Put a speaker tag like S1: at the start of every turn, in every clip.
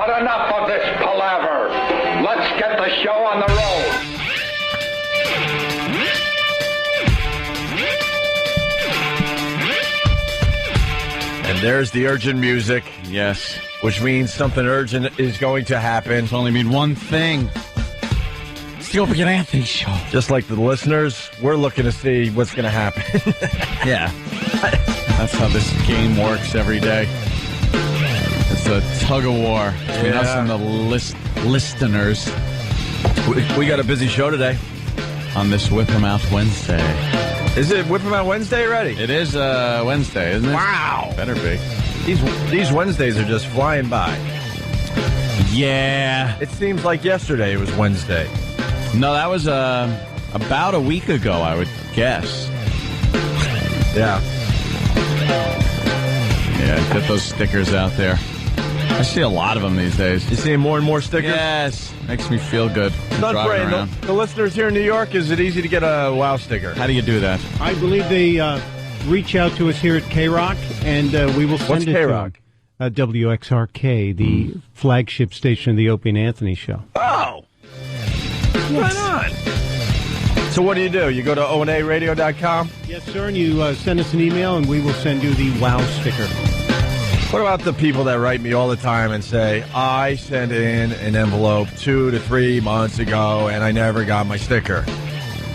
S1: But enough of this palaver. Let's get the show on the road.
S2: And there's the urgent music.
S3: Yes.
S2: Which means something urgent is going to happen.
S3: It's only mean one thing. It's the Opie and Anthony show.
S2: Just like the listeners, we're looking to see what's going to happen.
S3: Yeah. That's how this game works every day. It's a tug of war between us and the listeners.
S2: We got a busy show today.
S3: On this Whip 'em Out Wednesday.
S2: Is it Whip 'em Out Wednesday already?
S3: It is Wednesday, isn't it?
S2: Wow.
S3: Better be.
S2: These Wednesdays are just flying by.
S3: Yeah.
S2: It seems like yesterday it was Wednesday.
S3: No, that was about a week ago, I would guess.
S2: Yeah.
S3: Yeah, get those stickers out there. I see a lot of them these days.
S2: You seeing more and more stickers?
S3: Yes. Makes me feel good.
S2: Not
S3: Driving
S2: great.
S3: around.
S2: The listeners here in New York, is it easy to get a WOW sticker?
S3: How do you do that?
S4: I believe they reach out to us here at K-Rock, and we will send
S2: What's
S4: it
S2: K-Rock?
S4: to WXRK, the flagship station of the Opie and Anthony show.
S2: Oh! Right on. So what do? You go to onaradio.com?
S4: Yes, sir, and you send us an email, and we will send you the WOW sticker.
S2: What about the people that write me all the time and say, I sent in an envelope 2 to 3 months ago and I never got my sticker?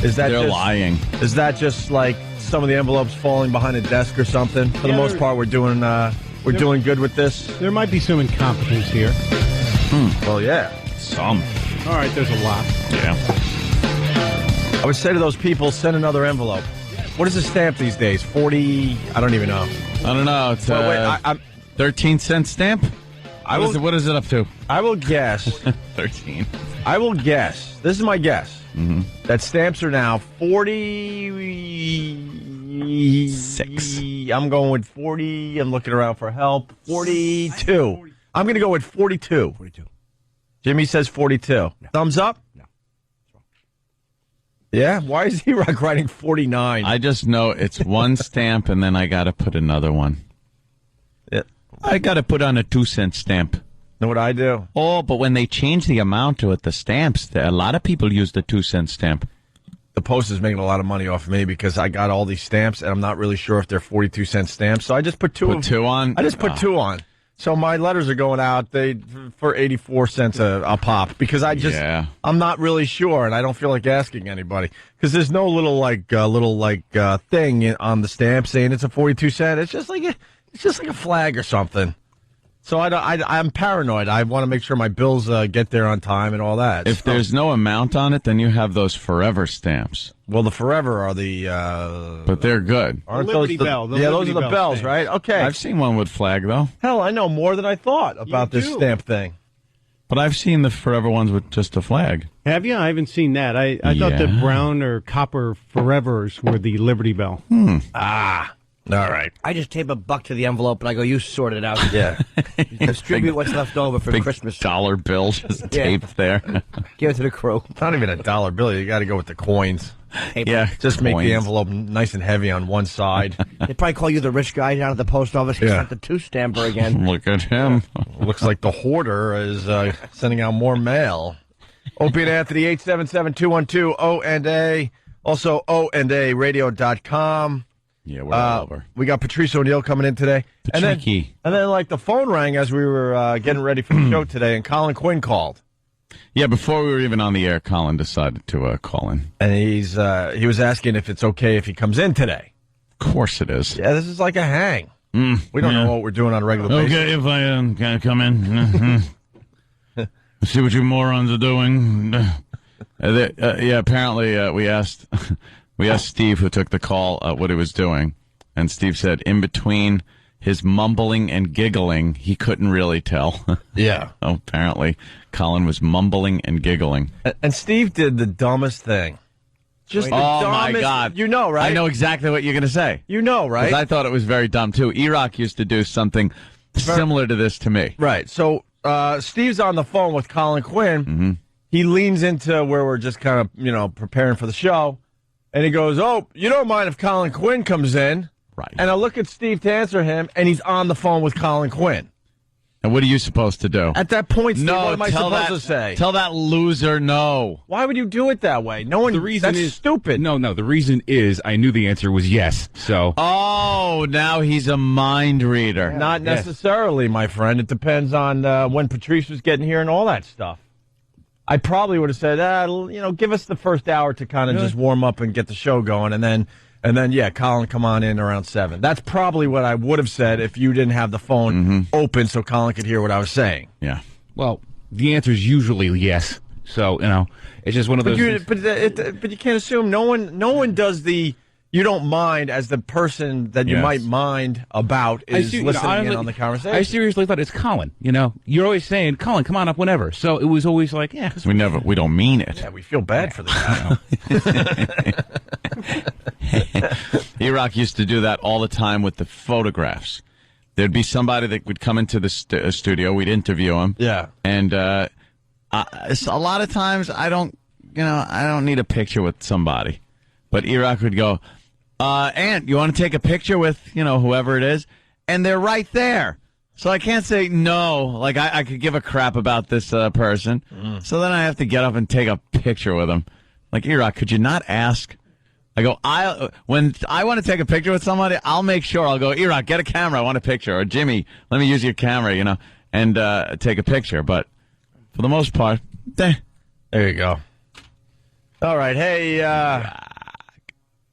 S2: Is that
S3: They're
S2: just,
S3: lying.
S2: Is that just like some of the envelopes falling behind a desk or something? For the most part, we're doing good with this.
S4: There might be some incompetence here.
S2: Well, yeah.
S3: Some.
S4: All right, there's a lot.
S3: Yeah.
S2: I would say to those people, send another envelope. What is a stamp these days? 40? I don't even know.
S3: I don't know. It's
S2: Well, wait, I'm
S3: 13-cent stamp? What is it up to?
S2: I will guess.
S3: 13.
S2: I will guess. This is my guess.
S3: Mm-hmm.
S2: That stamps are now 46. I'm going with 40. I'm looking around for help. 42. I'm going to go with 42.
S5: 42.
S2: Jimmy says 42. No. Thumbs up?
S5: No.
S2: Yeah? Why is he writing 49?
S3: I just know it's one stamp, and then I got to put another one.
S2: Yeah.
S3: I got to put on a 2-cent stamp.
S2: Know what I do?
S3: Oh, but when they change the amount to it, the stamps, a lot of people use the 2-cent stamp.
S2: The Post is making a lot of money off of me because I got all these stamps, and I'm not really sure if they're 42-cent stamps. So I just put two
S3: on?
S2: I just put 2 on. So my letters are going out for 84 cents a pop because I'm not really sure, and I don't feel like asking anybody because there's no little thing on the stamp saying it's a 42-cent. It's just like a flag or something. So I'm paranoid. I want to make sure my bills get there on time and all that.
S3: If there's no amount on it, then you have those forever stamps.
S2: Well, the forever are the
S3: but they're good.
S2: Aren't
S4: Liberty
S2: those
S4: Bell.
S2: those are the bells,
S4: stamps.
S2: right? Okay.
S3: I've seen one with flag, though.
S2: Hell, I know more than I thought about this stamp thing.
S3: But I've seen the forever ones with just a flag.
S4: Have you? I haven't seen that. I thought the brown or copper forevers were the Liberty Bell.
S2: All right.
S5: I just tape $1 to the envelope and I go, you sort it out.
S2: Yeah.
S5: Distribute what's left over for
S3: Big
S5: Christmas.
S3: dollar bill just taped there.
S5: Give it to the crew.
S2: It's not even a dollar bill. You got to go with the coins.
S5: Paper.
S3: Yeah,
S2: Just make the
S3: coins.
S2: envelope nice and heavy on one side.
S5: They probably call you the rich guy down at the post office. He
S2: Yeah.
S5: sent the 2-stamper again.
S3: Look at him.
S2: Looks like the hoarder is sending out more mail. Opie and Anthony, 877-212-O&A. Also, OandARadio.com.
S3: Yeah, we're all over.
S2: We got Patrice O'Neill coming in today.
S3: Patricky.
S2: And then, like, the phone rang as we were getting ready for the show today, and Colin Quinn called.
S3: Yeah, before we were even on the air, Colin decided to call in.
S2: And he was asking if it's okay if he comes in today.
S3: Of course it is.
S2: Yeah, this is like a hang. We don't know what we're doing on a regular basis.
S3: Okay, if I can come in. See what you morons are doing. Yeah, apparently we asked Steve, who took the call, what he was doing. And Steve said in between his mumbling and giggling, he couldn't really tell.
S2: Yeah.
S3: Oh, apparently, Colin was mumbling and giggling.
S2: And Steve did the dumbest thing. Just the
S3: Oh,
S2: dumbest.
S3: my God.
S2: You know, right?
S3: I know exactly what you're going to say.
S2: You know, right?
S3: 'Cause I thought it was very dumb, too. E-Rock used to do something similar to this to me.
S2: Right. So Steve's on the phone with Colin Quinn.
S3: Mm-hmm.
S2: He leans into where we're just kind of, preparing for the show. And he goes, oh, you don't mind if Colin Quinn comes in?
S3: Right.
S2: And I look at Steve to answer him, and he's on the phone with Colin Quinn.
S3: And what are you supposed to do?
S2: At that point, Steve,
S3: no,
S2: what am I
S3: tell
S2: supposed
S3: that,
S2: to say?
S3: Tell that loser no.
S2: Why would you do it that way? No one.
S6: The reason
S2: that's
S6: is
S2: stupid.
S6: No, the reason is I knew the answer was yes. So.
S3: Oh, now he's a mind reader.
S2: Not necessarily, my friend. It depends on when Patrice was getting here and all that stuff. I probably would have said, give us the first hour to kind of just warm up and get the show going, and then, Colin, come on in around 7. That's probably what I would have said if you didn't have the phone open so Colin could hear what I was saying.
S3: Yeah.
S6: Well, the answer is usually yes. So, it's just one of those.
S2: But you can't assume no one does the. You don't mind as the person that you might mind about is listening in on the conversation.
S6: I seriously thought it's Colin. You're always saying, Colin, come on up whenever. So it was always like, yeah.
S3: We don't mean it.
S2: Yeah, we feel bad for the guy.
S3: E-Rock used to do that all the time with the photographs. There'd be somebody that would come into the studio. We'd interview him.
S2: Yeah.
S3: And a lot of times I don't need a picture with somebody. But E-Rock would go, Ant, you want to take a picture with, whoever it is? And they're right there. So I can't say no. Like, I could give a crap about this person. So then I have to get up and take a picture with them. Like, E-Rock, could you not ask? I go, when I want to take a picture with somebody, I'll make sure. I'll go, E-Rock, get a camera. I want a picture. Or Jimmy, let me use your camera, and take a picture. But for the most part,
S2: there you go. All right. Hey,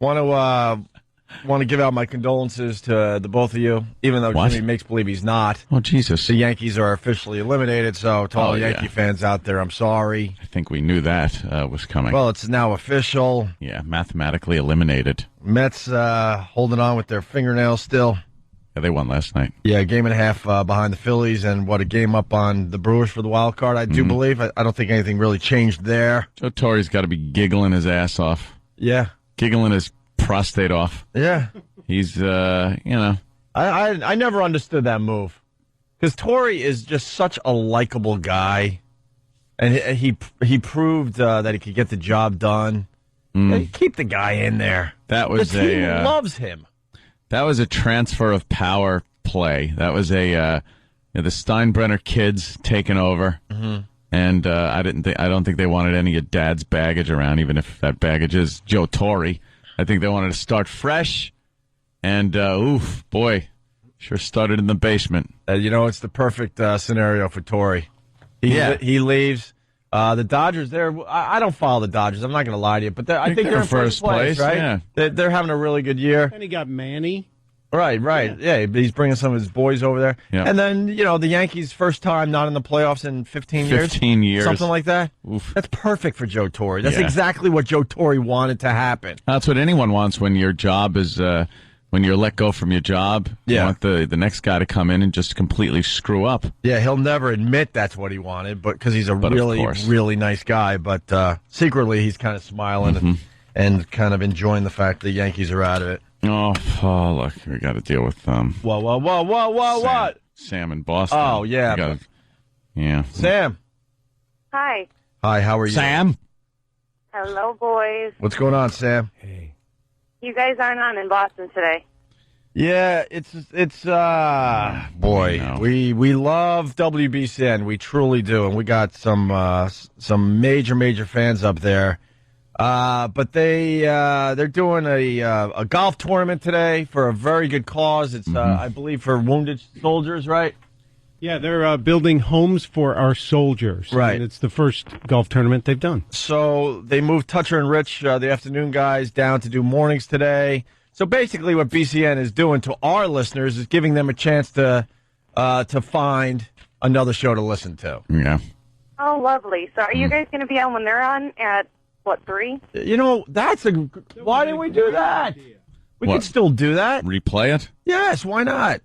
S2: want to give out my condolences to the both of you, even though Jimmy makes believe he's not.
S3: Oh, Jesus.
S2: The Yankees are officially eliminated, so to all the Yankee fans out there, I'm sorry.
S3: I think we knew that was coming.
S2: Well, it's now official.
S3: Yeah, mathematically eliminated.
S2: Mets holding on with their fingernails still.
S3: Yeah, they won last night.
S2: Yeah, a game and a half behind the Phillies, and a game up on the Brewers for the wild card, I do believe. I don't think anything really changed there.
S3: Joe Torre's got to be giggling his ass off.
S2: Yeah.
S3: Giggling his prostate off.
S2: Yeah.
S3: He's,
S2: I never understood that move. Because Torre is just such a likable guy. And he proved that he could get the job done. Keep the guy in there.
S3: That was
S2: the team loves him.
S3: That was a transfer of power play. That was the Steinbrenner kids taking over. And I don't think they wanted any of Dad's baggage around, even if that baggage is Joe Torre. I think they wanted to start fresh. And boy, sure started in the basement.
S2: It's the perfect scenario for Torre. He leaves. The Dodgers, I don't follow the Dodgers. I'm not going to lie to you, but I think they're in first place, right?
S3: Yeah.
S2: They're having a really good year.
S4: And he got Manny.
S2: Right. Yeah, he's bringing some of his boys over there.
S3: Yeah.
S2: And then, the Yankees' first time not in the playoffs in 15 years.
S3: 15 years.
S2: Something like that.
S3: Oof.
S2: That's perfect for Joe Torre. That's exactly what Joe Torre wanted to happen.
S3: That's what anyone wants when your job is, when you're let go from your job. You want the next guy to come in and just completely screw up.
S2: Yeah, he'll never admit that's what he wanted, because he's a really, really nice guy. But secretly, he's kind of smiling and kind of enjoying the fact the Yankees are out of it.
S3: Oh, look, we got to deal with
S2: Whoa, what?
S3: Sam in Boston.
S2: Oh, yeah.
S3: Yeah.
S2: Sam.
S7: Hi.
S2: Hi, how are you?
S3: Sam.
S7: Hello, boys.
S2: What's going on, Sam?
S4: Hey.
S7: You guys aren't on in Boston today.
S2: Yeah, it's boy,
S3: No.
S2: we love WBCN, we truly do, and we got some major fans up there. But they're doing a golf tournament today for a very good cause. It's I believe for wounded soldiers, right?
S4: Yeah, they're building homes for our soldiers.
S2: Right.
S4: And it's the first golf tournament they've done.
S2: So they moved Toucher and Rich, the afternoon guys, down to do mornings today. So basically what BCN is doing to our listeners is giving them a chance to find another show to listen to.
S3: Yeah.
S7: Oh, lovely. So are you guys going to be on when they're on at, 3?
S2: Why didn't we do that? We could still do that.
S3: Replay it?
S2: Yes, why not?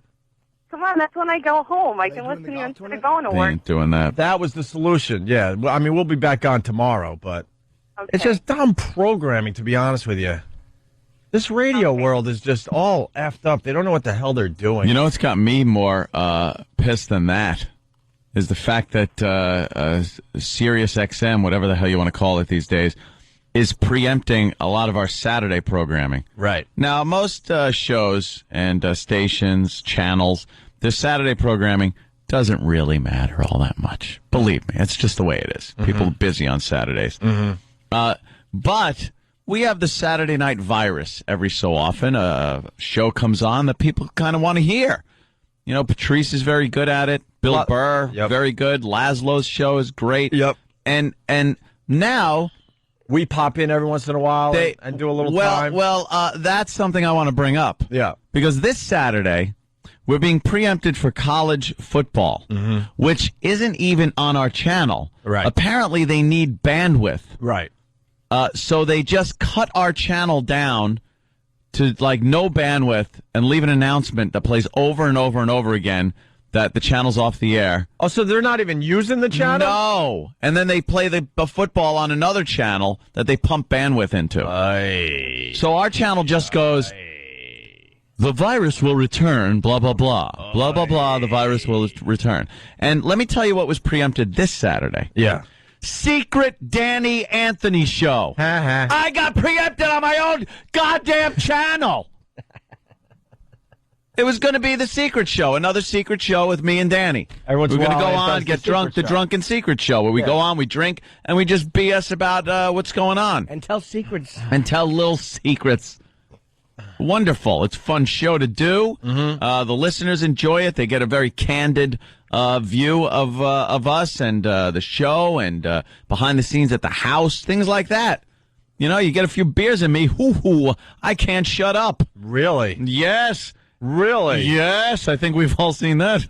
S7: Come on, that's when I go home. I can listen to you instead of going to
S3: They
S7: work.
S3: ain't doing that.
S2: That was the solution, yeah. Well, I mean, we'll be back on tomorrow, but
S7: Okay.
S2: it's just dumb programming, to be honest with you. This radio world is just all effed up. They don't know what the hell they're doing.
S3: You know what's got me more pissed than that is the fact that Sirius XM, whatever the hell you want to call it these days, is preempting a lot of our Saturday programming.
S2: Right.
S3: Now, most shows and stations, channels, their Saturday programming doesn't really matter all that much. Believe me, it's just the way it is. People are busy on Saturdays. But we have the Saturday Night Virus every so often. A show comes on that people kind of want to hear. You know, Patrice is very good at it. Bill Burr, very good. Laszlo's show is great.
S2: Yep.
S3: And now
S2: we pop in every once in a while and do a little time.
S3: Well, that's something I want to bring up.
S2: Yeah.
S3: Because this Saturday, we're being preempted for college football, which isn't even on our channel.
S2: Right.
S3: Apparently, they need bandwidth.
S2: Right.
S3: So they just cut our channel down to like no bandwidth and leave an announcement that plays over and over and over again that the channel's off the air.
S2: Oh, so they're not even using the channel?
S3: No. And then they play the football on another channel that they pump bandwidth into. So our channel just goes, the virus will return, blah, blah, blah. Blah, blah, blah, the virus will return. And let me tell you what was preempted this Saturday.
S2: Yeah.
S3: Secret Danny Anthony show. I got preempted on my own goddamn channel. It was going to be the secret show, another secret show with me and Danny. We're going to go on, get drunk, the drunken secret show, where we go on, we drink, and we just BS about what's going on.
S5: And tell secrets.
S3: And tell little secrets. Wonderful. It's a fun show to do. The listeners enjoy it. They get a very candid view of us and the show and behind the scenes at the house, things like that. You know, you get a few beers in me. I can't shut up.
S2: Really?
S3: Yes.
S2: Really?
S3: Yes, I think we've all seen that.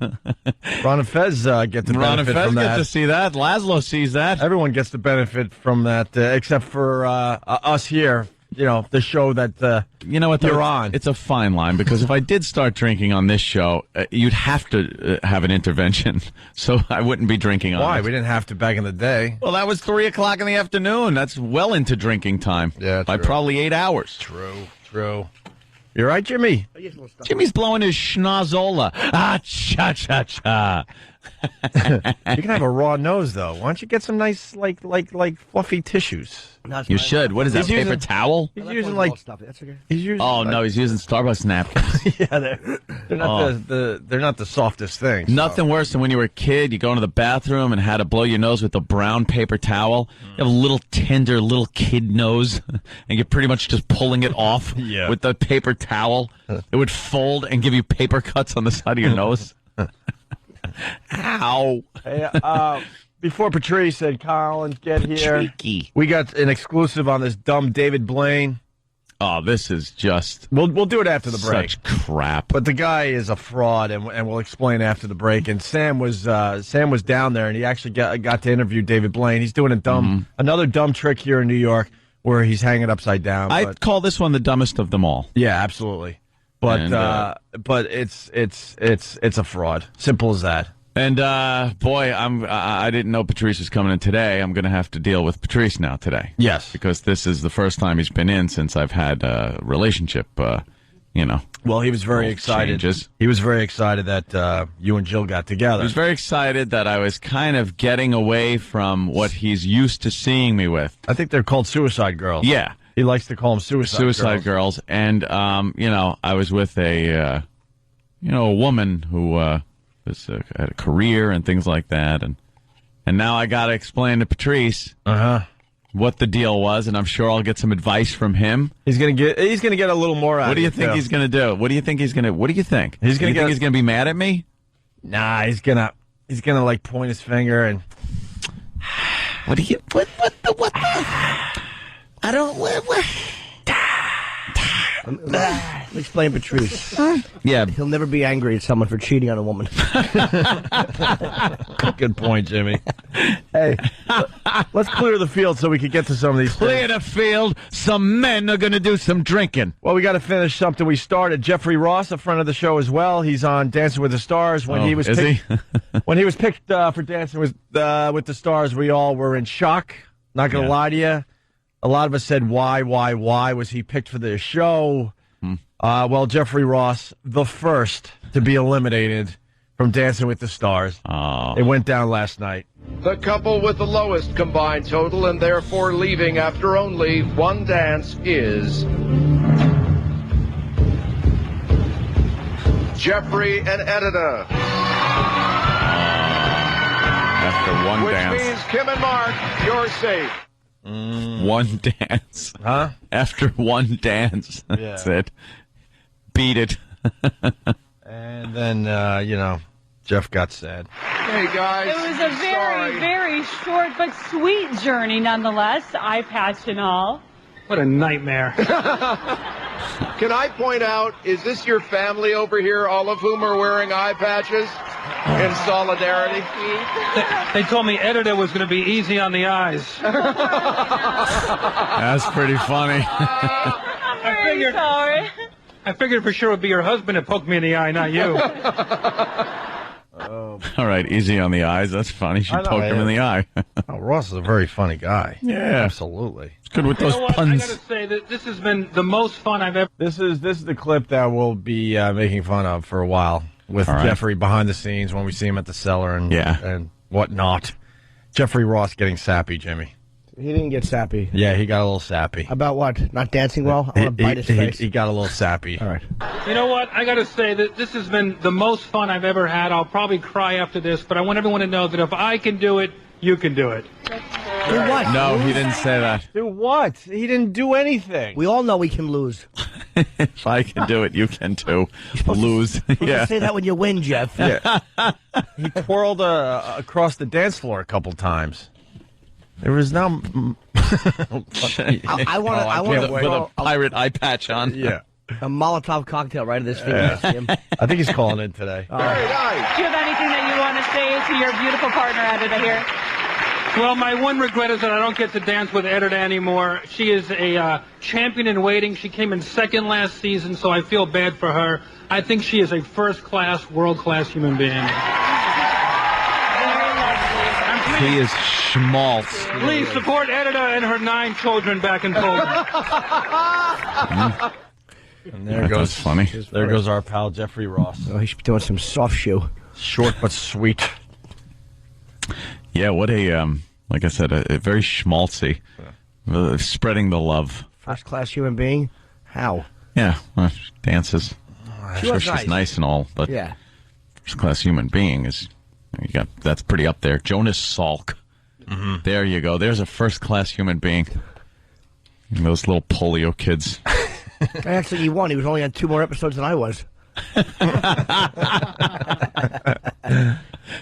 S2: Ron and Fez get the
S3: Ron and
S2: benefit
S3: Fez
S2: from that.
S3: get to see that. Laszlo sees that.
S2: Everyone gets the benefit from that, except for us here. You know, the show that
S3: you know what
S2: you're on.
S3: It's a fine line, because if I did start drinking on this show, you'd have to have an intervention, so I wouldn't be drinking on
S2: Why?
S3: it.
S2: We didn't have to back in the day.
S3: Well, that was 3 o'clock in the afternoon. That's well into drinking time.
S2: Yeah,
S3: by
S2: true.
S3: probably 8 hours.
S2: True. You're right, Jimmy?
S3: Jimmy's blowing his schnozola. Cha-cha-cha.
S2: You can have a raw nose, though. Why don't you get some nice, like fluffy tissues?
S3: You should. What is that,
S2: He's
S3: paper
S2: using-
S3: towel?
S2: He's using like
S5: That's okay.
S2: he's using.
S3: Oh, no, he's using Starbucks napkins.
S2: Yeah, they're not they're not the softest things.
S3: Nothing worse than when you were a kid, you go into the bathroom and had to blow your nose with the brown paper towel. You have a little tender little kid nose, and you're pretty much just pulling it off with the paper towel. It would fold and give you paper cuts on the side of your nose. Ow.
S2: Hey, before Patrice and Collins get here,
S3: Cheeky.
S2: we got an exclusive on this dumb David Blaine.
S3: Oh, this is just
S2: We'll do it after the break.
S3: such crap.
S2: But the guy is a fraud, and we'll explain after the break. And Sam was down there, and he actually got to interview David Blaine. He's doing another dumb trick here in New York where he's hanging upside down.
S3: I call this one the dumbest of them all.
S2: Yeah, absolutely. But
S3: And,
S2: it's a fraud. Simple as that.
S3: And boy, I didn't know Patrice was coming in today. I'm going to have to deal with Patrice now today.
S2: Yes,
S3: because this is the first time he's been in since I've had a relationship.
S2: Well, he was very excited.
S3: Changes.
S2: He was very excited that you and Jill got together.
S3: He was very excited that I was kind of getting away from what he's used to seeing me with.
S2: I think they're called suicide girls.
S3: Yeah.
S2: He likes to call them suicide
S3: girls. And, I was with a woman who had a career and things like that. And now I got to explain to Patrice what the deal was, and I'm sure I'll get some advice from him.
S2: He's gonna get a little more out
S3: What
S2: of
S3: do you
S2: it,
S3: think
S2: too.
S3: he's going to do? What do you think he's going to He's going to be mad at me?
S2: Nah, he's gonna like point his finger and
S3: what the I don't what?
S5: Explain Patrice.
S3: Yeah.
S5: He'll never be angry at someone for cheating on a woman.
S2: Good point, Jimmy. Hey, let's clear the field so we can get to some of these
S3: Clear
S2: things.
S3: the field. Some men are going to do some drinking.
S2: Well, we got to finish something we started. Jeffrey Ross, a friend of the show as well. He's on Dancing with the Stars. When he was picked, when he was picked for Dancing with the Stars, we all were in shock. Not going to lie to you. A lot of us said, why was he picked for this show? Well, Jeffrey Ross, the first to be eliminated from Dancing with the Stars. It went down last night.
S1: The couple with the lowest combined total and therefore leaving after only one dance is Jeffrey and Edita.
S3: After one
S1: which
S3: dance.
S1: means Kim and Mark, you're safe.
S3: One dance.
S2: Huh?
S3: After one dance. That's it. Beat it.
S2: And then, Jeff got sad.
S1: Hey, guys.
S8: It was a very, very short but sweet journey nonetheless. Eye patch and all.
S9: What a nightmare.
S1: Can I point out, is this your family over here, all of whom are wearing eye patches in solidarity?
S9: They told me editor was going to be easy on the eyes.
S3: That's pretty funny.
S8: I'm very sorry.
S9: I figured for sure it would be your husband that poked me in the eye, not you.
S3: All right, easy on the eyes. That's funny. She poked him in the eye.
S2: Oh, Ross is a very funny guy.
S3: Yeah.
S2: Absolutely.
S3: It's good with those
S9: You know what?
S3: puns.
S9: I got to say that this has been the most fun I've ever...
S2: This is the clip that we'll be making fun of for a while with
S3: All right.
S2: Jeffrey behind the scenes when we see him at the cellar and
S3: Yeah.
S2: whatnot. Jeffrey Ross getting sappy, Jimmy.
S5: He didn't get sappy.
S2: Yeah, he got a little sappy.
S5: About what? Not dancing well? I want to bite his face.
S2: He got a little sappy.
S5: All right.
S9: You know what? I got to say that this has been the most fun I've ever had. I'll probably cry after this, but I want everyone to know that if I can do it, you can do it.
S5: Do what?
S3: No, he didn't say that.
S2: Do what? He didn't do anything.
S5: We all know we can lose.
S3: If I can do it, you can too. Lose.
S5: You say that when you win, Jeff.
S2: Yeah. He twirled across the dance floor a couple times. There was now.
S5: I want
S3: With a pirate eye patch on.
S2: Yeah.
S5: a Molotov cocktail right at his finger. Jim.
S2: I think he's calling in today.
S1: Very nice.
S8: Do you have anything that you want to say to your beautiful partner, Editor, here?
S9: Well, my one regret is that I don't get to dance with Editor anymore. She is a champion in waiting. She came in second last season, so I feel bad for her. I think she is a first-class, world-class human being.
S3: He is schmaltz.
S9: Please support Editor and her 9 children back in Poland.
S2: And there goes
S3: funny.
S2: There goes our pal Jeffrey Ross.
S5: Oh, he should be doing some soft shoe.
S2: Short but sweet.
S3: Yeah, what a like I said, a very schmaltzy, spreading the love.
S5: First class human being? How?
S3: Yeah, well, she dances.
S5: She
S3: Sure,
S5: was
S3: she's
S5: nice.
S3: nice and all, but
S5: Yeah.
S3: first class human being is that's pretty up there. Jonas Salk. There you go. There's a first class human being. And those little polio kids.
S5: Actually, he won. He was only on 2 more episodes than I was.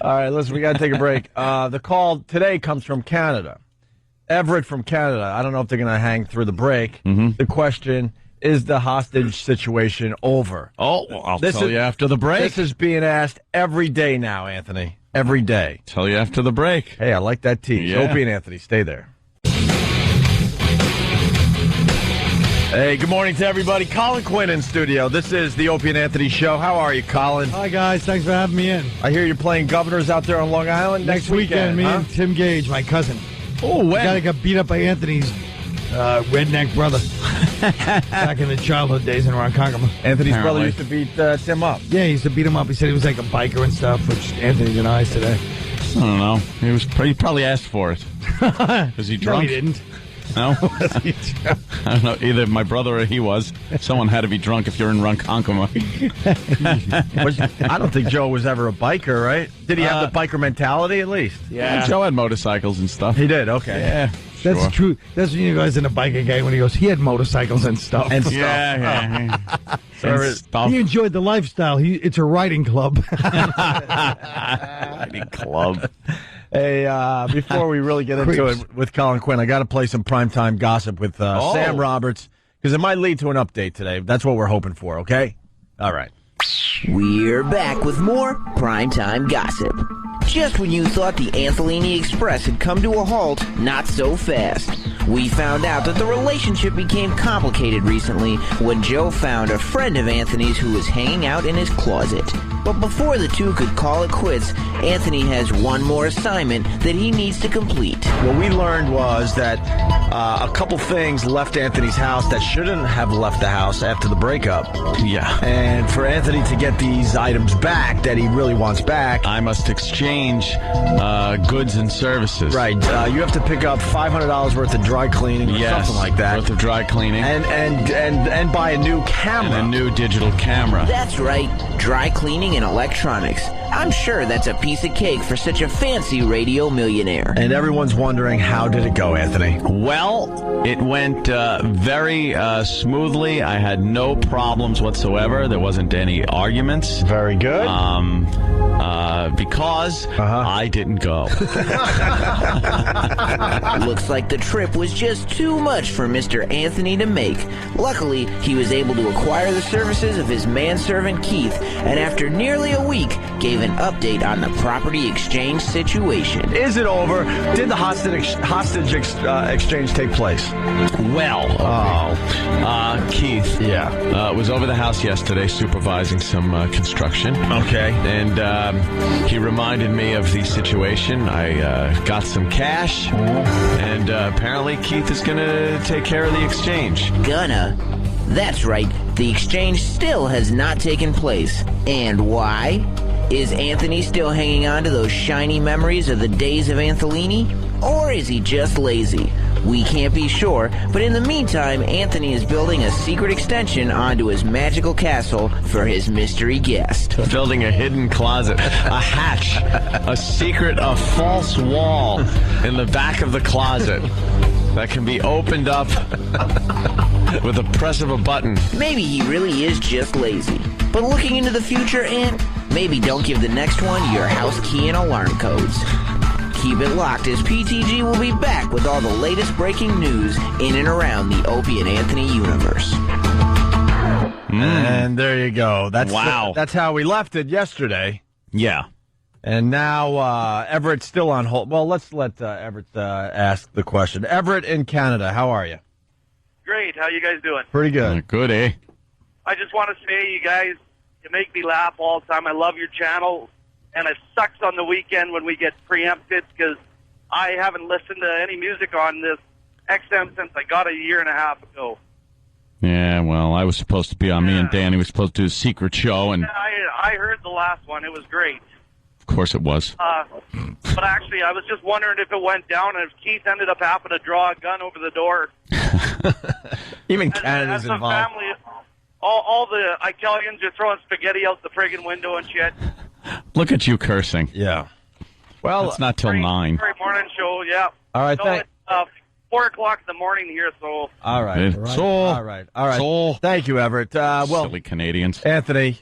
S2: All right, listen, we got to take a break. The call today comes from Canada. Everett from Canada. I don't know if they're going to hang through the break. The question, is the hostage situation over?
S3: Oh, well, I'll tell you after the break.
S2: This is being asked every day now, Anthony. Every day.
S3: Tell you after the break.
S2: Hey, I like that tease.
S3: Yeah.
S2: Opie and Anthony, stay there. Hey, good morning to everybody. Colin Quinn in studio. This is the Opie and Anthony show. How are you, Colin?
S4: Hi, guys. Thanks for having me in.
S2: I hear you're playing Governors out there on Long Island next
S4: weekend, me
S2: huh?
S4: and Tim Gage, my cousin.
S2: Oh,
S4: The guy that got beat up by Anthony's redneck brother back in the childhood days in Ronkonkoma.
S2: Anthony's brother
S3: Apparently.
S2: used to beat Tim up.
S4: Yeah, he used to beat him up. He said he was like a biker and stuff, which Anthony denies today.
S3: I don't know. He probably asked for it. Was he
S4: No,
S3: drunk?
S4: he didn't.
S3: No? I don't know. Either my brother or he was. Someone had to be drunk if you're in Ronkonkoma.
S2: I don't think Joe was ever a biker, right? Did he have the biker mentality at least?
S3: Yeah. Joe had motorcycles and stuff.
S2: He did, okay.
S3: Yeah.
S4: That's
S3: sure.
S4: true. That's when you guys in a biker gang when he goes, he had motorcycles and stuff.
S2: And stuff.
S3: Yeah. And stuff.
S4: He enjoyed the lifestyle. It's a riding club.
S3: Riding club.
S2: Hey, before we really get into it with Colin Quinn, I got to play some primetime gossip with Sam Roberts, because it might lead to an update today. That's what we're hoping for, okay? All right.
S10: We're back with more primetime gossip. Just when you thought the Anthony Express had come to a halt, not so fast. We found out that the relationship became complicated recently when Joe found a friend of Anthony's who was hanging out in his closet. But before the two could call it quits, Anthony has one more assignment that he needs to complete.
S2: What we learned was that a couple things left Anthony's house that shouldn't have left the house after the breakup.
S3: Yeah.
S2: And for Anthony to get these items back that he really wants back,
S3: I must exchange goods and services.
S2: right, you have to pick up $500 worth of dry cleaning or
S3: Yes.
S2: something like that.
S3: Worth of dry cleaning.
S2: And buy a new camera.
S3: And a new digital camera.
S10: That's right, dry cleaning and electronics. I'm sure that's a piece of cake for such a fancy radio millionaire.
S2: And everyone's wondering, how did it go, Anthony?
S3: Well, it went very smoothly. I had no problems whatsoever. There wasn't any arguments.
S2: Very good.
S3: Because I didn't go.
S10: Looks like the trip was just too much for Mr. Anthony to make. Luckily, he was able to acquire the services of his manservant Keith, and after nearly a week, gave an update on the property exchange situation.
S2: Is it over? Did the hostage exchange take place?
S3: Well, Keith was over the house yesterday supervising some construction.
S2: Okay.
S3: And he reminded me of the situation. I got some cash, and apparently Keith is going to take care of the exchange.
S10: Gonna? That's right. The exchange still has not taken place. And why? Is Anthony still hanging on to those shiny memories of the days of Antholini? Or is he just lazy? We can't be sure, but in the meantime, Anthony is building a secret extension onto his magical castle for his mystery guest.
S3: Building a hidden closet, a hatch, a false wall in the back of the closet that can be opened up with the press of a button.
S10: Maybe he really is just lazy. But looking into the future, Ant, maybe don't give the next one your house key and alarm codes. Keep it locked as PTG will be back with all the latest breaking news in and around the Opie and Anthony universe.
S2: And there you go.
S3: Wow.
S2: That's how we left it yesterday.
S3: Yeah.
S2: And now Everett's still on hold. Well, let's let Everett ask the question. Everett in Canada, how are you?
S11: Great. How you guys doing?
S2: Pretty good.
S3: Good, eh?
S11: I just want to say, you guys, you make me laugh all the time. I love your channel, and it sucks on the weekend when we get preempted because I haven't listened to any music on this XM since I got it a year and a half ago.
S3: Yeah, well, I was supposed to be on. Me and Danny were supposed to do a secret show, and
S11: I heard the last one. It was great.
S3: Of course it was.
S11: But actually, I was just wondering if it went down and if Keith ended up having to draw a gun over the door.
S2: Even Canada's
S11: as a
S2: involved.
S11: family, all the Italians are throwing spaghetti out the friggin' window and shit.
S3: Look at you cursing.
S2: Yeah. Well,
S3: it's not till 9.
S11: Great morning show, yeah.
S2: All right,
S11: so it's 4 o'clock in the morning here, so...
S2: All right. All right. Thank you, Everett.
S3: Silly Canadians.
S2: Anthony,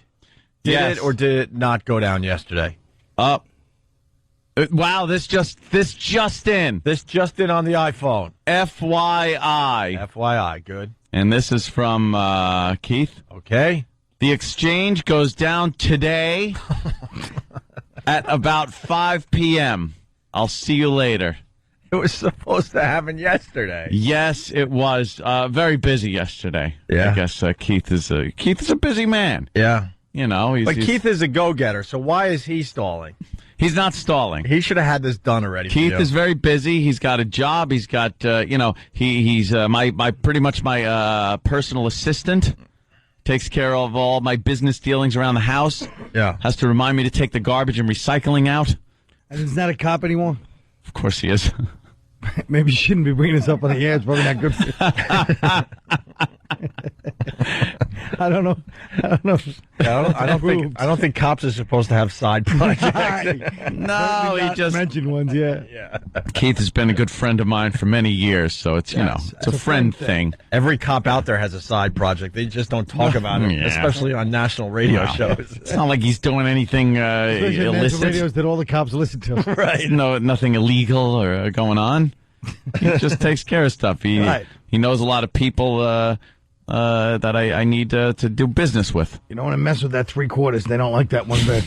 S2: did
S3: Yes.
S2: it or did it not go down yesterday?
S3: Wow, this just in.
S2: This just in on the iPhone.
S3: FYI.
S2: FYI, good.
S3: And this is from Keith.
S2: Okay.
S3: The exchange goes down today at about 5 p.m. I'll see you later.
S2: It was supposed to happen yesterday.
S3: Yes, it was. Very busy yesterday.
S2: Yeah.
S3: I guess Keith is a busy man.
S2: Yeah.
S3: You know,
S2: But Keith is a go-getter, so why is he stalling?
S3: He's not stalling.
S2: He should have had this done already.
S3: Keith is very busy. He's got a job. He's got, he's my pretty much my personal assistant. Takes care of all my business dealings around the house.
S2: Yeah.
S3: Has to remind me to take the garbage and recycling out.
S4: And he's not a cop anymore?
S3: Of course he is.
S4: Maybe you shouldn't be bringing this up on the air. It's probably not good for you. I don't know.
S2: I don't think cops are supposed to have side projects.
S3: No, he just
S4: mentioned ones. Yeah.
S3: Keith has been a good friend of mine for many years, so it's it's a friend thing.
S2: Every cop out there has a side project. They just don't talk about it, especially on national radio shows.
S3: It's not like he's doing anything illicit.
S4: Radios that all the cops listen to.
S2: Right.
S3: No, nothing illegal or going on. He just takes care of stuff. He knows a lot of people that I need to do business with.
S4: You don't want to mess with that 3/4. They don't like that one bit.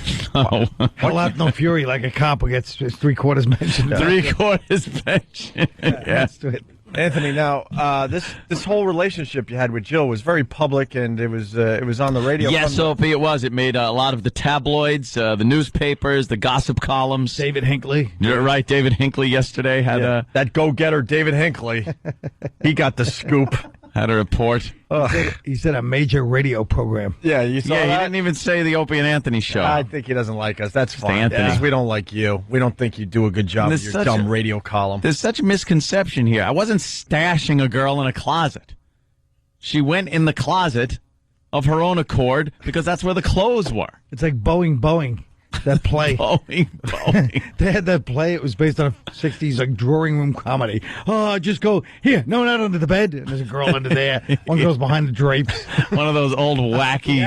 S4: Hell out no fury like a cop who gets his 3/4 mentioned.
S3: 3/4 mentioned.
S4: Let's do it.
S2: Anthony, now this whole relationship you had with Jill was very public, and it was on the radio.
S3: Yes, Opie, it was. It made a lot of the tabloids, the newspapers, the gossip columns.
S4: David Hinckley.
S3: You're right. David Hinckley yesterday had
S2: that go-getter David Hinckley. He got the scoop.
S3: Had a report.
S4: He said a major radio program.
S2: Yeah, you saw that?
S3: He didn't even say the Opie and Anthony show.
S2: I think he doesn't like us. That's fine.
S3: Anthony.
S2: Because we don't like you. We don't think you do a good job with your dumb radio column.
S3: There's such a misconception here. I wasn't stashing a girl in a closet. She went in the closet of her own accord because that's where the clothes were.
S4: It's like Boeing. That play.
S3: Boeing.
S4: They had that play. It was based on a 60s like drawing room comedy. Oh, just go here. No, not under the bed. And there's a girl under there. One goes behind the drapes.
S3: One of those old wacky,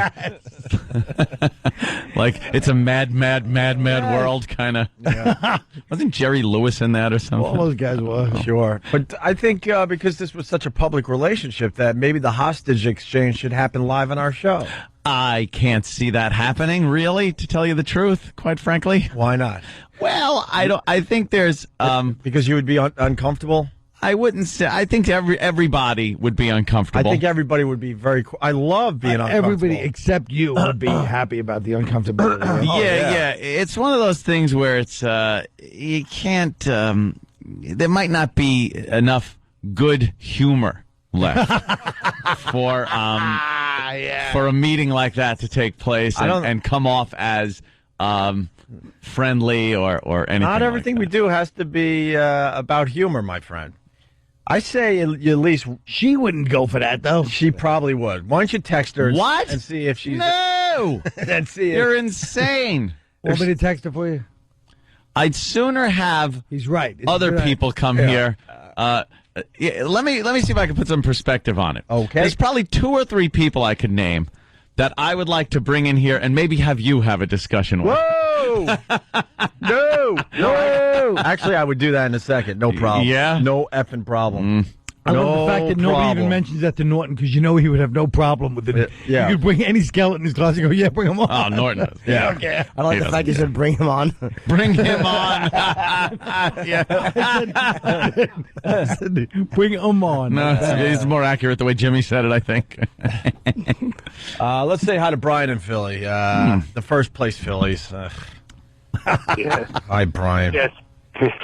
S3: like it's a mad world kind of. Yeah. Wasn't Jerry Lewis in that or something?
S4: All those guys were.
S2: Sure. But I think because this was such a public relationship that maybe the hostage exchange should happen live on our show.
S3: I can't see that happening, really, to tell you the truth, quite frankly.
S2: Why not?
S3: Well, I think there's
S2: because you would be uncomfortable.
S3: I wouldn't say. I think everybody would be uncomfortable.
S2: I think everybody would be very. I love being uncomfortable.
S4: Everybody except you would be happy about the uncomfortability.
S3: Yeah. It's one of those things where it's you can't. There might not be enough good humor left for a meeting like that to take place and come off as friendly or anything.
S2: Not everything
S3: like
S2: we do has to be about humor, my friend. I say at least
S4: she wouldn't go for that though.
S2: She probably would. Why don't you text her?
S3: What?
S2: And see if she's
S3: no.
S2: And see
S3: You're insane.
S4: Want me to text her for you?
S3: I'd sooner have.
S4: He's right. It's
S3: other people come here. Yeah, let me see if I can put some perspective on it.
S2: Okay.
S3: There's probably 2 or 3 people I could name that I would like to bring in here and maybe have you have a discussion with.
S2: Whoa! No! Actually, I would do that in a second. No problem.
S3: Yeah?
S2: No effing problem.
S4: I love the fact that nobody even mentions that to Norton because you know he would have no problem with it.
S2: Yeah.
S4: You could bring any skeleton in his class and go, yeah, bring him on.
S3: Oh, Norton does.
S2: Yeah.
S4: Okay.
S5: I like the fact you said bring him on.
S3: Bring him on. Yeah.
S4: I said, bring him on.
S3: No, it's more accurate the way Jimmy said it, I think.
S2: Let's say hi to Brian in Philly. The first place Phillies.
S12: Yes.
S2: Hi, Brian.
S12: Yes.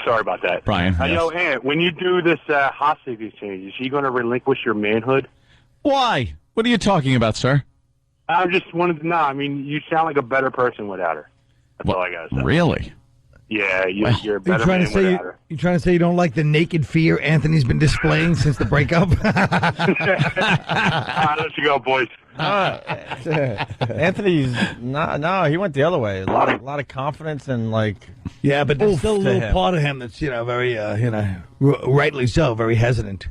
S12: Sorry about that.
S3: Brian.
S12: I know, Ant, when you do this hostage exchange, is she going to relinquish your manhood?
S3: Why? What are you talking about, sir?
S12: I just wanted to know. I mean, you sound like a better person without her. That's all I got to say.
S3: Really?
S12: Yeah, you're a better man without her.
S4: You trying to say you don't like the naked fear Anthony's been displaying since the breakup?
S12: All right, let's go, boys.
S2: Anthony's no, he went the other way. A lot of confidence and
S4: yeah, but there's still a little
S2: him.
S4: part of him that's very rightly so, very hesitant.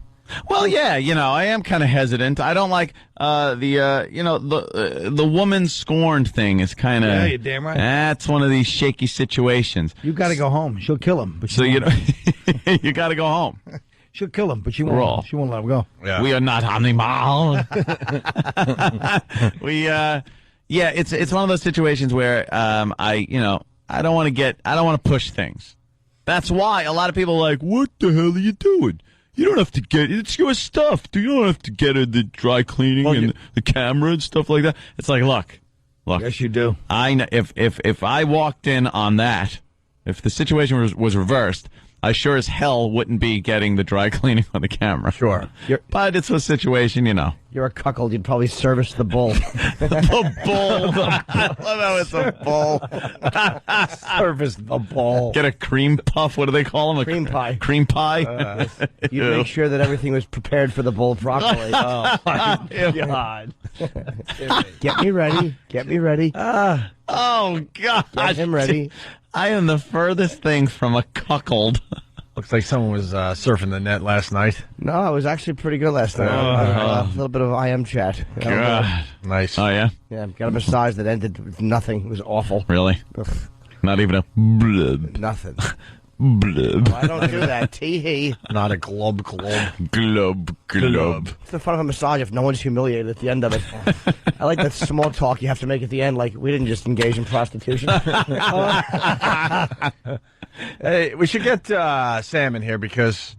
S3: Well, yeah, I am kind of hesitant. I don't like the woman scorned thing is kind of.
S4: Yeah, you're damn right.
S3: That's one of these shaky situations.
S4: You got to go home. She'll kill him. But
S3: So you got to go home.
S4: She'll kill him, but she won't. She won't let him go.
S2: Yeah.
S3: We are not animal. It's one of those situations where I don't want to push things. That's why a lot of people are like, what the hell are you doing? You don't have to it's your stuff. You don't have to get her the dry cleaning and the camera and stuff like that. It's like, look.
S4: Yes, you do.
S3: I know if I walked in on that, if the situation was reversed, I sure as hell wouldn't be getting the dry cleaning on the camera.
S2: Sure.
S3: But it's a situation,
S5: You're a cuckold. You'd probably service the bull.
S3: The bull. I love how it's a bull.
S2: Service the bull.
S3: Get a cream puff. What do they call them?
S5: Cream pie.
S3: Cream pie?
S5: You'd make sure that everything was prepared for the bull properly.
S2: Oh, my God.
S5: Get me ready. Get me ready.
S3: Oh, God.
S5: Get him ready.
S3: I am the furthest thing from a cuckold.
S2: Looks like someone was surfing the net last night.
S5: No, I was actually pretty good last night. A little bit of IM chat.
S3: God.
S2: Nice.
S3: Oh, yeah?
S5: Yeah, got a massage that ended with nothing. It was awful.
S3: Really?
S5: Ugh,
S3: Not even a blub.
S5: nothing.
S3: Blub.
S5: I don't do that. Tee-hee.
S2: Not a glub.
S3: Glub.
S5: It's the fun of a massage if no one's humiliated at the end of it. I like that small talk you have to make at the end, like we didn't just engage in prostitution.
S2: Hey, we should get Sam in here because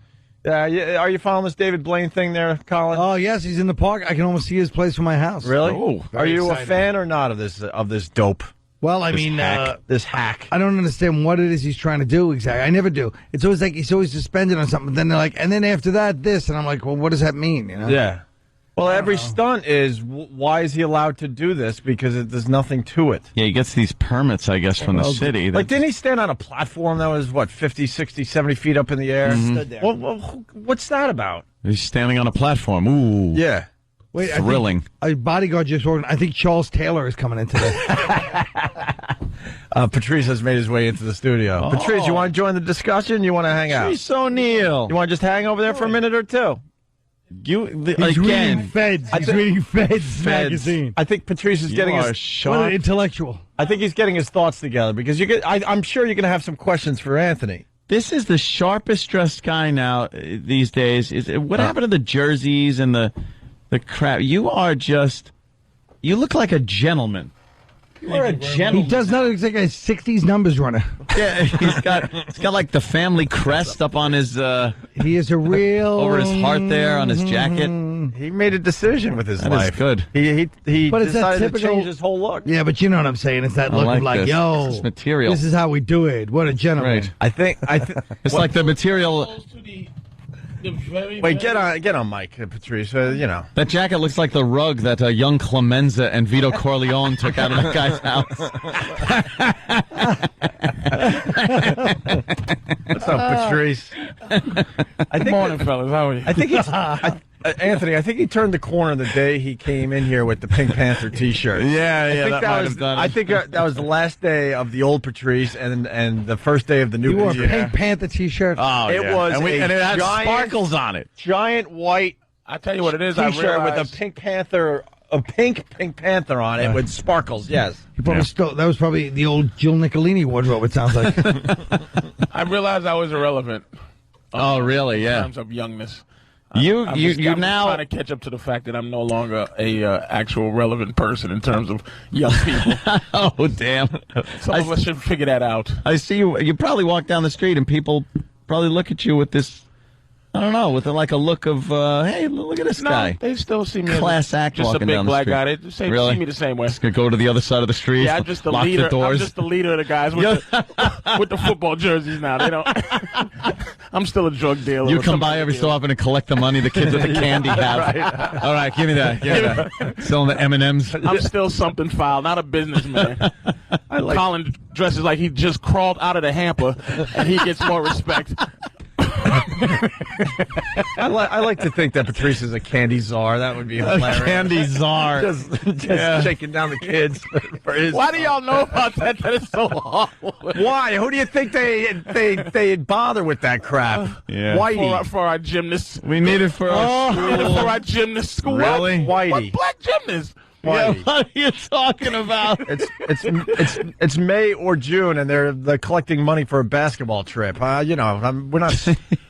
S2: are you following this David Blaine thing there, Colin?
S4: Oh, yes, he's in the park. I can almost see his place from my house.
S2: Really?
S3: Oh,
S2: are you
S4: exciting.
S2: a fan or not of this dope?
S4: Well, I
S2: This
S4: mean,
S2: hack. This hack.
S4: I don't understand what it is he's trying to do exactly. I never do. It's always like he's always suspended on something. Then they're like, and then after that, this. And I'm like, well, what does that mean?
S2: Yeah. Well, every stunt is, why is he allowed to do this? Because there's nothing to it.
S3: Yeah, he gets these permits, I guess, from the city.
S2: Like, didn't he stand on a platform that was, 50, 60, 70 feet up in the air?
S5: Stood there.
S2: What's that about?
S3: He's standing on a platform. Ooh.
S2: Yeah.
S4: Wait,
S3: Thrilling.
S4: A bodyguard just ordered. I think Charles Taylor is coming in today.
S2: Patrice has made his way into the studio. Patrice, you want to join the discussion? You want to hang out?
S3: Patrice O'Neal.
S2: You want to just hang over there for a minute or two?
S4: He's reading Feds. He's reading Feds magazine.
S2: I think Patrice is getting his
S4: what an intellectual.
S2: I think he's getting his thoughts together because I'm sure you're going to have some questions for Anthony.
S3: This is the sharpest dressed guy now these days. What happened to the jerseys and the crap? You look like a gentleman. You're a gentleman.
S4: He does not look like a 60s numbers runner.
S3: Yeah, he's got like the family crest up on his.
S4: He is a real
S3: over his heart there on his jacket.
S2: He made a decision with his
S3: That
S2: life.
S3: is good.
S2: He
S4: But it's that
S2: decided to
S4: typical-
S2: change his whole look.
S4: Yeah, but you know what I'm saying. It's that
S3: I
S4: look
S3: like
S4: of like,
S3: this.
S4: yo,
S3: This material.
S4: this is how we do it. What a gentleman.
S3: Right.
S2: I think
S3: It's like the material.
S2: Wait, get on, Mike, Patrice. You know
S3: That jacket looks like the rug that young Clemenza and Vito Corleone took out of that guy's house.
S2: What's up, Patrice?
S13: Good morning, fellas. How are you?
S2: I think he's Anthony. I think he turned the corner the day he came in here with the Pink Panther T-shirt.
S3: Yeah,
S2: that might have done it. I think that was the last day of the old Patrice and the first day of the new.
S4: You wore a
S2: Patrice.
S4: Pink Panther T-shirt.
S3: Oh,
S2: It
S3: yeah.
S2: was
S3: and it had
S2: giant-
S3: sparkles on it.
S2: Giant white
S13: I tell you what it is.
S2: T-shirt
S13: I
S2: with
S13: realized,
S2: a Pink Panther, Pink Panther on it with sparkles. Yes.
S4: He probably stole, that was probably the old Jill Nicolini wardrobe, it sounds like.
S13: I realized I was irrelevant.
S3: Oh, really?
S13: In
S3: Yeah.
S13: terms of youngness.
S3: You
S13: I'm just
S3: now
S13: trying to catch up to the fact that I'm no longer a actual relevant person in terms of young people.
S3: Oh, damn.
S13: Some of us should figure that out.
S3: I see you. You probably walk down the street and people probably look at you with this. I don't know, with like a look of, hey, look at this guy.
S13: They still see me
S3: Class
S13: as
S3: act
S13: just a
S3: walking
S13: big
S3: down the
S13: black
S3: street.
S13: guy. They see me the same way.
S3: Just gonna go to the other side of the street.
S13: Yeah, I'm just the
S3: lock
S13: leader.
S3: the doors.
S13: I'm just the leader of the guys with, with the football jerseys now. They don't. I'm still a drug dealer.
S3: You come by every so often and collect the money the kids at the candy have.
S13: Right.
S3: All right, give me that. Give me that. Selling the M&Ms.
S13: I'm still something foul, not a businessman. Colin dresses like he just crawled out of the hamper, and he gets more respect.
S2: I like to think that Patrice is a candy czar. That would be hilarious.
S3: A candy czar.
S2: just shaking down the kids for his.
S13: Why do y'all know about that? That is so awful.
S2: Why? Who do you think they bother with that crap?
S3: Yeah.
S2: Whitey.
S13: For our gymnasts.
S3: We need it for our school.
S13: For our gymnast school.
S3: Really?
S13: What
S2: Whitey.
S13: black gymnast?
S3: Yeah, what are you talking about?
S2: It's May or June, and they're collecting money for a basketball trip. We're not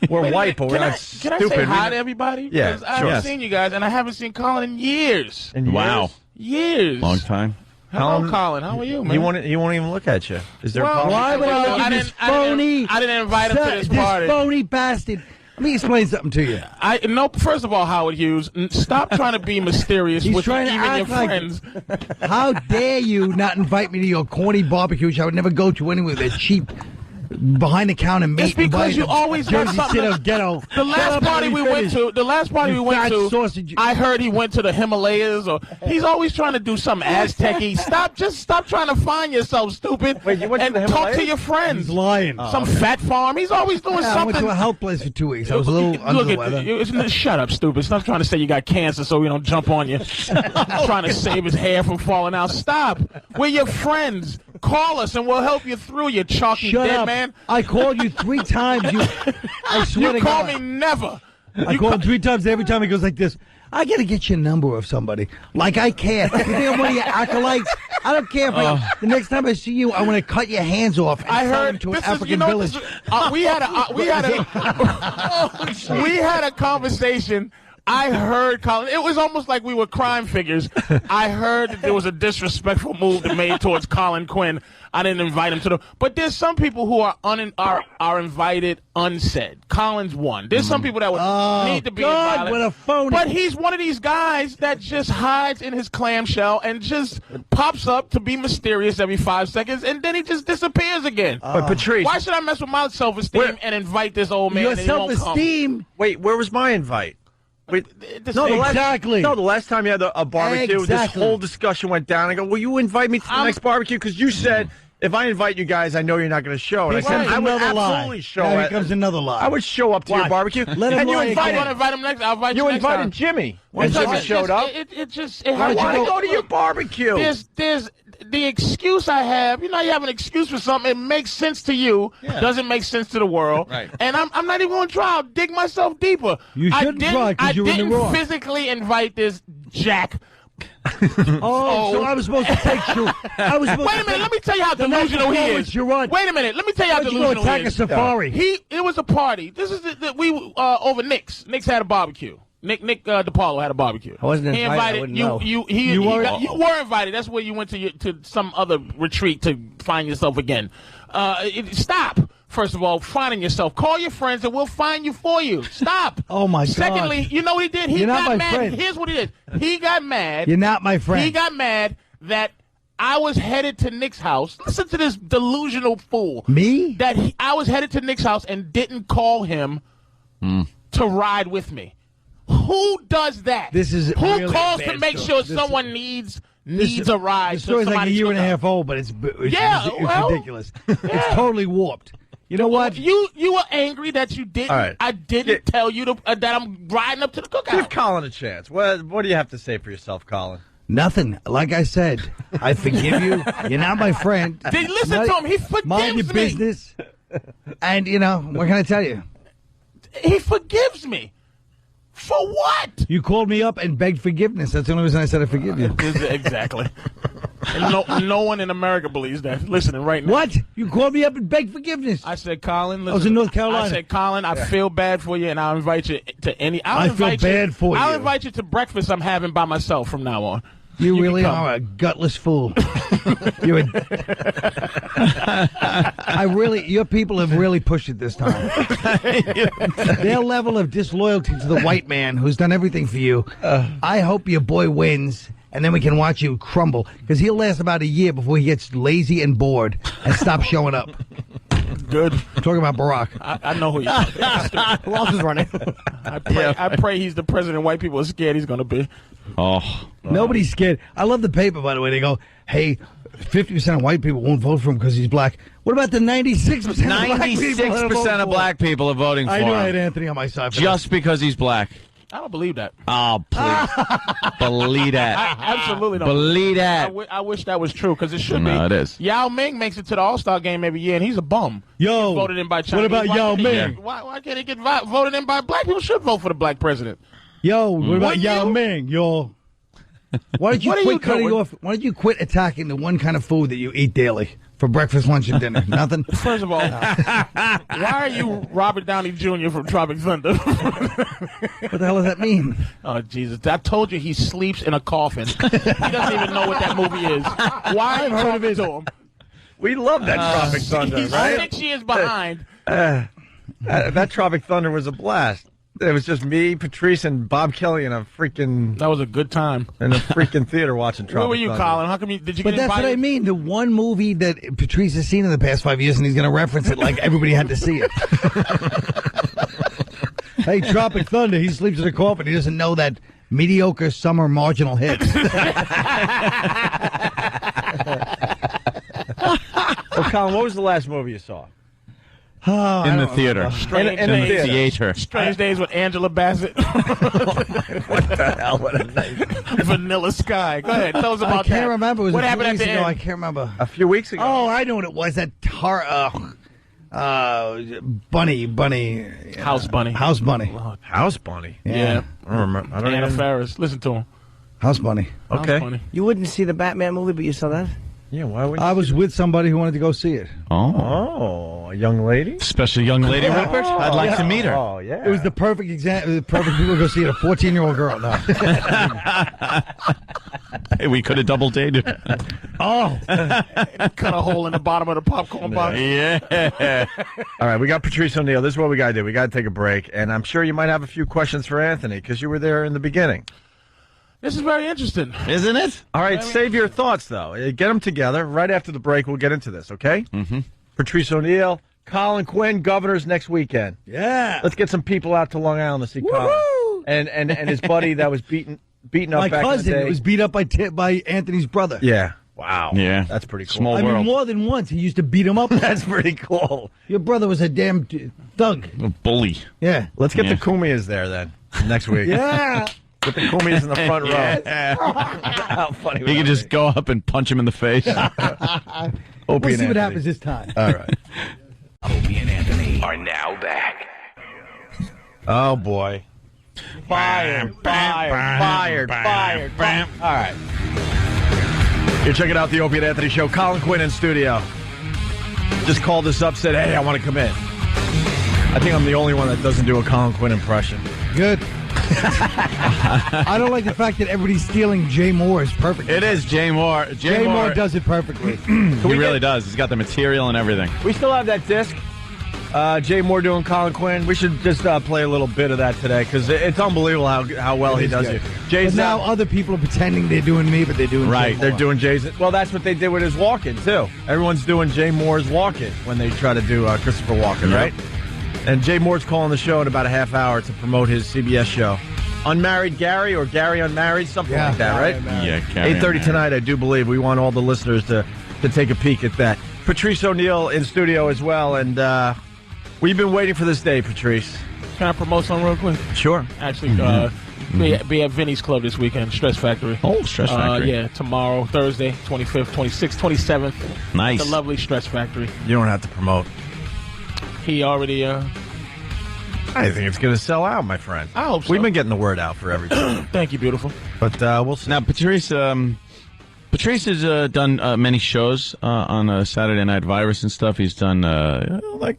S2: we're white, but we're not
S13: Can I
S2: stupid.
S13: say hi to everybody?
S2: Yeah,
S13: 'Cause I
S2: sure.
S13: haven't seen you guys, and I haven't seen Colin in years.
S3: Wow.
S13: Years.
S3: Long time.
S13: Hello, Colin. How are you, man?
S2: He won't even look at you. Is there a
S13: Well,
S2: problem?
S4: Why would I look at this phony?
S13: I didn't invite him to this party.
S4: phony bastard. Let me explain something to you.
S13: First of all, Howard Hughes, stop trying to be mysterious
S4: He's
S13: with
S4: trying to
S13: even your
S4: act like-
S13: friends.
S4: How dare you not invite me to your corny barbecue, which I would never go to anyway. They're cheap, behind the counter meat.
S13: It's because you always have
S4: Jersey
S13: something.
S4: City ghetto.
S13: The last party we went to,
S4: sausage.
S13: I heard he went to the Himalayas, or he's always trying to do something Aztec-y. Stop trying to find yourself, stupid.
S2: Wait, you went to
S13: and
S2: the
S13: talk
S2: Himalayas?
S13: to your friends.
S4: He's lying.
S13: Some fat farm. He's always doing
S4: Yeah, I
S13: something.
S4: went to a health place for 2 weeks. I was a little under the weather.
S13: Shut up, stupid. Stop trying to say you got cancer so we don't jump on you. Trying to save his hair from falling out. Stop. We're your friends. Call us and we'll help you through, you chalky
S4: Shut
S13: dead
S4: up.
S13: man.
S4: I called you 3 times. I swear
S13: You
S4: to
S13: call
S4: God.
S13: me never.
S4: I called him 3 times. Every time he goes like this. I got to get your number of somebody. Like I care. You think I'm one of your acolytes? I don't care if the next time I see you, I want to cut your hands off and
S13: I
S4: sell them
S13: heard
S4: to an
S13: this is,
S4: African
S13: you know,
S4: village.
S13: we had a conversation. I heard Colin. It was almost like we were crime figures. I heard that there was a disrespectful move that made towards Colin Quinn. I didn't invite him to the. But there's some people who are invited unsaid. Colin's one. There's some people that would need to be
S4: God,
S13: invited.
S4: what a phony.
S13: But he's one of these guys that just hides in his clamshell and just pops up to be mysterious every 5 seconds, and then he just disappears again.
S2: But Patrice,
S13: Why should I mess with my self-esteem and invite this old man?
S4: Your
S13: and he won't come?
S4: self-esteem.
S2: wait, where was my invite? Wait,
S4: Exactly.
S2: the last time you had a barbecue, this
S4: Exactly.
S2: whole discussion went down. I go, will you invite me to the next barbecue? Because you said, if I invite you guys, I know you're not going to show. And I
S4: Here
S2: said,
S4: comes
S2: I would
S4: another lie.
S2: absolutely show.
S4: Now here comes another lie.
S2: I would show up to your
S4: Watch.
S2: barbecue.
S4: Let him
S2: and you
S4: lie
S13: If you
S2: invited
S13: want to invite him next, I'll invite you
S2: You
S13: next
S2: invited
S13: time.
S2: Jimmy.
S13: Well,
S2: And Jimmy
S13: because
S2: showed up.
S13: It
S2: Why
S13: has
S2: don't
S13: to
S2: you
S13: go
S2: go to your barbecue?
S13: the excuse I have, you have an excuse for something. It makes sense to you, doesn't make sense to the world.
S3: Right.
S13: And I'm not even going to try. I'll dig myself deeper.
S4: You shouldn't try because you're in the wrong.
S13: I didn't physically invite this Jack.
S4: So I was supposed to take you.
S13: Wait a minute. Let me tell you how delusional he is. Wait a minute. Let me tell you how delusional
S4: attack
S13: he is.
S4: a safari.
S13: It was a party. This is we over Nick's. Nick's had a barbecue. Nick DePaulo had a barbecue.
S5: I wasn't
S13: He
S5: invited.
S13: invited you. You were invited. That's where you went to some other retreat to find yourself again. Stop. First of all, finding yourself. Call your friends and we'll find you for you. Stop.
S4: Oh my God.
S13: Secondly, you know what he did? He
S4: You're not
S13: got
S4: my
S13: mad.
S4: friend.
S13: Here's what he did. He got mad.
S4: You're not my friend.
S13: He got mad that I was headed to Nick's house. Listen to this delusional fool.
S4: Me?
S13: I was headed to Nick's house and didn't call him to ride with me. Who does that?
S4: This is
S13: who
S4: really
S13: calls
S4: a
S13: to
S4: bad
S13: make
S4: story.
S13: sure someone needs a ride.
S4: The story's like a year and a half old, but it's ridiculous. It's totally warped. You know what?
S13: You were angry that you didn't.
S2: All right.
S13: I didn't tell you that I'm riding up to the cookout.
S2: Give Colin a chance. What do you have to say for yourself, Colin?
S4: Nothing. Like I said, I forgive you. You're not my friend.
S13: Listen to him. He forgives
S4: Mind your
S13: me.
S4: business. And, what can I tell you?
S13: He forgives me. For what?
S4: You called me up and begged forgiveness. That's the only reason I said I forgive you.
S13: Exactly. And no one in America believes that. Listening right now.
S4: What? You called me up and begged forgiveness?
S13: I said, Colin, listen.
S4: I was in North Carolina.
S13: I said, Colin, I feel bad for you, and I'll invite you to any.
S4: I feel bad for you.
S13: I'll invite you to breakfast I'm having by myself from now on.
S4: You really are a gutless fool. Your people have really pushed it this time. Their level of disloyalty to the white man who's done everything for you. I hope your boy wins, and then we can watch you crumble, because he'll last about a year before he gets lazy and bored and stops showing up.
S13: Good.
S4: I'm talking about Barack.
S13: I know who he is.
S5: Who else is running?
S13: I pray he's the president white people are scared he's going to be.
S3: Oh.
S4: Nobody's scared. I love the paper, by the way. They go, hey, 50% of white people won't vote for him because he's black. What about the 96% of black people?
S3: 96% of black people are voting for him.
S4: I knew I had Anthony on my side.
S3: Just because he's black.
S13: I don't believe that.
S3: Oh, please. Believe that.
S13: I absolutely don't.
S3: Believe that.
S13: I wish that was true, because it should be.
S3: No, it is.
S13: Yao Ming makes it to the All-Star game every year, and he's a bum.
S4: Yo,
S13: he's voted in by Chinese.
S4: what about Yao Ming?
S13: Why can't he get voted in by black people? Should vote for the black president.
S4: Yo, what about Yao Ming? Yo. Why did you quit cutting off? Why did you quit attacking the one kind of food that you eat daily for breakfast, lunch, and dinner? Nothing.
S13: First of all, why are you Robert Downey Jr. from Tropic Thunder?
S4: What the hell does that mean?
S13: Oh, Jesus. I told you he sleeps in a coffin. He doesn't even know what that movie is. Why are you talking to him?
S2: We love that Tropic Thunder,
S13: he's
S2: right?
S13: 6 years behind.
S2: That Tropic Thunder was a blast. It was just me, Patrice, and Bob Kelly in a freaking...
S13: That was a good time.
S2: In a freaking theater watching Tropic Thunder.
S13: Where were you, Colin? How come did you
S4: But
S13: get
S4: that's
S13: invited?
S4: what I mean. The one movie that Patrice has seen in the past 5 years, and he's going to reference it like everybody had to see it. Hey, Tropic Thunder, he sleeps in a coffin. He doesn't know that mediocre summer marginal hit.
S2: So, Colin, what was the last movie you saw?
S3: In the theater.
S2: In the theater.
S13: Strange Days with Angela Bassett.
S2: What the hell? What a night.
S13: Vanilla Sky. Go ahead. Tell us about that.
S4: I can't remember. It was
S13: what
S4: a few
S13: happened at
S4: weeks
S13: the
S4: ago.
S13: end?
S4: I can't remember.
S2: A few weeks ago.
S4: Oh, I know what it was. That Bunny.
S13: House Bunny.
S4: House Bunny.
S2: House Bunny.
S13: Yeah.
S2: I don't remember. I don't
S13: Anna
S2: even...
S13: Faris. Listen to him.
S4: House Bunny.
S2: Okay.
S13: House Bunny.
S5: You wouldn't see the Batman movie, but you saw that?
S2: Yeah, why would
S4: I was with somebody who wanted to go see it.
S2: Oh, a young lady?
S3: Special young lady, Rupert? I'd like to meet her.
S2: Oh, yeah.
S4: It was the perfect example. The perfect people to go see it. A 14-year-old girl. No.
S3: Hey, we could have double dated.
S4: Oh.
S13: Cut a hole in the bottom of the popcorn box.
S3: Yeah.
S2: All right, we got Patrice O'Neill. This is what we got to do. We got to take a break, and I'm sure you might have a few questions for Anthony because you were there in the beginning.
S13: This is very interesting.
S3: Isn't it?
S2: All right, save your thoughts, though. Get them together. Right after the break, we'll get into this, okay?
S3: Mm-hmm.
S2: Patrice O'Neill, Colin Quinn, governors next weekend.
S4: Yeah.
S2: Let's get some people out to Long Island to see Colin. And his buddy that was beaten up
S4: My
S2: back
S4: cousin
S2: in the day.
S4: was beat up by Anthony's brother.
S2: Yeah. Wow.
S3: Yeah.
S2: That's pretty cool.
S3: Small
S4: I
S3: world.
S4: mean, more than once he used to beat him up.
S2: That's pretty cool.
S4: Your brother was a damn thug.
S3: A bully.
S4: Yeah.
S2: Let's get
S3: Yeah.
S2: the Kumias there then next week.
S4: Yeah.
S2: With the Kumis in the front row.
S3: Yeah.
S2: How funny would
S3: You
S2: that
S3: can just
S2: be?
S3: go up and punch him in the face.
S4: We'll
S2: Opie and
S4: see what
S2: Anthony.
S4: happens this time.
S2: All right.
S14: Opie and Anthony are now back.
S2: Oh, boy. Fired. All right. You're checking out the Opie and Anthony Show. Colin Quinn in studio. Just called us up, said, hey, I want to come in. I think I'm the only one that doesn't do a Colin Quinn impression.
S4: Good. I don't like the fact that everybody's stealing Jay Moore's perfect.
S3: It is Jay Moore.
S4: Jay Moore does it perfectly.
S3: He really does. He's got the material and everything.
S2: We still have that disc. Jay Moore doing Colin Quinn. We should just play a little bit of that today because it's unbelievable how well he does it. Jay's
S4: But now other people are pretending they're doing me, but they're doing
S2: right.
S4: Jay
S2: They're
S4: Moore.
S2: doing Jay's. Well, that's what they did with his walk-in too. Everyone's doing Jay Moore's walk-in when they try to do Christopher Walken,
S3: Yep.
S2: right? And Jay Moore's calling the show in about a half hour to promote his CBS show, Unmarried Gary or Gary Unmarried, something like that, right?
S3: Yeah, Gary
S2: 8:30
S3: Unmarried.
S2: tonight. I do believe we want all the listeners to take a peek at that. Patrice O'Neill in studio as well, and we've been waiting for this day, Patrice.
S13: Can I promote something real quick?
S2: Sure.
S13: Actually, be at Vinny's Club this weekend, Stress Factory.
S3: Oh, Stress Factory.
S13: Yeah, tomorrow, Thursday, 25th, 26th, 27th.
S3: Nice.
S13: The lovely Stress Factory.
S2: You don't have to promote.
S13: He already,
S2: I think it's going to sell out, my friend.
S13: I hope so.
S2: We've been getting the word out for everything.
S13: Thank you, beautiful.
S2: But we'll see.
S3: Now, Patrice has done many shows on Saturday Night Virus and stuff. He's done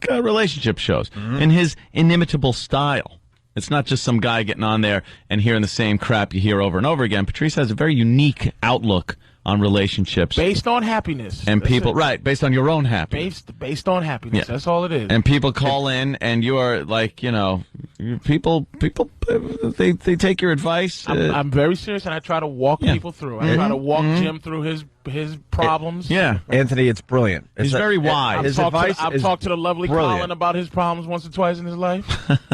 S3: relationship shows in his inimitable style. It's not just some guy getting on there and hearing the same crap you hear over and over again. Patrice has a very unique outlook on relationships.
S13: Based on happiness.
S3: And
S13: That's
S3: people,
S13: it.
S3: right, based on your own happiness.
S13: Based on happiness.
S3: Yeah.
S13: That's all it is.
S3: And people call in, and you are like, people, they take your advice.
S13: I'm very serious, and I try to walk people through. I try to walk Jim through his problems.
S3: Yeah.
S2: Anthony, it's brilliant.
S3: He's very wise.
S13: I've talked to the lovely
S2: brilliant.
S13: Colin about his problems once or twice in his life.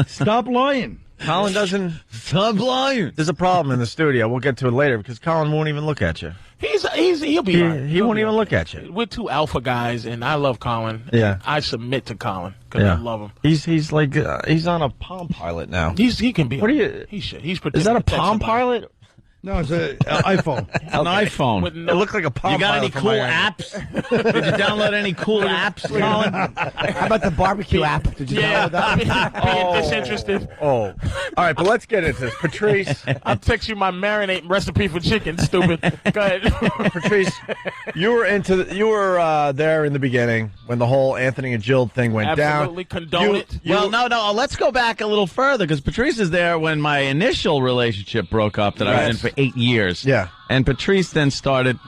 S4: Stop lying.
S2: Colin doesn't.
S3: Stop lying.
S2: There's a problem in the studio. We'll get to it later because Colin won't even look at you.
S13: He'll be all right.
S2: He won't even look at you.
S13: We're two alpha guys, and I love Colin.
S2: Yeah.
S13: I submit to Colin because I love him.
S2: He's like he's on a Palm Pilot now.
S13: He can be.
S2: What are you?
S13: He's
S2: Is that a
S13: protect
S2: Palm
S13: somebody.
S2: Pilot?
S4: No, it's an iPhone.
S3: An iPhone.
S13: With
S2: It looked like a Palm
S3: You got
S2: Pilot
S3: any
S2: from
S3: cool
S2: my angle.
S3: apps? Did you download any cool apps, Colin?
S5: How about the barbecue app? Did you download that?
S13: being disinterested.
S2: Oh, all right, but let's get into this. Patrice,
S13: I'll text you my marinate recipe for chicken. Stupid. Go ahead.
S2: Patrice, you were there in the beginning when the whole Anthony and Jill thing went
S13: Absolutely
S2: down.
S13: condone it.
S3: Well, no. Let's go back a little further because Patrice is there when my initial relationship broke up that I was in for 8 years.
S2: Yeah.
S3: And Patrice then started.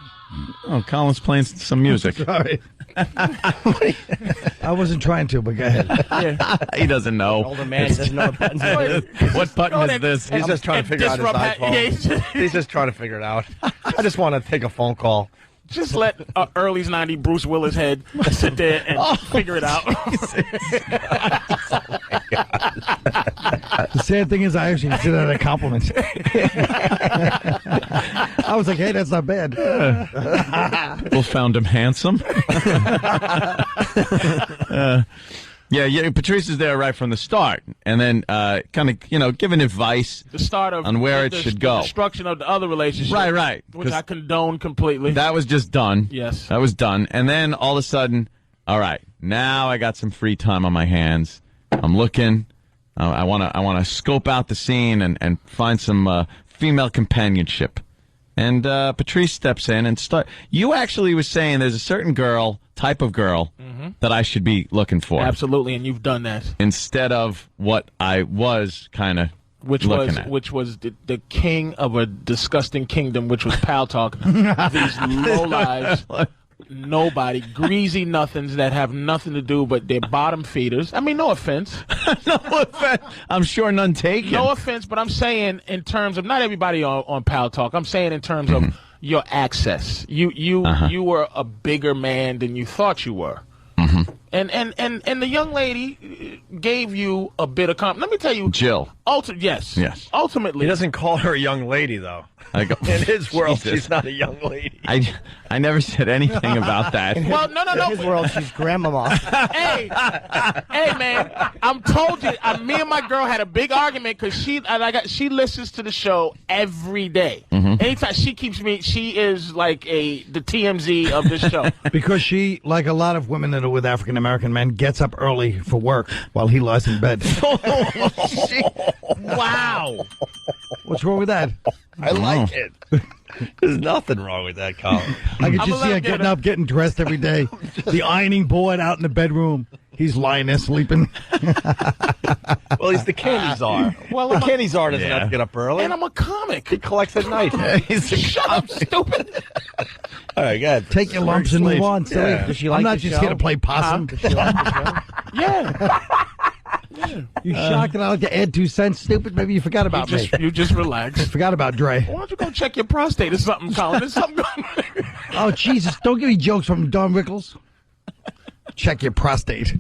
S3: Oh, Colin's playing some music.
S4: Sorry. I wasn't trying to, but go ahead.
S3: He doesn't know.
S5: Older man doesn't know what buttons it is.
S3: What button is this?
S2: He's just trying to figure out his iPhone. He's just trying to figure it out. I just want to take a phone call.
S13: Just let early 90s Bruce Willis head sit there and figure it out.
S4: The sad thing is, I actually consider that a compliment. I was like, hey, that's not bad.
S3: People found him handsome. Yeah, Patrice is there right from the start, and then kind of, giving advice
S13: The start of
S3: on where it
S13: the
S3: should go.
S13: destruction of the other relationship.
S3: Right.
S13: Which I condone completely.
S3: That was just done.
S13: Yes.
S3: That was done. And then all of a sudden, all right, now I got some free time on my hands. I'm looking. I want to scope out the scene and find some female companionship. And Patrice steps in and start. You actually was saying there's a certain type of girl that I should be looking for.
S13: Absolutely, and you've done that.
S3: Instead of what I was kind of looking at.
S13: Which was the king of a disgusting kingdom, which was Pal Talk. These lowlives, nobody, greasy nothings that have nothing to do but they're bottom feeders. I mean, no offense.
S3: No offense. I'm sure none taken.
S13: No offense, but I'm saying in terms of not everybody on Pal Talk. I'm saying in terms of your access. You were a bigger man than you thought you were. And the young lady gave you a bit of compliment. Let me tell you,
S3: Jill.
S13: Yes.
S2: He
S13: Ultimately,
S2: doesn't call her a young lady, though.
S3: I go,
S2: in his world,
S3: Jesus.
S2: she's not a young lady.
S3: I never said anything about that.
S13: Well, no.
S5: In his world, she's grandmama.
S13: Hey, man, I'm told you. Me and my girl had a big argument because she listens to the show every day. Anytime she is like the TMZ of this show.
S4: Because she, like a lot of women that are with African American men, gets up early for work while he lies in bed.
S2: Wow.
S4: What's wrong with that?
S2: I like it. There's nothing wrong with that, Colin.
S4: I can just see her getting up, getting dressed every day. The ironing board out in the bedroom. He's lying there sleeping.
S2: Well, he's the candy czar. The candy czar doesn't have to get up early.
S13: And I'm a comic.
S2: He collects at night.
S13: Shut up, stupid.
S2: All right, go ahead.
S4: Take your lumps and move on. So
S2: Yeah.
S5: Does she like
S4: I'm not
S5: the
S4: just
S5: show?
S4: here to play possum.
S5: Does she like the show?
S13: Yeah.
S4: You shocked that I like to add 2 cents, stupid? Maybe you forgot about me.
S13: You just relax.
S4: Forgot about Dre.
S13: Why don't you go check your prostate or something, Colin? There's something going on.
S4: Oh, Jesus. Don't give me jokes from Don Rickles. Check your prostate.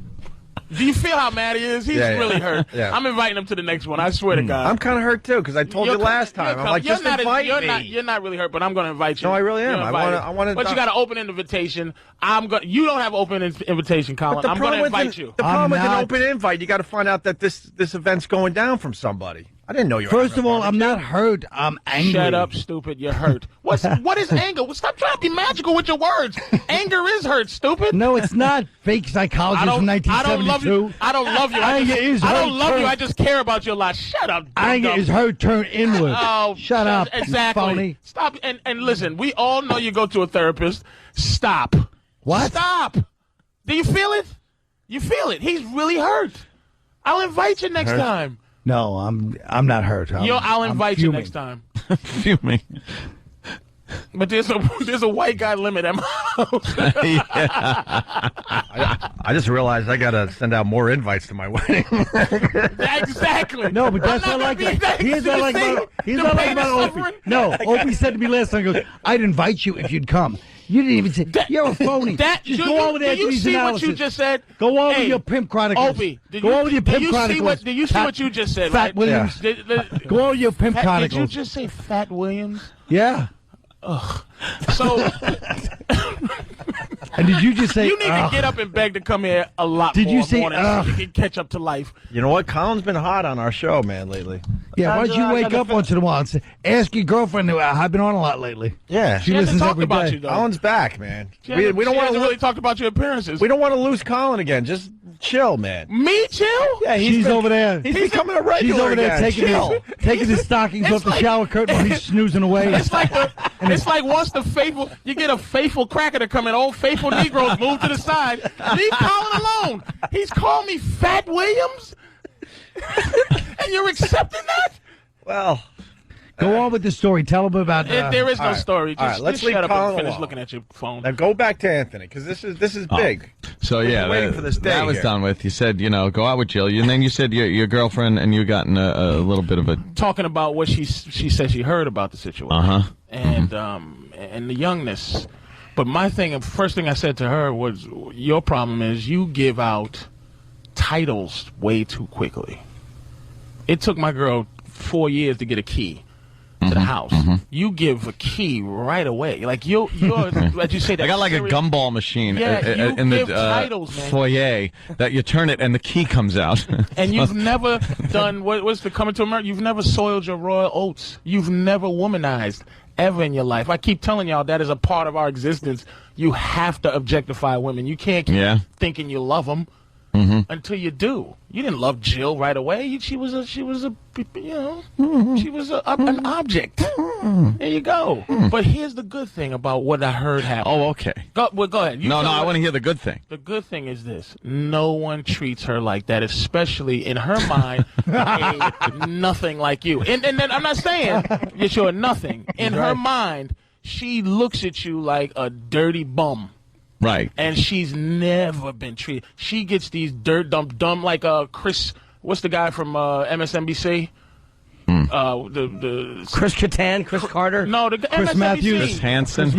S13: Do you feel how mad he is? He's really hurt.
S2: Yeah.
S13: I'm inviting him to the next one. I swear to God.
S2: I'm kind of hurt, too, because I told you last time. I'm like, just invite me.
S13: You're not really hurt, but I'm going to invite you.
S2: No, I really am.
S13: You're
S2: I
S13: invited.
S2: want to.
S13: But you got an open invitation. You don't have open invitation, Colin.
S2: But
S13: I'm going to invite you.
S2: The problem with an open invite, you got to find out that this event's going down from somebody. I didn't know you were.
S4: First of all, I'm not hurt. I'm angry.
S13: Shut up, stupid. You're hurt. What is anger? Stop trying to be magical with your words. Anger is hurt, stupid.
S4: No, it's not. Fake psychologist from 1972.
S13: I don't love you. I don't love you. I don't love you. I just care about you a lot. Shut up.
S4: Anger is hurt turned inward.
S13: Oh,
S4: shut up.
S13: Exactly.
S4: Phony.
S13: Stop. And listen, we all know you go to a therapist. Stop.
S4: What?
S13: Stop. Do you feel it? You feel it. He's really hurt. I'll invite you next time.
S4: No, I'm not hurt.
S13: I'll invite you
S4: fuming.
S13: next time.
S3: Fuming.
S13: But there's a white guy limit at my house.
S2: I just realized I got to send out more invites to my wedding.
S13: Exactly.
S4: No, but that's not like that. He's not like about Opie. No, Opie said to me last time, he goes, I'd invite you if you'd come. You didn't even say, you're a phony. Just go on with
S13: Did you
S4: Anthony's
S13: see
S4: analysis.
S13: what you just said?
S4: Go on with your pimp chronicles.
S13: Opie,
S4: go on with your pimp chronicles.
S13: Did you see what you just said,
S4: Fat
S13: right?
S4: Williams. Go on with your pimp chronicles.
S13: Did you just say Fat Williams?
S4: Yeah.
S13: Ugh. So...
S4: And did you just say?
S13: You need to get up and beg to come here a lot
S4: Did
S13: more
S4: you say,
S13: mornings so you can catch up to life.
S2: You know what? Colin's been hot on our show, man, lately.
S4: Yeah, why don't you wake up once in a while and say, ask your girlfriend who I've been on a lot lately.
S2: Yeah.
S4: She listens every day.
S13: You, though.
S2: Colin's back, man.
S13: We don't want to really talk about your appearances.
S2: We don't want to lose Colin again. Just chill, man.
S13: Me chill?
S2: Yeah,
S4: she's over there.
S2: He's becoming a regular.
S4: She's over there
S2: again.
S4: taking his stockings off the shower curtain while he's snoozing away.
S13: It's like once the faithful, you get a faithful cracker to come in. Old faithful Negroes move to the side. Leave Colin alone. He's called me Fat Williams, and you're accepting that?
S2: Well,
S4: go on with the story. Tell him about.
S13: There is no story.
S2: All right, let's leave
S13: shut up
S2: Colin
S13: and finish
S2: alone.
S13: looking at your phone.
S2: Now go back to Anthony because this is big.
S3: So
S2: We're waiting for this day
S3: that was
S2: here.
S3: done with. You said, go out with Jill, and then you said your girlfriend and you got in a little bit of a
S13: Talking about what she said she heard about the situation, and the youngness. But my first thing I said to her was, your problem is you give out titles way too quickly. It took my girl 4 years to get a key to the house. You give a key right away. Like you're like you say that.
S3: I got like a gumball machine in the
S13: titles, man.
S3: foyer that you turn it and the key comes out.
S13: And you've never done what's the coming to America? You've never soiled your royal oats. You've never womanized ever in your life. I keep telling y'all that is a part of our existence. You have to objectify women. You can't keep thinking you love them until you do. You didn't love Jill right away. She was an object. There you go. But here's the good thing about what I heard happen.
S3: Oh, okay.
S13: Go ahead.
S3: No, I want to hear the good thing.
S13: The good thing is this. No one treats her like that, especially in her mind, a nothing like you. And then I'm not saying that you're nothing. In her mind, she looks at you like a dirty bum.
S3: Right.
S13: And she's never been treated. She gets these dumb like Chris, what's the guy from MSNBC?
S5: the Chris Kattan, Chris Carter,
S2: Chris
S5: MSNBC.
S2: Matthews, Chris Hansen.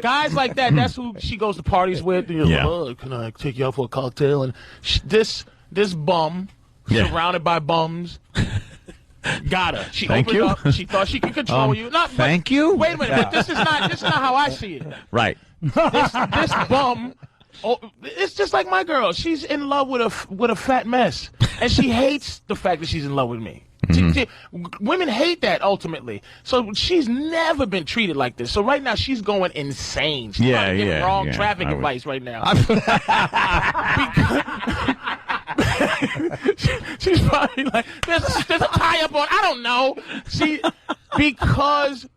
S13: Guys like that. That's who she goes to parties with. You know, can I take you out for a cocktail? And this bum, surrounded by bums. Got her. She opened up. She thought she could control you.
S3: Thank you.
S13: Wait a minute, but this is not how I see it.
S3: Right.
S13: This bum. Oh, it's just like my girl. She's in love with a fat mess, and she hates the fact that she's in love with me. Women hate that ultimately. So she's never been treated like this. So right now she's going insane. She's getting wrong traffic advice right now. She's probably like, there's a tie up on. I don't know. Because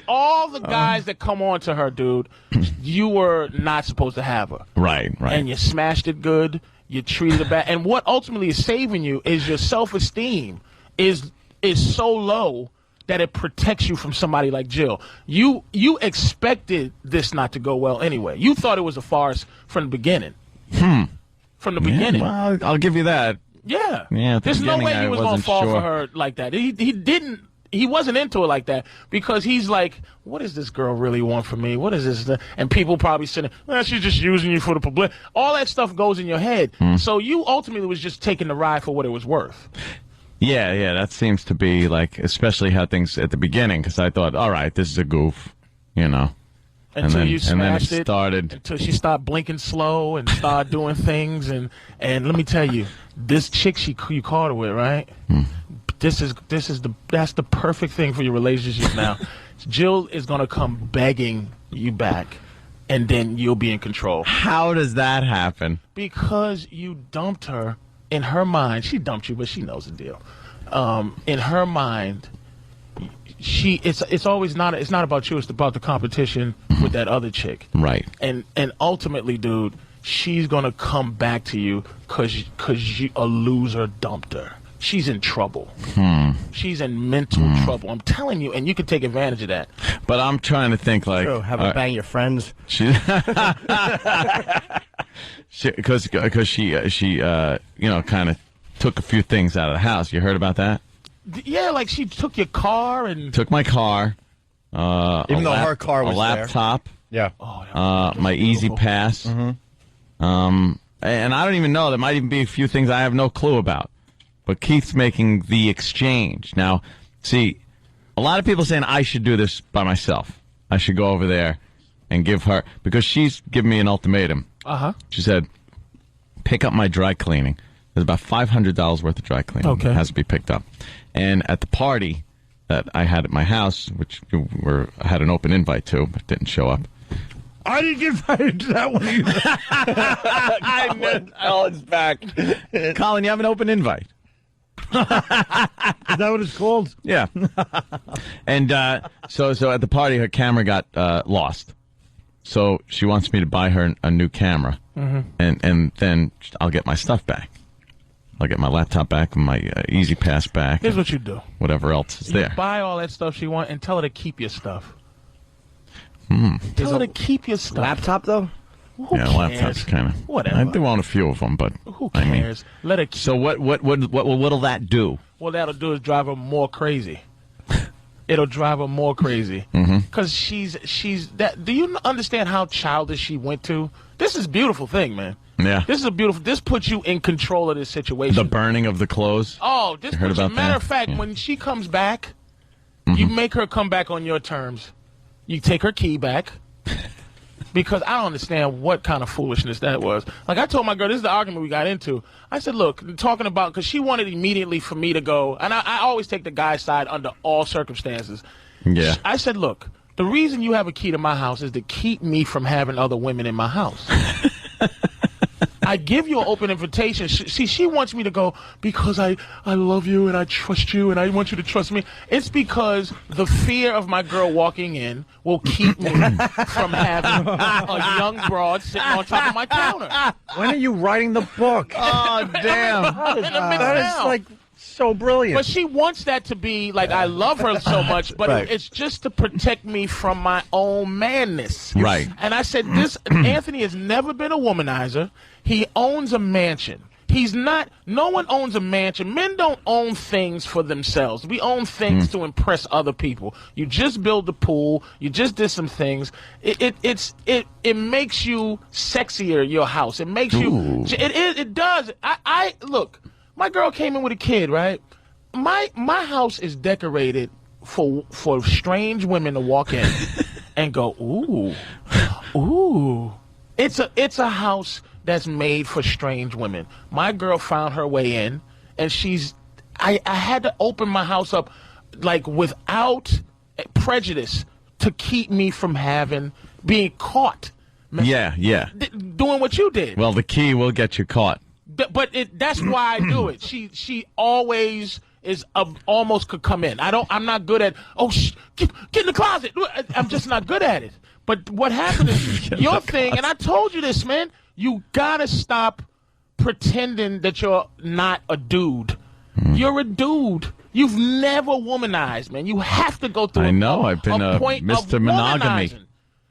S13: all the guys that come on to her, dude, you were not supposed to have her.
S3: Right.
S13: And you smashed it good. You treated her bad. And what ultimately is saving you is your self-esteem is so low that it protects you from somebody like Jill. You expected this not to go well anyway. You thought it was a farce from the beginning. From the beginning.
S3: Well, I'll give you that.
S13: Yeah.
S3: At the
S13: There's no
S3: beginning,
S13: way he
S3: I
S13: was going to
S3: wasn't
S13: fall
S3: sure.
S13: for her like that. He wasn't into it like that because he's like, what does this girl really want from me? What is this? And people probably saying, well, she's just using you for the publicity. All that stuff goes in your head. So you ultimately was just taking the ride for what it was worth.
S3: Yeah, that seems to be like, especially how things at the beginning, because I thought, all right, this is a goof, you know.
S13: Until you smashed
S3: and then it started.
S13: Until she started blinking slow and started doing things. And let me tell you, this chick you caught her with, right? That's the perfect thing for your relationship now. Jill is going to come begging you back, and then you'll be in control.
S3: How does that happen?
S13: Because you dumped her. In her mind, she dumped you, but she knows the deal. In her mind, it's always not. It's not about you. It's about the competition with that other chick.
S3: Right.
S13: And ultimately, dude, she's gonna come back to you because a loser dumped her. She's in trouble. She's in mental trouble. I'm telling you, and you can take advantage of that.
S3: But I'm trying to think like,
S5: have her bang your friends.
S3: Because she you know, kind of took a few things out of the house. You heard about that?
S13: Yeah, like she took your car and
S3: took my car.
S2: Even though her car was
S3: a laptop.
S2: There.
S3: Yeah. My Easy Pass. And I don't even know. There might even be a few things I have no clue about. But Keith's making the exchange. Now, see, a lot of people saying I should do this by myself. I should go over there and give her, because she's given me an ultimatum. She said, pick up my dry cleaning. There's about $500 worth of dry cleaning.
S13: Okay.
S3: It has to be picked up. And at the party that I had at my house, which I had an open invite to, but didn't show up.
S4: I didn't get invited to that one either.
S3: I meant Colin's back. Colin, you have an open invite.
S4: Is that what it's called?
S3: Yeah. And so at the party, her camera got lost. So she wants me to buy her a new camera, and then I'll get my stuff back. I'll get my laptop back and my Easy Pass back.
S13: Here's what you do.
S3: Whatever else is there.
S13: Buy all that stuff she wants and tell her to keep your stuff. Tell her to keep your stuff.
S5: Laptop, though?
S13: Who cares?
S3: Laptop's kind of.
S13: Whatever.
S3: I do own a few of them, but
S13: who cares? Let her.
S3: So what'll that do?
S13: What that'll do is drive her more crazy. It'll drive her more crazy because she's that. Do you understand how childish she went to? This is a beautiful thing, man.
S3: Yeah.
S13: This puts you in control of this situation.
S3: The burning of the clothes.
S13: Oh, this puts you. Matter of fact, when she comes back, you make her come back on your terms. You take her key back. Because I don't understand what kind of foolishness that was. Like, I told my girl, this is the argument we got into. I said, look, talking about, because she wanted immediately for me to go, and I always take the guy's side under all circumstances.
S3: Yeah.
S13: I said, look, the reason you have a key to my house is to keep me from having other women in my house. I give you an open invitation. See, she wants me to go because I love you and I trust you and I want you to trust me. It's because the fear of my girl walking in will keep me from having a young broad sitting on top of my counter.
S2: When are you writing the book?
S3: Oh, damn.
S2: That is like so brilliant.
S13: But she wants that to be like, I love her so much, but it's just to protect me from my own madness.
S3: Right.
S13: And I said, Anthony has never been a womanizer. He owns a mansion. He's not. No one owns a mansion. Men don't own things for themselves. We own things to impress other people. You just build the pool. You just did some things. It makes you sexier. Your house. It makes you. It does. I look. My girl came in with a kid, right? My house is decorated for strange women to walk in and go, ooh. It's a house that's made for strange women. My girl found her way in, and I had to open my house up like without prejudice to keep me from being caught.
S3: Yeah.
S13: Doing what you did.
S3: Well, the key will get you caught.
S13: But that's why I do it. She always is almost could come in. I'm not good at get in the closet. I'm just not good at it. But what happened is your thing, and I told you this, man. You gotta stop pretending that you're not a dude. You're a dude. You've never womanized, man. You have to go through.
S3: I know. I've been
S13: a point
S3: Mr.
S13: of
S3: Monogamy.
S13: womanizing.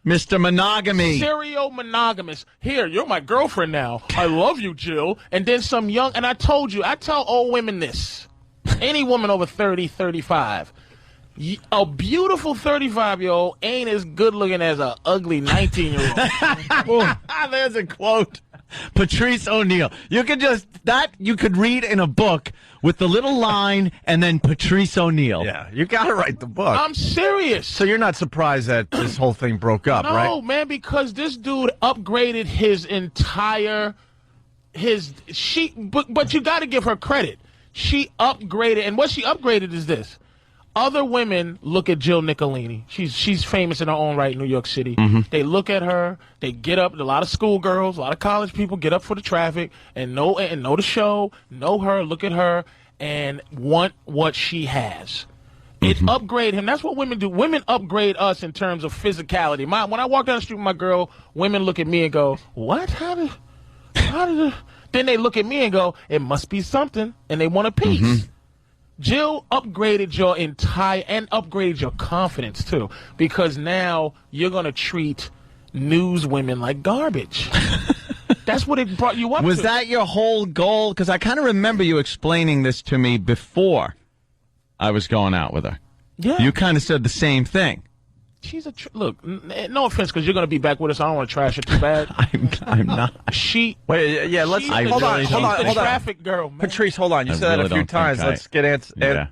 S3: Mr. Monogamy.
S13: Serial monogamous. Here, you're my girlfriend now. I love you, Jill. And then some young, and I tell old women this. Any woman over 30, 35. A beautiful 35-year-old ain't as good looking as an ugly 19-year-old.
S3: There's a quote. Patrice O'Neal. You could read in a book with the little line and then Patrice O'Neal.
S2: Yeah, you got to write the book.
S13: I'm serious.
S2: So you're not surprised that this whole thing broke up, right?
S13: No, man, because this dude upgraded his entire but you got to give her credit. She upgraded, and what she upgraded is this. Other women look at Jill Nicolini. She's famous in her own right in New York City. They look at her. They get up. A lot of schoolgirls, a lot of college people get up for the traffic and know the show, know her, look at her, and want what she has. It upgrade him. That's what women do. Women upgrade us in terms of physicality. When I walk down the street with my girl, women look at me and go, "What? How did?" Then they look at me and go, "It must be something," and they want a piece. Jill upgraded your upgraded your confidence too, because now you're gonna treat news women like garbage. That's what it brought you up to.
S3: Was that your whole goal? Because I kind of remember you explaining this to me before I was going out with her.
S13: Yeah.
S3: You kind of said the same thing.
S13: She's look. No offense, because you're going to be back with us. I don't want to trash her too bad.
S3: I'm not.
S2: Let's hold on.
S13: Traffic girl, man.
S2: Patrice, hold on. You said that a few times. Let's get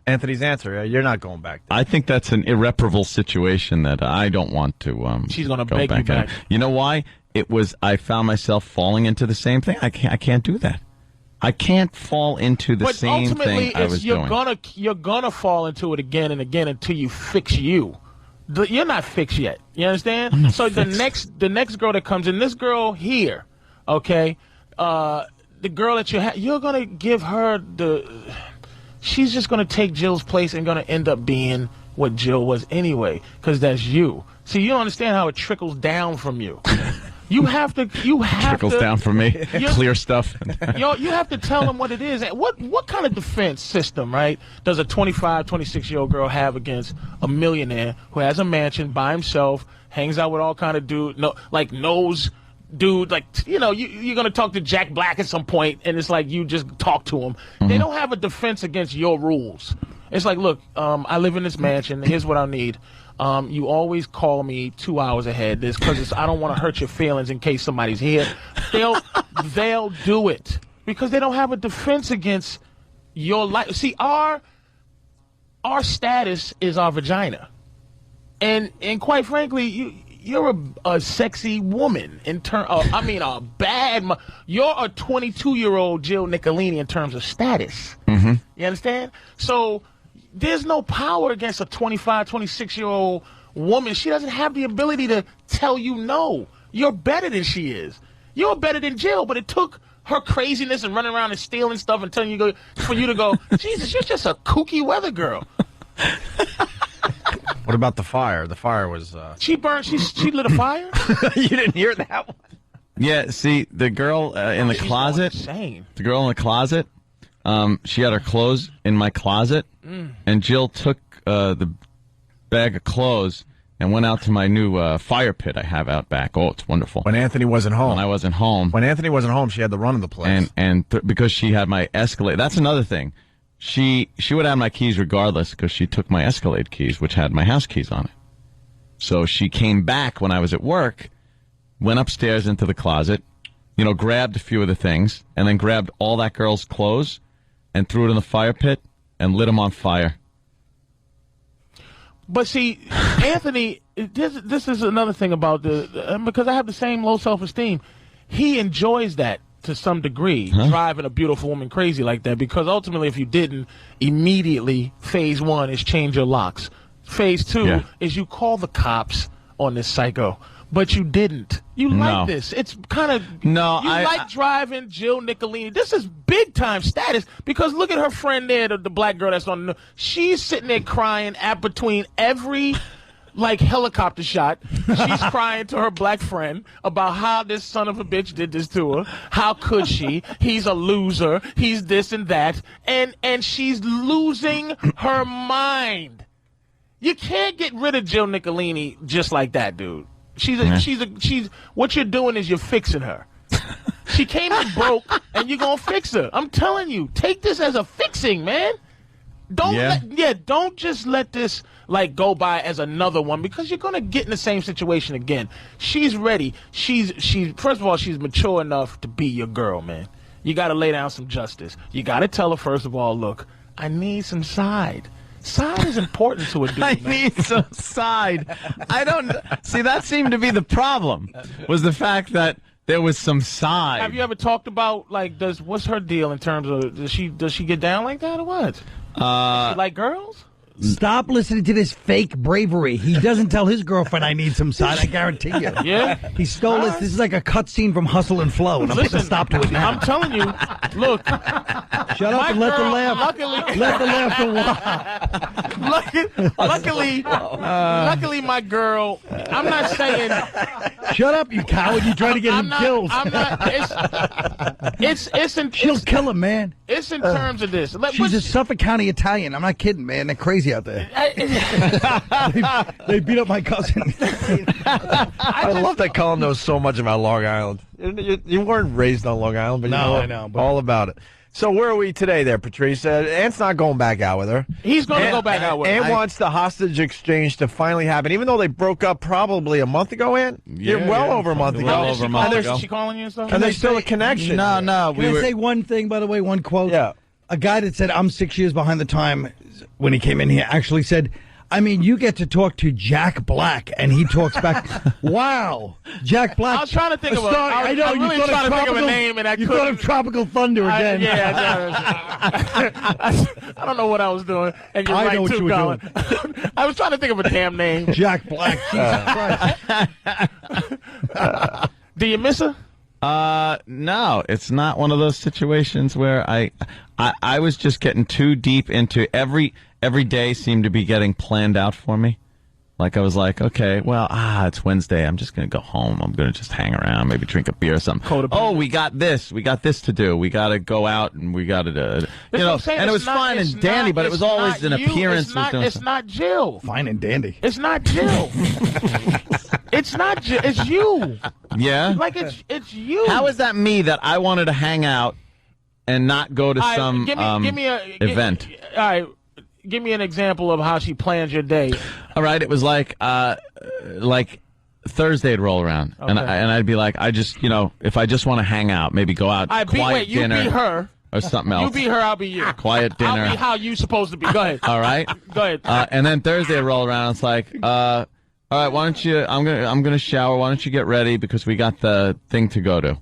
S2: Anthony's answer. You're not going back there.
S3: I think that's an irreparable situation that I don't want to.
S13: She's going to
S3: go
S13: beg you back.
S3: You know why? I found myself falling into the same thing. I can't do that. I can't fall into the same thing I was doing.
S13: You're gonna fall into it again and again until you fix you. You're not fixed yet. You understand? So fixed. the next girl that comes in, this girl here, okay, the girl that you're gonna give her she's just gonna take Jill's place and gonna end up being what Jill was anyway, because that's you. See, you don't understand how it trickles down from you. You have to
S3: trickles down from me. Clear stuff.
S13: You have to tell them what it is. What kind of defense system, right, does a 25, 26-year-old girl have against a millionaire who has a mansion by himself, hangs out with all kind of dude, knows dude, you're gonna talk to Jack Black at some point, and it's like you just talk to him. They don't have a defense against your rules. It's like, look, I live in this mansion. Here's what I need. You always call me 2 hours ahead. This because I don't want to hurt your feelings in case somebody's here. They'll do it because they don't have a defense against your life. See, our status is our vagina, and quite frankly, you're a sexy woman in turn. A bad. You're a 22-year-old Jill Nicolini in terms of status. You understand? So. There's no power against a 25, 26-year-old woman. She doesn't have the ability to tell you no. You're better than she is. You're better than Jill, but it took her craziness and running around and stealing stuff and telling you for you to go, Jesus, you're just a kooky weather girl.
S2: What about the fire? The fire was...
S13: She lit a fire?
S2: You didn't hear that one?
S3: Yeah, see, the girl in the closet...
S13: Insane.
S3: The girl in the closet... she had her clothes in my closet, and Jill took the bag of clothes and went out to my new fire pit I have out back. Oh, it's wonderful.
S2: When Anthony wasn't home.
S3: When I wasn't home.
S2: When Anthony wasn't home, she had the run of the place.
S3: And because she had my Escalade. That's another thing. She would have my keys regardless because she took my Escalade keys, which had my house keys on it. So she came back when I was at work, went upstairs into the closet, grabbed a few of the things, and then grabbed all that girl's clothes and threw it in the fire pit and lit them on fire.
S13: But see, Anthony, this is another thing about because I have the same low self-esteem. He enjoys that to some degree, driving a beautiful woman crazy like that, because ultimately if you didn't, immediately phase 1 is change your locks. Phase 2 is you call the cops on this psycho. But you didn't. You like this. It's kind of...
S3: No,
S13: you like driving Jill Nicolini. This is big-time status because look at her friend there, the black girl that's on the... She's sitting there crying between every, helicopter shot. She's crying to her black friend about how this son of a bitch did this to her. How could she? He's a loser. He's this and that. And she's losing her mind. You can't get rid of Jill Nicolini just like that, dude. She's what you're doing is you're fixing her. She came in broke and you're gonna fix her. I'm telling you, take this as a fixing, man. Don't just let this go by as another one because you're gonna get in the same situation again. She's ready. She's first of all, she's mature enough to be your girl, man. You gotta lay down some justice. You gotta tell her first of all, look, I need some side. Side is important to a dude.
S3: I need some side. I don't see. That seemed to be the problem. Was the fact that there was some side.
S13: Have you ever talked about what's her deal in terms of does she get down like that or what? Does she like girls?
S4: Stop listening to this fake bravery. He doesn't tell his girlfriend I need some side, I guarantee you.
S13: Yeah?
S4: He stole this. This is like a cutscene from Hustle and Flow, and I'm putting a stop to it now.
S13: I'm telling you, look.
S4: Shut up and let the laugh. Let the laughter
S13: Luckily, my girl, I'm not saying.
S4: Shut up, you coward. You trying to get him killed.
S13: I'm not.
S4: She'll kill him, man.
S13: It's in terms of this.
S4: She's a Suffolk County Italian. I'm not kidding, man. They're crazy out there. They beat up my cousin.
S2: I love that Colin knows so much about Long Island. You weren't raised on Long Island, but
S4: I know.
S2: All about it. So where are we today there, Patrice? Ant's not going back out with her.
S13: He's going to go back out with her.
S2: Ant wants the hostage exchange to finally happen, even though they broke up probably a month ago, Ant? Well over a month ago.
S13: Well over a month ago. Is she calling you and stuff?
S2: And there's still a connection.
S3: No.
S4: Can I say one thing, by the way, one quote?
S2: Yeah.
S4: A guy that said, I'm 6 years behind the time when he came in here actually said, I mean, you get to talk to Jack Black, and he talks back. Wow, Jack Black.
S13: I was trying to think of
S4: I know,
S13: you really trying to think of a name, and I couldn't.
S4: You thought of Tropical Thunder again.
S13: I don't know what I was doing, and you're
S4: I
S13: right
S4: know what
S13: too,
S4: you were
S13: Colin. I was trying to think of a damn name.
S4: Jack Black. Jesus Christ.
S13: Do you miss her?
S3: No, it's not one of those situations where I was just getting too deep into every day seemed to be getting planned out for me. Like I was like, okay, well, it's Wednesday. I'm just going to go home. I'm going to just hang around, maybe drink a beer or something. Oh, we got this to do. We got to go out and we got to, and it was fine and dandy, but it was always an appearance.
S13: It's not Jill.
S4: Fine and dandy.
S13: It's not Jill. It's not Jill. It's you.
S3: Yeah?
S13: It's you.
S3: How is that me that I wanted to hang out and not go to some event?
S13: All right. Give me an example of how she plans your day.
S3: All right, it was like Thursday'd roll around,
S13: okay.
S3: and I'd be like, I just, if I just want to hang out, maybe go out, quiet dinner.
S13: You be her.
S3: Or something else.
S13: You be her, I'll be you.
S3: Quiet dinner.
S13: I'll be how you supposed to be. Go ahead.
S3: All right.
S13: Go ahead.
S3: And then Thursday'd roll around, it's like, all right, why don't you, I'm gonna shower, why don't you get ready, because we got the thing to go to.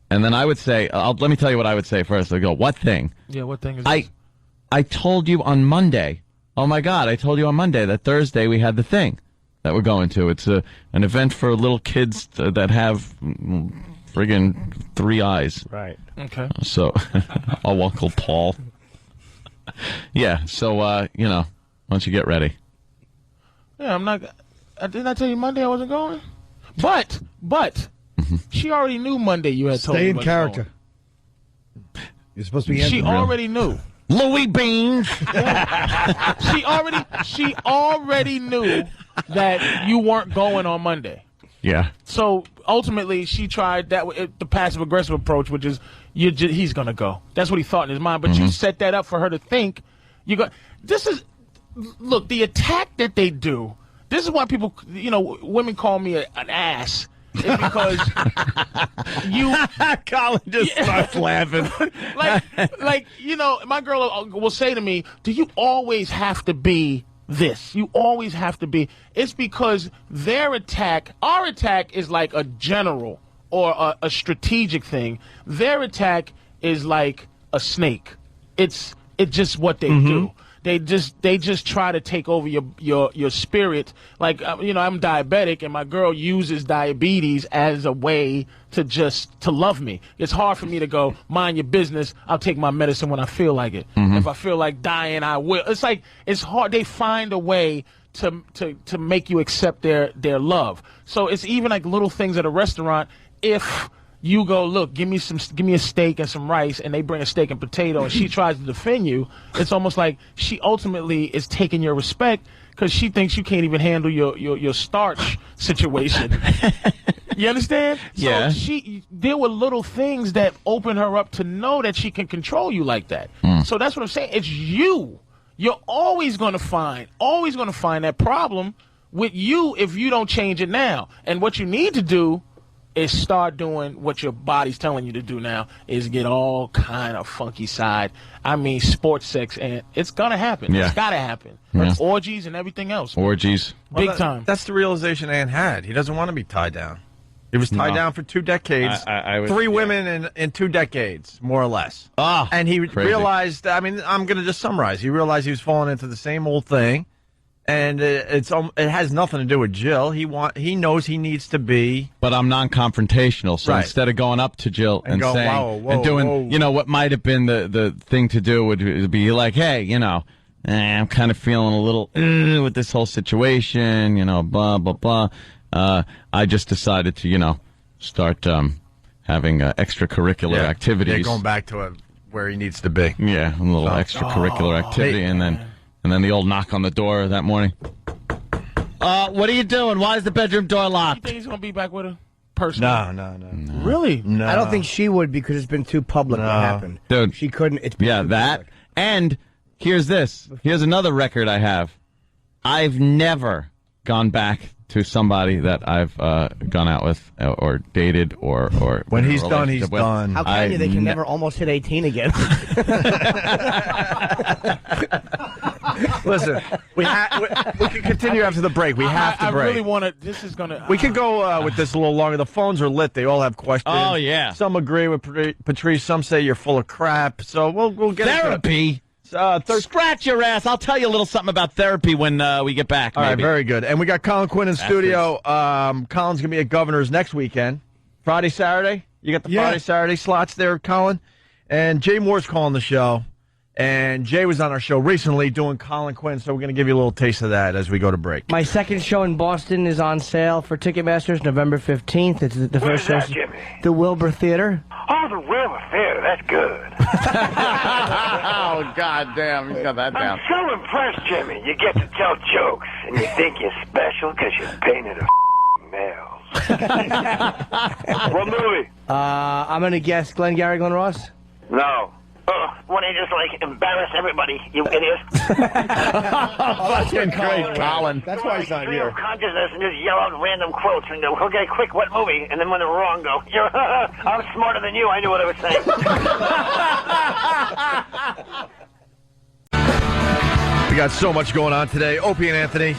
S3: And then I would say, let me tell you what I would say first. I go, what thing?
S13: Yeah, what thing is this?
S3: I told you on Monday. Oh, my God. I told you on Monday that Thursday we had the thing that we're going to. It's an event for little kids that have friggin' 3 eyes.
S13: Right. Okay.
S3: So, oh, Uncle Paul. Yeah. So, why don't you get ready?
S13: Yeah, didn't I tell you Monday I wasn't going? But, she already knew Monday you had told me.
S4: Stay in character. You're supposed to be.
S13: She already knew.
S3: Louis Beans.
S13: Yeah. She already knew that you weren't going on Monday.
S3: Yeah.
S13: So ultimately, she tried the passive aggressive approach, which is he's gonna go. That's what he thought in his mind. But you set that up for her to think look, the attack that they do. This is why people, women call me an ass. It's because
S2: Colin just starts laughing.
S13: like my girl will say to me, "Do you always have to be this? You always have to be." It's because our attack is like a general or a strategic thing. Their attack is like a snake. It's just what they do. They just try to take over your spirit. Like, I'm diabetic, and my girl uses diabetes as a way to love me. It's hard for me to go, mind your business. I'll take my medicine when I feel like it. If I feel like dying, I will. It's hard. They find a way to make you accept their love. So it's even like little things at a restaurant. If you go, look, give me a steak and some rice, and they bring a steak and potato, and she tries to defend you, it's almost like she ultimately is taking your respect because she thinks you can't even handle your starch situation. You understand?
S3: Yeah.
S13: So there were little things that open her up to know that she can control you like that. So that's what I'm saying. It's you. You're always going to find that problem with you if you don't change it now. And what you need to do is start doing what your body's telling you to do now, is get all kind of funky side. I mean, sports sex, and it's going to happen.
S3: Yeah.
S13: It's got to happen.
S3: Yeah.
S13: Orgies and everything else.
S3: Orgies.
S13: Big time.
S2: That's the realization Ann had. He doesn't want to be tied down. He was tied down for 2 decades.
S3: I was,
S2: 3 women in 2 decades, more or less. And he realized, I'm going to just summarize. He realized he was falling into the same old thing. And it has nothing to do with Jill. He knows he needs to be.
S3: But I'm non-confrontational, so
S2: Right.
S3: instead of going up to Jill and
S2: go,
S3: saying
S2: whoa,
S3: and doing,
S2: whoa.
S3: what might have been the thing to do would be like, hey, I'm kind of feeling a little with this whole situation, blah blah blah. I just decided to, start having extracurricular activities.
S2: Yeah, going back to where he needs to be.
S3: Yeah, a little extracurricular activity, and then the old knock on the door that morning. What are you doing? Why is the bedroom door
S13: You
S3: locked?
S13: think he's going to be back with her personally?
S2: No.
S13: Really?
S2: No.
S5: I don't think she would because it's been too public what happened.
S3: Dude.
S5: She couldn't. It's been too
S3: that.
S5: public.
S3: And here's this. Here's another record I have. I've never gone back to somebody that I've gone out with or dated or
S2: When
S3: in a
S2: he's done, he's
S3: relationship with.
S2: done.
S5: How can you? They can never almost hit 18 again.
S2: Listen, we can continue after the break. We have to
S13: I
S2: break.
S13: really want to. This is going to.
S2: We could go with this a little longer. The phones are lit. They all have questions.
S3: Oh, yeah.
S2: Some agree with Patrice. Some say you're full of crap. So we'll get
S3: Therapy. Scratch your ass. I'll tell you a little something about therapy when we get back.
S2: All right,
S3: maybe.
S2: very good. And we got Colin Quinn in studio. Colin's going to be at Governor's next weekend. Friday, Saturday. You got the Friday, Saturday slots there, Colin. And Jay Moore's calling the show. And Jay was on our show recently doing Colin Quinn, so we're going to give you a little taste of that as we go to break.
S5: My second show in Boston is on sale for Ticketmasters November 15th. It's the first show.
S15: Jimmy?
S5: The Wilbur Theater.
S15: Oh, the Wilbur Theater. That's good.
S3: Oh, God damn. He's got that down.
S15: I'm so impressed, Jimmy. You get to tell jokes, and you think you're special because you're painted a nails. What movie?
S5: I'm going to guess Glengarry Glen Ross.
S15: No. Why don't you just, embarrass everybody, you idiot?
S2: Fucking great, Colin. That's why he's not
S15: Stream of
S2: here.
S15: consciousness and just yell out random quotes and go, okay, quick, what movie? And then when they're wrong, go, I'm smarter than you. I knew what I was saying.
S2: We got so much going on today. Opie and Anthony.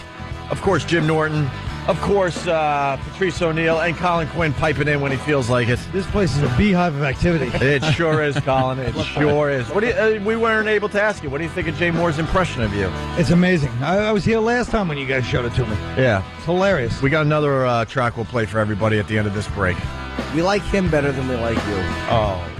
S2: Of course, Jim Norton. Of course, Patrice O'Neill and Colin Quinn piping in when he feels like it.
S4: This place is a beehive of activity.
S2: It sure is, Colin. It sure is. What do you, we weren't able to ask you. What do you think of Jay Moore's impression of you?
S4: It's amazing. I was here last time when you guys showed it to me.
S2: Yeah.
S4: It's hilarious.
S2: We got another track we'll play for everybody at the end of this break.
S5: We like him better than we like you.
S2: Oh.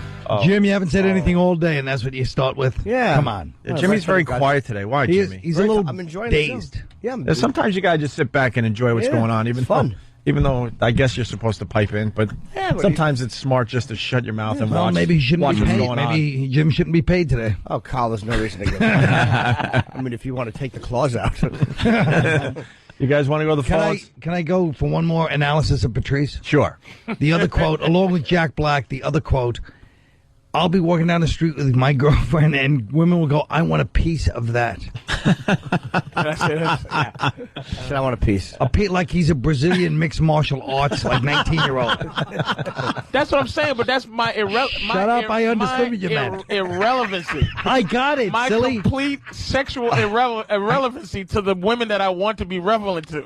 S4: Jim, you haven't said anything all day, and that's what you start with?
S5: Yeah.
S4: Come on.
S2: Yeah, Jimmy's very quiet today. Why, Jimmy?
S4: He's a little
S5: I'm enjoying
S4: dazed.
S5: it. Yeah,
S2: Yeah, sometimes you gotta just sit back and enjoy what's going on. Even
S5: fun.
S2: Even though I guess you're supposed to pipe in, but sometimes it's smart just to shut your mouth and
S4: Well,
S2: watch.
S4: maybe he shouldn't
S2: watch
S4: be
S2: what's
S4: paid.
S2: going on.
S4: Maybe Jim shouldn't be paid today.
S5: Oh, Carl, there's no reason to get I mean, if you want to take the claws out.
S2: You guys want to go to the phones?
S4: Can I go for one more analysis of Patrice?
S2: Sure.
S4: The other quote, along with Jack Black, the other quote, I'll be walking down the street with my girlfriend and women will go, I want a piece of that.
S5: I want a piece.
S4: A piece like he's a Brazilian mixed martial arts, like 19-year-old.
S13: That's what I'm saying, but that's my
S4: Shut up, I understood what you meant.
S13: Irrelevancy.
S4: I got it,
S13: my
S4: silly.
S13: complete sexual irrelevancy to the women that I want to be relevant to.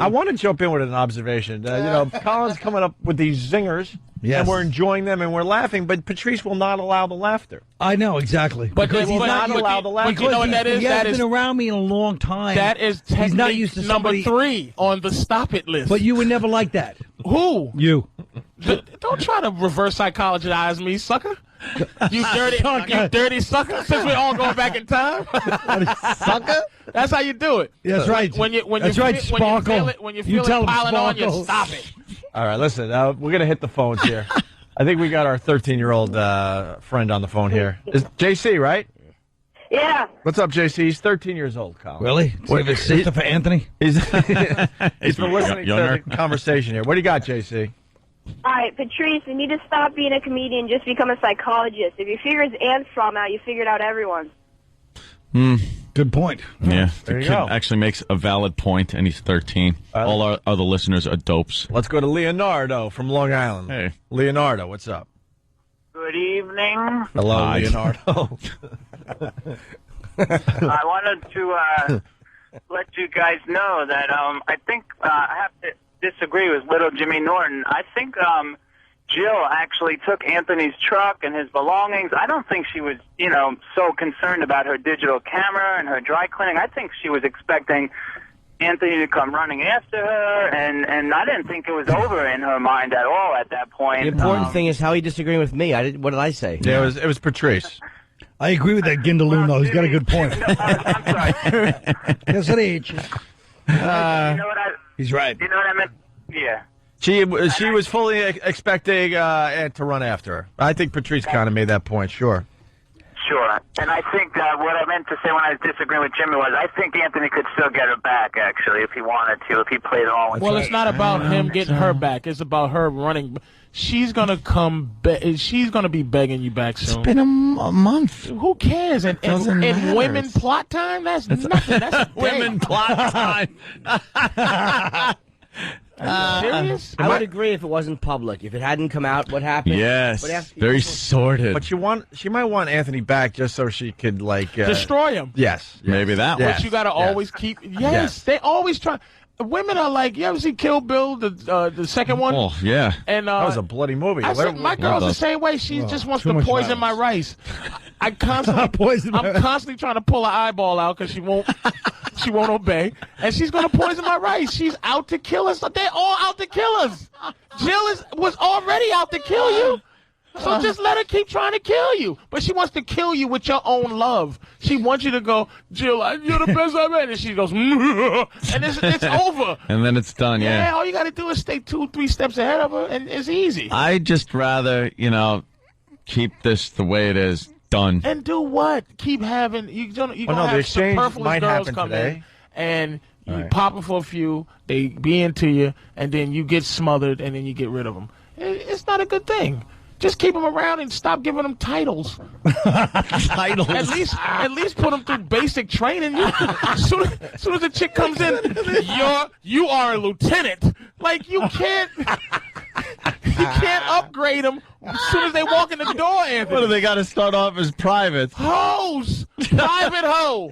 S2: I want to jump in with an observation. Colin's coming up with these zingers.
S4: Yes.
S2: And we're enjoying them and we're laughing, but Patrice will not allow the laughter.
S4: I know, exactly.
S2: Because he's not allowed the laughter.
S13: But you know what that is?
S4: He hasn't been around me in a long time.
S13: That is
S4: He's not used to
S13: number
S4: somebody...
S13: 3 on the stop it list.
S4: But you were never like that.
S13: Who?
S4: You.
S13: Don't try to reverse psychologize me, sucker. You dirty sucker. Since we're all going back in time.
S2: Sucker?
S13: That's how you do it.
S4: That's right.
S13: When you
S4: Sparkle.
S13: When you feel it piling on, you stop it.
S2: All right, listen, we're going to hit the phones here. I think we got our 13-year-old friend on the phone here. Is JC, right?
S7: Yeah.
S2: What's up, JC? He's 13 years old, Colin.
S4: Really? Save his sister for Anthony?
S2: He's been listening to the conversation here. What do you got, JC?
S7: All right, Patrice, you need to stop being a comedian, just become a psychologist. If you figure his ants from out, you figured out everyone.
S4: Good point.
S3: Yeah,
S2: There
S3: the
S2: you
S3: kid
S2: go.
S3: actually makes a valid point, and he's 13. All our other listeners are dopes.
S2: Let's go to Leonardo from Long Island.
S3: Hey.
S2: Leonardo, what's up?
S15: Good evening.
S2: Hello,
S3: Hi.
S2: Leonardo.
S15: I wanted to let you guys know that I think I have to disagree with little Jimmy Norton. I think Jill actually took Anthony's truck and his belongings. I don't think she was, so concerned about her digital camera and her dry cleaning. I think she was expecting Anthony to come running after her, and I didn't think it was over in her mind at all at that point.
S5: The important thing is how he disagreeing with me. What did I say?
S2: Yeah, it was Patrice.
S4: I agree with that Gindaloon, though. He's got a good point.
S15: I'm sorry.
S4: Yes, it is.
S15: You know what
S4: He's right.
S15: You know what I meant? Yeah.
S2: She was fully expecting Ant to run after her. I think Patrice kind of made that point, sure.
S15: Sure. And I think what I meant to say when I was disagreeing with Jimmy was I think Anthony could still get her back, actually, if he wanted to, if he played it all.
S13: Well, it's not about him getting her back. It's about her running. She's going to she's going to be begging you back soon.
S3: It's been a month.
S13: Who cares? And women plot time? That's nothing. That's a
S3: Women plot time.
S13: Are you serious?
S5: I would agree if it wasn't public. If it hadn't come out, what happened?
S3: Yes,
S5: But after-
S3: very sordid.
S2: But she might want Anthony back just so she could
S13: Destroy him.
S2: Yes.
S3: Maybe that
S2: Yes.
S13: But you got to always keep. Yes, they always try. Women are like, you ever see Kill Bill, the second one?
S3: Oh, yeah.
S13: And
S2: That was a bloody movie.
S13: I said, my girl's the same way. She just wants
S4: too
S13: to
S4: much
S13: poison my rice. I'm constantly trying to pull her eyeball out because she won't obey, and she's gonna poison my rice. She's out to kill us. They're all out to kill us. Jill was already out to kill you. So just let her keep trying to kill you. But she wants to kill you with your own love. She wants you to go, Jill, you're the best I've ever. And she goes, and it's over.
S3: And then it's done, yeah.
S13: All you got to do is stay 2-3 steps ahead of her, and it's easy.
S3: I'd just rather, keep this the way it is, done.
S13: And do what? Keep having, you're going to
S2: the
S13: have
S2: exchange
S13: superfluous
S2: might
S13: girls
S2: happen
S13: come
S2: today.
S13: in, and you pop them for a few, they be into you, and then you get smothered, and then you get rid of them. It's not a good thing. Just keep them around and stop giving them titles.
S3: Titles.
S13: At least put them through basic training. As soon as the chick comes in, you are a lieutenant. Like you can't upgrade them as soon as they walk in the door, Anthony.
S3: What do they got to start off as privates?
S13: Hoes, private hoe,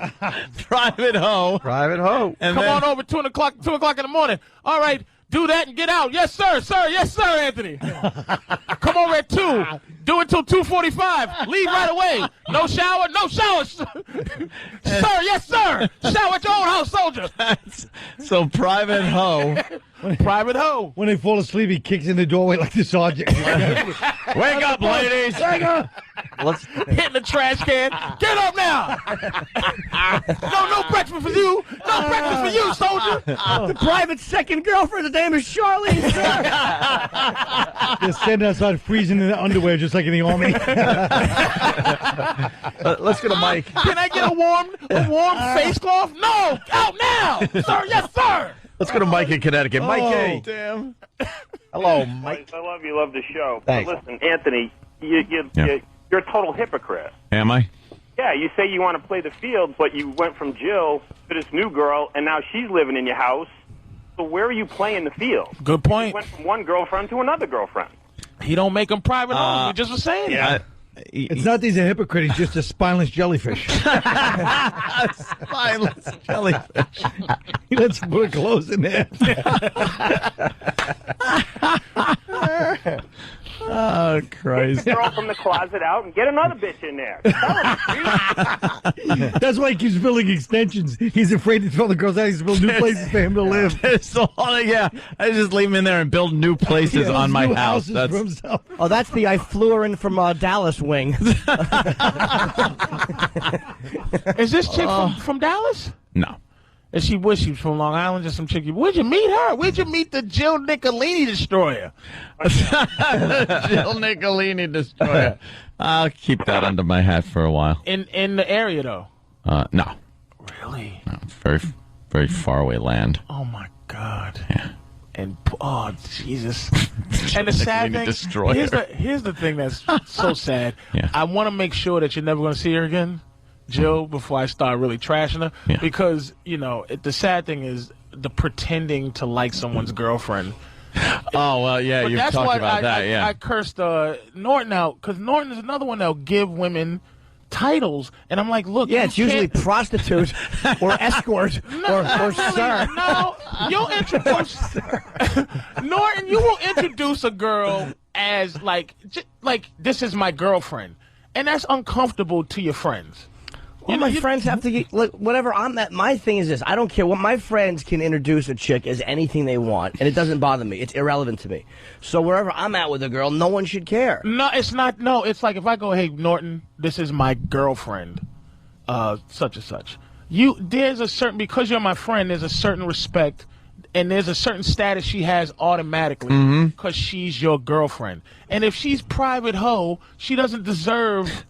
S3: Private hoe.
S2: Private hoe.
S3: And
S13: come
S3: then,
S13: on over 2 o'clock in the morning. All right. Do that and get out. Yes, sir. Yes, sir, Anthony. Come over at 2. Do it till 2:45. Leave right away. No shower. Sir, yes, sir. Shower at your own house, soldier.
S3: So private hoe.
S13: Private hoe.
S4: When they fall asleep, he kicks in the doorway like the sergeant.
S3: Wake up, ladies.
S4: Wake up.
S2: Let's
S13: hit the trash can. Get up now. No breakfast for you. No breakfast for you, soldier.
S5: The private second girlfriend, the name is Charlene, sir.
S4: Just stand outside freezing in the underwear just like in the army.
S2: let's go to Mike.
S13: Can I get a warm face cloth? No. Out now. Sir, yes, sir.
S2: Let's go to Mike in Connecticut. Mike A.
S13: Damn.
S2: Hello, Mike.
S12: I love you. Love the show.
S2: Thanks.
S12: But listen, Anthony, you're a total hypocrite.
S3: Am I?
S12: Yeah, you say you want to play the field, but you went from Jill to this new girl, and now she's living in your house. So where are you playing the field?
S13: Good point.
S12: You went from one girlfriend to another girlfriend.
S13: He don't make them private homes. We just was saying that.
S4: It's not that he's a hypocrite. He's just a spineless jellyfish.
S2: Spineless jellyfish.
S4: He lets him put clothes in there.
S2: Oh, Christ.
S12: Girl from the closet out and get another bitch in there.
S4: That's why he keeps building extensions. He's afraid to throw the girls out. He's build new places for him to live.
S3: So, yeah, I just leave him in there and build new places on my
S4: new
S3: house.
S4: houses for himself.
S5: Oh, that's the I flew her in from Dallas wing.
S13: Is this chick from Dallas?
S3: No.
S13: Is she wishy from Long Island? Just some chick. Where'd you meet her? Where'd you meet the Jill Nicolini destroyer?
S3: Jill Nicolini destroyer. I'll keep that under my hat for a while.
S13: In the area, though?
S3: No.
S13: Really?
S3: No, it's very, very far away land.
S13: Oh, my God.
S3: Yeah.
S13: And, oh, Jesus. And the sad thing, here's the thing that's so sad.
S3: Yeah.
S13: I want to make sure that you're never going to see her again, Jill, before I start really trashing her.
S3: Yeah.
S13: Because, the sad thing is the pretending to like someone's girlfriend.
S3: Oh, well, yeah,
S13: But
S3: you've
S13: that's
S3: talked
S13: why
S3: about that, yeah.
S13: I cursed Norton out, because Norton is another one that'll give women titles, and I'm like, look,
S5: Yeah, it's usually prostitute or escort or sir.
S13: No, you'll introduce Norton. You will introduce a girl as like this is my girlfriend, and that's uncomfortable to your friends.
S5: Well, my friends have to get, look, whatever I'm at. My thing is this: I don't care what my friends can introduce a chick as anything they want, and it doesn't bother me. It's irrelevant to me. So wherever I'm at with a girl, no one should care.
S13: No, it's not. No, it's like if I go, hey, Norton, this is my girlfriend, such and such. There's a certain, because you're my friend, there's a certain respect, and there's a certain status she has automatically because she's your girlfriend. And if she's private hoe, she doesn't deserve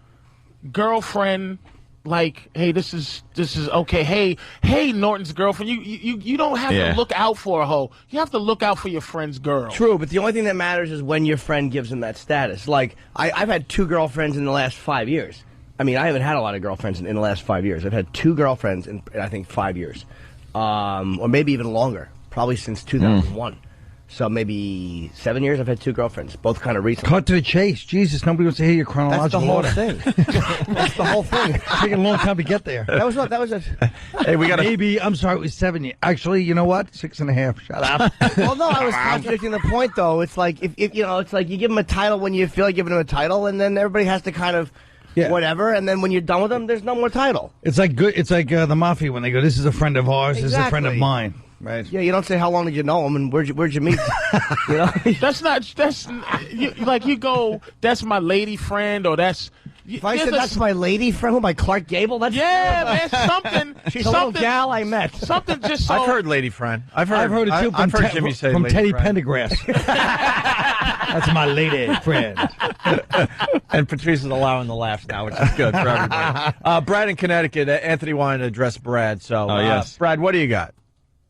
S13: girlfriend. Like, hey, this is okay. Hey, Norton's girlfriend. You don't have to look out for a hoe. You have to look out for your friend's girl.
S5: True, but the only thing that matters is when your friend gives him that status. Like, I've had 2 girlfriends in the last 5 years. I mean, I haven't had a lot of girlfriends in the last 5 years. I've had 2 girlfriends in I think 5 years, or maybe even longer. Probably since 2001. So maybe 7 years. I've had 2 girlfriends, both kind of recent.
S4: Cut to the chase. Jesus, nobody wants to hear your chronological order.
S5: That's the whole thing. That's the whole thing.
S4: It's taking a long time to get there.
S5: That was a.
S2: Hey, we got
S4: maybe. I'm sorry, it was 7 years. Actually, you know what? 6.5. Shut up.
S5: Well, no, I was contradicting the point, though. It's like if it's like you give them a title when you feel like giving them a title, and then everybody has to kind of. Yeah. Whatever, and then when you're done with them, there's no more title.
S4: It's like good. It's like the mafia when they go, "This is a friend of ours. This is a friend of mine." Right.
S5: Yeah, you don't say how long did you know him and where'd you meet? You know,
S13: you go. That's my lady friend, or that's.
S5: If I said that's my lady friend, who am I, Clark Gable? That's
S13: man, something.
S5: She's a little gal I met.
S13: Something just. So,
S2: I've heard lady friend. I've heard
S4: it too.
S2: I've heard Jimmy say
S4: from
S2: lady
S4: Teddy
S2: friend.
S4: Pendergrass. That's my lady friend.
S2: And Patrice is allowing the laughs now, which is good for everybody. Brad in Connecticut. Anthony wanted to address Brad. So,
S3: yes,
S2: Brad, what do you got?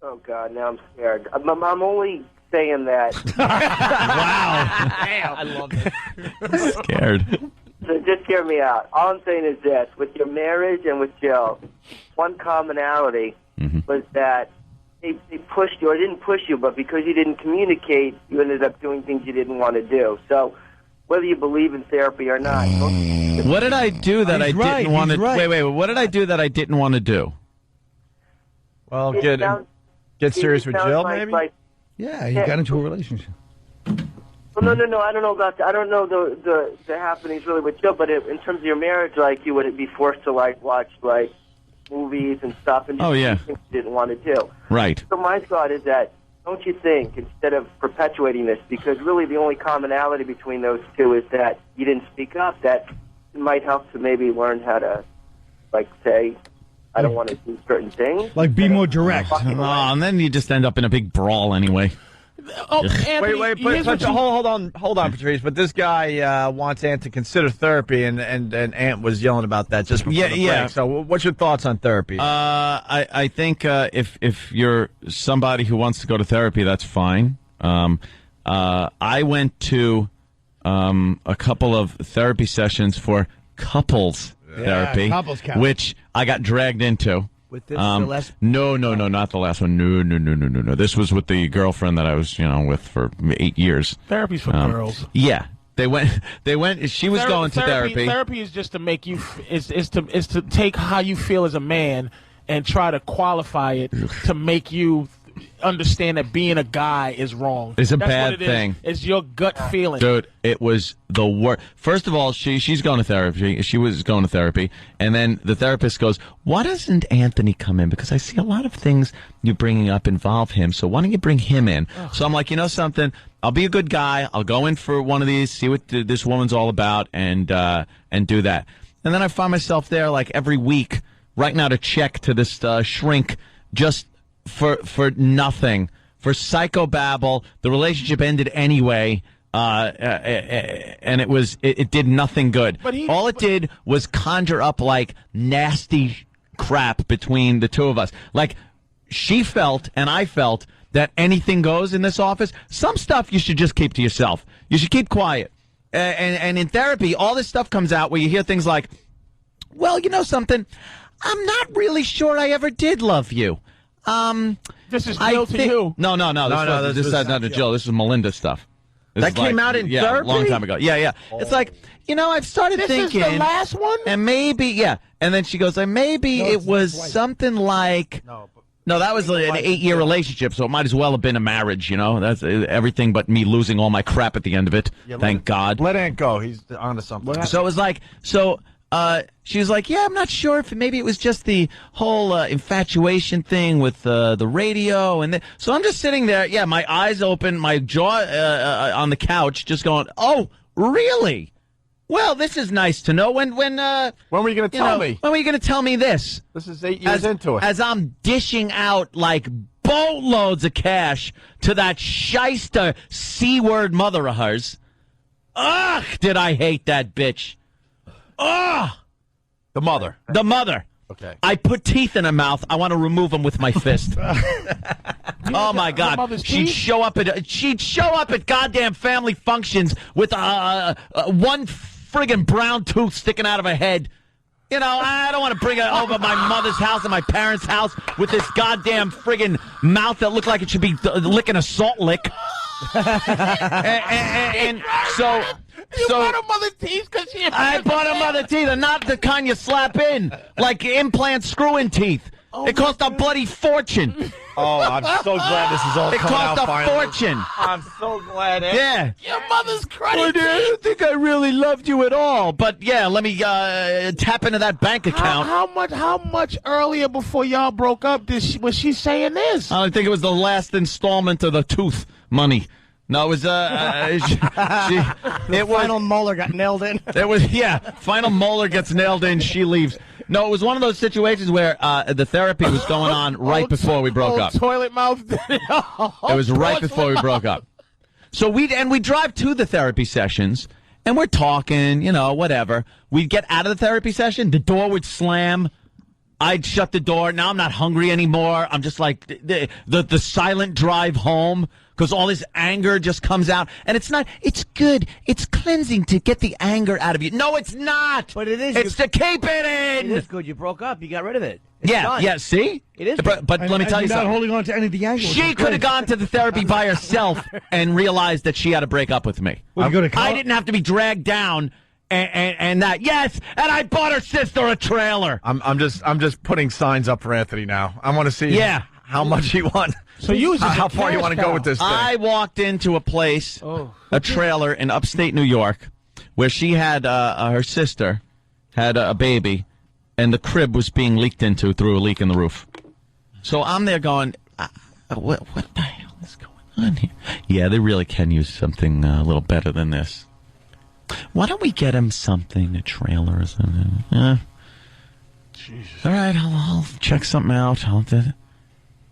S16: Oh God, now I'm scared. I'm only saying that.
S2: Wow.
S5: Damn. I love it.
S3: Scared.
S16: So just hear me out. All I'm saying is this: with your marriage and with Jill, one commonality was that they pushed you, or didn't push you, but because you didn't communicate, you ended up doing things you didn't want to do. So whether you believe in therapy or not.
S3: What did I do that I didn't want to? Wait. What did I do that I didn't want to do?
S2: Well, get serious with Jill, maybe.
S4: Yeah, you got into a relationship.
S16: Well, no. I don't know about that. I don't know the happenings really with Jill, but in terms of your marriage, like you would be forced to watch movies and stuff, and just things you didn't want to do.
S3: Right.
S16: So my thought is that don't you think, instead of perpetuating this, because really the only commonality between those two is that you didn't speak up, that it might help to maybe learn how to, like, say, I don't want to do certain things.
S4: Like, be more direct.
S3: And then you just end up in a big brawl anyway.
S13: Oh, Anthony,
S2: Wait, hold on, Patrice. But this guy wants Ant to consider therapy, and Ant was yelling about that just before the break. So, what's your thoughts on therapy?
S3: I think if you're somebody who wants to go to therapy, that's fine. I went to a couple of therapy sessions for couples therapy,
S4: couples count.
S3: which I got dragged into.
S5: With this, the last...
S3: No, not the last one. No. This was with the girlfriend that I was, with for 8 years.
S13: Therapy's for girls.
S3: Yeah. They went. She was going to therapy.
S13: Therapy is just to make you is to take how you feel as a man and try to qualify it to make you understand that being a guy is wrong.
S3: It's a
S13: That's
S3: bad
S13: what it
S3: thing.
S13: It's your gut feeling.
S3: Dude, it was the worst. First of all, she's going to therapy. She was going to therapy. And then the therapist goes, why doesn't Anthony come in? Because I see a lot of things you're bringing up involve him. So why don't you bring him in? So I'm like, you know something? I'll be a good guy. I'll go in for one of these, see what this woman's all about, and do that. And then I find myself there like every week writing out a check to this shrink just for nothing, for psychobabble. The relationship ended anyway, and it did nothing good. All it did was conjure up like nasty crap between the two of us. Like she felt and I felt that anything goes in this office. Some stuff you should just keep to yourself. You should keep quiet. And in therapy, all this stuff comes out where you hear things like, well, you know something? I'm not really sure I ever did love you.
S13: This is Jill to you.
S3: No. This is not to Jill. This is Melinda stuff.
S2: That came out in therapy?
S3: a long time ago. Yeah. It's like, I've started thinking.
S13: This is the last one?
S3: And maybe, And then she goes, maybe it was something like. No, that was an 8-year relationship, so it might as well have been a marriage, That's everything but me losing all my crap at the end of it. Thank God.
S2: Let Ant go. He's onto something.
S3: So it was like, she was like, I'm not sure if maybe it was just the whole infatuation thing with the radio. So I'm just sitting there, my eyes open, my jaw on the couch, just going, oh, really? Well, this is nice to know. When were
S2: you going to tell me?
S3: When were you going to tell me this?
S2: This is 8 years into it.
S3: As I'm dishing out like boatloads of cash to that shyster C-word mother of hers. Ugh, did I hate that bitch. Ugh!
S2: The mother.
S3: Okay. I put teeth in her mouth. I want to remove them with my fist. Oh my God! She'd show up at goddamn family functions with one friggin' brown tooth sticking out of her head. I don't want to bring her over my mother's house and my parents' house with this goddamn friggin' mouth that looked like it should be licking a salt lick. and so.
S13: You bought her mother teeth because she...
S3: I bought her mother teeth, and not the kind you slap in, like implant screw-in teeth. It cost a bloody fortune.
S2: Oh, I'm so glad this is all coming out finally.
S3: It cost a fortune.
S2: I'm so glad.
S3: Yeah.
S13: Your mother's crazy.
S3: I don't think I really loved you at all. But, let me tap into that bank account.
S13: How much earlier before y'all broke up was she saying this?
S3: I think it was the last installment of the tooth money. No, it was
S5: final molar got nailed in.
S3: It was final molar gets nailed in, she leaves. No, it was one of those situations where the therapy was going on right before we broke up.
S13: Toilet mouth.
S3: It was right before we broke up. So we drive to the therapy sessions and we're talking, whatever. We'd get out of the therapy session, the door would slam. I'd shut the door. Now I'm not hungry anymore. I'm just like the silent drive home. Because all this anger just comes out. And it's good. It's cleansing to get the anger out of you. No, it's not.
S5: But it is.
S3: It's to keep it in.
S5: It is good. You broke up. You got rid of it. It's done.
S3: Yeah, see?
S5: It is.
S3: But let me tell you something.
S4: Not holding on to any of the anger.
S3: She could have gone to the therapy by herself and realized that she had to break up with me.
S4: I
S3: didn't have to be dragged down. And that, yes, and I bought her sister a trailer.
S2: I'm just putting signs up for Anthony now. I want to see how much he wants.
S13: So how
S2: far you want to go with this thing?
S3: I walked into a place, a trailer in upstate New York, where she had her sister had a baby, and the crib was being leaked into through a leak in the roof. So I'm there going, what the hell is on here. Yeah, they really can use something a little better than this. Why don't we get him something, a trailer or something? Jesus. All right, I'll check something out.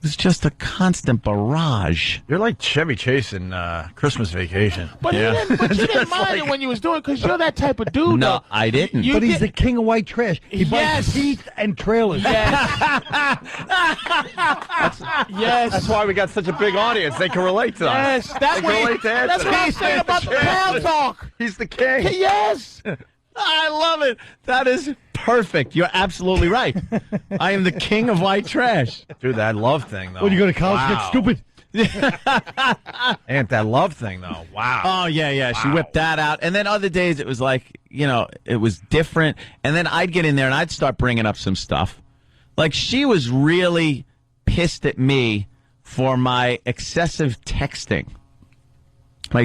S3: It's just a constant barrage.
S2: You're like Chevy Chase in Christmas Vacation.
S13: But, you didn't mind it when you was doing it because you're that type of dude.
S3: No, I didn't.
S4: But he's the king of white trash. He buys teeth and trailers.
S13: Yes.
S2: That's why we got such a big audience. They can relate to us.
S13: Yes, that's what I'm saying about the pal talk.
S2: He's the king.
S13: Yes.
S3: I love it. That is perfect. You're absolutely right. I am the king of white trash.
S2: Dude, that love thing, though.
S4: When you go to college, get stupid.
S2: And that love thing, though. Wow.
S3: Oh, yeah. She whipped that out. And then other days it was like, it was different. And then I'd get in there and I'd start bringing up some stuff. Like, she was really pissed at me for my excessive texting. To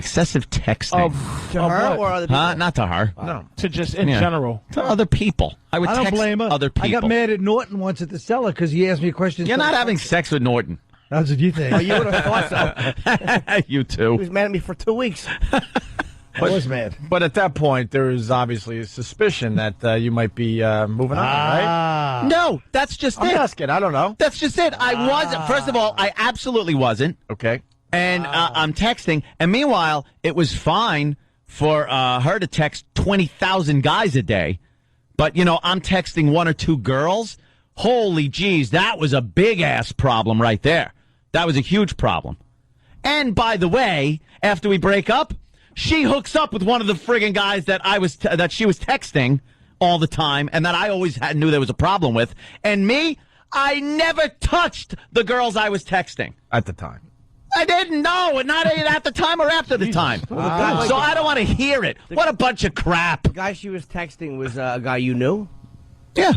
S5: her or other people?
S3: Not to her.
S2: No.
S13: To just in general.
S3: To other people. I would
S4: I don't
S3: text
S4: blame her.
S3: other people.
S4: I got mad at Norton once at the cellar because he asked me a question.
S3: You're not having sex with Norton.
S4: That's what you think.
S5: Oh, you would have thought so.
S3: You too.
S5: He was mad at me for 2 weeks.
S4: I was mad.
S2: But at that point, there was obviously a suspicion that you might be moving on, right?
S3: No, that's just
S2: I'm
S3: it.
S2: asking. I don't know.
S3: That's just it. I wasn't. First of all, I absolutely wasn't.
S2: Okay.
S3: And I'm texting. And meanwhile, it was fine for her to text 20,000 guys a day. But, I'm texting 1 or 2 girls. Holy jeez, that was a big-ass problem right there. That was a huge problem. And, by the way, after we break up, she hooks up with one of the friggin' guys that that she was texting all the time and that I always knew there was a problem with. And me, I never touched the girls I was texting.
S2: At the time.
S3: I didn't know, not at the time or after the time. So I don't want to hear it. What a bunch of crap.
S5: The guy she was texting was a guy you knew?
S3: Yeah.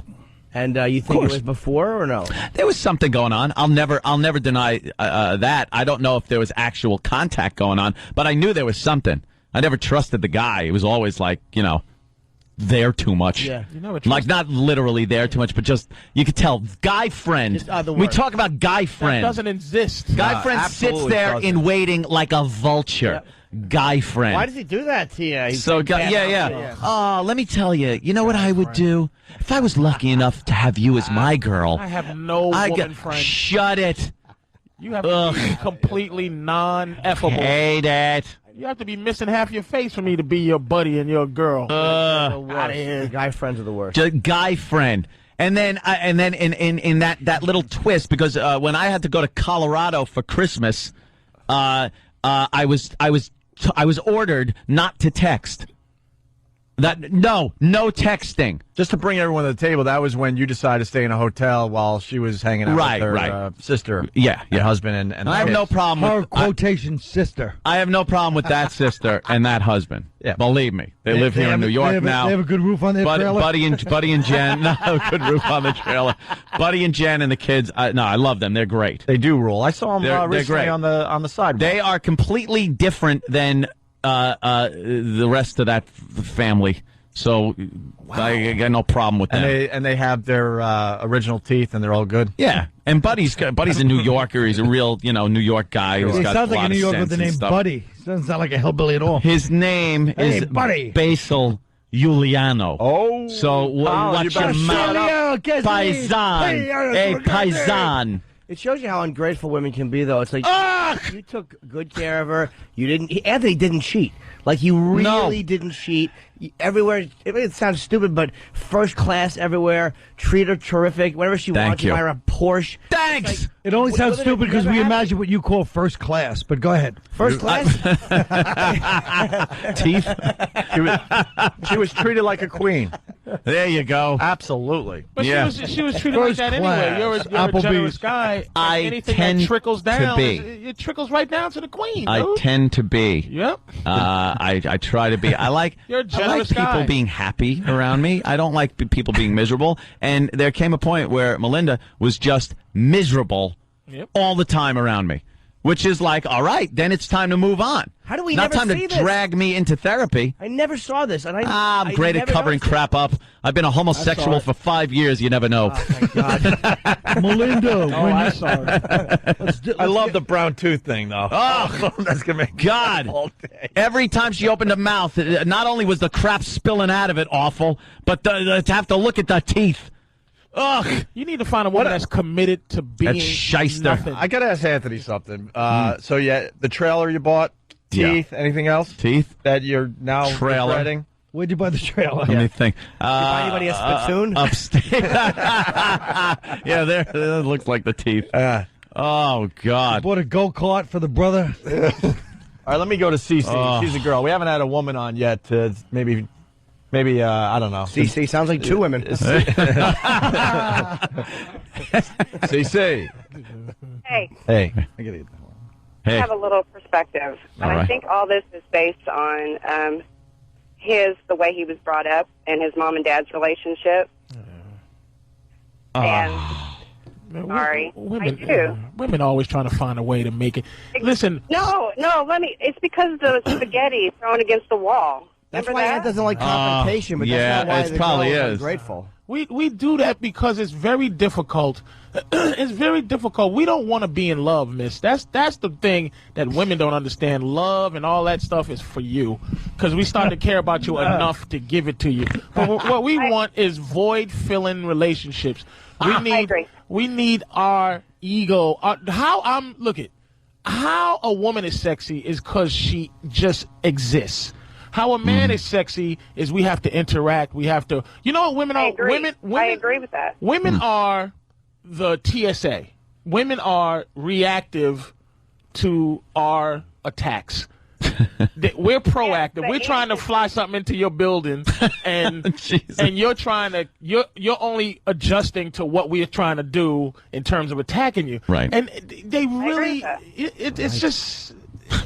S5: And you think it was before or no?
S3: There was something going on. I'll never deny that. I don't know if there was actual contact going on, but I knew there was something. I never trusted the guy. It was always like, there too much.
S5: Yeah.
S3: Like not literally there too much, but just you could tell. Guy friend. We talk about guy friend.
S13: That doesn't exist.
S3: Guy friend sits there in waiting like a vulture. Guy friend.
S5: Why does he do that to you?
S3: So let me tell you. You know what I would do if I was lucky enough to have you as my girl?
S13: I have no woman friend.
S3: Shut it.
S13: You have to be completely non-effable.
S3: Hate it.
S13: You have to be missing half your face for me to be your buddy and your girl.
S5: Out of here. Guy friends are the worst.
S3: Just guy friend. And then in that little twist, because when I had to go to Colorado for Christmas, I was ordered not to text. No texting.
S2: Just to bring everyone to the table, that was when you decided to stay in a hotel while she was hanging out with her sister, your husband, and
S3: I have no problem
S4: her
S3: with
S4: quotation sister.
S3: I have no problem with that sister and that husband. Yeah, believe me, they live here in New York now.
S4: They have a good roof on their trailer.
S3: Buddy and Jen, no, good roof on the trailer. Buddy and Jen and the kids, I love them. They're great.
S2: They do rule. I saw them recently
S3: great.
S2: on the sidewalk.
S3: They are completely different than the rest of that family. So I got no problem with them.
S2: And they have their original teeth, and they're all good.
S3: Yeah, and Buddy's a New Yorker. He's a real New York guy.
S4: He sounds like a New Yorker with the name Buddy. Doesn't sound like a hillbilly at all.
S3: His name is
S4: Buddy.
S3: Basil Giuliano.
S2: Oh,
S3: so watch your mouth, paisan, paisan.
S5: It shows you how ungrateful women can be, though. It's like you took good care of her. You didn't. Anthony didn't cheat. Like he really didn't cheat. Everywhere. It sounds stupid, but first class everywhere. Treat her terrific. Whenever she wants, you buy her a Porsche.
S3: Thanks.
S4: Like, it only sounds stupid because we imagine what you call first class. But go ahead.
S5: First class.
S3: Teeth.
S2: She was treated like a queen.
S3: There you go.
S2: Absolutely.
S13: But she was treated like that anyway. You're a generous guy. Anything that trickles down, it trickles right down to the queen.
S3: I tend to be.
S13: Yep.
S3: I try to be. I like people
S13: guy.
S3: being happy around me. I don't like people being miserable. And there came a point where Melinda was just miserable all the time around me. which is like, all right, then it's time to move on.
S5: How do we
S3: Not
S5: never
S3: time
S5: see
S3: to
S5: this?
S3: drag me into therapy.
S5: I never saw this, and
S3: I'm great at covering crap up. I've been a homosexual for 5 years. You never know.
S5: Thank God.
S4: Melinda.
S5: I saw it.
S2: I love the brown tooth thing, though.
S3: Oh,
S2: that's gonna make
S3: God!
S2: all day.
S3: Every time she opened her mouth, not only was the crap spilling out of it awful, but to have to look at the teeth. Ugh!
S13: You need to find a woman that's committed to being
S3: That's shyster.
S13: nothing.
S2: I gotta ask Anthony something. So yeah, the trailer you bought, teeth, anything else?
S3: Teeth
S2: that you're now
S3: Trailer.
S2: regretting?
S4: Where'd you buy the trailer?
S3: Let me think.
S5: buy anybody a spittoon?
S3: Upstairs. Yeah, there. That looks like the teeth. Oh God!
S4: Bought a go-kart for the brother.
S2: All right, let me go to Cece.
S3: Oh.
S2: She's a girl. We haven't had a woman on yet. Maybe I don't know.
S5: CC sounds like two women.
S2: CC.
S17: Hey,
S2: Hey.
S17: I have a little perspective. And
S3: All
S17: I
S3: right.
S17: think all this is based on the way he was brought up and his mom and dad's relationship. And sorry, I do.
S13: Women always trying to find a way to make it. Listen.
S17: No, it's because of the spaghetti thrown against the wall.
S5: That's
S17: Remember
S5: why
S17: that?
S5: Ant doesn't like confrontation, but
S3: yeah,
S5: that's not why
S3: it
S5: the
S3: probably
S5: girl
S3: is.
S5: ungrateful.
S13: We do that because it's very difficult. It's very difficult. We don't want to be in love, miss. That's the thing that women don't understand. Love and all that stuff is for you because we start to care about you enough to give it to you. But what we want is void-filling relationships. We need our ego. How a woman is sexy is because she just exists. How a man is sexy is we have to interact. We have to. You know what women are? Women.
S17: I agree with that.
S13: Women are the TSA. Women are reactive to our attacks. We're proactive. We're trying to fly something into your building, and you're trying to. You're only adjusting to what we're trying to do in terms of attacking you.
S3: Right.
S13: And they really. It's just.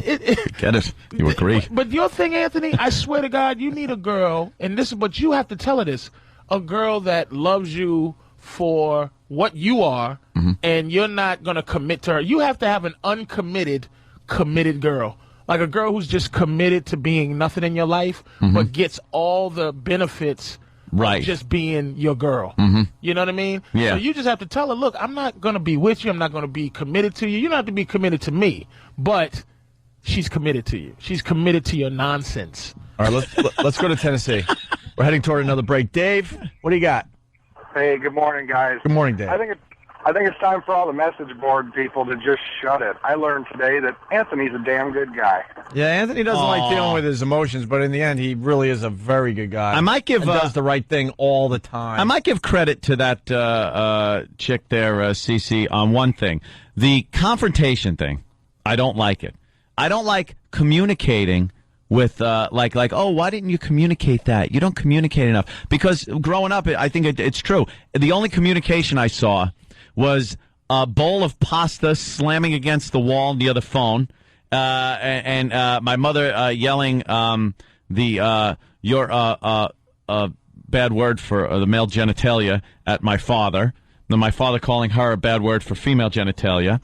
S3: Get it? You agree?
S13: But your thing, Anthony, I swear to God, you need a girl, and but you have to tell her this: a girl that loves you for what you are, and you're not going to commit to her. You have to have an uncommitted, committed girl. Like a girl who's just committed to being nothing in your life, but gets all the benefits of just being your girl. You know what I mean?
S3: Yeah.
S13: So you just have to tell her, look, I'm not going to be with you. I'm not going to be committed to you. You don't have to be committed to me, but she's committed to you. She's committed to your nonsense.
S2: All right, let's go to Tennessee. We're heading toward another break. Dave, what do you got?
S18: Hey, good morning, guys.
S2: Good morning, Dave.
S18: I think it's time for all the message board people to just shut it. I learned today that Anthony's a damn good guy.
S2: Yeah, Anthony doesn't like dealing with his emotions, but in the end, he really is a very good guy.
S3: I might give
S2: and does the right thing all the time.
S3: I might give credit to that chick there, Cece, on one thing. The confrontation thing. I don't like it. I don't like communicating with like oh, why didn't you communicate that? You don't communicate enough. Because growing up, I think it's true. The only communication I saw was a bowl of pasta slamming against the wall near the phone, and my mother yelling your bad word for the male genitalia at my father. Then my father calling her a bad word for female genitalia,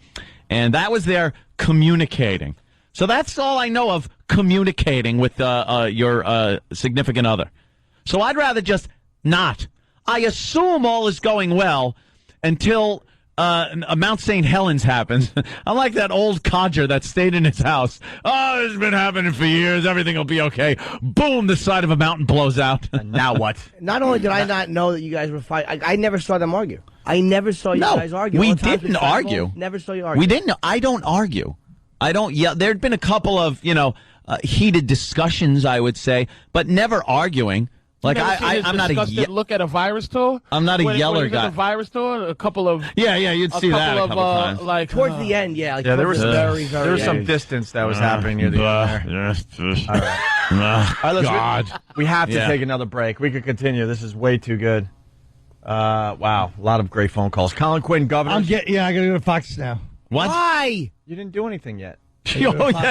S3: and that was their communicating. So that's all I know of communicating with your significant other. So I'd rather just not. I assume all is going well until Mount St. Helens happens. I'm like that old codger that stayed in his house. Oh, it's been happening for years. Everything will be okay. Boom, the side of a mountain blows out. Now what?
S5: Not only did I not know that you guys were fighting, I never saw them argue. I never saw you guys argue.
S3: We
S5: All the times
S3: didn't
S5: traveled,
S3: argue.
S5: Never saw you argue.
S3: We didn't. I don't argue. I don't yell. There'd been a couple of, heated discussions, I would say, but never arguing. Like I'm not
S13: look at a virus tour.
S3: I'm not a yeller
S13: guy. A virus tour, a couple of
S3: you'd see that a couple times.
S5: Like towards the end,
S2: there was there was some distance that was happening near the end there. All right, we have to take another break. We could continue. This is way too good. Wow, a lot of great phone calls. Colin Quinn, governor.
S4: I gotta go to Fox now.
S3: What?
S5: Why?
S2: You didn't do anything yet.
S3: You got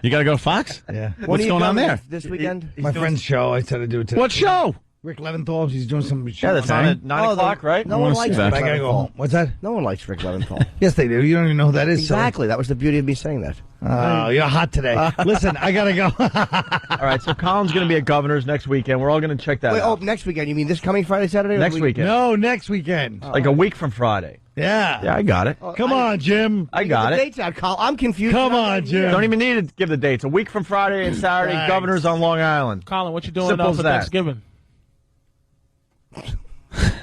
S3: to go to Fox?
S4: Yeah.
S3: What's going on there?
S5: This weekend?
S4: My friend's show. I said to do it today.
S3: What show?
S4: Rick Leventhal, he's doing some show.
S2: Yeah, that's on at 9 o'clock, right?
S5: No one likes Rick
S4: I gotta go
S5: Leventhal.
S4: home. What's that?
S5: No one likes Rick Leventhal.
S4: Yes, they do. You don't even know who that is.
S5: Exactly. That was the beauty of me saying that.
S4: Oh, you're hot today. Listen, I gotta go.
S2: All right, so Colin's going to be at Governor's next weekend. We're all going to check that
S5: Wait,
S2: out.
S5: next weekend? You mean this coming Friday, Saturday? or
S2: Next
S5: the
S2: weekend.
S4: No, next weekend.
S2: Like a week from Friday.
S4: Yeah.
S2: Yeah, I got it.
S4: Come on, Jim.
S2: I got
S5: the
S2: it.
S5: dates out, Colin. I'm confused.
S4: Come on, Jim.
S2: Don't even need to give the dates. A week from Friday and Saturday,
S4: Thanks.
S2: Governor's on Long Island.
S13: Colin, what you doing
S2: Simple as
S13: for
S2: that.
S13: Thanksgiving?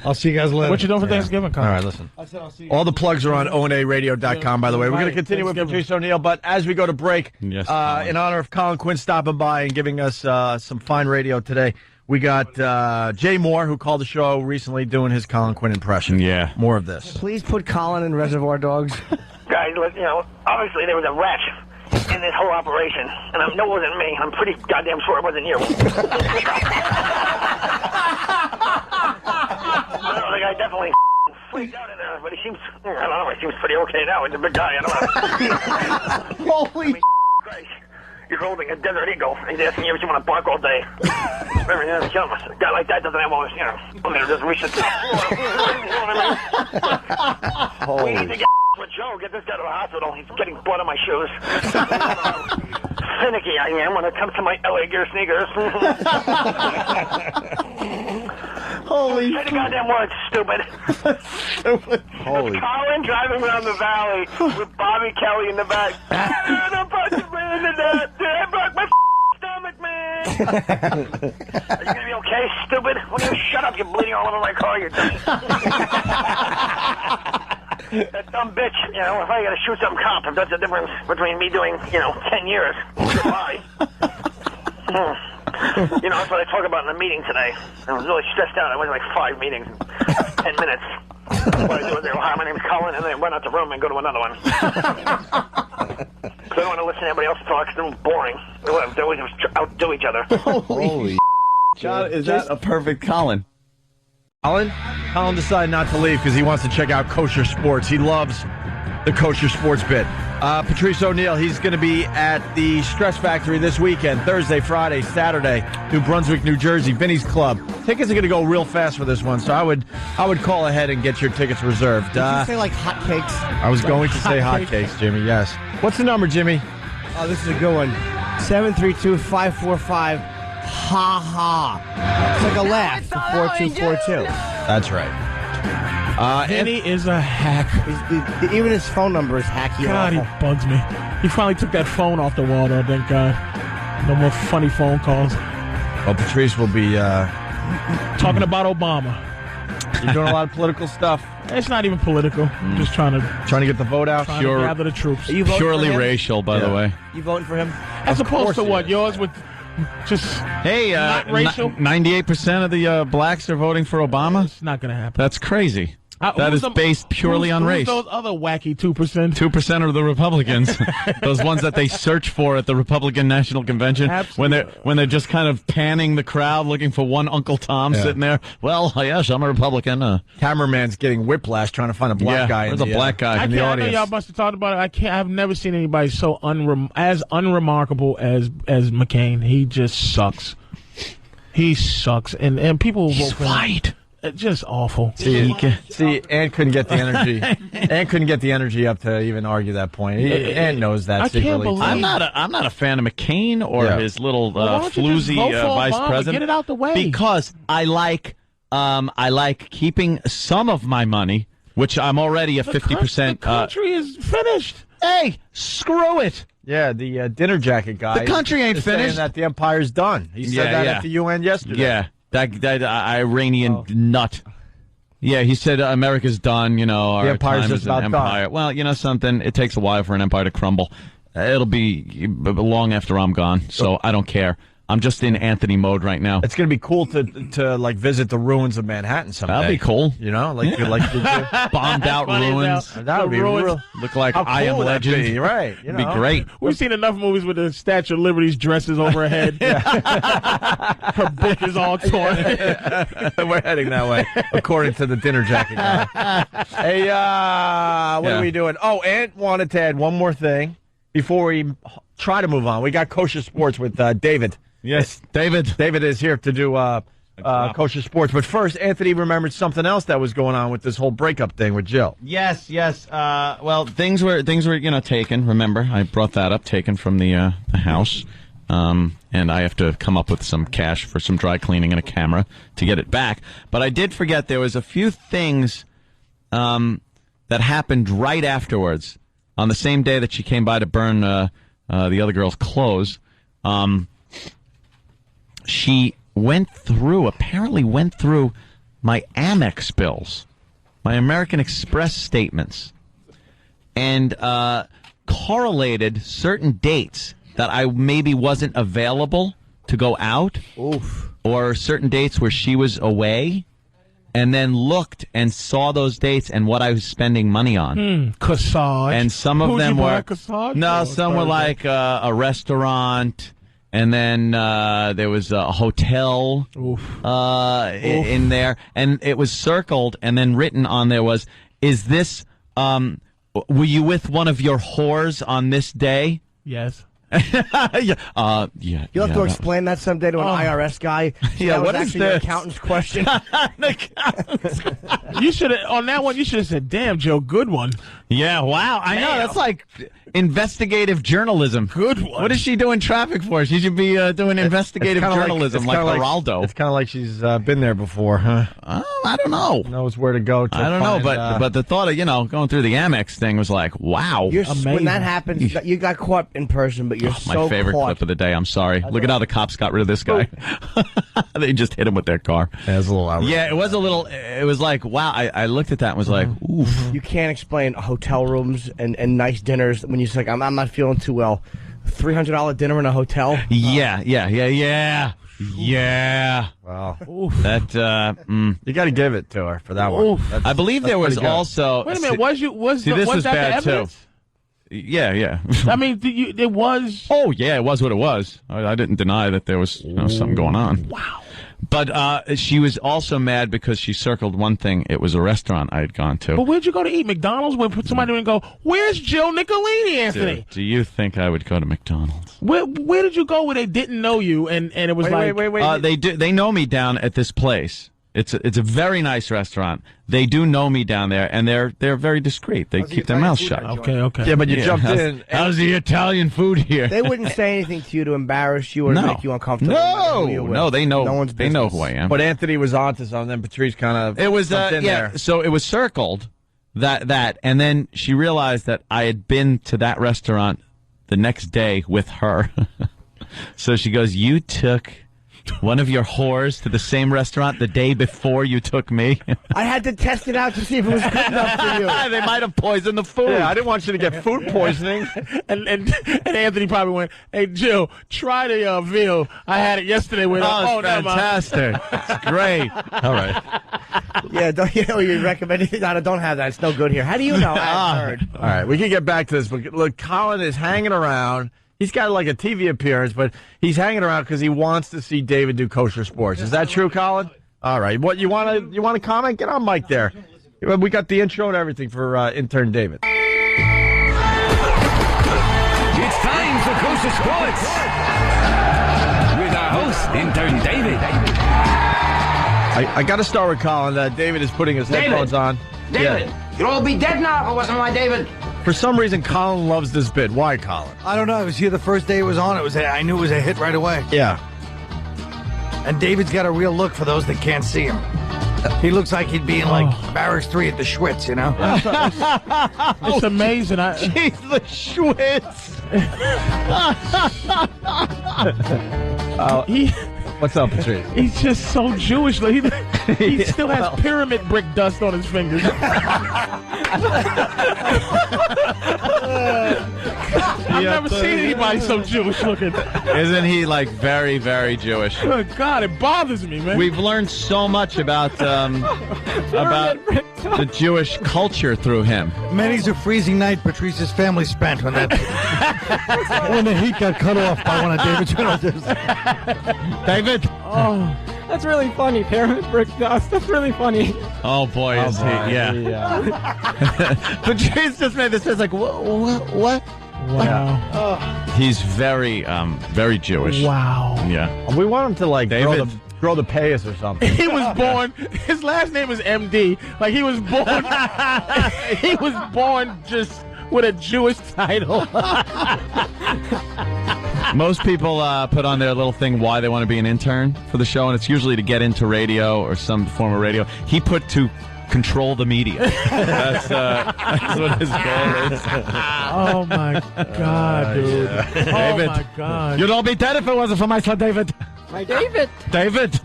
S4: I'll see you guys later.
S13: What you doing for Thanksgiving, Colin?
S2: All right, listen.
S13: I said I'll see you.
S2: All the plugs are on onaradio.com, by the way. We're going to continue with
S13: Thanksgiving.
S2: Patrice O'Neill, but as we go to break,
S3: Yes,
S2: in honor of Colin Quinn stopping by and giving us some fine radio today, we got Jay Moore, who called the show recently doing his Colin Quinn impression.
S3: Yeah.
S2: More of this.
S5: Please put Colin in Reservoir Dogs.
S19: Guys, obviously there was a rat in this whole operation, and I know it wasn't me. I'm pretty goddamn sure it wasn't you. The guy definitely freaked out in there, but he seems, I don't know, he seems pretty okay now. He's a big guy, I don't know.
S5: Holy
S19: Christ. You're holding a Desert Eagle. He's asking you if you want to bark all day. A guy like that doesn't have all this, just reach the top. We need to get with Joe, get this guy to the hospital. He's getting blood on my shoes. Finicky I am when it comes to my LA Gear sneakers.
S5: Holy
S19: Say the goddamn words, stupid.
S2: Holy.
S19: Colin driving around the valley with Bobby Kelly in the back. Don't punch me in the neck. I broke my stomach, man. Are you going to be okay, stupid? Why don't you shut up? You're bleeding all over my car, you dumb. That dumb bitch, if I got to shoot some cop, if that's the difference between me doing, 10 years. Goodbye. That's what I talk about in the meeting today. I was really stressed out. I went to like 5 meetings in 10 minutes. What I do is they go, hi, my name's Colin, and then I run out the room and go to another one. Because I don't want to listen to everybody else talk, because they're boring. They always outdo each other.
S2: Holy
S3: John, is that a perfect Colin?
S2: Colin decided not to leave because he wants to check out Kosher Sports. He loves the Kosher Sports bit. Patrice O'Neill, he's going to be at the Stress Factory this weekend, Thursday, Friday, Saturday, New Brunswick, New Jersey, Vinny's Club. Tickets are going to go real fast for this one, so I would call ahead and get your tickets reserved.
S5: Did you say like hotcakes?
S2: I was going to say hotcakes, Jimmy, yes. What's the number, Jimmy?
S5: Oh, this is a good one. 732-545. Ha ha. It's like a laugh for 4242.
S2: That's right.
S13: Vinny is a hack.
S5: Even his phone number is hacky.
S13: God, he bugs me. He finally took that phone off the wall, though, thank God. No more funny phone calls.
S2: Well, Patrice will be
S13: talking about Obama.
S2: You're doing a lot of political stuff.
S13: It's not even political. I'm just trying to
S2: get the vote out.
S13: Trying to gather the troops.
S3: Purely racial, by the way.
S5: You voting for him?
S13: As opposed to what? Yours with just not racial?
S3: 98% of the blacks are voting for Obama?
S13: It's not going to happen.
S3: That's crazy. That is based purely on race.
S13: Who's those other wacky 2%?
S3: 2% are the Republicans. Those ones that they search for at the Republican National Convention.
S13: Absolutely.
S3: When they're just kind of panning the crowd looking for one Uncle Tom sitting there. Well, yes, I'm a Republican.
S2: Cameraman's getting whiplash trying to find a black guy.
S3: There's a black guy in the audience.
S13: I know y'all must have talked about it. I've never seen anybody so unremarkable as McCain. He just sucks. He sucks. And people will vote for him.
S3: White.
S13: It's just awful.
S2: See, Ann couldn't get the energy. Ann couldn't get the energy up to even argue that point. Ann knows that.
S13: I can't believe.
S3: I'm not a fan of McCain or his little floozy vice president.
S13: Get it out the way.
S3: Because I like keeping some of my money, which I'm already a 50%.
S13: The country is finished.
S3: Hey, screw it.
S2: Yeah, the dinner jacket guy.
S3: The country ain't
S2: is saying
S3: finished.
S2: that the empire's done. He said that at the UN yesterday.
S3: Yeah. That Iranian nut. Yeah, he said America's done, our
S2: empire's
S3: time
S2: just
S3: as an
S2: about
S3: empire.
S2: done.
S3: Well, you know something? It takes a while for an empire to crumble. It'll be long after I'm gone, so I don't care. I'm just in Anthony mode right now.
S2: It's going to be cool to like visit the ruins of Manhattan someday.
S3: That'd be cool.
S2: Bombed
S3: out ruins.
S2: That would be real.
S3: Look like
S2: How
S3: I Am
S2: cool would that
S3: Legend.
S2: be? Right.
S3: It'd be great.
S13: We've seen enough movies with the Statue of Liberty's dresses over her head. Her book is all torn.
S2: We're heading that way, according to the dinner jacket guy. Hey, what are we doing? Oh, Ant wanted to add one more thing before we try to move on. We got Kosher Sports with David.
S3: Yes, David.
S2: David is here to do Kosher Sports. But first, Anthony remembered something else that was going on with this whole breakup thing with Jill.
S3: Yes. Well, things were taken. Remember, I brought that up, taken from the house, and I have to come up with some cash for some dry cleaning and a camera to get it back. But I did forget there was a few things that happened right afterwards. On the same day that she came by to burn the other girl's clothes, she apparently went through my Amex bills, my American Express statements, and correlated certain dates that I maybe wasn't available to go out, or certain dates where she was away, and then looked and saw those dates and what I was spending money on.
S13: Corsage.
S3: And some of
S13: Who'd
S3: them
S13: you buy
S3: were
S13: a corsage
S3: no,
S13: for?
S3: some were like a restaurant, and then there was a hotel in there, and it was circled, and then written on there was, "Is this? Were you with one of your whores on this day?"
S13: Yes.
S3: Yeah.
S5: You'll have to explain that someday to an IRS guy.
S3: Yeah,
S5: that was
S3: what is
S5: actually your
S3: this?
S5: accountant's question.
S13: You should have on that one. You should have said, "Damn, Joe, good one."
S3: Yeah, wow. I know, that's like investigative journalism.
S13: Good one.
S3: What is she doing traffic for? She should be doing investigative journalism like Geraldo.
S2: It's kind of like she's been there before, huh?
S3: I don't know.
S2: Knows where to go.
S3: I don't know, but the thought of going through the Amex thing was like, wow.
S5: When that happens, you got caught in person, but you're so
S3: my favorite
S5: caught.
S3: clip of the day. I'm sorry. Look at how the cops got rid of this guy. They just hit him with their car.
S2: Yeah, it was a little outrageous.
S3: Yeah, it was a little. It was like, wow. I looked at that and was like, oof.
S5: You can't explain hotel rooms and nice dinners when you're just like, I'm not feeling too well. $300 dinner in a hotel?
S3: Yeah.
S2: Wow.
S3: That
S2: you got to give it to her for that one.
S3: I believe there was also.
S13: Wait a minute. Was
S3: this
S13: was
S3: was
S13: that
S3: bad
S13: the evidence?
S3: too. Yeah.
S13: I mean, it was.
S3: Oh yeah, it was what it was. I didn't deny that there was something going on.
S13: Wow.
S3: But she was also mad because she circled one thing. It was a restaurant I had gone to.
S13: But where'd you go to eat? McDonald's? Where somebody would go, "Where's Jill Nicolini, Anthony?"
S3: Do you think I would go to McDonald's?
S13: Where did you go where they didn't know you and it was
S2: wait.
S3: They know me down at this place. It's a very nice restaurant. They do know me down there, and they're very discreet. They keep their mouths shut.
S13: Okay.
S2: Yeah, but you jumped in.
S3: How's the Italian food here?
S5: They wouldn't say anything to you to embarrass you or to make you uncomfortable.
S3: No, they know. They know who I am.
S2: But Anthony was onto something. Then Patrice kind of
S3: it was
S2: in there.
S3: So it was circled that, and then she realized that I had been to that restaurant the next day with her. So she goes, "You took one of your whores to the same restaurant the day before you took me?"
S5: I had to test it out to see if it was good enough for you.
S3: They might have poisoned the food.
S2: Yeah, I didn't want you to get food poisoning.
S13: and Anthony probably went, "Hey, Jill, try the veal. I had it yesterday with."
S3: Oh, fantastic! It's great. All right.
S5: Yeah, you recommend it? No, don't have that. It's no good here. How do you know? I heard.
S2: All right, we can get back to this, but look, Colin is hanging around. He's got like a TV appearance, but he's hanging around because he wants to see David do Kosher Sports. Is that true, Colin? All right. What you want to comment? Get on mic there. We got the intro and everything for intern David.
S14: It's time for Kosher Sports with our host, intern David.
S2: I got to start with Colin. David is putting his headphones on.
S20: David, you'd all be dead now if it wasn't my David.
S2: For some reason, Colin loves this bit. Why, Colin?
S4: I don't know. I was here the first day it was on. I knew it was a hit right away.
S2: Yeah.
S4: And David's got a real look for those that can't see him. He looks like he'd be in like Barracks 3 at the Schwitz, you know?
S13: It's amazing.
S2: Jeez, the Schwitz. What's up, Patrice?
S13: He's just so Jewish. He still has pyramid brick dust on his fingers. I've never seen anybody so Jewish looking.
S3: Isn't he like very, very Jewish?
S13: Good God, it bothers me, man.
S3: We've learned so much about the Jewish culture through him.
S4: Many's a freezing night Patrice's family spent when that when the heat got cut off by one of David's relatives.
S3: David.
S21: Oh, that's really funny. Pyramid brick dust. That's really funny.
S3: Oh boy, is he? Yeah. Patrice just made this. It's like what?
S13: Wow.
S3: He's very, very Jewish.
S13: Wow.
S3: Yeah.
S2: We want him to like
S3: David.
S2: grow the payas or something.
S13: He was born. His last name is MD. Like he was born. He was born just with a Jewish title.
S3: Most people put on their little thing why they want to be an intern for the show, and it's usually to get into radio or some form of radio. He put to control the media. That's what his goal is.
S13: Oh my God, dude! Oh
S3: David,
S13: my God!
S3: You'd all be dead if it wasn't for my son, David.
S21: My David.
S3: David.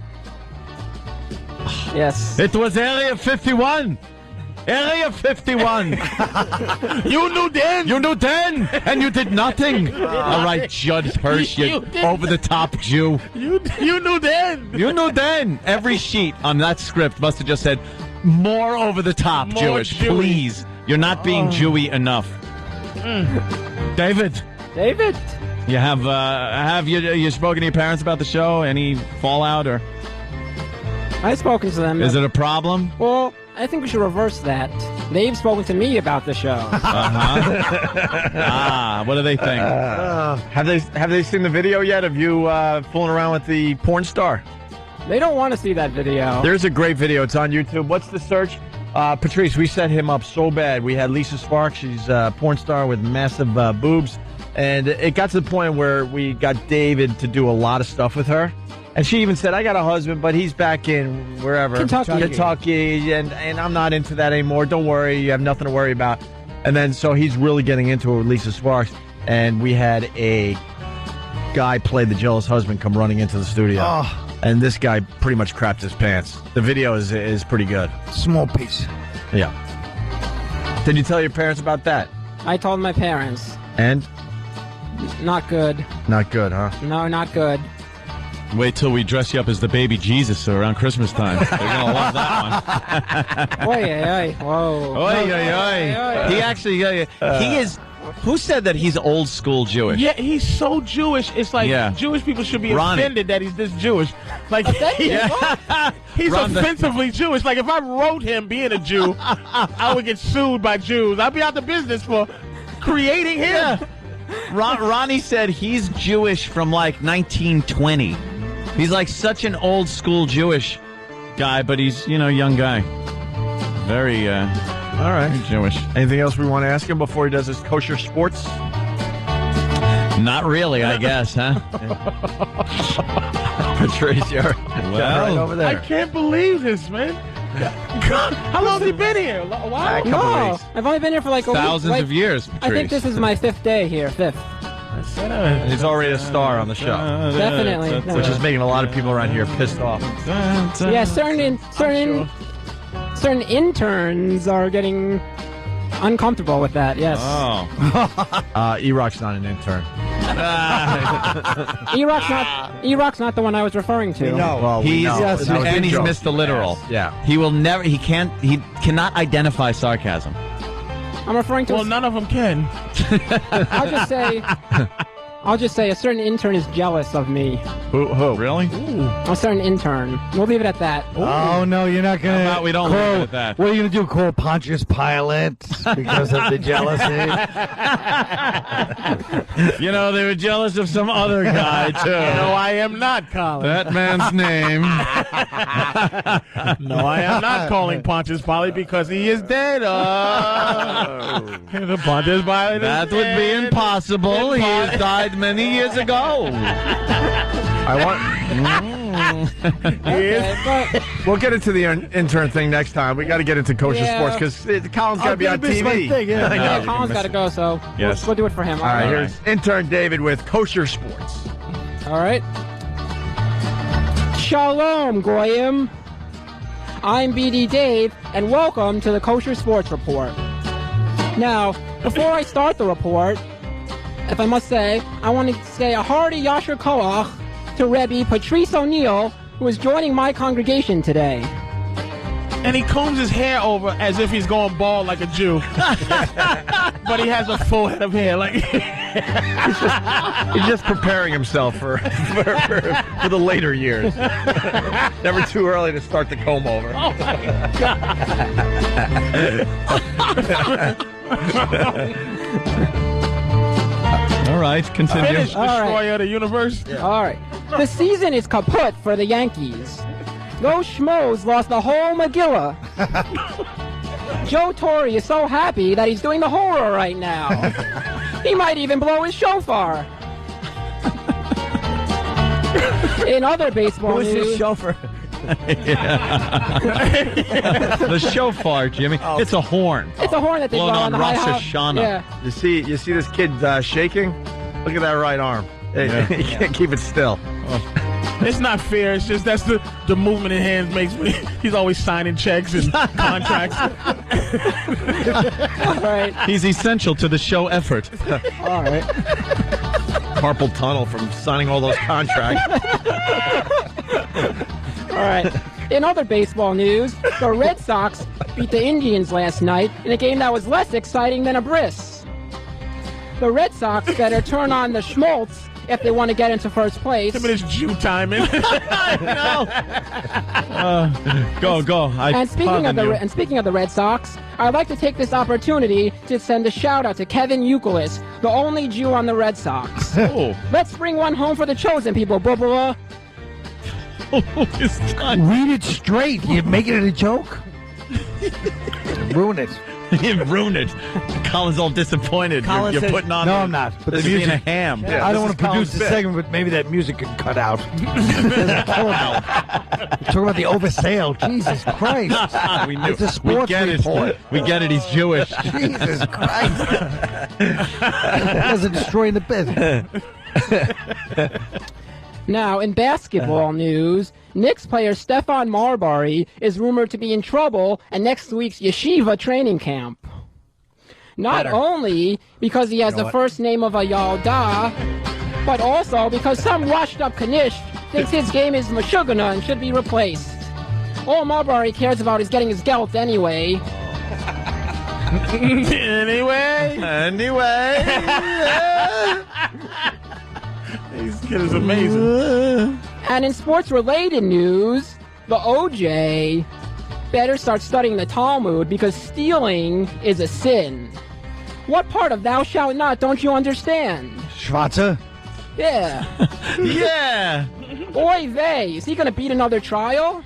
S21: Yes.
S3: It was Area 51. Area 51.
S13: You knew then.
S3: You knew then, and you did nothing. All right, Judd Hirsch, you over-the-top Jew.
S13: You knew then.
S3: You knew then. Every sheet on that script must have just said, more over-the-top
S13: More
S3: Jewish,
S13: Jewy.
S3: please. You're not being Jewy enough. David.
S21: David.
S3: You have you spoken to your parents about the show? Any fallout or?
S21: I've spoken to them.
S3: Is it a problem?
S21: Well, I think we should reverse that. They've spoken to me about the show.
S3: What do they think?
S2: Have they seen the video yet of you fooling around with the porn star?
S21: They don't want to see that video.
S2: There's a great video. It's on YouTube. What's the search? Patrice, we set him up so bad. We had Lisa Sparks. She's a porn star with massive boobs. And it got to the point where we got David to do a lot of stuff with her. And she even said, I got a husband, but he's back in wherever. Kentucky, and I'm not into that anymore. Don't worry. You have nothing to worry about. And then so he's really getting into it with Lisa Sparks. And we had a guy play the jealous husband come running into the studio.
S4: Oh.
S2: And this guy pretty much crapped his pants. The video is pretty good.
S4: Small piece.
S2: Yeah. Did you tell your parents about that?
S21: I told my parents.
S2: And?
S21: Not good.
S2: Not good, huh?
S21: No, not good.
S3: Wait till we dress you up as the baby Jesus around Christmas time. They're going to love that one.
S21: Oy, oy, oy. Whoa.
S3: Oy, oy, oy. He actually, he is, who said that he's old school Jewish?
S13: Yeah, he's so Jewish. It's like Jewish people should be
S3: Ronnie.
S13: offended that he's this Jewish. Like he's offensively Jewish. Like if I wrote him being a Jew, I would get sued by Jews. I'd be out of business for creating him.
S3: Yeah. Ronnie said he's Jewish from like 1920. He's like such an old school Jewish guy, but he's, young guy. Very,
S2: all right,
S3: very Jewish.
S2: Anything else we want to ask him before he does his kosher sports?
S3: Not really, I guess, huh?
S2: Patrice, you're right over there.
S13: I can't believe this, man. God, how long have you been here? A while?
S21: No, I've only been here for like a week.
S3: Thousands of years,
S21: I think this is my 5th day here. 5th.
S2: He's already a star on the show.
S21: Definitely.
S2: Which is making a lot of people around here pissed off.
S21: Yeah, certain interns are getting uncomfortable with that, yes.
S3: Oh.
S2: E-Rock's not an intern.
S21: E-Rock's not the one I was referring to.
S2: No, well,
S3: and he's missed the literal.
S2: Yeah.
S3: He cannot identify sarcasm.
S21: I'm referring to.
S13: Well, none of them can.
S21: I'll just say a certain intern is jealous of me.
S2: Who? Really?
S21: A certain intern. We'll leave it at that.
S4: Oh, no, you're not going to.
S3: How about we don't leave it at that?
S4: What are you going to do? Call Pontius Pilate because of the jealousy?
S3: They were jealous of some other guy, too.
S13: No, I am not calling.
S3: That man's name.
S13: No, I am not calling Pontius Pilate because he is dead. The Pontius Pilate
S3: That would be impossible. He has died many years ago.
S2: We'll get into the intern thing next time. We got to get into kosher sports because Colin's got to be on TV.
S21: Colin's got to go, so we'll do it for him.
S2: All right, here's intern David with kosher sports.
S21: All right. Shalom, Goyim. I'm BD Dave, and welcome to the Kosher Sports Report. Now, before I start the report, if I must say, I want to say a hearty Yasher Koach to Rebbe Patrice O'Neill, who is joining my congregation today.
S13: And he combs his hair over as if he's going bald like a Jew. But he has a full head of hair. Like
S2: he's just preparing himself for the later years. Never too early to start the comb over.
S13: Oh, my God.
S3: All right, continue.
S13: Finish, Destroyer of the Universe.
S21: Yeah. All right. The season is kaput for the Yankees. Those schmoes lost the whole Megillah. Joe Torre is so happy that he's doing the horror right now. He might even blow his shofar. In other baseball
S5: Who's
S21: news...
S5: his chauffeur?
S3: The shofar, Jimmy.
S2: Oh.
S3: It's a horn.
S21: It's a horn that they
S3: blown
S21: blow
S3: on
S21: the
S3: Rosh
S21: high
S3: Hashanah.
S21: Yeah.
S2: You see this kid shaking? Look at that right arm.
S3: Yeah.
S2: He can't keep it still.
S13: It's not fair. It's just that's the movement in hands makes me. He's always signing checks and contracts.
S21: All right.
S3: He's essential to the show effort.
S21: All right.
S2: Carpal tunnel from signing all those contracts.
S21: All right. In other baseball news, the Red Sox beat the Indians last night in a game that was less exciting than a bris. The Red Sox better turn on the schmaltz if they want to get into first place.
S13: Look at this Jew timing.
S3: Go.
S21: And speaking of the Red Sox, I'd like to take this opportunity to send a shout out to Kevin Youkilis, the only Jew on the Red Sox.
S3: Oh.
S21: Let's bring one home for the chosen people, blah, blah,
S4: Read it straight. You're making it a joke? Ruin it.
S3: You ruined it. Colin's all disappointed.
S5: Colin
S3: You're
S5: says-
S3: putting on.
S4: No, I'm not. But
S3: This
S4: the
S3: is being
S4: music,
S3: a ham.
S2: Yeah,
S4: I don't
S2: this
S4: want
S2: is
S4: to produce
S2: Colin's
S4: the
S2: bit.
S4: segment, but maybe that music could cut out. Talk about the oversale. Jesus Christ.
S3: We knew.
S4: It's a sports
S3: we get
S4: report.
S3: it. We get it. He's Jewish.
S4: Jesus Christ. Doesn't destroy the bit.
S21: Now, in basketball news, Knicks player Stephon Marbury is rumored to be in trouble at next week's Yeshiva training camp. Not only because he has the first name of a Yalda, but also because some washed-up Kanish thinks his game is Meshuggah and should be replaced. All Marbury cares about is getting his gelt anyway.
S13: Anyway. This kid is amazing.
S21: And in sports-related news, the OJ better start studying the Talmud because stealing is a sin. What part of thou shalt not don't you understand?
S4: Schwarzer?
S21: Yeah.
S3: Yeah.
S21: Oy vey, is he going to beat another trial?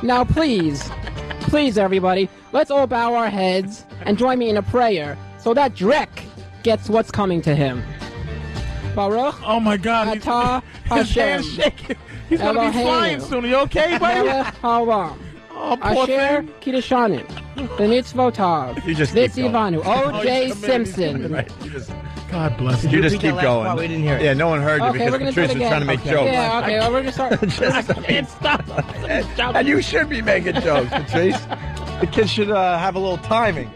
S21: Now please, everybody, let's all bow our heads and join me in a prayer so that Drek gets what's coming to him. Baruch.
S13: Oh my God.
S21: Atah
S13: His
S21: Hashem.
S13: hand's shaking. He's going to be
S21: Eloheinu.
S13: flying soon. Are you okay, buddy?
S21: Melech haolam.
S13: Oh, poor
S21: Asher
S13: thing.
S21: Kiddushanim. The Mitzvotav.
S2: You just keep going.
S21: Vitzivanu. O.J.
S13: Oh,
S21: Simpson.
S2: Right. You just
S13: God bless
S2: You just
S5: repeat
S2: keep
S5: that last
S2: going.
S5: part? We didn't hear it.
S2: Yeah, no one heard you
S21: Okay, we're
S2: because
S21: going to do
S2: Patrice
S21: it
S2: was
S21: again.
S2: trying to make jokes.
S21: Yeah, okay, well, we're going to start.
S13: I can't stop.
S2: And you should be making jokes, Patrice. The kids should have a little timing.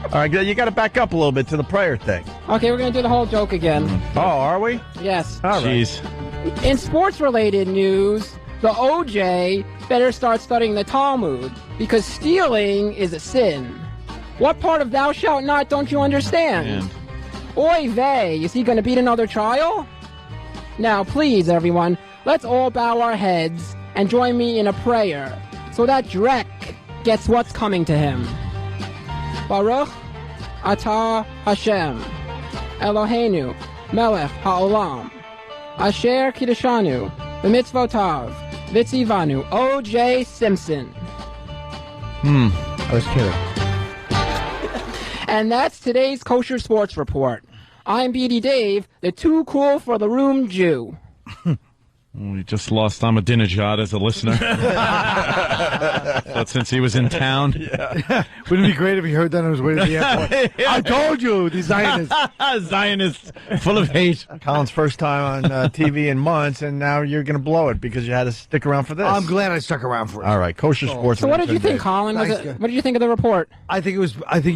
S2: All right, you got to back up a little bit to the prayer thing.
S21: Okay, we're going to do the whole joke again.
S2: Oh, are we?
S21: Yes.
S2: All right.
S3: Jeez.
S21: In sports-related news, the OJ better start studying the Talmud because stealing is a sin. What part of thou shalt not don't you understand? Oy vey, is he going to beat another trial? Now, please, everyone, let's all bow our heads and join me in a prayer so that Drek gets what's coming to him. Baruch Atah Hashem Eloheinu Melech Haolam Asher Kiddushanu B'mitzvotav Vitzivanu O.J. Simpson.
S4: I was kidding.
S21: And that's today's Kosher Sports Report. I'm BD Dave, the too cool for the room Jew.
S3: We just lost Ahmadinejad as a listener. But since he was in town.
S4: Wouldn't it be great if he heard that on his way to the airport? I told you, the Zionists.
S3: Zionists full of hate.
S2: Colin's first time on TV in months, and now you're going to blow it because you had to stick around for this.
S4: I'm glad I stuck around for it.
S2: All right, Kosher Sports.
S21: So what did you think,
S2: Dave.
S21: Colin?
S4: Thanks,
S21: What did you think of the report?
S4: I think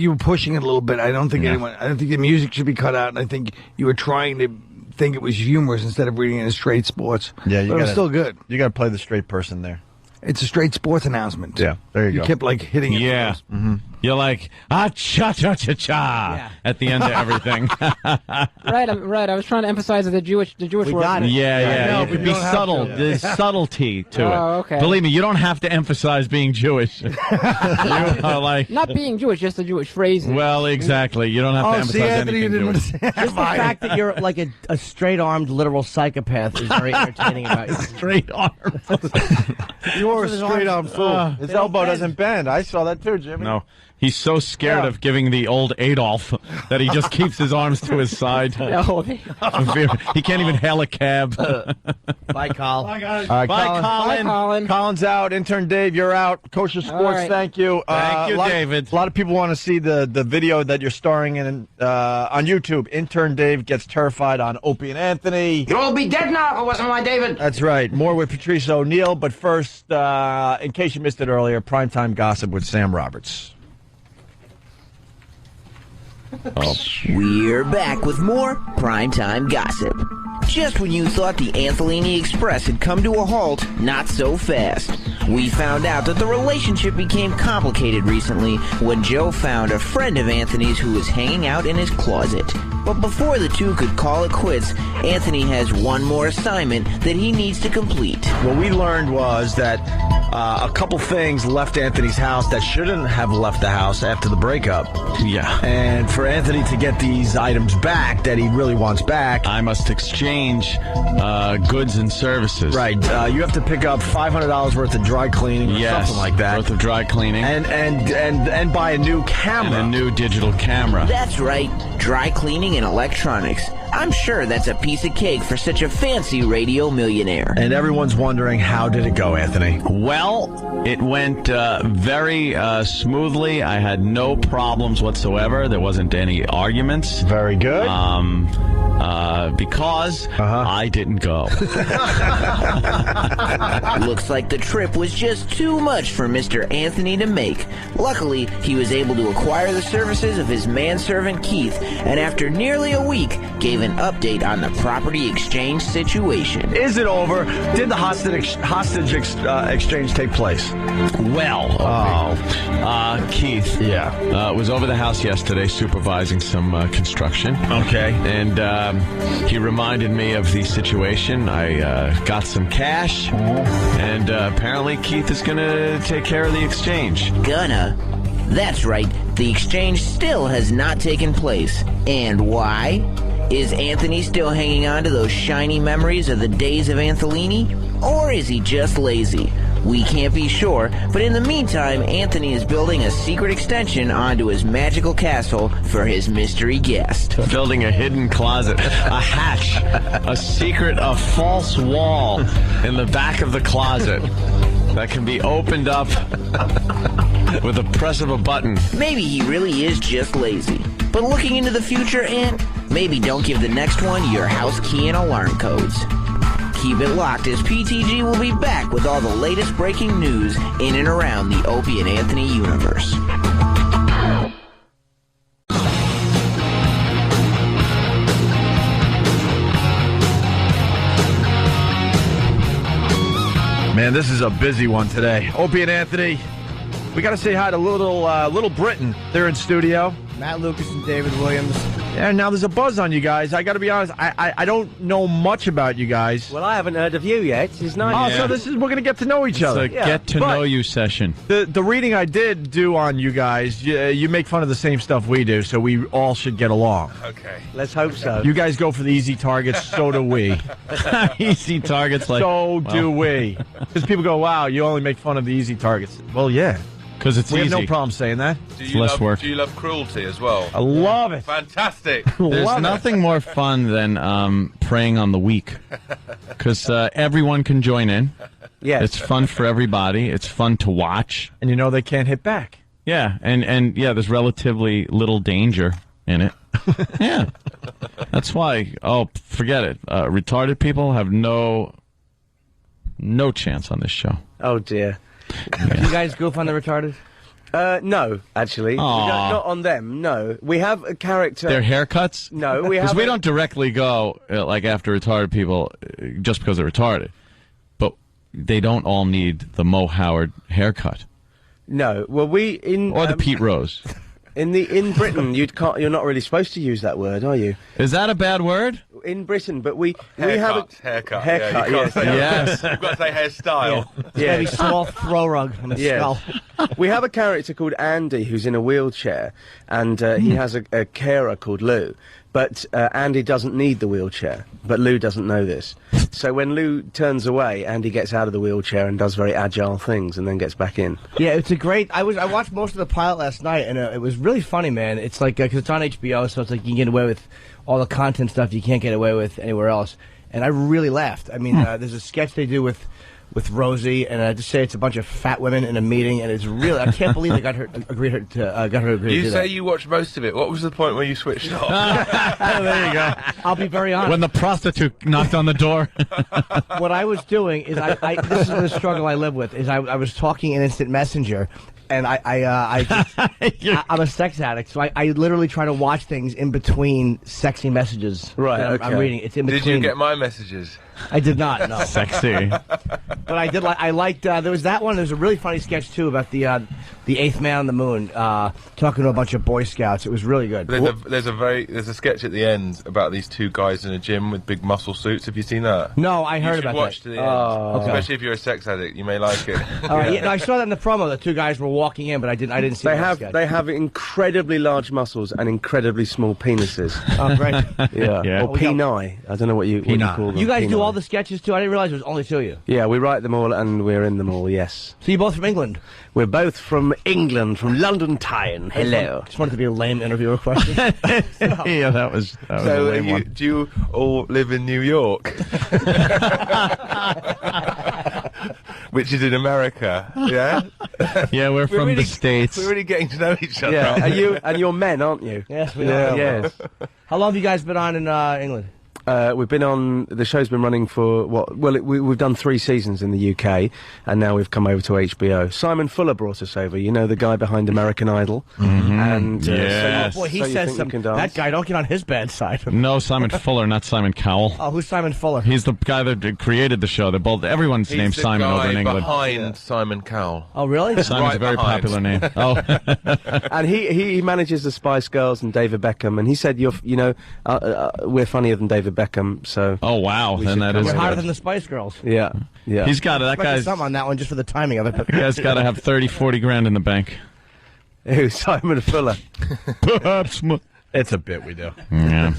S4: you were pushing it a little bit. I don't think the music should be cut out, and I think you were trying to think it was humorous instead of reading it as straight sports.
S2: Yeah,
S4: but it was still good.
S2: You got to play the straight person there.
S4: It's a straight sports announcement.
S2: Yeah, there you go.
S4: You kept like hitting it.
S3: Yeah.
S4: first.
S3: You're like, cha-cha-cha-cha at the end of everything.
S21: Right. I was trying to emphasize the Jewish word.
S3: Yeah. It could be subtle. There's subtlety to it.
S21: Okay.
S3: Believe me, you don't have to emphasize being Jewish. You are like...
S21: Not being Jewish, just the Jewish phrasing.
S3: Well, exactly. You don't have to emphasize anything to it.
S5: Just the fact that you're like a straight-armed literal psychopath is very entertaining about you.
S3: Straight-armed.
S2: You are a straight-armed fool. His elbow doesn't bend. I saw that too, Jimmy.
S3: No. He's so scared of giving the old Adolf that he just keeps his arms to his side. He can't even hail a cab.
S5: Bye, Colin.
S2: All right, Colin. Colin's out. Intern Dave, you're out. Kosher Sports,
S21: right.
S2: thank you.
S3: Thank you, David.
S2: A lot of people want to see the video that you're starring in on YouTube. Intern Dave gets terrified on Opie and Anthony.
S20: You'd all be dead now if it wasn't my David.
S2: That's right. More with Patrice O'Neill. But first, in case you missed it earlier, Primetime Gossip with Sam Roberts.
S10: We're back with more Primetime Gossip. Just when you thought the Antholini Express had come to a halt, not so fast. We found out that the relationship became complicated recently when Joe found a friend of Anthony's who was hanging out in his closet. But before the two could call it quits, Anthony has one more assignment that he needs to complete.
S2: What we learned was that a couple things left Anthony's house that shouldn't have left the house after the breakup.
S3: Yeah.
S2: And for Anthony to get these items back that he really wants back,
S3: I must exchange goods and services.
S2: Right. You have to pick up $500 worth of dry cleaning or something like that.
S3: Worth of dry cleaning.
S2: And buy a new camera.
S3: And a new digital camera.
S10: That's right. Dry cleaning and electronics. I'm sure that's a piece of cake for such a fancy radio millionaire.
S2: And everyone's wondering, how did it go, Anthony?
S3: Well, it went very smoothly. I had no problems whatsoever. There wasn't any arguments.
S2: Very good.
S3: Because I didn't go.
S10: Looks like the trip was just too much for Mr. Anthony to make. Luckily, he was able to acquire the services of his manservant Keith, and after nearly a week, gave an update on the property exchange situation.
S2: Is it over? Did the hostage exchange take place?
S3: Well, Keith was over the house yesterday supervising some construction.
S2: Okay.
S3: And he reminded me of the situation. I got some cash, and apparently Keith is going to take care of the exchange.
S10: Gonna? That's right. The exchange still has not taken place. And why? Is Anthony still hanging on to those shiny memories of the days of Antholini? Or is he just lazy? We can't be sure, but in the meantime, Anthony is building a secret extension onto his magical castle for his mystery guest.
S3: Building a hidden closet, a hatch, a false wall in the back of the closet that can be opened up with a press of a button.
S10: Maybe he really is just lazy. But looking into the future, Ant, maybe don't give the next one your house key and alarm codes. Keep it locked as PTG will be back with all the latest breaking news in and around the Opie and Anthony universe.
S2: Man, this is a busy one today. Opie and Anthony, we got to say hi to Little Britain. They're in studio.
S5: Matt Lucas and David Williams.
S2: Yeah, now there's a buzz on you guys. I got to be honest, I don't know much about you guys.
S5: Well, I haven't heard of you yet. It's nice.
S2: Oh, so we're going to get to know each other.
S3: It's a get-to-know-you session.
S2: The reading I did do on you guys, you make fun of the same stuff we do, so we all should get along.
S5: Okay. Let's hope so.
S2: You guys go for the easy targets, so do we.
S3: Easy targets,
S2: do we. Because people go, wow, you only make fun of the easy targets. Well, yeah.
S3: Because it's
S2: we
S3: easy.
S2: have no problem saying that.
S6: Do you love cruelty as well?
S2: I love it.
S6: Fantastic.
S3: There's nothing more fun than preying on the weak. Because everyone can join in.
S5: Yeah,
S3: it's fun for everybody. It's fun to watch.
S2: And you know they can't hit back.
S3: Yeah, and there's relatively little danger in it. Yeah. That's why, forget it. Retarded people have no chance on this show.
S5: Oh, dear. Do you guys goof on the retarded? No, actually. Not on them, no. We have a character...
S3: Their haircuts?
S5: No, we have...
S3: Because we don't directly go, after retarded people just because they're retarded. But they don't all need the Mo Howard haircut.
S1: No. Well,
S3: or the Pete Rose.
S1: In Britain, you're not really supposed to use that word, are you?
S3: Is that a bad word?
S1: In Britain, but we
S6: Haircut,
S1: have a
S6: haircut.
S1: Haircut,
S6: Yeah, you can't
S1: yes.
S6: say
S3: Yes.
S6: You've got to say hairstyle.
S5: Yeah, maybe small throw rug on the skull.
S1: We have a character called Andy who's in a wheelchair, and he has a carer called Lou. But Andy doesn't need the wheelchair, but Lou doesn't know this. So when Lou turns away, Andy gets out of the wheelchair and does very agile things, and then gets back in.
S5: Yeah, it's a great. I watched most of the pilot last night, and it was really funny, man. It's like because it's on HBO, so it's like you can get away with all the content stuff you can't get away with anywhere else. And I really laughed. I mean, there's a sketch they do with Rosie, and I just say it's a bunch of fat women in a meeting, and it's really I can't believe they got her to agree to do
S6: You
S5: that.
S6: say you watched most of it. What was the point where you switched off?
S3: There you go.
S5: I'll be very honest.
S3: When the prostitute knocked on the door.
S5: What I was doing is this is the struggle I live with. Is I was talking in Instant Messenger, and I'm a sex addict, so I literally try to watch things in between sexy messages.
S1: Right,
S5: that I'm reading. It's in between.
S6: Did you get my messages?
S5: I did not. No.
S3: Sexy.
S5: But I did. I liked. There was that one. There's a really funny sketch too about the eighth man on the moon talking to a bunch of Boy Scouts. It was really good.
S6: There's a sketch at the end about these two guys in a gym with big muscle suits. Have you seen that?
S5: No, I heard
S6: you should
S5: about
S6: watch
S5: that.
S6: to the end.
S5: Okay.
S6: Especially if you're a sex addict, you may like it.
S5: All right, yeah, no, I saw that in the promo. The two guys were walking in, but I didn't see.
S1: They have incredibly large muscles and incredibly small penises.
S5: Oh, great.
S1: Yeah. Or peni. I don't know what you call them.
S5: You guys do
S1: Peni.
S5: all the sketches too. I didn't realize there was only two of you.
S1: Yeah, we write them all and we're in them all, yes.
S5: So you're both from England?
S1: We're both from England, from London Town. Hello.
S5: Just wanted to be a lame interviewer question.
S3: Yeah, that was a lame one.
S6: Do you all live in New York? Which is in America, yeah?
S3: Yeah, we're from the States.
S6: We're really getting to know each other.
S1: Yeah, and you're men, aren't you?
S5: Yes, we are.
S1: Yes.
S5: How long have you guys been on in England?
S1: We've been on, the show's been running for, we've done 3 seasons in the UK, and now we've come over to HBO. Simon Fuller brought us over, you know, the guy behind American Idol. And,
S3: Yes.
S5: Oh boy, he
S1: So You
S5: says
S1: Think
S5: some.
S1: You Can Dance?
S5: That guy, don't get on his bad side.
S3: No, Simon Fuller, not Simon Cowell.
S5: Oh, who's Simon Fuller?
S3: He's the guy that created the show. They're both, everyone's
S6: He's
S3: named
S6: the
S3: Simon
S6: guy
S3: over in England.
S6: behind Simon Cowell.
S5: Oh, really?
S3: Simon's
S6: Right
S3: a very
S6: behind.
S3: popular name. Oh,
S1: And he manages the Spice Girls and David Beckham, and he said, we're funnier than David Beckham, so...
S3: oh wow, then that is
S5: We're hotter
S3: good.
S5: than the Spice Girls.
S1: Yeah.
S3: He's got that
S5: Expected
S3: guy's.
S5: something on that one just for the timing of it. But
S3: That guy's got to have 30-40 grand in the bank.
S1: Who, Simon Fuller?
S3: Perhaps.
S2: It's a bit we do.
S3: Yeah.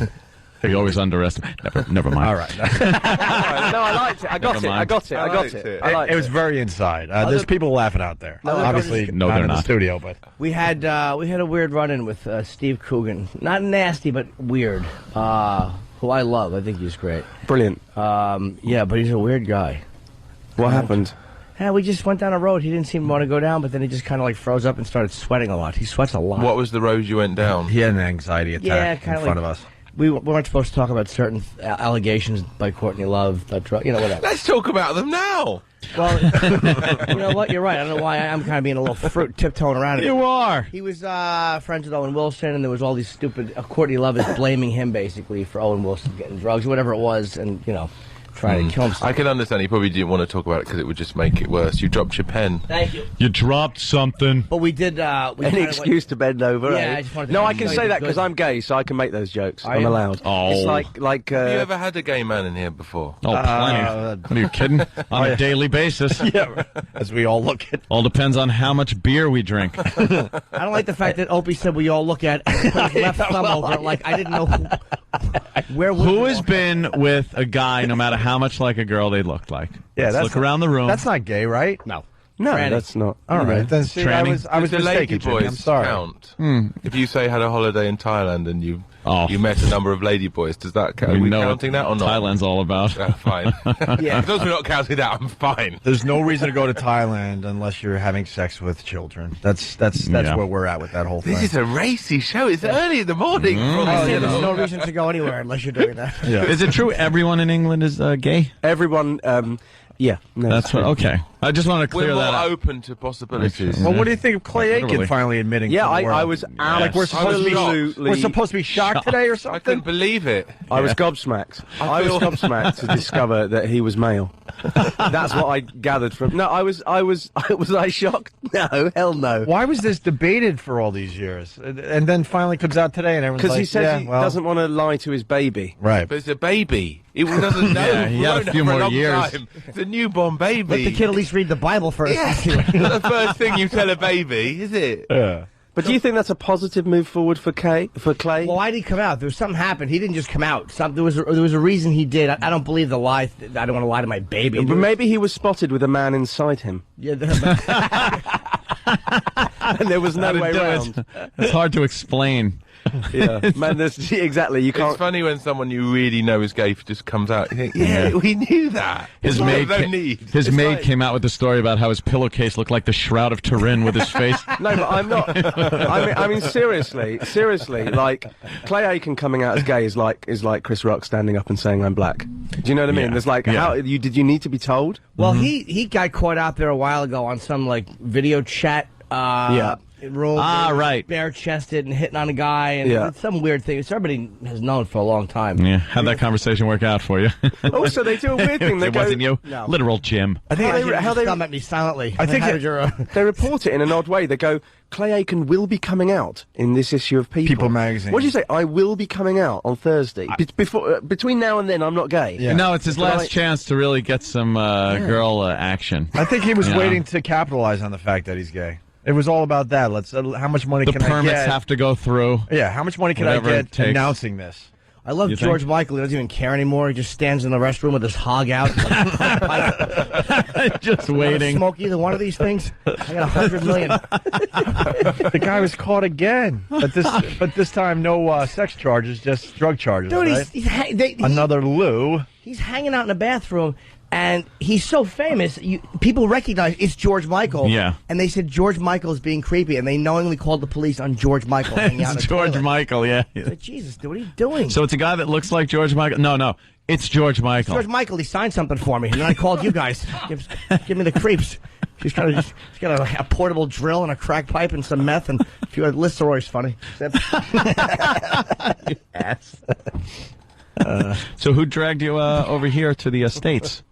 S3: You always underestimate. Never mind.
S2: All right.
S1: No, I liked it. I got
S3: Never
S1: it.
S3: mind.
S1: I got it. I got it. I liked
S2: It was very inside. There's people laughing out there. Obviously,
S3: No,
S2: not
S3: they're
S2: in the
S3: not.
S2: studio, but
S5: we had a weird run-in with Steve Coogan. Not nasty, but weird. Who I love. I think he's great.
S1: Brilliant.
S5: Yeah, but he's a weird guy.
S1: What happened?
S5: Yeah, we just went down a road. He didn't seem to want to go down, but then he just kind of like froze up and started sweating a lot. He sweats a lot.
S6: What was the road you went down?
S2: he had an anxiety attack in front of us.
S5: We weren't supposed to talk about certain allegations by Courtney Love, whatever.
S6: Let's talk about them now.
S5: Well, you know what? You're right. I don't know why I'm kind of being a little fruit tiptoeing around it.
S3: You are.
S5: He was friends with Owen Wilson, and there was all these stupid. Courtney Love is blaming him basically for Owen Wilson getting drugs, or whatever it was, and trying to kill himself.
S6: I can understand. You probably didn't want to talk about it because it would just make it worse. You dropped your pen.
S5: Thank you.
S3: You dropped something.
S5: But we did.
S1: Any excuse to bend over?
S5: Yeah,
S1: eh?
S5: I just wanted to
S1: No,
S5: tell
S1: I
S5: you
S1: can
S5: that
S1: say
S5: you
S1: that
S5: did
S1: because
S5: good.
S1: I'm gay, so I can make those jokes.
S5: Are
S1: I'm
S5: you?
S1: allowed.
S3: Oh.
S1: It's like.
S6: Have you ever had a gay man in here before?
S3: Oh, plenty. What are you kidding? On a daily basis.
S2: Yeah, as we all look at.
S3: All depends on how much beer we drink.
S5: I don't like the fact that Opie said we all look at his left thumb over. Like I didn't know where.
S3: Who has been with a guy, no matter how much like a girl they looked like?
S2: Yeah,
S3: Let's
S2: that's
S3: look around the room.
S2: That's not gay, right?
S5: No.
S1: No,
S5: Tranny.
S1: that's not.
S2: All right, then. See, I
S3: Tranny.
S2: was
S6: Does the lady
S2: mistaken, Jimmy. I'm
S6: boys
S2: sorry.
S6: count? If you say had a holiday in Thailand and you met a number of lady boys, does that count? Are we
S3: know
S6: counting
S3: what
S6: that or not?
S3: Thailand's all about.
S6: Fine.
S5: Yeah.
S6: As long as we're not counting that, I'm fine.
S2: There's no reason to go to Thailand unless you're having sex with children. That's
S3: Yeah.
S2: where we're at with that whole thing.
S6: This is a racy show. It's early in the morning.
S5: I said there's no reason to go anywhere unless you're doing that.
S2: Yeah.
S3: Is it true everyone in England is gay?
S1: Everyone. Yeah. No,
S3: That's
S1: true.
S3: what. Okay. I just want to
S6: We're
S3: clear
S6: more
S3: that up.
S6: open to possibilities.
S2: Well, what do you think of Clay Aiken
S3: Literally.
S2: finally admitting?
S1: Yeah,
S2: to the
S1: I
S2: world?
S1: was
S2: like we're supposed to be
S1: absolutely
S2: we're supposed to be shocked today or something.
S6: I couldn't believe it.
S1: I was gobsmacked. I was gobsmacked to discover that he was male. That's what I gathered from. No, was I shocked? No, hell no.
S2: Why was this debated for all these years, and then finally comes out today, and everyone's
S1: Because
S2: like,
S1: he says he doesn't want to lie to his baby.
S2: Right.
S6: But it's a baby. He doesn't know.
S3: Yeah, he had a few more years.
S6: It's a newborn baby.
S5: Let the kid at least read the Bible first.
S6: Yeah. It's not the first thing you tell a baby, is it?
S2: Yeah.
S1: But do you think that's a positive move forward for Clay?
S5: Well, why did he come out? There was something happened. He didn't just come out. There was a reason he did. I don't believe the lie. I don't want to lie to my baby.
S1: But maybe he was spotted with a man inside him.
S5: Yeah.
S1: And there was no
S3: How to
S1: way
S3: do it.
S1: around.
S3: It's hard to explain.
S1: Yeah, man, exactly. You can't.
S6: It's funny when someone you really know is gay just comes out. You think, yeah, we knew that.
S3: His
S6: It's
S3: maid,
S6: like, no need.
S3: his
S6: It's
S3: maid
S6: like-
S3: came out with the story about how his pillowcase looked like the Shroud of Turin with his face.
S1: No, but I'm not. I mean, seriously. Like Clay Aiken coming out as gay is like Chris Rock standing up and saying I'm black. Do you know what I mean?
S3: Yeah.
S1: There's like, how did you need to be told?
S5: Well, he got caught out there a while ago on some like video chat. Role
S3: right.
S5: Bare chested and hitting on a guy and
S1: Yeah.
S5: it's some weird thing. It's everybody has known for a long time.
S3: Yeah, how'd that conversation work out for you?
S1: Also, they do a weird thing. They
S3: It
S1: go,
S3: wasn't you.
S5: No.
S3: Literal Jim.
S1: I think how they
S5: come at me silently.
S1: I think
S5: How did your,
S1: they report it in an odd way. They go, Clay Aiken will be coming out in this issue of People
S2: magazine.
S1: What do you say? I will be coming out on Thursday. Between now and then, I'm not gay.
S3: No, it's his
S1: But
S3: last chance to really get some girl action.
S2: I think he was
S3: You know?
S2: waiting to capitalize on the fact that he's gay. It was all about that. How much money
S3: The
S2: can I
S3: permits
S2: get?
S3: have to go through.
S2: Yeah, how much money can
S3: Whatever
S2: I
S3: it
S2: get
S3: takes.
S2: announcing this?
S5: I love
S3: You
S5: George
S3: think?
S5: Michael. He doesn't even care anymore. He just stands in the restroom with his hog out.
S3: Just waiting.
S5: Smoke either one of these things. I got 100 million.
S2: The guy was caught again, but this time no sex charges, just drug charges.
S5: Dude,
S2: right? Another Lou.
S5: He's hanging out in the bathroom, and he's so famous. People recognize it's George Michael.
S3: Yeah.
S5: And they said George Michael is being creepy, and they knowingly called the police on George Michael hanging out in
S3: It's
S5: the
S3: George
S5: toilet.
S3: Michael, yeah.
S5: It's like, Jesus, dude, what are you doing?
S3: So it's a guy that looks like George Michael? No, it's George Michael.
S5: George Michael, he signed something for me, and then I called you guys. Give me the creeps. He's got a portable drill and a crack pipe and some meth and a few other Listeroy's funny.
S3: Yes. So who dragged you over here to the States?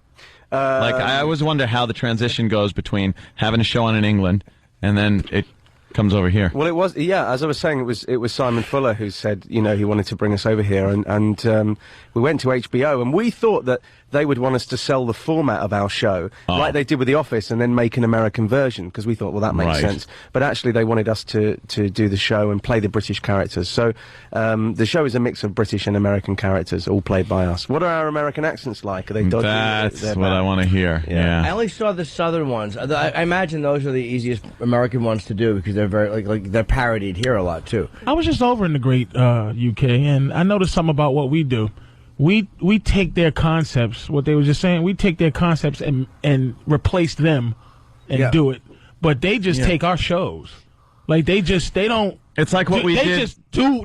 S3: Like, I always wonder how the transition goes between having a show on in England and then it comes over here.
S1: Well, it was, as I was saying, it was Simon Fuller who said, he wanted to bring us over here, and we went to HBO, and we thought that they would want us to sell the format of our show, like they did with The Office, and then make an American version, because we thought, well, that makes
S3: Right.
S1: sense. But actually, they wanted us to do the show and play the British characters. So the show is a mix of British and American characters, all played by us. What are our American accents like? Are they dodgy?
S3: That's
S1: They're
S3: what
S1: bad?
S3: I want to hear. Yeah.
S5: I only saw the southern ones. I imagine those are the easiest American ones to do because they're very like they're parodied here a lot too.
S13: I was just over in the great UK, and I noticed something about what we do. We take their concepts, what they were just saying, we take their concepts and replace them and do it. But they just take our shows. Like they don't.
S3: It's like what we did.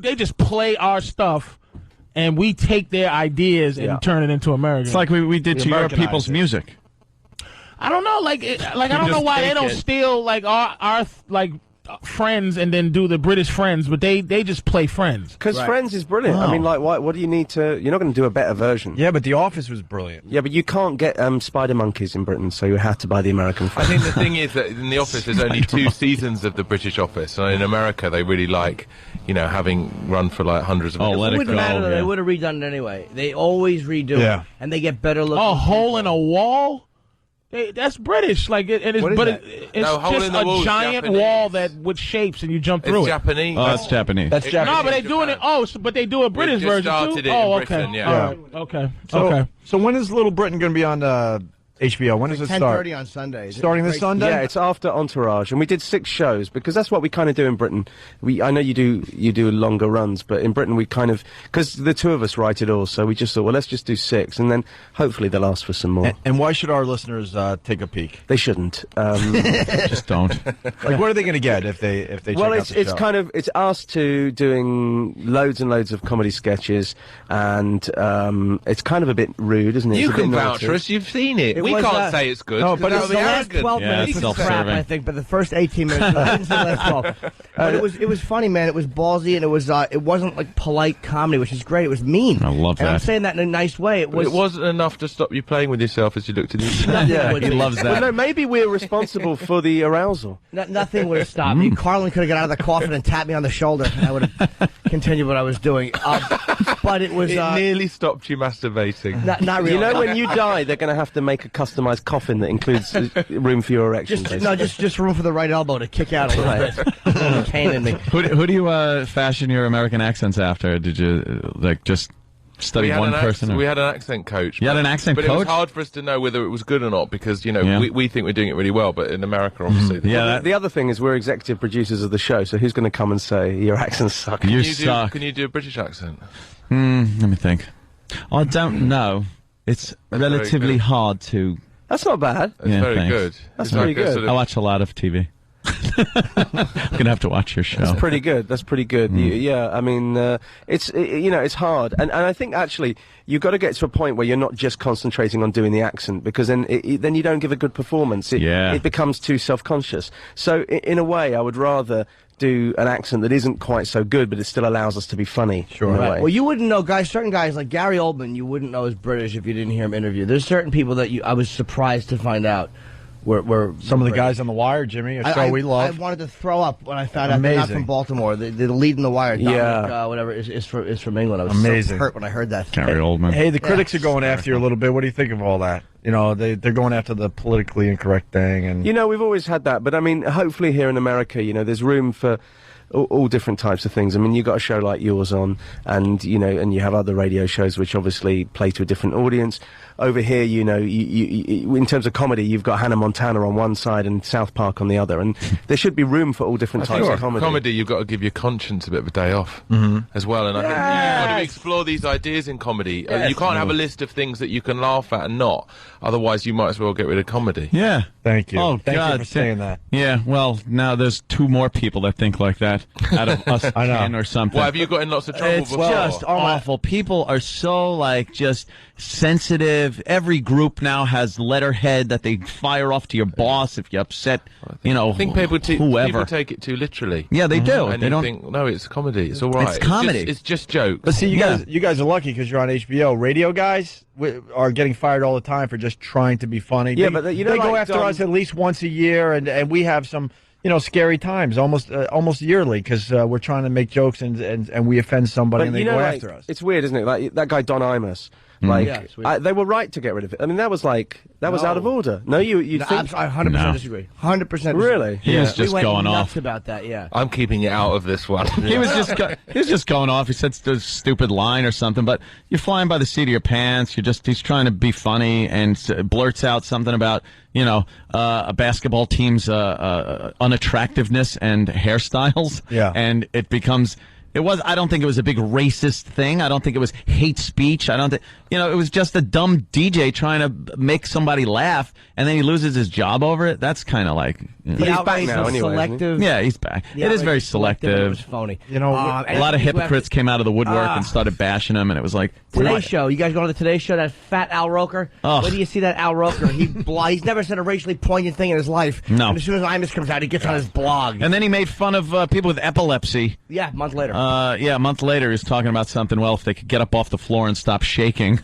S13: They just play our stuff, and we take their ideas and turn it into American.
S3: It's like we did to your people's music.
S13: I don't know, I don't know why they don't steal like our Friends and then do the British Friends, but they just play Friends.
S1: Because Friends is brilliant. I mean, like, what do you need to... You're not going to do a better version.
S2: Yeah, but The Office was brilliant.
S1: Yeah, but you can't get Spider Monkeys in Britain, so you had to buy the American
S6: I
S1: Friends.
S6: think the thing is that in The Office there's only 2 seasons of the British Office, and in America they really like, having run for like hundreds of
S5: It wouldn't matter though. They would have redone it anyway. They always redo it, and they get better looking.
S13: Oh, Hole in a Wall? That's British, it's just a giant wall with shapes, and you jump through it.
S6: Japanese.
S3: Oh, that's Japanese.
S2: That's Japanese.
S13: No, but they're doing it. Oh, but they do a British
S6: just
S13: version
S6: started
S13: too.
S6: it in
S13: Oh,
S6: Britain,
S13: okay.
S6: yeah.
S13: All right. Okay.
S2: So,
S13: Okay.
S2: So when is Little Britain going to be on HBO? When does it start?
S5: 10:30 on Sunday.
S2: Starting this Sunday?
S1: Yeah, it's after Entourage, and we did 6 shows because that's what we kind of do in Britain. I know you do longer runs, but in Britain we kind of, because the 2 of us write it all, so we just thought, well, let's just do 6, and then hopefully they'll ask for some more.
S2: And why should our listeners take a peek?
S1: They shouldn't.
S3: Just don't.
S2: Like, what are they going to get if they
S1: Well,
S2: check
S1: it's
S2: out the show?
S1: kind of it's us 2 doing loads and loads of comedy sketches, and it's kind of a bit rude, isn't it?
S6: You
S1: It's a bit
S6: can vouch
S1: naughty.
S6: for us. You've seen it. We
S5: was,
S6: can't say it's good.
S5: No, but
S6: it's
S5: the last 12 minutes
S3: it's
S5: was crap,
S3: self-serving.
S5: I think. But the first 18 minutes, I didn't say the last 12. But it was funny, man. It was ballsy, and it wasn't like polite comedy, which is great. It was mean.
S3: I love
S5: And I'm
S3: that.
S5: saying that in a nice way. It
S6: wasn't enough to stop you playing with yourself as you looked at the
S1: Yeah,
S3: he loves that.
S1: Well, no, maybe we're responsible for the arousal.
S5: Nothing would have stopped me. Carlin could have got out of the coffin and tapped me on the shoulder, and I would have continued what I was doing. But it was...
S6: It nearly stopped you masturbating.
S5: Not really.
S1: You know, when you die, they're going to have to make a customized coffin that includes room for your erection.
S5: Just room for the right elbow to kick out a little bit. Cane in me.
S3: Who do you fashion your American accents after? Did you just study one person?
S6: We had an accent coach.
S3: You had an accent
S6: but
S3: coach?
S6: It was hard for us to know whether it was good or not because,
S3: Yeah.
S6: we think we're doing it really well, but in America, obviously.
S1: Well, the other thing is we're executive producers of the show, so who's going to come and say, your accents suck?
S6: Can you do a British accent?
S3: Let me think. I don't know. It's relatively hard to...
S1: That's not bad.
S6: It's very
S3: thanks.
S6: good.
S1: That's
S6: It's
S1: pretty
S6: like a
S1: good.
S6: sort of-
S3: I watch a lot of TV. I'm going to have to watch your show.
S1: That's pretty good. That's pretty good. Yeah, I mean, it's hard, and I think actually you've got to get to a point where you're not just concentrating on doing the accent because then then you don't give a good performance. It becomes too self-conscious. So in a way, I would rather do an accent that isn't quite so good, but it still allows us to be funny. Sure.
S5: Right. Well, you wouldn't know certain guys like Gary Oldman, you wouldn't know is British if you didn't hear him interview. There's certain people that I was surprised to find out were
S2: Some of the
S5: British.
S2: guys on The Wire, Jimmy, a show we love.
S5: I wanted to throw up when I found out they're not
S2: Amazing.
S5: from Baltimore. The lead in The Wire, Dominic,
S2: Yeah.
S5: whatever, is from England. I was
S2: Amazing.
S5: so hurt when I heard that.
S3: Gary Oldman.
S2: Hey, the critics are going after you a little bit. What do you think of all that? You know, they're going after the politically incorrect thing, and
S1: You know, we've always had that, but I mean, hopefully here in America, there's room for all different types of things. I mean, you've got a show like yours on, and you have other radio shows which obviously play to a different audience. Over here, you in terms of comedy, you've got Hannah Montana on one side and South Park on the other, and there should be room for all different types of comedy.
S6: You've got to give your conscience a bit of a day off as well, and I think you've got to explore these ideas in comedy.
S1: Yes.
S6: You can't have a list of things that you can laugh at and not. Otherwise, you might as well get rid of comedy.
S3: Yeah.
S2: Thank you.
S3: Oh,
S2: Thank you
S3: God.
S2: for saying that.
S3: Yeah, well, now there's 2 more people that think like that out of us 10 or something.
S6: Well, have you got in lots of trouble
S3: It's
S6: before?
S3: just awful. People are so, just sensitive. Every group now has letterhead that they fire off to your boss if you upset,
S6: I think people
S3: whoever.
S6: take it too literally.
S3: Yeah, they do.
S6: And
S3: They
S6: you
S3: don't-
S6: think, no, it's comedy. It's all right.
S3: It's comedy.
S6: It's just jokes.
S2: But see, you guys are lucky because you're on HBO. Radio guys are getting fired all the time for just trying to be funny.
S1: Yeah,
S2: they,
S1: but
S2: they go
S1: like
S2: after us at least once a year, and we have some scary times almost yearly because we're trying to make jokes and we offend somebody
S1: But
S2: and they
S1: you know,
S2: go
S1: like,
S2: after us.
S1: it's weird, isn't it? Like that guy Don Imus.
S5: Yeah, it's weird.
S1: They were right to get rid of it. I mean, that was out of order. No, you
S5: No,
S1: think?
S5: I 100% disagree. 100% disagree.
S1: Really?
S3: He was just
S5: we went
S3: going
S5: nuts
S3: off.
S5: about that, yeah.
S6: I'm keeping you out of this one.
S3: He was just going off. He said a stupid line or something, but you're flying by the seat of your pants. He's trying to be funny and blurts out something about a basketball team's unattractiveness and hairstyles.
S2: Yeah.
S3: And it becomes. I don't think it was a big racist thing. I don't think it was hate speech. I don't think, it was just a dumb DJ trying to make somebody laugh, and then he loses his job over it. That's kind of like.
S5: The outrage was selective.
S3: Yeah, he's back.
S5: The
S3: It is
S5: outrage
S3: very
S5: was selective,
S3: selective.
S5: it was phony.
S3: A lot of hypocrites came out of the woodwork and started bashing him, and it was like.
S5: Today Show. You guys go to the Today Show? That fat Al Roker?
S3: Ugh.
S5: Where do you see that Al Roker? He's never said a racially poignant thing in his life.
S3: No.
S5: And as soon as Imus comes out, he gets on his blog.
S3: And then he made fun of people with epilepsy.
S5: Yeah, a month later.
S3: A month later, he was talking about something. Well, if they could get up off the floor and stop shaking.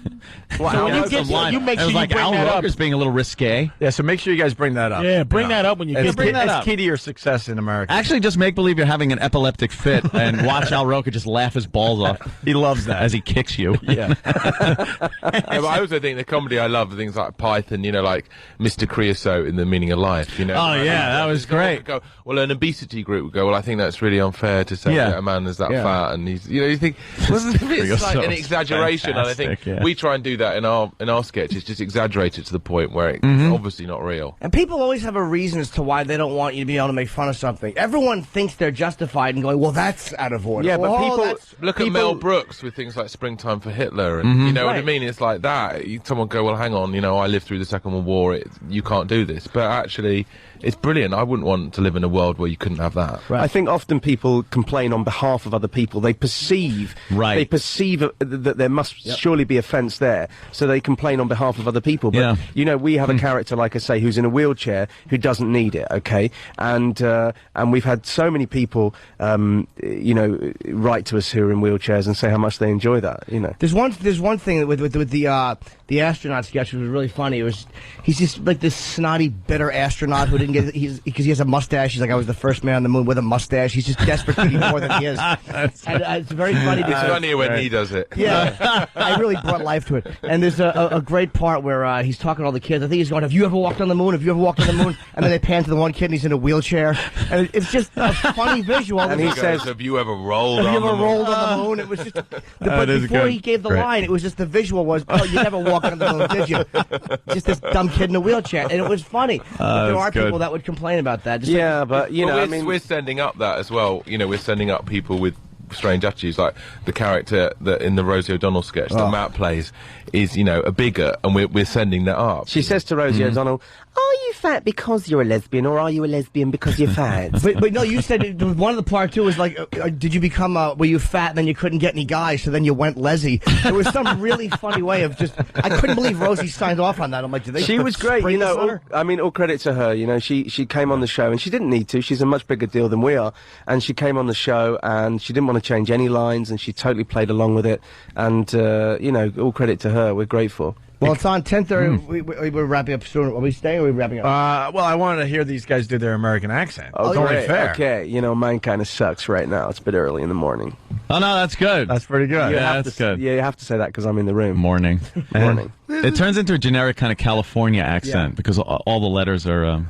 S2: Well,
S3: So
S2: when
S3: that's
S2: you get
S3: the line.
S2: you make
S3: It was
S2: sure
S3: like
S2: you bring
S3: Al
S2: that up.
S3: Roker's being a little risque.
S2: Yeah, so make sure you guys bring that up.
S13: Yeah, bring that up when you
S2: It's
S13: get
S3: bring that
S2: it's
S3: up.
S2: key to your success in America.
S3: Actually, just make believe you're having an epileptic fit and watch Al Roker just laugh his balls off.
S2: He loves that
S3: as he kicks you.
S2: Yeah.
S6: But I also think the comedy I love are things like Python, like Mr. Creosote in The Meaning of Life.
S3: Oh, yeah, that was great.
S6: An obesity group would go, well, I think that's really unfair to say
S3: Yeah.
S6: that a man is that
S3: Yeah.
S6: fat, and he's, you think, it's like an exaggeration, and I think
S3: fantastic, yeah.
S6: we try and do that in our sketches, just exaggerate it to the point where it's obviously not real.
S5: And people always have a reason as to why they don't want you to be able to make fun of something. Everyone thinks they're justified in going, well, that's out of order.
S1: Yeah, but
S5: Well,
S1: people-
S5: that's-
S6: Look at Mel Brooks with things like Springtime for Hitler, and you know what I
S5: Right.
S6: mean? It's like that. Someone go, well, hang on, I lived through the Second World War, you can't do this. But actually, it's brilliant. I wouldn't want to live in a world where you couldn't have that.
S1: I think often people complain on behalf of other other people. They perceive that there must surely be offence there, so they complain on behalf of other people. But you know, we have a character, like I say, who's in a wheelchair who doesn't need it. Okay, and we've had so many people, you know, write to us who are in wheelchairs and say how much they enjoy that. You know,
S5: there's one thing with the astronaut sketch was really funny. He's just like this snotty, bitter astronaut who didn't get because he has a mustache. He's like, I was the first man on the moon with a mustache. He's just desperate to be more than he is. And, it's very funny.
S6: It's funnier when he does it.
S5: Yeah, I really brought life to it. And there's a great part where he's talking to all the kids. I think he's going, "Have you ever walked on the moon? Have you ever walked on the moon?" And then they pan to the one kid and he's in a wheelchair. And it's just a funny visual.
S6: And he says, "Have you ever rolled?
S5: Have you ever rolled on the moon?" It was just. But before he gave the line, it was just the visual was, "Oh, you never walked on the moon, did you?" Just this dumb kid in a wheelchair, and it was funny. But there are people that would complain about that. Just
S6: but you know, I mean, we're sending up that as well. You know, we're sending up people with strange attitudes, like the character that in the Rosie O'Donnell sketch that Matt plays is, you know, a bigot, and we're sending that up.
S1: She says to Rosie O'Donnell, "Are you fat because you're a lesbian, or are you a lesbian because you're fat?"
S5: but no, you said one of the part too was like, did you become were you fat and then you couldn't get any guys, so then you went lesy? There was some really funny way of just. I couldn't believe Rosie signed off on that. I'm like, did they?
S1: She was great, you know. I mean, all credit to her. You know, she came on the show and she didn't need to. She's a much bigger deal than we are, and she came on the show and she didn't want to change any lines, and she totally played along with it. And you know, all credit to her. We're grateful.
S5: Well, it's on 10:30. We're wrapping up soon. Are we staying or are we wrapping up?
S2: Well, I wanted to hear these guys do their American accent.
S1: Oh,
S2: it's only fair.
S1: Okay, you know, mine kind of sucks right now. It's a bit early in the morning.
S3: Oh, no, that's good.
S2: That's pretty good.
S3: Yeah, that's good.
S1: Yeah, you have to say that because I'm in the room.
S3: Morning.
S1: Morning.
S3: It turns into a generic kind of California accent because all the letters are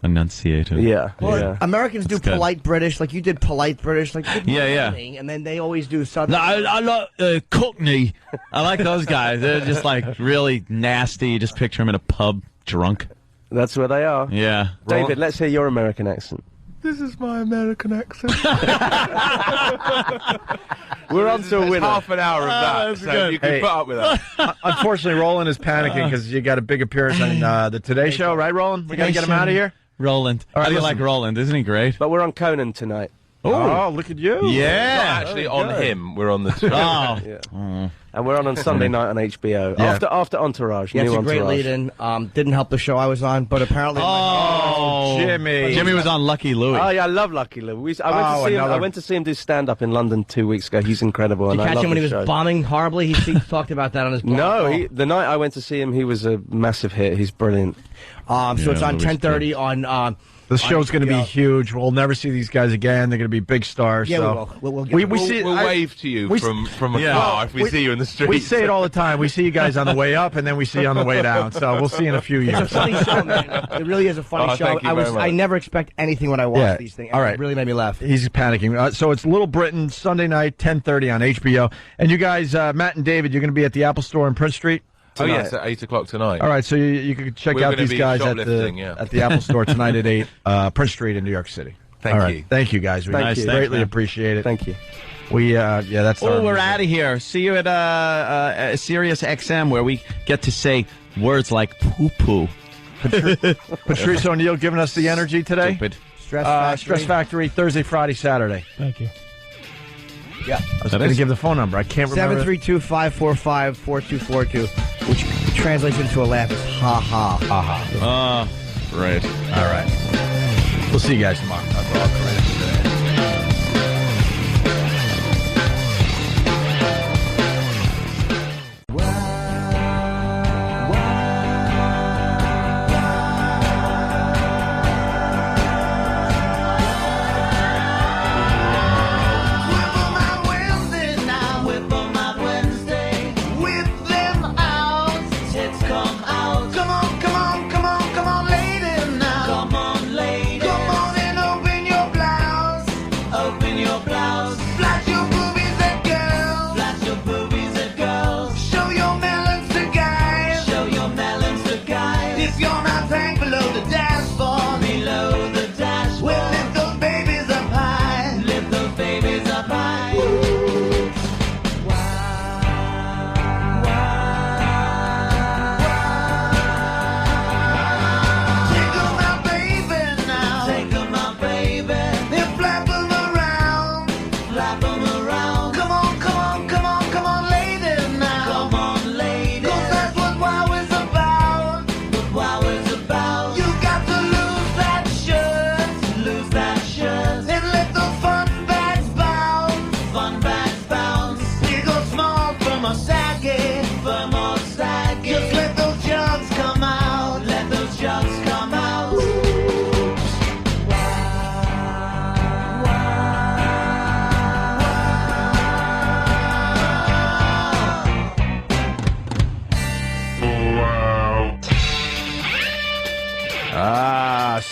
S3: enunciated.
S5: Well, Americans do polite British, like you did polite British, like good morning, and then they always do Southern.
S3: No, I like Cockney. I like those guys. They're just like really nasty. You just picture them in a pub, drunk.
S1: That's where they are.
S3: Yeah.
S1: David, let's hear your American accent.
S6: This is my American accent.
S1: We're on to a winner.
S6: Half an hour of that, so you can put up with that.
S2: Unfortunately, Roland is panicking because you got a big appearance on the Today Show, right, Roland? We got to get him out of here.
S3: Roland.
S2: All right,
S3: How do you like Roland? Isn't he great?
S1: But we're on Conan tonight.
S2: Oh, look at you.
S3: Yeah.
S6: Not actually on him. We're on the two.
S1: And we're on Sunday night on HBO.
S2: Yeah.
S1: After Entourage.
S5: Yeah, it's
S1: new
S5: a great
S1: Entourage.
S5: lead-in. Didn't help the show I was on, but apparently...
S2: Jimmy.
S3: Jimmy was on Lucky Louie.
S1: Oh, yeah, I love Lucky Louie. I went to see him do stand-up in London 2 weeks ago. He's incredible.
S5: Did you
S1: and I
S5: catch
S1: love
S5: him when he
S1: his
S5: was
S1: show.
S5: bombing horribly? He talked about that on his blog.
S1: No, the night I went to see him, he was a massive hit. He's brilliant.
S5: So it's on 10:30 on...
S2: This show's going to be huge. We'll never see these guys again. They're going to be big stars.
S5: Yeah,
S2: so.
S5: we'll
S6: wave to you from a car if we see you in the street.
S2: We say it all the time. We see you guys on the way up, and then we see you on the way down. So we'll see you in a few years.
S5: It's a funny show, man. It really is a funny show.
S6: Thank you very much.
S5: I never expect anything when I watch these things.
S2: All right.
S5: It really made me laugh.
S2: He's panicking. So it's Little Britain, Sunday night, 10:30 on HBO. And you guys, Matt and David, you're going to be at the Apple Store in Prince Street?
S6: Oh, yes, at 8 o'clock tonight.
S2: All right, so you can check out these guys at the Apple Store tonight at 8, Prince Street in New York City.
S6: Thank you.
S2: Thank you, guys. We greatly appreciate it.
S1: Thank you.
S2: We, that's our
S3: we're out of here. See you at Sirius XM, where we get to say words like poo-poo.
S2: Patrice O'Neill giving us the energy today.
S3: Stupid.
S2: Stress Factory, Thursday, Friday, Saturday.
S4: Thank you.
S5: Yeah.
S2: I was going to give the phone number. I can't remember.
S5: 732-545-4242, which translates into a laugh. It's ha ha.
S2: Ha ha.
S3: Right.
S2: All right. We'll see you guys tomorrow. That's all correct today.
S8: Come on, lady now. Come on in, oh baby.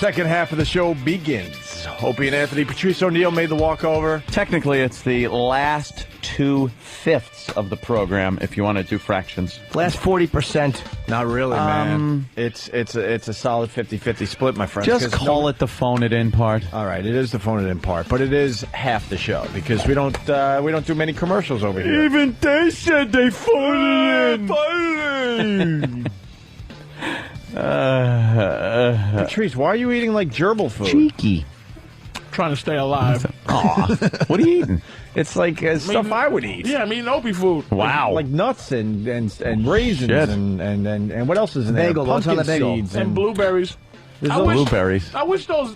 S2: Second half of the show begins. Opie and Anthony. Patrice O'Neill made the walkover.
S3: Technically, it's the last 2/5 of the program, if you want to do fractions.
S5: Last 40%.
S2: Not really, man. It's a solid 50-50 split, my friend.
S3: Just call it the phone it in part.
S2: All right, it is the phone it in part, but it is half the show because we don't do many commercials over here.
S3: Even they said they phoned it in.
S2: Patrice, why are you eating like gerbil food?
S3: Cheeky.
S13: Trying to stay alive.
S3: Aw, what are you eating?
S2: It's like stuff I would eat.
S13: Yeah, I'm eating Opie food.
S3: Wow.
S2: Like nuts and raisins and what else is in there?
S5: Bagel, what's on the bagel?
S2: Seeds
S13: And blueberries.
S3: Blueberries.
S13: I wish those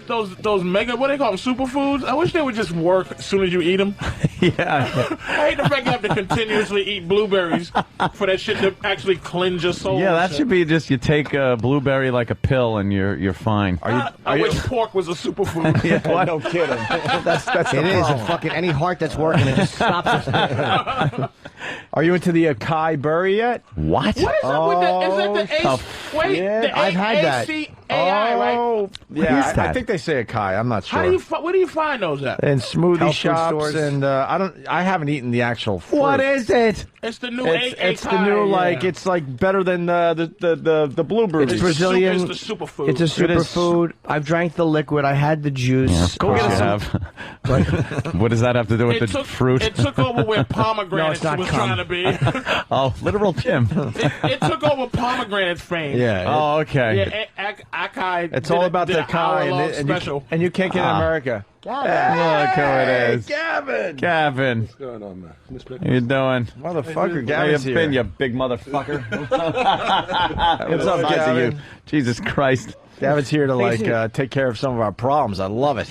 S13: mega, what do they call them, superfoods? I wish they would just work as soon as you eat them.
S3: Yeah.
S13: I hate the fact you have to continuously eat blueberries for that shit to actually cleanse your soul.
S3: Yeah,
S13: and
S3: that
S13: shit.
S3: should be just you take a blueberry like a pill and you're fine.
S13: I wish pork was a superfood.
S3: Yeah, what?
S2: No kidding. That's
S5: It is. And fucking any heart that's working, it just stops us.
S2: Are you into the Acai berry yet?
S3: What?
S13: What is up with that? Is that the
S3: Oh,
S13: wait, the
S5: I've had that.
S13: ACAI, right?
S2: Yeah,
S3: is that?
S2: I think they say Acai. I'm not sure.
S13: How do you where do you find those at?
S2: in smoothie
S5: Health food
S2: shops
S5: stores.
S2: and I haven't eaten the actual fruit.
S3: What is it?
S13: It's the new
S2: It's the
S13: ACAI,
S2: new
S13: yeah.
S2: it's like better than the blueberries.
S5: It's Brazilian.
S13: It's the superfood.
S5: It's a
S2: It is.
S5: superfood. I've drank the liquid. I had the juice.
S3: Go get
S2: some-
S3: What does that have to do with
S13: It
S3: the
S13: took,
S3: fruit?
S13: It took over where pomegranates
S5: not
S13: was
S5: cum.
S13: trying to be.
S3: Oh, literal Jim.
S13: It took over pomegranates fame.
S2: Yeah.
S3: Oh, okay.
S13: Yeah, Acai.
S2: It's
S13: did
S2: all
S13: a-
S2: about
S13: did
S2: the
S13: an
S2: Acai,
S13: hour-long
S2: and
S13: special.
S2: you can't get it in America.
S3: Look who it is.
S2: Gavin!
S3: Gavin.
S8: What's going on, man?
S3: How you doing?
S2: Motherfucker,
S3: How you
S2: Gavin's
S3: been,
S2: here.
S3: you big motherfucker?
S2: What's up,
S3: Size of you.
S2: Gavin?
S3: Jesus Christ.
S2: Gavin's here to take care of some of our problems. I love it.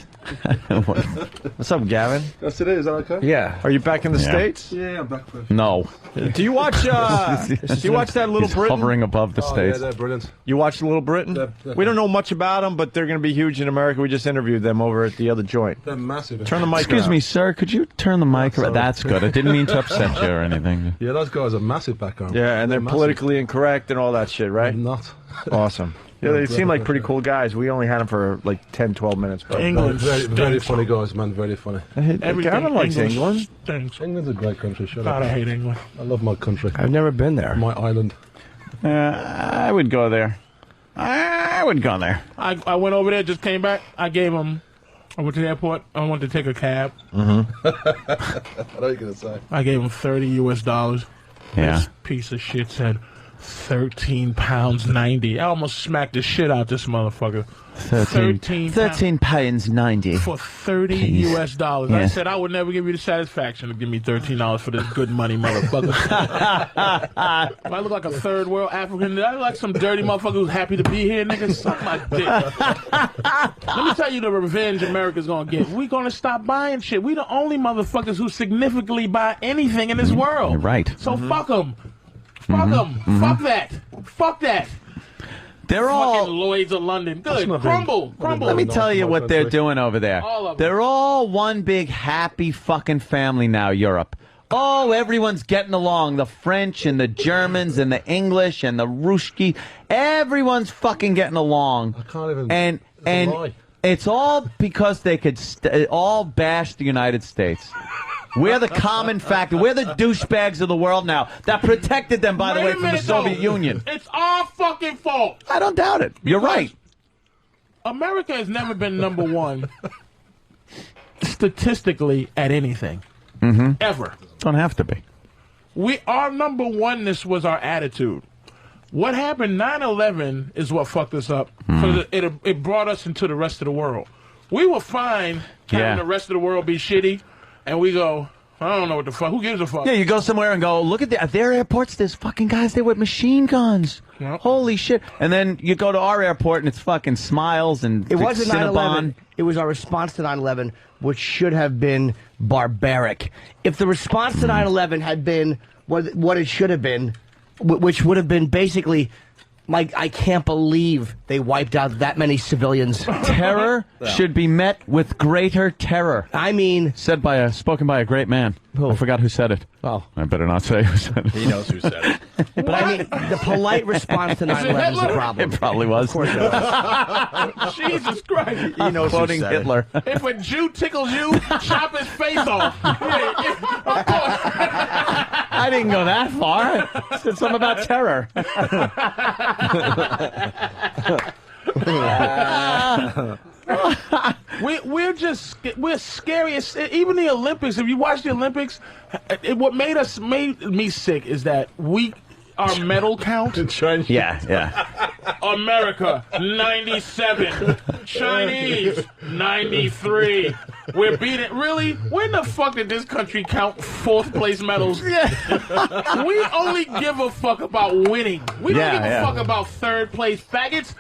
S2: What's up, Gavin?
S8: Yes, it is. Is that okay?
S2: Yeah. Are you back in the
S3: Yeah.
S2: States?
S8: Yeah, I'm back for.
S3: No.
S2: Do you watch? Do you watch that Little
S3: He's
S2: Britain?
S3: hovering above the
S8: Oh, yeah,
S3: States.
S8: they're brilliant.
S2: You watch Little Britain?
S8: Yeah,
S2: We don't know much about them, but they're going to be huge in America. We just interviewed them over at the other joint.
S8: They're massive.
S2: Turn the mic
S3: Excuse
S2: around.
S3: me, sir. Could you turn the mic
S8: sorry.
S3: around? That's good. I didn't mean to upset you or anything.
S8: Yeah, those guys are massive background.
S2: Yeah, and they're
S8: massive.
S2: politically incorrect and all that shit, right?
S8: I'm not.
S2: Awesome. Yeah, they seem like pretty cool guys. We only had them for like 10, 12 minutes. But
S13: England
S8: Very, very
S13: stinks.
S8: funny guys, man. Very funny.
S2: Gavin likes
S13: English
S2: England.
S13: stinks.
S8: England's a great country. Shut
S13: God,
S8: up.
S13: I hate England.
S8: I love my country.
S5: I've never been there.
S8: My island.
S3: I would go there. I would go there.
S13: I went over there, just came back. I went to the airport. I wanted to take a cab.
S8: What are you gonna say?
S13: I gave him $30.
S3: Yeah.
S13: This piece of shit said £13.90. I almost smacked the shit out this motherfucker. 13
S3: pounds 90
S13: for $30 US. I
S3: Yeah.
S13: said I would never give you the satisfaction to give me $13 for this good money, motherfucker. If I look like a third world African, I look like some dirty motherfucker who's happy to be here, nigga. Suck my dick. Let me tell you the revenge America's gonna get. We gonna stop buying shit. We the only motherfuckers who significantly buy anything in this world.
S3: You're right.
S13: So fuck them. Fuck them. Fuck that. Fuck that.
S3: They're all.
S13: Fucking Lloyds of London. Good.
S8: not
S13: Crumble. Crumble.
S3: Let me tell you what they're doing over there.
S13: All of them.
S3: They're all one big happy fucking family now, Europe. Oh, everyone's getting along. The French and the Germans and the English and the Ruski. Everyone's fucking getting along.
S8: I can't even.
S3: And
S8: it's a
S3: and
S8: lie.
S3: it's all because they could all bash the United States. We're the common factor. We're the douchebags of the world now. That protected them, by the
S13: Wait
S3: way,
S13: a
S3: from the
S13: minute,
S3: Soviet
S13: though.
S3: Union.
S13: It's our fucking fault.
S3: I don't doubt it. You're
S13: Because
S3: right.
S13: America has never been number one statistically at anything. Ever.
S3: Don't have to be.
S13: Our number oneness was our attitude. What happened, 9/11 is what fucked us up. Because it brought us into the rest of the world. We were fine having
S3: Yeah.
S13: the rest of the world be shitty, and we go, I don't know what the fuck. Who gives a fuck?
S3: Yeah, you go somewhere and go, look at their airports. There's fucking guys there with machine guns.
S13: Yep.
S3: Holy shit. And then you go to our airport and it's fucking Smiles and
S5: It wasn't
S3: Cinnabon.
S5: 9/11. It was our response to 9/11, which should have been barbaric. If the response to 9/11 had been what it should have been, which would have been basically Like, I can't believe they wiped out that many civilians.
S3: Terror should be met with greater terror.
S5: I mean...
S3: Spoken by a great man. I forgot who said it.
S5: Oh.
S3: I better not say who said it.
S8: He knows who said it.
S5: But I mean, the polite response to 9/11 is the problem.
S3: It probably was.
S5: Of course it was.
S13: Jesus Christ.
S3: He knows quoting
S8: who said
S3: Hitler.
S13: If a Jew tickles you, chop his face off. Of course.
S3: I didn't go that far. I said something about terror.
S13: We're scary. Even the Olympics. If you watch the Olympics, what made me sick is that our medal count.
S3: Yeah.
S13: America 97, Chinese 93. We're beating. Really? When the fuck did this country count 4th place medals? Yeah. We only give a fuck about winning. We don't give a fuck about 3rd place faggots.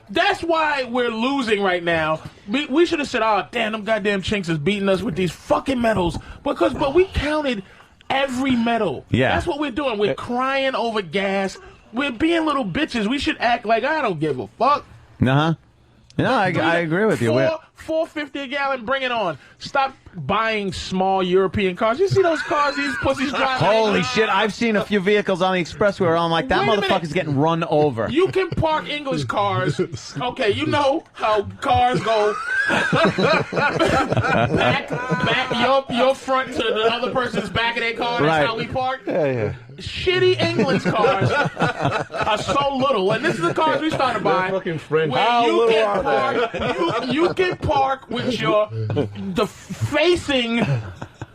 S13: That's why we're losing right now. We should have said, "Oh, damn, them goddamn chinks is beating us with these fucking medals." But we counted every medal.
S3: Yeah.
S13: That's what we're doing. We're crying over gas. We're being little bitches. We should act like I don't give a fuck.
S3: Uh-huh. No, I agree with you.
S13: $4.50 a gallon, bring it on. Stop buying small European cars. You see those cars these pussies driving?
S3: Holy shit, I've seen a few vehicles on the expressway where I'm like, that motherfucker's getting run over.
S13: You can park English cars. Okay, you know how cars go back your front to the other person's back of their car. That's how we park.
S2: Yeah.
S13: Shitty English cars are so little, and this is the cars we started to buy.
S8: Fucking French.
S13: Where you can park with the facing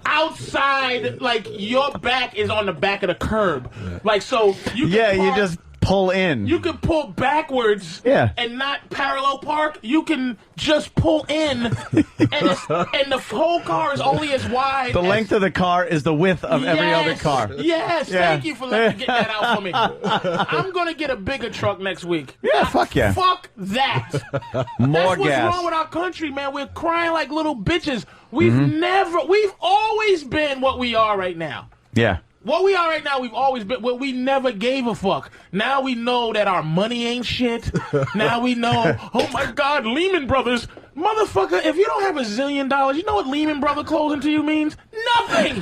S13: outside, like your back is on the back of the curb, like so. You can
S3: you just pull in.
S13: You can pull backwards, and not parallel park. You can just pull in, and the whole car is only as wide.
S3: The length of the car is the width of every other car.
S13: Yes, thank you for letting me get that out for me. I'm gonna get a bigger truck next week.
S3: Yeah, fuck yeah.
S13: Fuck that.
S3: More
S13: That's what's
S3: gas.
S13: wrong with our country, man. We're crying like little bitches. We've always been what we are right now.
S3: Yeah.
S13: What we are right now, we've always been. Well, we never gave a fuck. Now we know that our money ain't shit. Now we know. Oh my God, Lehman Brothers, motherfucker! If you don't have $1 zillion, you know what Lehman Brother closing to you means? Nothing.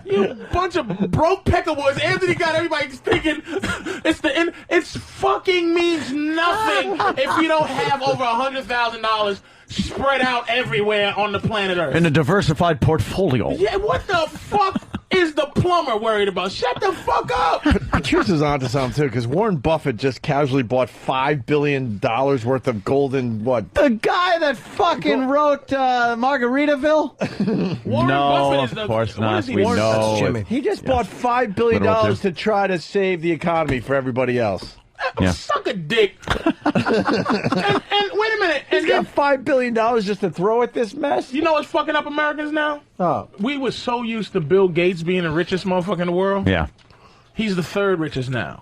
S13: You bunch of broke peckerwoods. Anthony got everybody thinking it's fucking means nothing if you don't have over $100,000 spread out everywhere on the planet Earth.
S3: In a diversified portfolio.
S13: Yeah, what the fuck is the plumber worried about? Shut the fuck up!
S2: Patrice is onto something, too, because Warren Buffett just casually bought $5 billion worth of gold in what?
S3: The guy that fucking wrote Margaritaville?
S13: Warren Buffett is
S3: of course not.
S2: We know. He just bought $5 billion to try to save the economy for everybody else.
S13: Suck a dick. and wait a minute.
S2: He's got $5 billion just to throw at this mess?
S13: You know what's fucking up Americans now?
S2: Oh.
S13: We were so used to Bill Gates being the richest motherfucker in the world.
S3: Yeah.
S13: He's the 3rd richest now.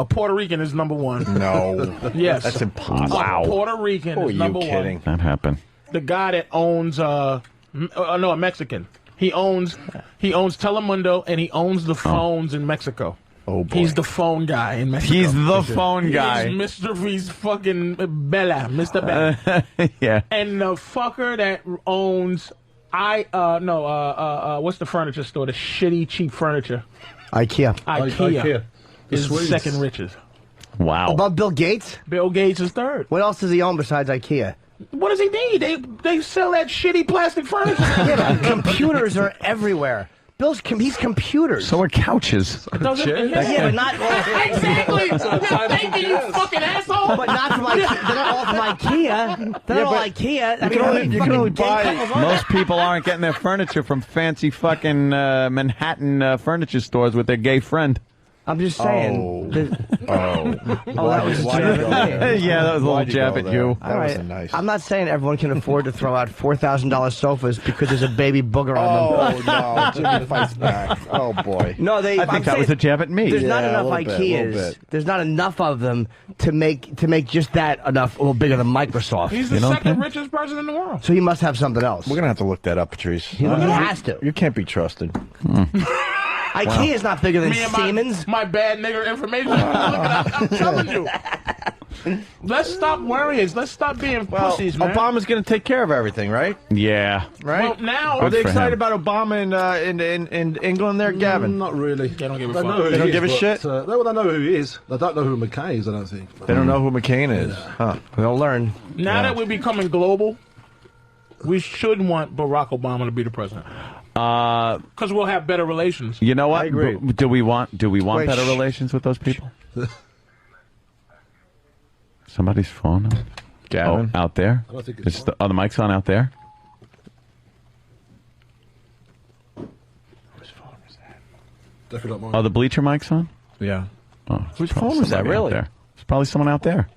S13: A Puerto Rican is number 1.
S2: No.
S13: Yes.
S2: That's impossible.
S13: A Puerto Rican is number 1.
S2: Kidding?
S3: That happened.
S13: The guy that owns a Mexican. He owns Telemundo and he owns the phones in Mexico.
S2: Oh boy.
S13: He's the phone guy in Mexico.
S3: He's the phone guy.
S13: He's fucking Bella, Mr. Bella.
S3: Yeah.
S13: And the fucker that owns what's the furniture store? The shitty cheap furniture.
S5: IKEA.
S13: Is the 2nd richest.
S3: Wow.
S5: Above Bill Gates?
S13: Bill Gates is 3rd.
S5: What else does he own besides IKEA?
S13: What does he need? They sell that shitty plastic furniture.
S5: Yeah, but computers are everywhere. He's computers.
S3: So are couches.
S5: Yeah, but not
S13: exactly. Thank you, you fucking asshole.
S5: But not from they're not all from IKEA. They're not all IKEA.
S2: You can only buy.
S3: Most people aren't getting their furniture from fancy fucking Manhattan furniture stores with their gay friend.
S5: I'm just saying.
S2: That
S5: was a jab.
S3: Yeah, that was a little jab at you.
S5: All right. I'm not saying everyone can afford to throw out $4,000 sofas because there's a baby booger on them.
S2: Oh, no. Jimmy fights back. Oh, boy.
S5: No,
S3: I think that was a jab at me.
S5: There's not enough IKEAs. There's not enough of them to make just that enough a little bigger than Microsoft.
S13: He's the 2nd richest person in the world.
S5: So he must have something else.
S2: We're going to have to look that up, Patrice.
S5: He has to.
S2: You can't be trusted.
S5: IKEA is not bigger than
S13: Me and
S5: Siemens.
S13: My bad nigger information. Look at I'm telling you. Let's stop worrying. Let's stop being pussies, man.
S2: Obama's going to take care of everything, right?
S3: Yeah.
S2: Right?
S13: Well, now
S2: Are they
S3: Good for
S2: excited
S3: him.
S2: about Obama in England there, Gavin?
S8: Not really.
S13: They don't give a
S8: They
S13: fuck.
S8: know who
S2: They
S8: he
S2: don't
S8: is,
S2: give a
S8: but,
S2: shit?
S8: they know who he is. They don't know who McKay is, I don't think.
S2: They don't know who McCain is. Huh.
S5: They'll learn.
S13: Now that we're becoming global, we should want Barack Obama to be the president because we'll have better relations.
S3: You know what?
S2: I agree.
S3: Do we want
S5: Wait,
S3: better
S5: shh.
S3: relations with those people? Somebody's phone.
S2: Gavin?
S3: Oh, out there.
S8: I don't think it's
S3: Are the mics on out there?
S8: definitely not mine.
S3: Are the bleacher mics on?
S2: Yeah.
S3: Oh,
S2: Whose
S3: probably
S2: phone was that,
S3: somebody out
S2: really?
S3: there. It's probably someone out there.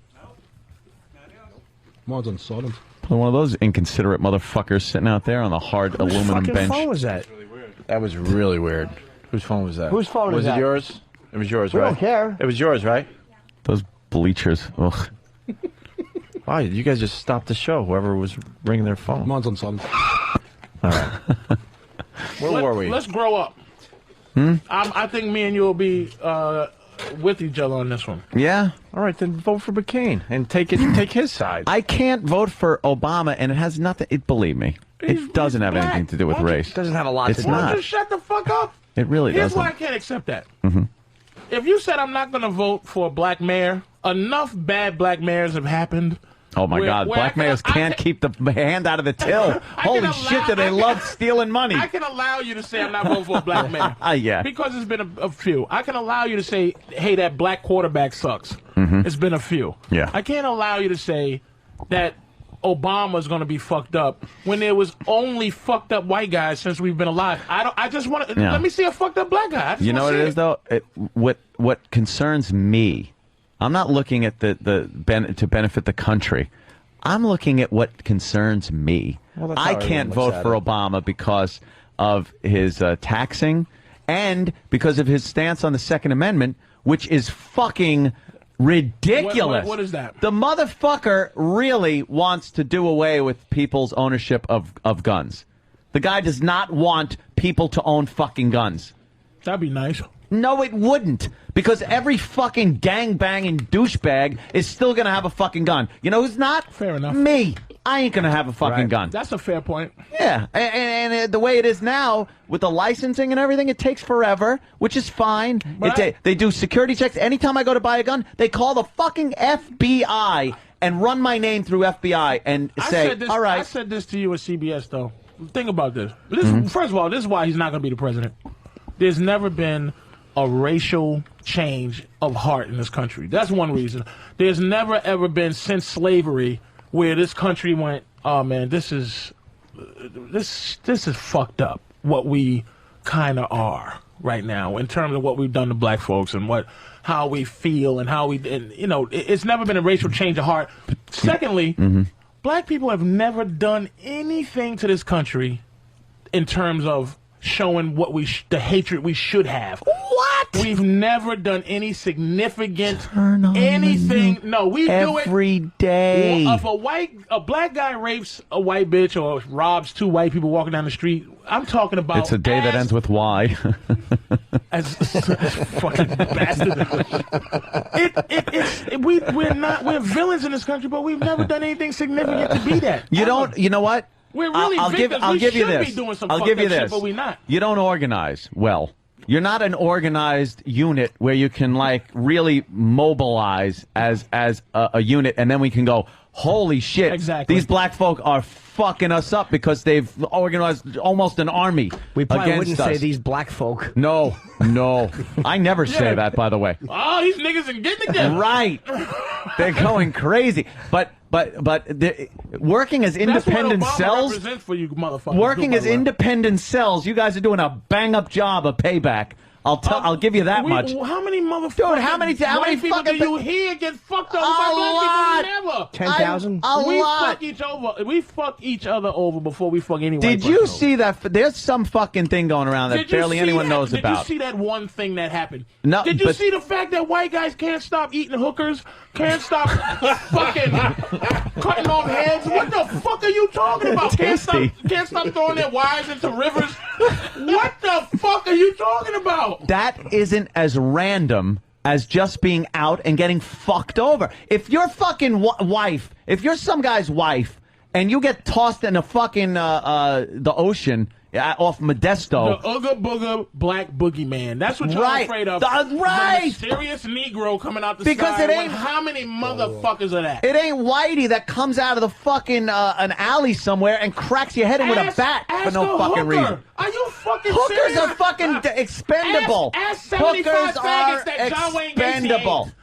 S8: Mine's on silent.
S3: Probably one of those inconsiderate motherfuckers sitting out there on the hard aluminum
S5: fucking
S3: bench.
S5: phone was that?
S2: That was really weird. Whose phone was that?
S5: Whose phone
S2: was
S5: is
S2: it
S5: that?
S2: yours? It was yours,
S5: We
S2: right?
S5: don't care.
S2: It was yours, right?
S3: Those bleachers. Ugh.
S2: Why? You guys just stopped the show, whoever was ringing their phone.
S8: Mine's on silent.
S2: Where were we?
S13: Let's grow up. I think me and you will be with each other on this one.
S3: Yeah.
S2: All right, then vote for McCain and take his side.
S3: I can't vote for Obama, and it has nothing. Believe me, it doesn't have anything to do with race.
S5: Doesn't have a lot
S3: It's
S5: to do.
S3: not.
S13: Just shut the fuck up.
S3: It really
S13: Here's
S3: doesn't.
S13: why I can't accept that.
S3: Mhm.
S13: If you said I'm not going to vote for a black mayor, enough bad black mayors have happened.
S3: Oh my
S13: where-
S3: God!
S13: where
S3: Black
S13: I can-
S3: mayors
S13: I
S3: can't
S13: can-
S3: keep the hand out of the till. Holy shit! Do they love stealing money?
S13: I can allow you to say I'm not voting for a black mayor.
S3: Yeah.
S13: Because it's been a few. I can allow you to say, hey, that black quarterback sucks.
S3: Mhm.
S13: It's been a few.
S3: Yeah.
S13: I can't allow you to say that Obama's going to be fucked up when there was only fucked up white guys since we've been alive. I just want to
S3: Yeah.
S13: let me see a fucked up black guy. I just
S3: You know what
S13: wanna
S3: it
S13: see
S3: is though. What concerns me, I'm not looking at to benefit the country. I'm looking at what concerns me.
S2: Well, that's
S3: I
S2: how
S3: can't
S2: everyone
S3: vote
S2: looks at
S3: for
S2: it.
S3: Obama because of his taxing and because of his stance on the Second Amendment, which is fucking ridiculous.
S13: What is that?
S3: The motherfucker really wants to do away with people's ownership of guns. The guy does not want people to own fucking guns.
S13: That'd be nice.
S3: No, it wouldn't. Because every fucking gangbanging douchebag is still going to have a fucking gun. You know who's not?
S13: Fair enough.
S3: Me. I ain't going to have a fucking gun.
S13: That's a fair point.
S3: Yeah. And the way it is now, with the licensing and everything, it takes forever, which is fine. They do security checks. Anytime I go to buy a gun, they call the fucking FBI and run my name through FBI and say, all
S13: I
S3: right.
S13: said this to you at CBS, though. Think about this.
S3: Mm-hmm.
S13: First of all, this is why he's not going to be the president. There's never been a racial change of heart in this country. That's one reason. There's never, ever been since slavery where this country went, oh, man, this is fucked up, what we kind of are right now in terms of what we've done to black folks and how we feel and how it's never been a racial change of heart. Secondly, black people have never done anything to this country in terms of showing what the hatred we should have. What? We've never done any significant anything. No, we do it
S3: every day.
S13: If a black guy rapes a white bitch or robs two white people walking down the street, I'm talking about.
S3: It's a day that ends with Y.
S13: As fucking bastard. We're villains in this country, but we've never done anything significant to be that.
S3: You don't. You know what?
S13: We're really victims.
S3: I'll
S13: We
S3: give you
S13: should
S3: this.
S13: be doing some
S3: I'll
S13: fucked
S3: give you
S13: up shit,
S3: this.
S13: but we not.
S3: You don't organize well. You're not an organized unit where you can like really mobilize as a unit, and then we can go, holy shit!
S13: Exactly.
S3: These black folk are fucking us up because they've organized almost an army.
S5: We probably
S3: against
S5: wouldn't
S3: us.
S5: say these black folk.
S3: No, I never say
S13: Yeah.
S3: that. By the way.
S13: Oh, these niggas are getting together.
S3: Right. They're going crazy. But working as independent
S13: That's what Obama
S3: cells.
S13: represents for you motherfuckers.
S3: Working
S13: Do, by
S3: as
S13: the way.
S3: independent cells, you guys are doing a bang-up job of payback
S9: I'll give you that much.
S13: How many motherfuckers?
S9: Dude, how many
S13: people do you hear get fucked over by black people? Never.
S5: 10,000.
S13: We fuck each other over before we fuck anyone.
S9: Did you see that? There's some fucking thing going around that barely anyone knows about.
S13: Did you see that one thing that happened?
S9: No.
S13: Did you see the fact that white guys can't stop eating hookers? Can't stop fucking cutting off heads? What the fuck are you talking about? Can't stop throwing their wives into rivers? What the fuck are you talking about?
S9: That isn't as random as just being out and getting fucked over. If your fucking wife, if you're some guy's wife, and you get tossed in a fucking the ocean off Modesto.
S13: The Ooga Booga Black Boogeyman. That's what you're afraid of.
S9: Right.
S13: The mysterious Negro coming out the
S9: because
S13: sky.
S9: It ain't,
S13: how many motherfuckers are that?
S9: It ain't Whitey that comes out of the fucking an alley somewhere and cracks your head in with a bat for no fucking reason.
S13: Are you fucking
S9: Hookers
S13: serious?
S9: are fucking expendable.
S13: Ask 75
S9: Hookers are
S13: that John Wayne Gacy
S9: expendable.
S13: hates.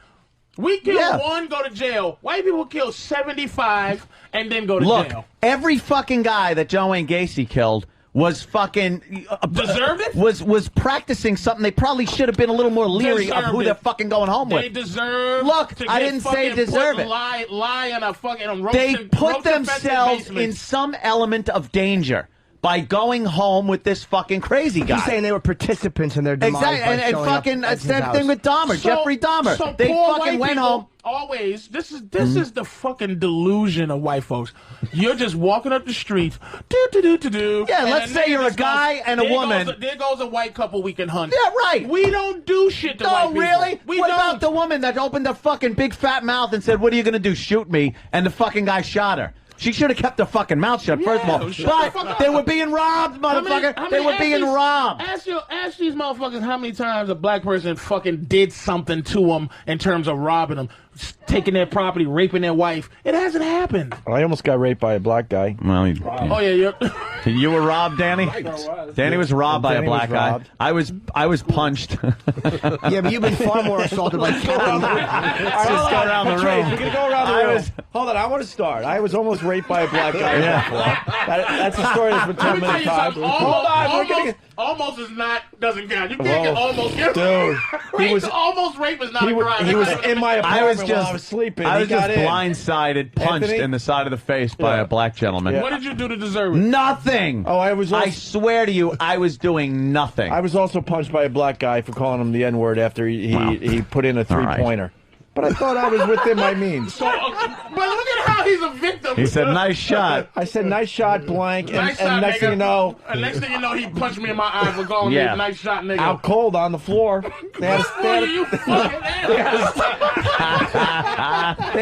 S13: We kill one, go to jail. White people kill 75 and then go to
S9: jail.
S13: Look,
S9: every fucking guy that John Wayne Gacy killed was fucking
S13: deserved it.
S9: Was practicing something they probably should have been a little more leery of who they're fucking going home with.
S13: They deserve.
S9: Look,
S13: to
S9: I
S13: get
S9: didn't say
S13: fucking
S9: deserve
S13: put
S9: it.
S13: Lie in a fucking
S9: They put themselves in some element of danger by going home with this fucking crazy guy.
S5: He's saying they were participants in their demise.
S9: Exactly, and fucking same thing with Dahmer, Jeffrey Dahmer.
S13: So
S9: they
S13: poor
S9: fucking
S13: white
S9: went
S13: people
S9: home.
S13: Always, this is the fucking delusion of white folks. You're just walking up the street, do.
S9: Yeah, let's say you're a guy and a woman.
S13: There goes a white couple we can hunt.
S9: Yeah, right.
S13: We don't do shit to white people.
S9: Really?
S13: We
S9: what
S13: don't.
S9: about the woman that opened her fucking big fat mouth and said, "What are you gonna do? Shoot me?" And the fucking guy shot her. She should have kept her fucking mouth shut, first of all. But they were being robbed, motherfucker. They were being robbed.
S13: Ask these motherfuckers how many times a black person fucking did something to them in terms of robbing them, taking their property, raping their wife. It hasn't happened.
S2: I almost got raped by a black guy.
S9: Well,
S13: oh yeah,
S9: you were robbed, Danny. Danny was robbed by a black guy. I was punched.
S5: Yeah, but you've been far more assaulted by Captain.
S9: Let's just go around the room.
S2: We're gonna go around the room. Hold on, I want to start. I was almost raped by a black guy. That's a story that's been told many times. Hold on,
S13: almost doesn't count. You can't get almost.
S2: Dude,
S13: almost rape is not a crime.
S2: He was in my apartment while I was sleeping.
S9: I was just blindsided, punched in the side of the face by a black gentleman.
S13: What did you do to deserve it?
S9: Nothing.
S2: Oh, I
S9: swear to you, I was doing nothing.
S2: I was also punched by a black guy for calling him the N-word after he put in a three-pointer. But I thought I was within my means.
S13: So, but look at how he's a victim.
S9: He said, "Nice shot."
S2: I said, "Nice shot, blank."
S13: Nice
S2: and
S13: shot,
S2: next thing you know,
S13: he punched me in my eye for calling me a nice shot, nigga.
S2: Out cold on the floor. They had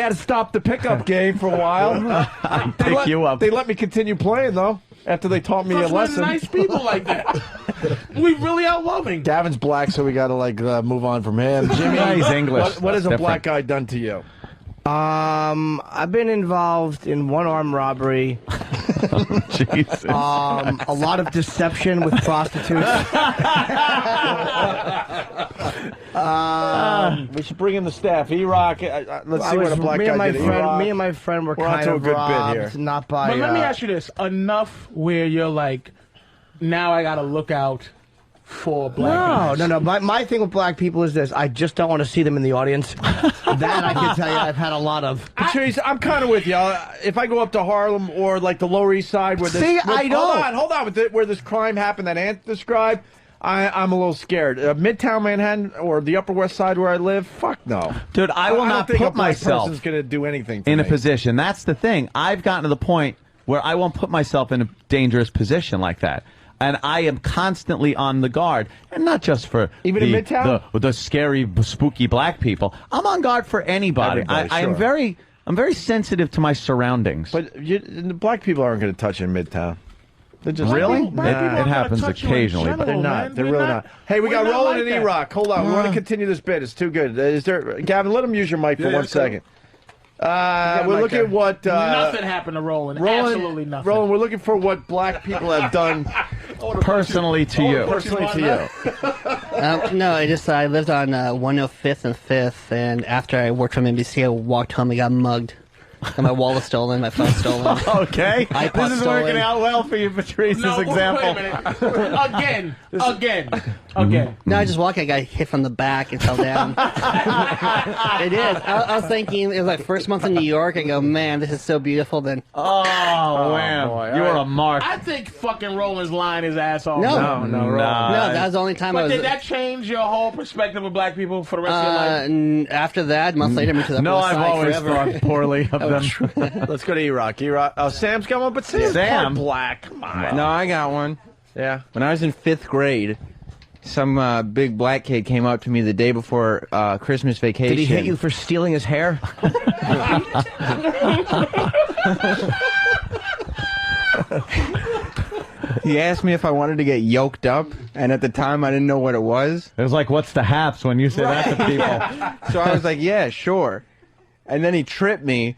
S2: to stop the pickup game for a while.
S9: Pick you up.
S2: They let me continue playing though after they taught me a lesson.
S13: We're nice people like that. We really are loving.
S2: Gavin's black, so we got to move on from him. Jimmy,
S9: he's English.
S2: What has a black guy done to you?
S5: I've been involved in one-armed robbery.
S9: Jesus.
S5: A lot of deception with prostitutes.
S2: We should bring in the staff. E-Rock, let's see what a black guy did.
S5: Me and my friend were kind of robbed, not by...
S13: But let me ask you this. Enough where you're like, now I got to look out for black people.
S5: No. My thing with black people is this. I just don't want to see them in the audience. That I can tell you I've had a lot of.
S2: Patrice, I'm kind of with you. If I go up to Harlem or like the Lower East Side where this... Hold on. Where this crime happened that Ant described, I'm a little scared. Midtown Manhattan or the Upper West Side where I live, fuck no.
S9: Dude, I will not put myself
S2: person's going to do anything to
S9: in
S2: me.
S9: a position. That's the thing. I've gotten to the point where I won't put myself in a dangerous position like that. And I am constantly on the guard, and not just for
S2: even in Midtown,
S9: the scary, spooky black people. I'm on guard for anybody. I'm very sensitive to my surroundings.
S2: But the black people aren't going to touch you in Midtown. They're just
S9: really.
S2: It
S9: happens occasionally, but
S2: they're not. They're really not. Hey, we got Roland and E-Rock. Hold on, we want to continue this bit. It's too good. Is there, Gavin? Let him use your mic for 1 second. We're looking at what...
S13: nothing happened to Roland. Absolutely nothing.
S2: Roland, we're looking for what black people have done
S9: personally to you.
S22: No, I lived on 105th and 5th, and after I worked from NBC, I walked home and got mugged.
S11: Got my wallet stolen, my phone stolen.
S9: Okay.
S11: iPod
S9: This is
S11: stolen.
S9: working out well for you, Patrice's example.
S13: Wait a minute. Again.
S11: No, I just walked. I got hit from the back and fell down. It is. I was thinking it was like first month in New York. I go, man, this is so beautiful. Then
S9: Oh, man.
S13: boy.
S9: You are a mark.
S13: I think fucking Roland's lying his ass off.
S11: No, that was the only time
S13: But
S11: I was.
S13: did that change your whole perspective of black people for the rest of your life?
S11: After that, a month later, I moved to the
S9: No,
S11: Upper West
S9: I've
S11: Side
S9: always
S11: forever.
S9: thought poorly of them.
S2: Let's go to E-Rock. E-Rock. Oh, Sam's got one, but Sam's part black. Come on.
S22: No, I got one.
S2: Yeah.
S22: When I was in 5th grade, some big black kid came up to me the day before Christmas vacation.
S5: Did he hit you for stealing his hair?
S22: He asked me if I wanted to get yoked up, and at the time I didn't know what it was.
S9: It was like, what's the haps when you say that to people?
S22: Yeah. So I was like, yeah, sure. And then he tripped me,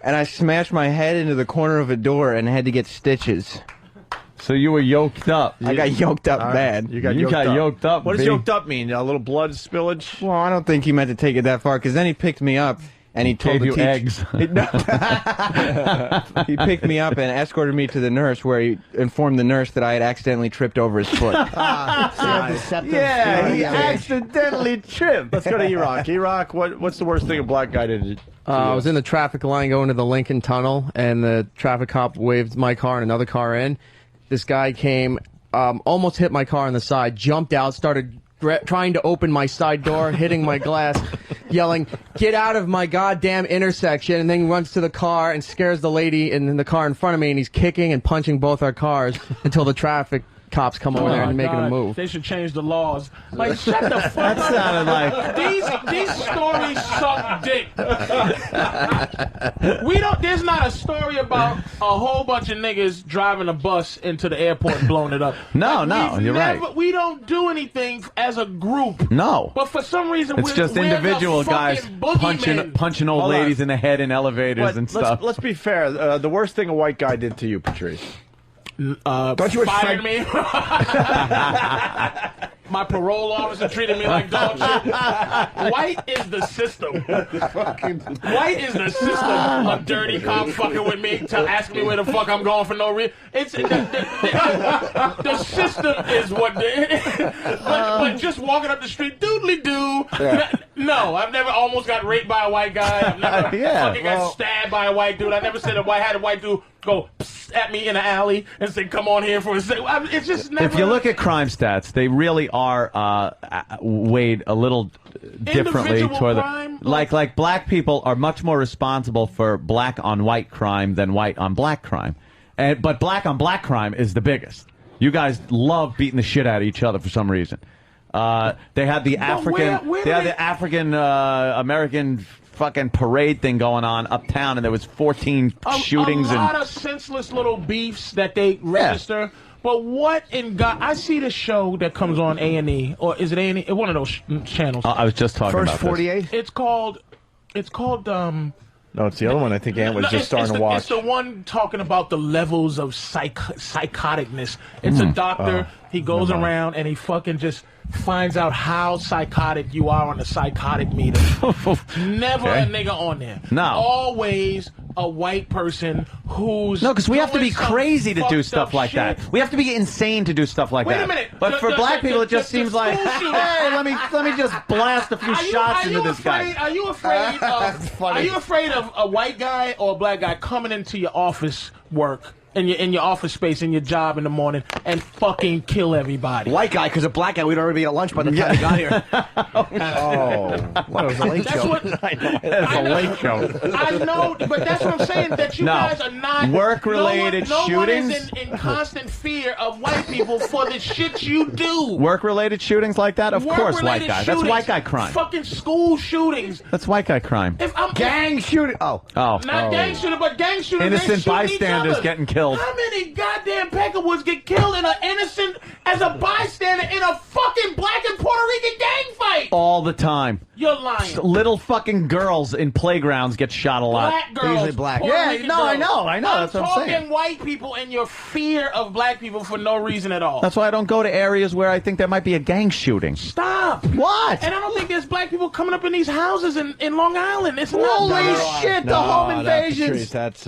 S22: and I smashed my head into the corner of a door and had to get stitches.
S9: So you were yoked up.
S22: I got yoked up bad.
S2: You got yoked up. What does
S22: B.
S2: yoked up mean? A little blood spillage?
S22: Well, I don't think he meant to take it that far, because then he picked me up and he told
S9: Gave
S22: the
S9: you
S22: teacher.
S9: eggs.
S22: He picked me up and escorted me to the nurse, where he informed the nurse that I had accidentally tripped over his foot.
S9: Yeah, he accidentally tripped.
S2: Let's go to E-Rock. E-Rock, what's the worst thing a black guy did?
S23: I was in the traffic line going to the Lincoln Tunnel, and the traffic cop waved my car and another car in. This guy came, almost hit my car on the side, jumped out, started trying to open my side door, hitting my glass, yelling, "Get out of my goddamn intersection," and then he runs to the car and scares the lady in the car in front of me, and he's kicking and punching both our cars until the traffic cops come over there and making a move.
S13: They should change the laws. Like, shut the fuck up.
S22: That sounded like...
S13: These stories suck dick. There's not a story about a whole bunch of niggas driving a bus into the airport and blowing it up.
S9: No,
S13: Like,
S9: you're right.
S13: We don't do anything as a group.
S9: No.
S13: But for some reason,
S9: It's just individual guys punching old
S2: Hold on.
S9: ladies in the head in elevators
S2: But
S9: and stuff.
S2: Let's be fair. The worst thing a white guy did to you, Patrice.
S13: Don't you fired me? My parole officer treated me like dog shit. White is the system. White is the system. A dirty cop fucking with me, asking me where the fuck I'm going for no reason. It's the system is what. But just walking up the street, doodly doo.
S22: Yeah.
S13: No, I've never almost got raped by a white guy. I've never fucking got stabbed by a white dude. I never said had a white dude go at me in the alley and say, "Come on here for a second." It's just never.
S9: If you look at crime stats, they really are weighed a little differently
S13: Individual
S9: toward
S13: crime?
S9: like black people are much more responsible for black on white crime than white on black crime, but black on black crime is the biggest. You guys love beating the shit out of each other for some reason. They had the African American fucking parade thing going on uptown, and there was 14 shootings
S13: a lot
S9: and
S13: of senseless little beefs that they register. But what in God? I see the show that comes on A&E, or is it A&E? One of those channels.
S9: I was just talking
S2: First
S9: about this.
S2: 48.
S13: It's called.
S2: No, it's the other one. I think Ant was just
S13: it's
S2: starting to watch.
S13: It's the one talking about the levels of psychoticness. It's a doctor. He goes around and he fucking just finds out how psychotic you are on the psychotic meter. Never a nigga on there.
S9: No.
S13: Always a white person who's
S9: No, because we have to be
S13: doing some
S9: crazy to do
S13: fucked
S9: stuff
S13: up
S9: like
S13: shit.
S9: that. We have to be insane to do stuff like
S13: Wait
S9: that.
S13: a minute.
S9: But for black people, it just
S13: the
S9: seems like,
S13: school shooting.
S9: hey, let me just blast a few shots into this guy.
S13: Are you afraid of? Are you afraid of a white guy or a black guy coming into your office work? In your office space, in your job in the morning, and fucking kill everybody.
S5: White guy, because a black guy, we'd already be at lunch by the time we got here.
S2: What was a late
S13: That's
S2: show?
S13: what-
S2: That's a late show.
S13: I know, but that's what I'm saying. That you
S9: No.
S13: guys are not
S9: Work-related
S13: no one is
S9: shootings?
S13: in constant fear of white people for the shit you do.
S9: Work-related shootings like that? Of course, white
S13: Work-related
S9: guy. That's
S13: shootings,
S9: white guy crime.
S13: Fucking school shootings.
S9: That's white guy crime.
S13: If I'm
S5: Gang shooting. Oh.
S9: Oh.
S13: not gang shooter, but gang shooters. they
S9: Innocent
S13: shooting each
S9: bystanders
S13: other.
S9: getting killed.
S13: How many goddamn Peckerwoods get killed in an innocent as a bystander in a fucking black and Puerto Rican gang fight?
S9: All the time.
S13: You're lying.
S9: Little fucking girls in playgrounds get shot a lot.
S13: Black girls.
S5: Usually black.
S13: Puerto
S9: Yeah,
S13: Rican
S9: no, I
S13: girls.
S9: know. That's what I'm
S13: talking
S9: saying.
S13: white people and your fear of black people for no reason at all.
S9: That's why I don't go to areas where I think there might be a gang shooting.
S13: Stop.
S9: What?
S13: And I don't think there's black people coming up in these houses in Long Island. It's not.
S9: Holy shit, the home invasions.
S2: That's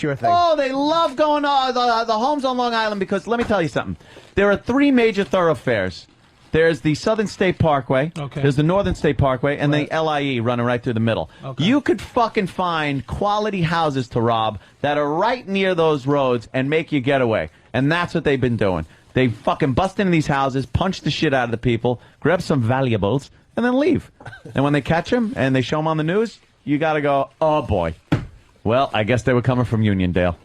S5: your thing.
S9: Oh, they love going to the homes on Long Island because let me tell you something. There are 3 major thoroughfares. There's the Southern State Parkway, there's the Northern State Parkway, and the LIE running right through the middle. You could fucking find quality houses to rob that are right near those roads and make you get away. And that's what they've been doing. They fucking bust into these houses, punch the shit out of the people, grab some valuables, and then leave. And when they catch them and they show them on the news, you gotta go, oh boy. Well, I guess they were coming from Uniondale.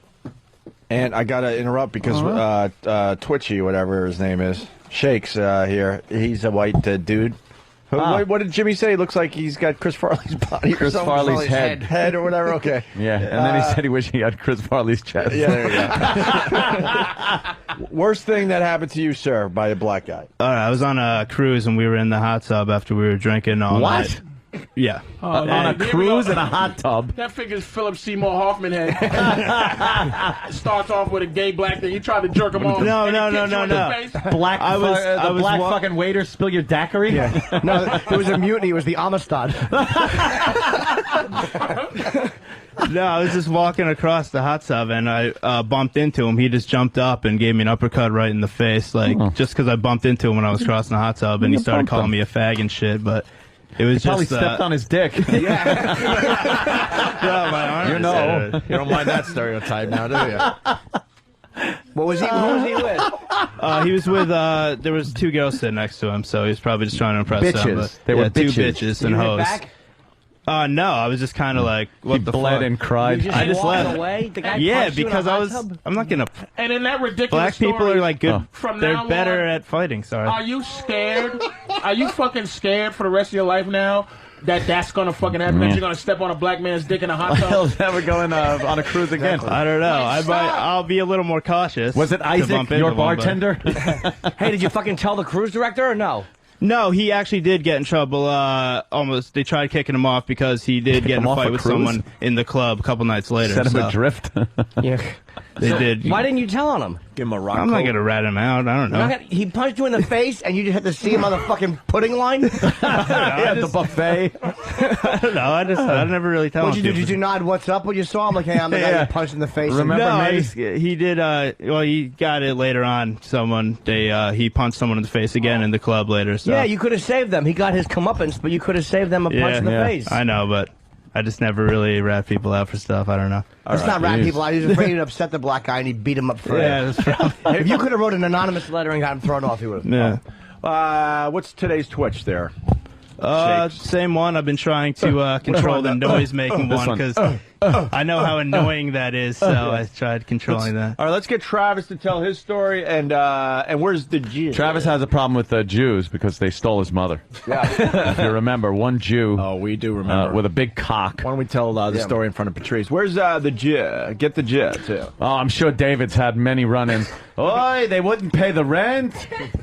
S2: And I gotta interrupt because Twitchy, whatever his name is, Shakes here. He's a white dude. What did Jimmy say? He looks like he's got Chris Farley's body or
S9: Chris
S2: something.
S9: Farley's head
S2: or whatever. Okay.
S9: Yeah, and then he said he wished he had Chris Farley's chest.
S2: Yeah, there you go. Worst thing that happened to you, sir, by a black guy.
S7: I was on a cruise and we were in the hot tub after we were drinking all night. Yeah.
S13: On
S9: a cruise in a hot tub.
S13: That figures Philip Seymour Hoffman head. Starts off with a gay black thing. You tried to jerk him off.
S7: No.
S9: Black,
S7: I was
S9: black fucking waiter spill your daiquiri?
S5: Yeah. No, it was a mutiny. It was the Amistad.
S7: No, I was just walking across the hot tub and I bumped into him. He just jumped up and gave me an uppercut right in the face, just because I bumped into him when I was crossing the hot tub, and he started calling me a fag and shit. But it was
S9: He probably
S7: just
S9: stepped on his dick.
S7: Yeah. No, my arm
S2: You know, you don't mind that stereotype now, do you?
S5: Who was he with?
S7: He was with, there was 2 girls sitting next to him, so he was probably just trying to impress them.
S9: Bitches.
S7: But,
S9: They were
S7: 2
S9: bitches.
S7: bitches and
S5: You hit
S7: hoes.
S5: back?
S7: No, I was just kind of like, what
S9: He
S7: the
S9: bled
S7: fuck?
S9: and cried.
S5: You just
S7: I just
S5: walked
S7: left.
S5: away? The guy
S7: Yeah,
S5: punched you in a
S7: because
S5: hot
S7: I was,
S5: tub?
S7: I'm not gonna,
S13: And in that ridiculous
S7: black people
S13: story,
S7: are like good,
S13: from
S7: they're
S13: now
S7: better
S13: on,
S7: at fighting, sorry.
S13: Are you scared? Are you fucking scared for the rest of your life now that's gonna fucking happen? That you're gonna step on a black man's dick in a hot tub?
S9: He'll never go on a cruise again.
S7: I don't know.
S13: Like,
S7: I'll be a little more cautious.
S9: Was it
S7: to
S9: Isaac,
S7: bump into
S9: your
S7: one, but-
S9: bartender?
S5: Hey, did you fucking tell the cruise director or no?
S7: No, he actually did get in trouble. Almost, they tried kicking him off because he did get in
S9: him
S7: a
S9: off
S7: fight
S9: a
S7: with
S9: cruise?
S7: someone in the club a couple nights later.
S9: Set him
S7: so
S9: adrift.
S5: Yeah.
S7: They did.
S5: Why didn't you tell on him?
S2: Give him a rock.
S7: I'm not gonna rat him out. I don't know.
S5: He punched you in the face, and you just had to see him on the fucking pudding line.
S9: Yeah, the buffet.
S7: I don't know. I never really tell
S5: What'd
S7: him.
S5: you do? Did you nod? What's up when you saw him? Like, hey, I'm the guy
S9: Yeah.
S5: you punched in the face.
S9: Remember
S7: No,
S9: me?
S7: he did. Well, he got it later on. He punched someone in the face again in the club later. So.
S5: Yeah, you could have saved them. He got his comeuppance, but you could have saved them a punch in the face.
S7: I know, but I just never really rat people out for stuff. I don't know.
S5: That's not rat people. I was afraid he'd upset the black guy and he beat him up for it.
S7: Yeah, that's probably.
S5: If you could have wrote an anonymous letter and got him thrown off, he would have.
S7: Yeah.
S2: What's today's Twitch there?
S7: Same one. I've been trying to control the noise-making
S2: This
S7: one
S2: one.
S7: because I know how annoying that is. So I tried controlling that.
S2: All right, let's get Travis to tell his story. And where's the Jew?
S9: Travis has a problem with Jews because they stole his mother.
S2: Yeah.
S9: If you remember, one Jew.
S2: Oh, we do remember.
S9: With a big cock.
S2: Why don't we tell the story in front of Patrice? Where's the Jew? Get the Jew, too.
S9: Oh, I'm sure David's had many run-ins. Oi, they wouldn't pay the rent.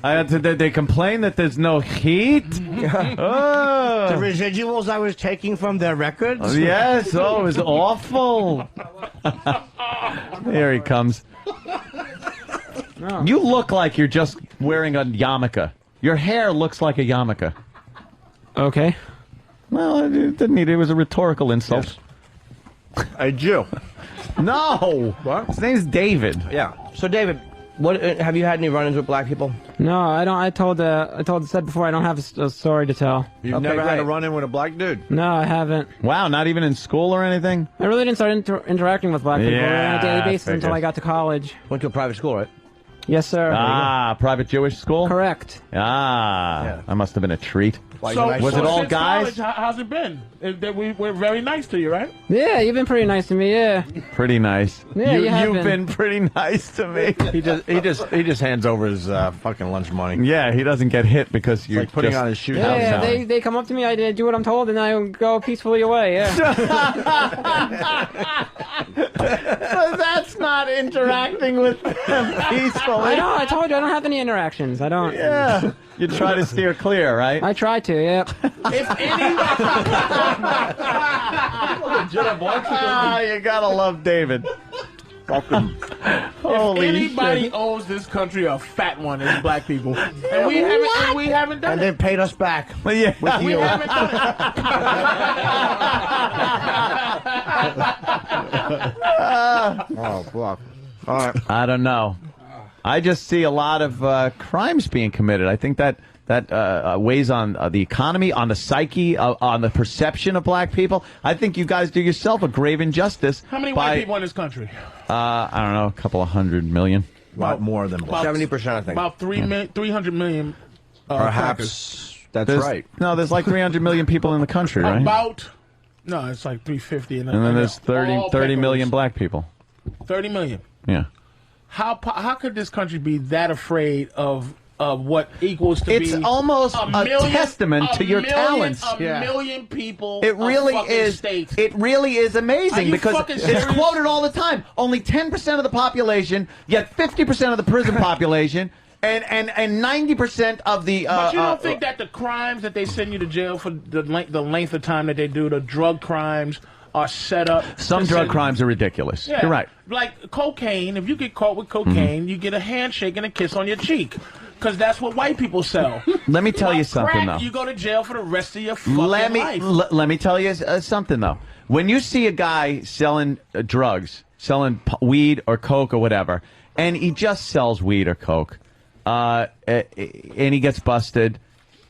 S9: They complain that there's no heat. Oh.
S5: The residuals I was taking from their records?
S9: Oh, yes, it was awful. Here he comes. You look like you're just wearing a yarmulke. Your hair looks like a yarmulke.
S21: Okay.
S9: Well, it didn't need it. It was a rhetorical insult.
S2: A Jew.
S9: No.
S2: What?
S9: His name's David.
S5: Yeah. So, David, what have you had any run-ins with black people?
S21: No, I don't. I said before I don't have a story to tell.
S2: You've never had a run-in with a black dude?
S21: No, I haven't.
S9: Wow, not even in school or anything?
S21: I really didn't start interacting with black people on a daily basis
S9: figured.
S21: until I got to college.
S5: Went to a private school, right?
S21: Yes, sir.
S9: Private Jewish school?
S21: Correct.
S9: That must have been a treat.
S13: So,
S9: was it all
S13: since
S9: guys?
S13: college, how's it been? We're very nice to you, right?
S21: Yeah, you've been pretty nice to me. Yeah.
S9: Pretty nice.
S21: Yeah, you have
S9: You've
S21: been.
S9: been pretty nice to me.
S2: He just hands over his fucking lunch money.
S9: Yeah, he doesn't get hit because you're
S2: like putting
S9: just
S2: on his shoes.
S21: Yeah, they come up to me, I do what I'm told, and I go peacefully away. Yeah.
S9: But that's not interacting with them peacefully.
S21: I know. I told you I don't have any interactions. I don't.
S9: Yeah. You try to steer clear, right?
S21: I try to. Yeah.
S13: If any,
S9: you gotta love David. Fucking. Holy
S13: if anybody
S9: shit.
S13: owes this country a fat one, it's black people, and we haven't done
S5: And
S13: it.
S5: they've paid us back.
S9: Well, yeah.
S5: With
S13: We
S5: you.
S13: haven't done
S5: Oh, fuck. All right.
S9: I don't know. I just see a lot of crimes being committed. I think that weighs on the economy, on the psyche, on the perception of black people. I think you guys do yourself a grave injustice.
S13: How many
S9: by,
S13: white people in this country?
S9: I don't know, a couple of 100 million.
S2: About more than
S5: 70%, I think.
S13: About 300 million.
S2: Perhaps that's
S9: There's-
S2: right.
S9: No, there's like 300 million people in the country, right?
S13: No, it's like 350.
S9: And then there's 30 million black people.
S13: 30 million.
S9: Yeah.
S13: How could this country be that afraid of what equals to
S9: It's
S13: be
S9: almost a
S13: million,
S9: testament to your talents.
S13: A million people.
S9: It really
S13: of
S9: is.
S13: States.
S9: It really is
S13: Are
S9: amazing
S13: you
S9: because
S13: fucking
S9: it's
S13: serious?
S9: quoted all the time. Only 10% of the population, yet 50% of the prison population, and 90% of the.
S13: But you don't think that the crimes that they send you to jail for the length of time that they do, the drug crimes, are set up?
S9: Some drug crimes are ridiculous.
S13: Yeah.
S9: You're right.
S13: Like cocaine, if you get caught with cocaine, you get a handshake and a kiss on your cheek. Because that's what white people sell.
S9: Let me tell you
S13: Like
S9: something,
S13: crack,
S9: though.
S13: You go to jail for the rest of your fucking
S9: Let me tell you something, though. When you see a guy selling drugs, selling weed or coke or whatever, and he just sells weed or coke, and he gets busted,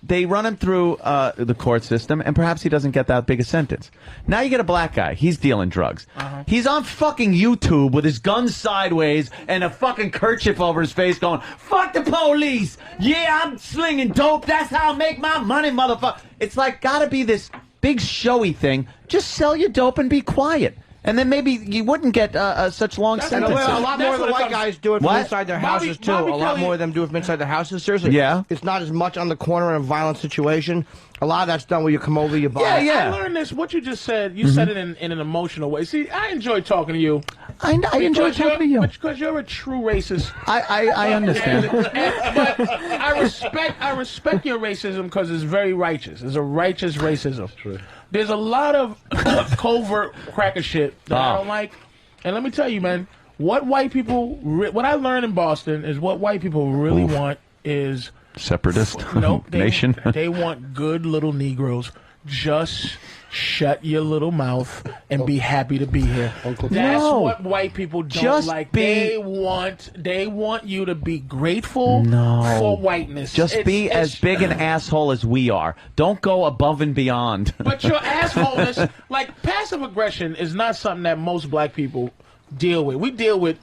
S9: they run him through the court system, and perhaps he doesn't get that big a sentence. Now you get a black guy. He's dealing drugs. He's on fucking YouTube with his gun sideways and a fucking kerchief over his face going, fuck the police! Yeah, I'm slinging dope. That's how I make my money, motherfucker. It's like gotta be this big showy thing. Just sell your dope and be quiet. And then maybe you wouldn't get such long
S5: And
S9: sentences.
S5: a lot more of the white guys do it from
S9: What?
S5: inside their
S13: Bobby-
S5: houses, too.
S13: Bobby
S5: A lot
S13: Kelly-
S5: more of them do it from inside their houses. Seriously.
S9: Yeah.
S5: It's not as much on the corner in a violent situation. A lot of that's done where you come over, you buy.
S13: I learned this. What you just said, you said it in an emotional way. See, I enjoy talking to you.
S9: I enjoy talking to you.
S13: Because you're a true racist.
S9: I understand.
S13: But I respect your racism because it's very righteous. It's a righteous racism. True. There's a lot of covert cracker shit that I don't like. And let me tell you, man, what I learned in Boston is what white people really want is
S9: separatist
S13: they,
S9: nation.
S13: They want good little Negroes. Just shut your little mouth and be happy to be here. That's what white people don't
S9: Just
S13: like.
S9: be-
S13: They want you to be grateful for whiteness.
S9: Just be as big an asshole as we are. Don't go above and beyond.
S13: But your assholeness, like passive aggression, is not something that most black people deal with. We deal with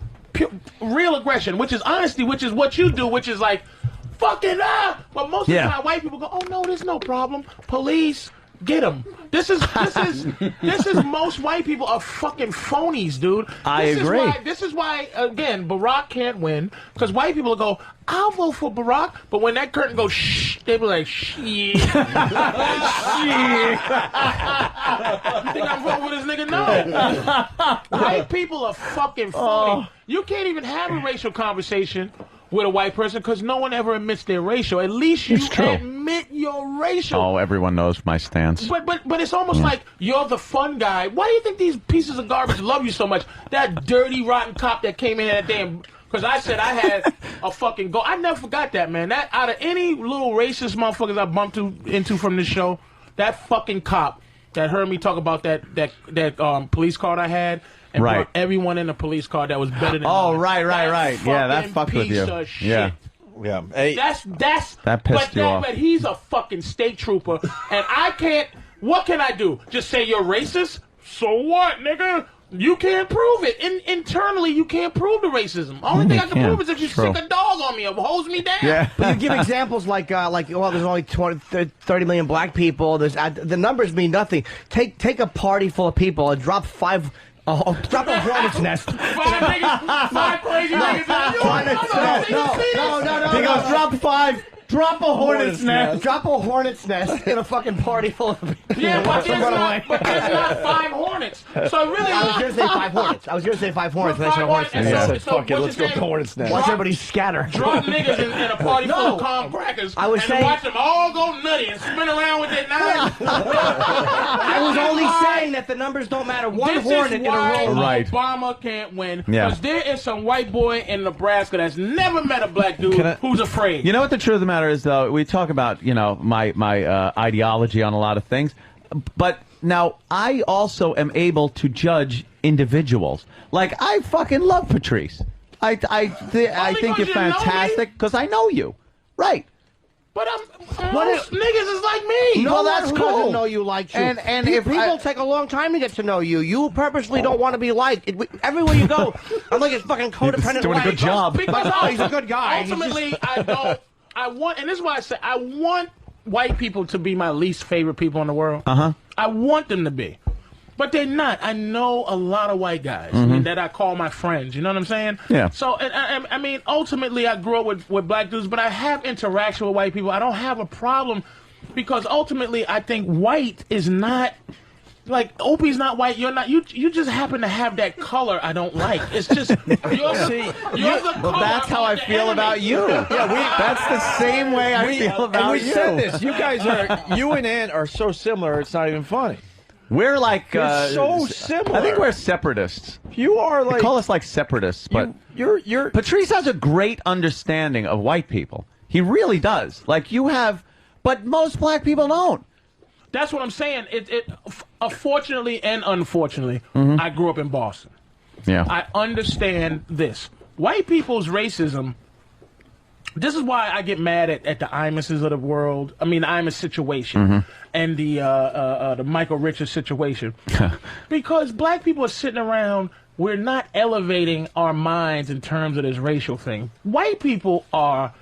S13: real aggression, which is honesty, which is what you do, which is like, fucking But most of the time, white people go, oh no, there's no problem. Police, get them. This is most white people are fucking phonies, dude.
S9: I agree.
S13: This is why again Barack can't win because white people will go, I'll vote for Barack, but when that curtain goes shh, they be like shit. Shit. You think I'm voting with this nigga? No. White people are fucking phony. You can't even have a racial conversation with a white person because no one ever admits they're racial. At least you admit you're racial.
S9: Oh, everyone knows my stance.
S13: But it's almost like you're the fun guy. Why do you think these pieces of garbage love you so much? That dirty, rotten cop that came in that damn... Because I said I had a fucking go. I never forgot that, man. That out of any little racist motherfuckers I bumped into from this show, that fucking cop that heard me talk about that police card I had... And brought everyone in the police car that was better than mine.
S9: Right. Yeah, that fucked with you.
S13: Piece of shit.
S2: Yeah. Hey,
S13: That's
S9: that pissed you off.
S13: But he's a fucking state trooper, and I can't. What can I do? Just say you're racist? So what, nigga? You can't prove it. Internally, you can't prove the racism. Only thing I can prove is if you stick a dog on me or hose me down.
S5: Yeah. But you give examples like, well, there's only 30 million black people. There's the numbers mean nothing. Take a party full of people and drop five. Drop a hornet's nest.
S13: Five crazy niggas.
S5: No. He goes, drop Drop a hornet's nest. Drop a hornet's nest in a fucking party full of people.
S13: Yeah, but there's
S5: Run
S13: not,
S5: away.
S13: but there's not 5 hornets. So really,
S5: I was going to say 5 hornets. I was going to say 5 hornets.
S13: But
S5: But I said
S13: five
S5: hornets.
S13: hornets,
S5: nest.
S13: and so-
S1: Fuck it,
S13: what's
S1: let's
S13: your
S1: go
S13: name?
S1: hornet's nest.
S5: Watch everybody scatter.
S13: Drop niggas in a party full
S5: No.
S13: of calm crackers
S5: I was
S13: and
S5: saying-
S13: watch them all go nutty and spin around with their knives.
S5: I was only saying that the numbers don't matter. One
S13: This
S5: hornet
S13: is
S5: in a
S13: why
S5: row.
S2: Right.
S13: Obama can't win.
S2: Yeah.
S13: Because there is some white boy in Nebraska that's never met a black dude
S9: Can I-
S13: who's afraid.
S9: You know what the truth of the matter is, though? We talk about, my ideology on a lot of things. But now, I also am able to judge individuals. Like, I fucking love Patrice. I think you're
S13: you know me?
S9: fantastic because I know you. Right.
S13: But
S5: What
S13: most niggas is like me.
S5: No
S9: Well,
S5: one
S9: that's
S5: who
S9: cool.
S5: doesn't know you likes you.
S9: And
S5: Pe-
S9: if
S5: people
S9: I-
S5: take a long time to get to know you. You purposely don't want to be liked. Everywhere you go, I'm like a fucking codependent.
S9: doing a
S5: wife.
S9: good job.
S5: Because, oh, he's a good guy. He's
S13: Ultimately,
S5: just-
S13: I want, and this is why I say I want white people to be my least favorite people in the world.
S9: Uh-huh.
S13: I want them to be. But they're not. I know a lot of white guys that I call my friends. You know what I'm saying?
S9: Yeah.
S13: So, and I mean, ultimately, I grew up with black dudes, but I have interaction with white people. I don't have a problem because ultimately, I think white is not. Like, Opie's not white, you're not. You just happen to have that color I don't like. It's just you're the
S9: Well, that's how I feel about you. That's the same way I feel about
S2: and we
S9: you.
S2: said this. You guys you and Ann are so similar, it's not even funny.
S9: We're like
S2: You're so similar.
S9: I think we're separatists.
S2: You are like
S9: They call us like separatists, but
S2: you're
S9: Patrice has a great understanding of white people. He really does. Like you have, but most black people don't.
S13: That's what I'm saying. Fortunately and unfortunately, I grew up in Boston.
S9: Yeah.
S13: I understand this. White people's racism. This is why I get mad at the Imuses of the world. I mean, the Imus situation and the Michael Richards situation. Because black people are sitting around, we're not elevating our minds in terms of this racial thing. White people are.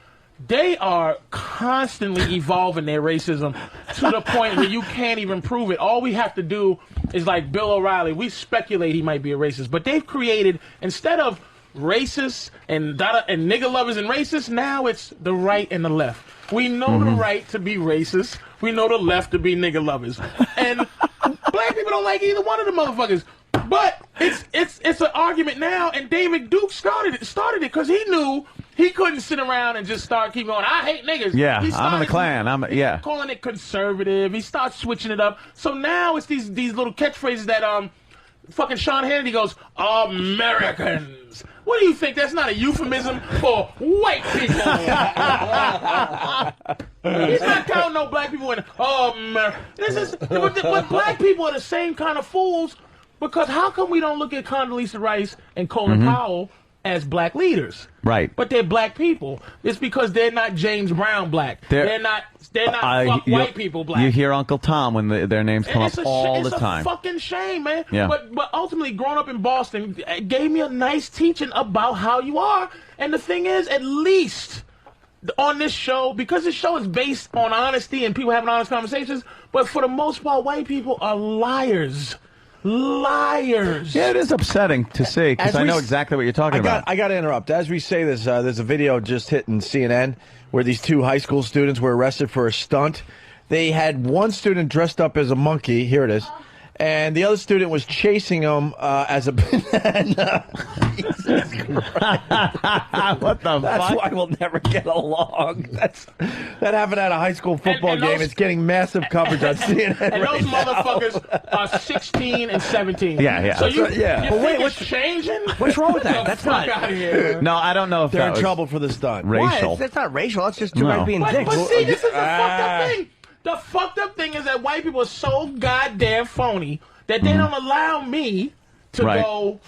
S13: They are constantly evolving their racism to the point where you can't even prove it. All we have to do is like Bill O'Reilly. We speculate he might be a racist, but they've created, instead of racists and nigger lovers and racists, now it's the right and the left. We know the right to be racist. We know the left to be nigger lovers. And black people don't like either one of the motherfuckers. But it's an argument now, and David Duke started it because he knew he couldn't sit around and just start keep going. I hate niggas.
S9: Yeah,
S13: He
S9: I'm in the
S13: started
S9: Klan.
S13: calling it conservative. He starts switching it up. So now it's these little catchphrases that fucking Sean Hannity goes, Americans. What do you think? That's not a euphemism for white people. He's not counting no black people in. But black people are the same kind of fools. Because how come we don't look at Condoleezza Rice and Colin Powell as black leaders?
S9: Right.
S13: But they're black people. It's because they're not James Brown black. They're not fuck white people black.
S9: You hear Uncle Tom when their names come up
S13: It's a
S9: all the
S13: it's
S9: time.
S13: a fucking shame, man.
S9: Yeah.
S13: But ultimately, growing up in Boston gave me a nice teaching about how you are. And the thing is, at least on this show, because this show is based on honesty and people having honest conversations, but for the most part, white people are liars. Liars.
S9: Yeah, it is upsetting to see because I know exactly what you're talking about.
S2: I got to interrupt. As we say this, there's a video just hitting CNN where these 2 high school students were arrested for a stunt. They had one student dressed up as a monkey. Here it is. And the other student was chasing him as a banana. Jesus Christ.
S9: What the
S2: That's
S9: fuck?
S2: why we'll never get along. That happened at a high school football
S13: and
S2: game.
S13: those-
S2: It's getting massive coverage on CNN
S13: And
S2: right
S13: those
S2: now.
S13: motherfuckers are 16 and 17.
S9: Yeah.
S13: So you,
S2: yeah.
S13: you
S2: But
S13: think
S2: wait,
S13: it's
S2: what's-
S13: changing?
S5: What's wrong with that?
S13: Get the
S5: That's
S13: fuck
S5: not-
S13: out of here.
S9: No, I don't know if
S2: They're
S9: that
S2: in
S9: was
S2: trouble for the stunt.
S9: racial.
S5: That's not racial. That's just two
S9: No.
S5: guys being
S13: But
S5: dicks.
S13: see, this is the fucked up thing. The fucked up thing is that white people are so goddamn phony that they don't allow me to
S9: Right.
S13: go.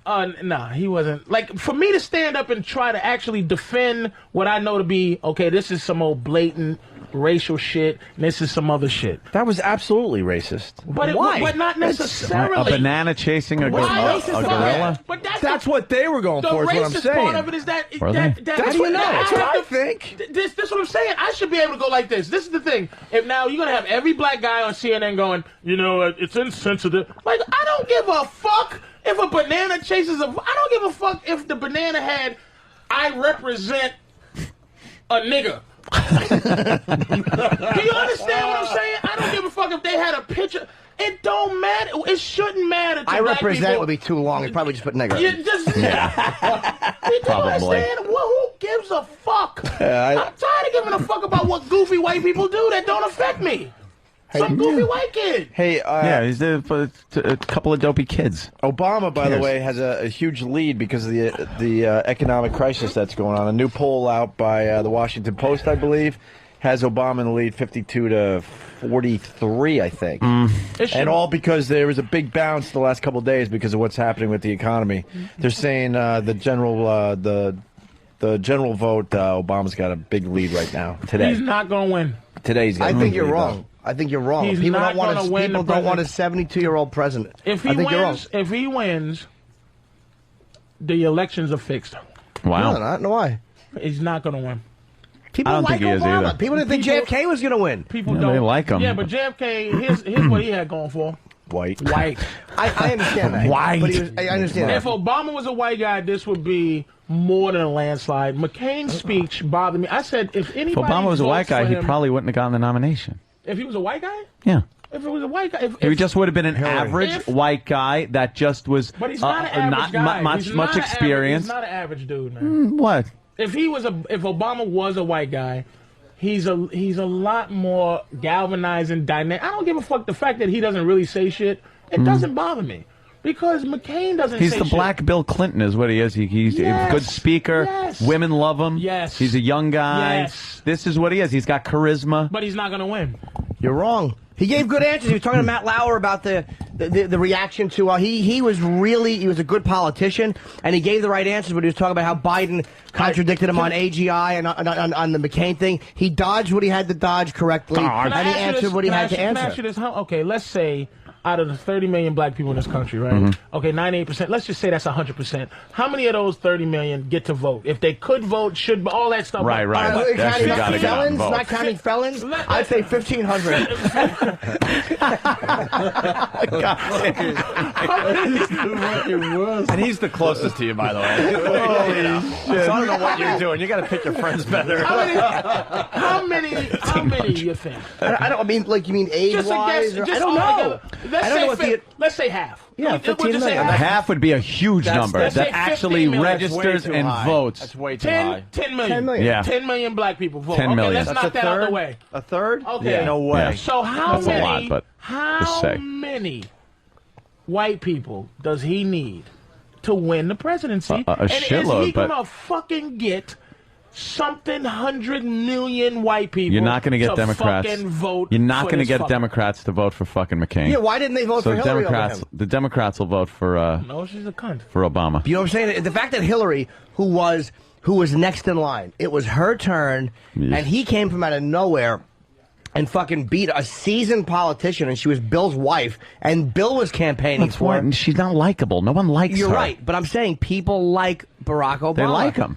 S13: Nah, he wasn't. Like, for me to stand up and try to actually defend what I know to be, okay, this is some old blatant racial shit, and this is some other shit.
S2: That was absolutely racist.
S13: But
S5: Why?
S13: But not
S9: A
S13: necessarily.
S9: banana chasing a
S13: Why racist about
S9: gorilla?
S13: that? But
S2: That's what they were going
S13: the
S2: for, is what I'm
S13: racist
S2: saying.
S13: part of it is that
S9: Were they?
S2: That's what I think.
S13: This is what I'm saying. I should be able to go like this. This is the thing. If now you're gonna have every black guy on CNN going, you know, it's insensitive. Like, I don't give a fuck if a banana chases a. I don't give a fuck if the banana had, I represent a nigger. Do you understand what I'm saying? I don't give a fuck if they had a picture. It don't matter. It shouldn't matter to
S5: I
S13: black
S5: represent
S13: people.
S5: would be too long. You'd probably just put nigger.
S13: You just, you do understand? Well, who gives a fuck? I'm tired of giving a fuck about what goofy white people do that don't affect me. Some goofy white kid.
S12: Hey,
S9: yeah, he's a couple of dopey kids.
S12: Obama, by the
S9: Yes.
S12: way, has a huge lead because of the economic crisis that's going on. A new poll out by the Washington Post, I believe, has Obama in the lead 52 to 43, I think. And all because there was a big bounce the last couple of days because of what's happening with the economy. They're saying the general vote, Obama's got a big lead right now today.
S13: He's not going to win.
S12: Today's got
S5: I
S12: a
S5: think
S12: big
S5: you're
S12: lead,
S5: wrong. I think you're wrong.
S13: He's
S5: People
S13: not
S5: don't want
S13: gonna
S5: to.
S13: win
S5: People
S13: the
S5: don't want a 72-year-old president.
S13: If he
S5: I think you're wrong.
S13: wins, the elections are fixed.
S9: Wow.
S5: No, not why.
S13: He's not going to win.
S5: People
S9: I don't
S5: like
S9: think he is
S5: Obama.
S9: either.
S5: People didn't think JFK was going to win.
S13: People
S9: Yeah,
S13: don't.
S9: they like him.
S13: Yeah, but JFK, here's what he had going for.
S12: White.
S5: I understand that.
S9: White.
S5: But I understand
S13: If
S5: that.
S13: Obama was a white guy, this would be more than a landslide. McCain's speech bothered me. I said, if anybody
S9: If Obama was a white
S13: votes
S9: guy,
S13: for
S9: he
S13: him-
S9: probably wouldn't have gotten the nomination.
S13: If he was a white guy?
S9: Yeah.
S13: If it was a white guy.
S9: He just would have been an
S13: Hillary.
S9: average
S13: If-
S9: white guy that just was
S13: But he's not an average guy.
S9: much
S13: He's not an
S9: experience.
S13: He's not an average dude, man.
S9: What?
S13: If Obama was a white guy, he's a lot more galvanizing, dynamic. I don't give a fuck the fact that he doesn't really say shit. It doesn't bother me because McCain doesn't.
S9: He's
S13: say
S9: the
S13: shit.
S9: black Bill Clinton, is what he is. He's
S13: Yes.
S9: a good speaker.
S13: Yes.
S9: Women love him.
S13: Yes.
S9: He's a young guy.
S13: Yes.
S9: This is what he is. He's got charisma.
S13: But he's not going to win.
S5: You're wrong. He gave good answers. He was talking to Matt Lauer about the reaction to he was a good politician and he gave the right answers, but he was talking about how Biden contradicted him on AGI and on the McCain thing. He dodged what he had to dodge correctly, and he answered what he had to
S13: Can I ask
S5: answer.
S13: you this? Okay, let's say out of the 30 million black people in this country, right?
S9: Mm-hmm.
S13: Okay, 98%. Let's just say that's 100%. How many of those 30 million get to vote? If they could vote, should all that stuff.
S9: Right.
S5: Counting
S9: That's you gotta get out and
S5: felons,
S9: vote.
S5: not counting felons, I'd say 1,500.
S12: And he's the closest to you, by the way. So I don't know what you're doing. You got to pick your friends better.
S13: How many you think?
S5: I mean, like, you mean
S13: Just a
S5: age-wise?
S13: guess.
S5: or-
S13: Just
S5: I don't
S13: all
S5: know.
S13: together. Let's
S5: I don't
S13: say
S5: know what the...
S13: let's say half.
S5: Yeah,
S13: We'll
S5: 15
S13: just say
S5: million.
S13: half.
S9: Half would be a huge
S5: That's-
S9: number
S5: that's
S9: that
S13: say 15
S9: actually
S13: million.
S9: registers and votes.
S12: That's way too
S13: 10
S12: high.
S13: million.
S5: 10 million.
S9: Yeah.
S13: 10 million black people vote.
S9: 10 million.
S13: Okay, let's
S12: That's
S13: knock
S12: a
S13: that out
S12: third?
S13: the way.
S12: A third?
S13: Okay.
S12: Yeah. No way.
S9: Yeah.
S13: So how
S9: That's a
S13: many?
S9: lot, but just say.
S13: How many white people does he need to win the presidency?
S9: A
S13: and
S9: shitload,
S13: is he
S9: but-
S13: gonna fucking get something 100 million white people?
S9: You're not going to get
S13: to
S9: Democrats.
S13: Fucking vote.
S9: You're not
S13: for
S9: going to
S13: this
S9: get
S13: fucker.
S9: Democrats to vote for fucking McCain.
S5: Yeah, why didn't they vote
S9: so
S5: for Hillary
S9: Democrats,
S5: over him?
S9: the Democrats will vote for
S13: No, she's a cunt.
S9: for Obama.
S5: You know what I'm saying? The fact that Hillary, who was next in line, it was her turn,
S9: Yeah.
S5: and he came from out of nowhere and fucking beat a seasoned politician, and she was Bill's wife, and Bill was campaigning
S9: That's
S5: for
S9: why
S5: her.
S9: she's not likable. No one likes
S5: You're
S9: her.
S5: right, but I'm saying people like Barack Obama.
S9: They like him.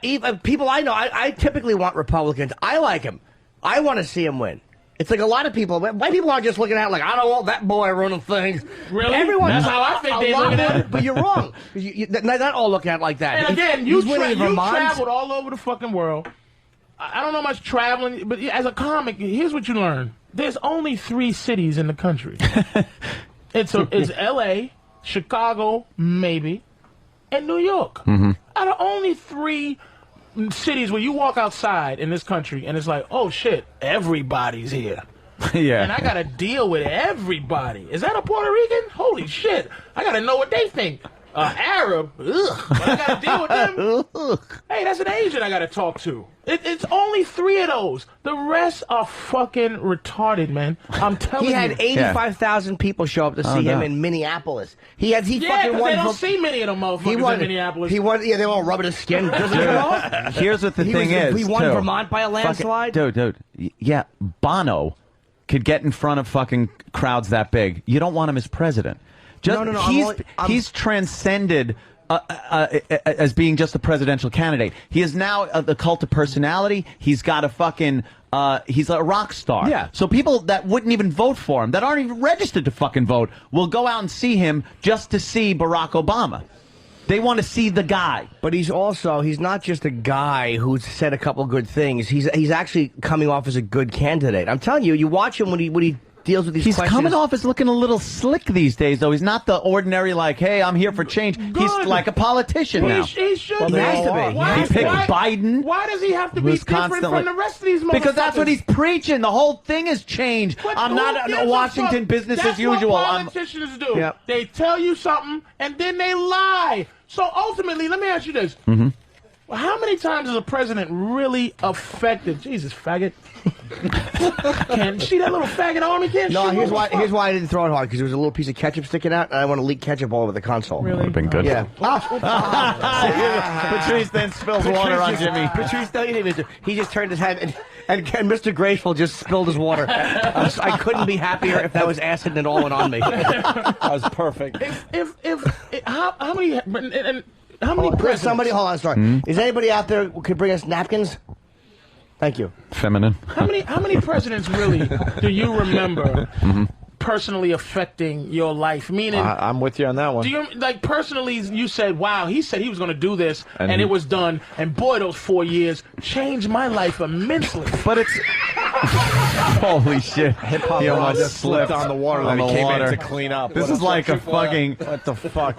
S5: Even people I know, I typically want Republicans. I like him. I want to see him win. It's like a lot of people. White people aren't just looking at it like, I don't want that boy running things.
S13: Really?
S5: Everyone.
S13: That's how I think
S5: a
S13: they
S5: lot
S13: look at
S5: of-
S13: it.
S5: But you're wrong. Not all looking at it like that.
S13: And again, you
S5: He's winning in Vermont.
S13: traveled all over the fucking world. I don't know much traveling, but as a comic, here's what you learn. There's only 3 cities in the country. It's L.A., Chicago, maybe, and New York.
S9: Mm-hmm.
S13: Out of only 3 cities where you walk outside in this country and it's like, oh shit, everybody's here.
S9: Yeah.
S13: And I gotta deal with everybody. Is that a Puerto Rican? Holy shit. I gotta know what they think. Arab, ugh. But I gotta deal with them. Hey, that's an Asian I gotta talk to. It's only 3 of those. The rest are fucking retarded, man. I'm telling
S5: He
S13: you.
S5: had 85,000 people show up to see him in Minneapolis. He
S13: Yeah,
S5: fucking
S13: because
S5: won.
S13: they don't
S5: for-
S13: see many of them motherfuckers in Minneapolis.
S5: He won. Yeah, they all rubbing his skin. Doesn't it all?
S9: Here's what the
S5: He
S9: thing
S5: was-
S9: is.
S5: he won
S9: too.
S5: Vermont by a landslide?
S9: Dude. Yeah, Bono could get in front of fucking crowds that big. You don't want him as president. Just,
S5: No,
S9: He's transcended as being just a presidential candidate. He is now the cult of personality. He's got a fucking. He's a rock star.
S5: Yeah.
S9: So people that wouldn't even vote for him, that aren't even registered to fucking vote, will go out and see him just to see Barack Obama. They want to see the guy.
S5: But he's not just a guy who's said a couple good things. He's actually coming off as a good candidate. I'm telling you, you watch him when he deals with these
S9: He's
S5: questions.
S9: coming off as looking a little slick these days, though. He's not the ordinary, like, hey, I'm here for change. He's like a politician now.
S13: He should
S5: Well,
S13: be.
S5: he has to be.
S13: Why,
S9: He picked Biden.
S13: Why does he have to be
S9: who's
S13: different
S9: constantly-
S13: from the rest of these motherfuckers?
S9: Because that's what he's preaching. The whole thing is change.
S13: But
S9: I'm
S13: who
S9: not
S13: gives
S9: a
S13: a
S9: Washington
S13: fuck?
S9: business
S13: That's
S9: as usual.
S13: What
S9: I'm
S13: politicians do.
S9: Yep.
S13: They tell you something and then they lie. So ultimately, let me ask you this.
S9: Mm-hmm.
S13: Well, how many times is a president really affected? Jesus, faggot. Can't see that little faggot arm? He can't
S5: No,
S13: shoot
S5: here's
S13: what
S5: why.
S13: the fuck?
S5: Here's why I didn't throw it hard because there was a little piece of ketchup sticking out, and I want to leak ketchup all over the console.
S13: Really?
S9: Would have been good.
S5: Yeah.
S9: Patrice then spills water on Jimmy.
S5: Patrice, no, you didn't, mister. He just turned his head, and Mr. Graceful just spilled his water. I couldn't be happier if that was acid and it all went on me.
S12: That was perfect.
S13: How many? How many presidents?
S5: Somebody, hold on, sorry. Is anybody out there who could bring us napkins? Thank you.
S9: Feminine.
S13: How many presidents really do you remember personally affecting your life? Meaning,
S12: I'm with you on that one.
S13: do you like personally? You said, "Wow, he said he was going to do this,
S12: And
S13: and
S12: he-
S13: it was done." And boy, those 4 years changed my life immensely.
S9: But it's holy shit.
S12: Hip hop
S9: He
S12: Ron
S9: almost
S12: just slipped on the water that he came in to clean up.
S9: This
S12: What
S9: is like a
S12: sexy boy.
S9: fucking.
S12: What the fuck?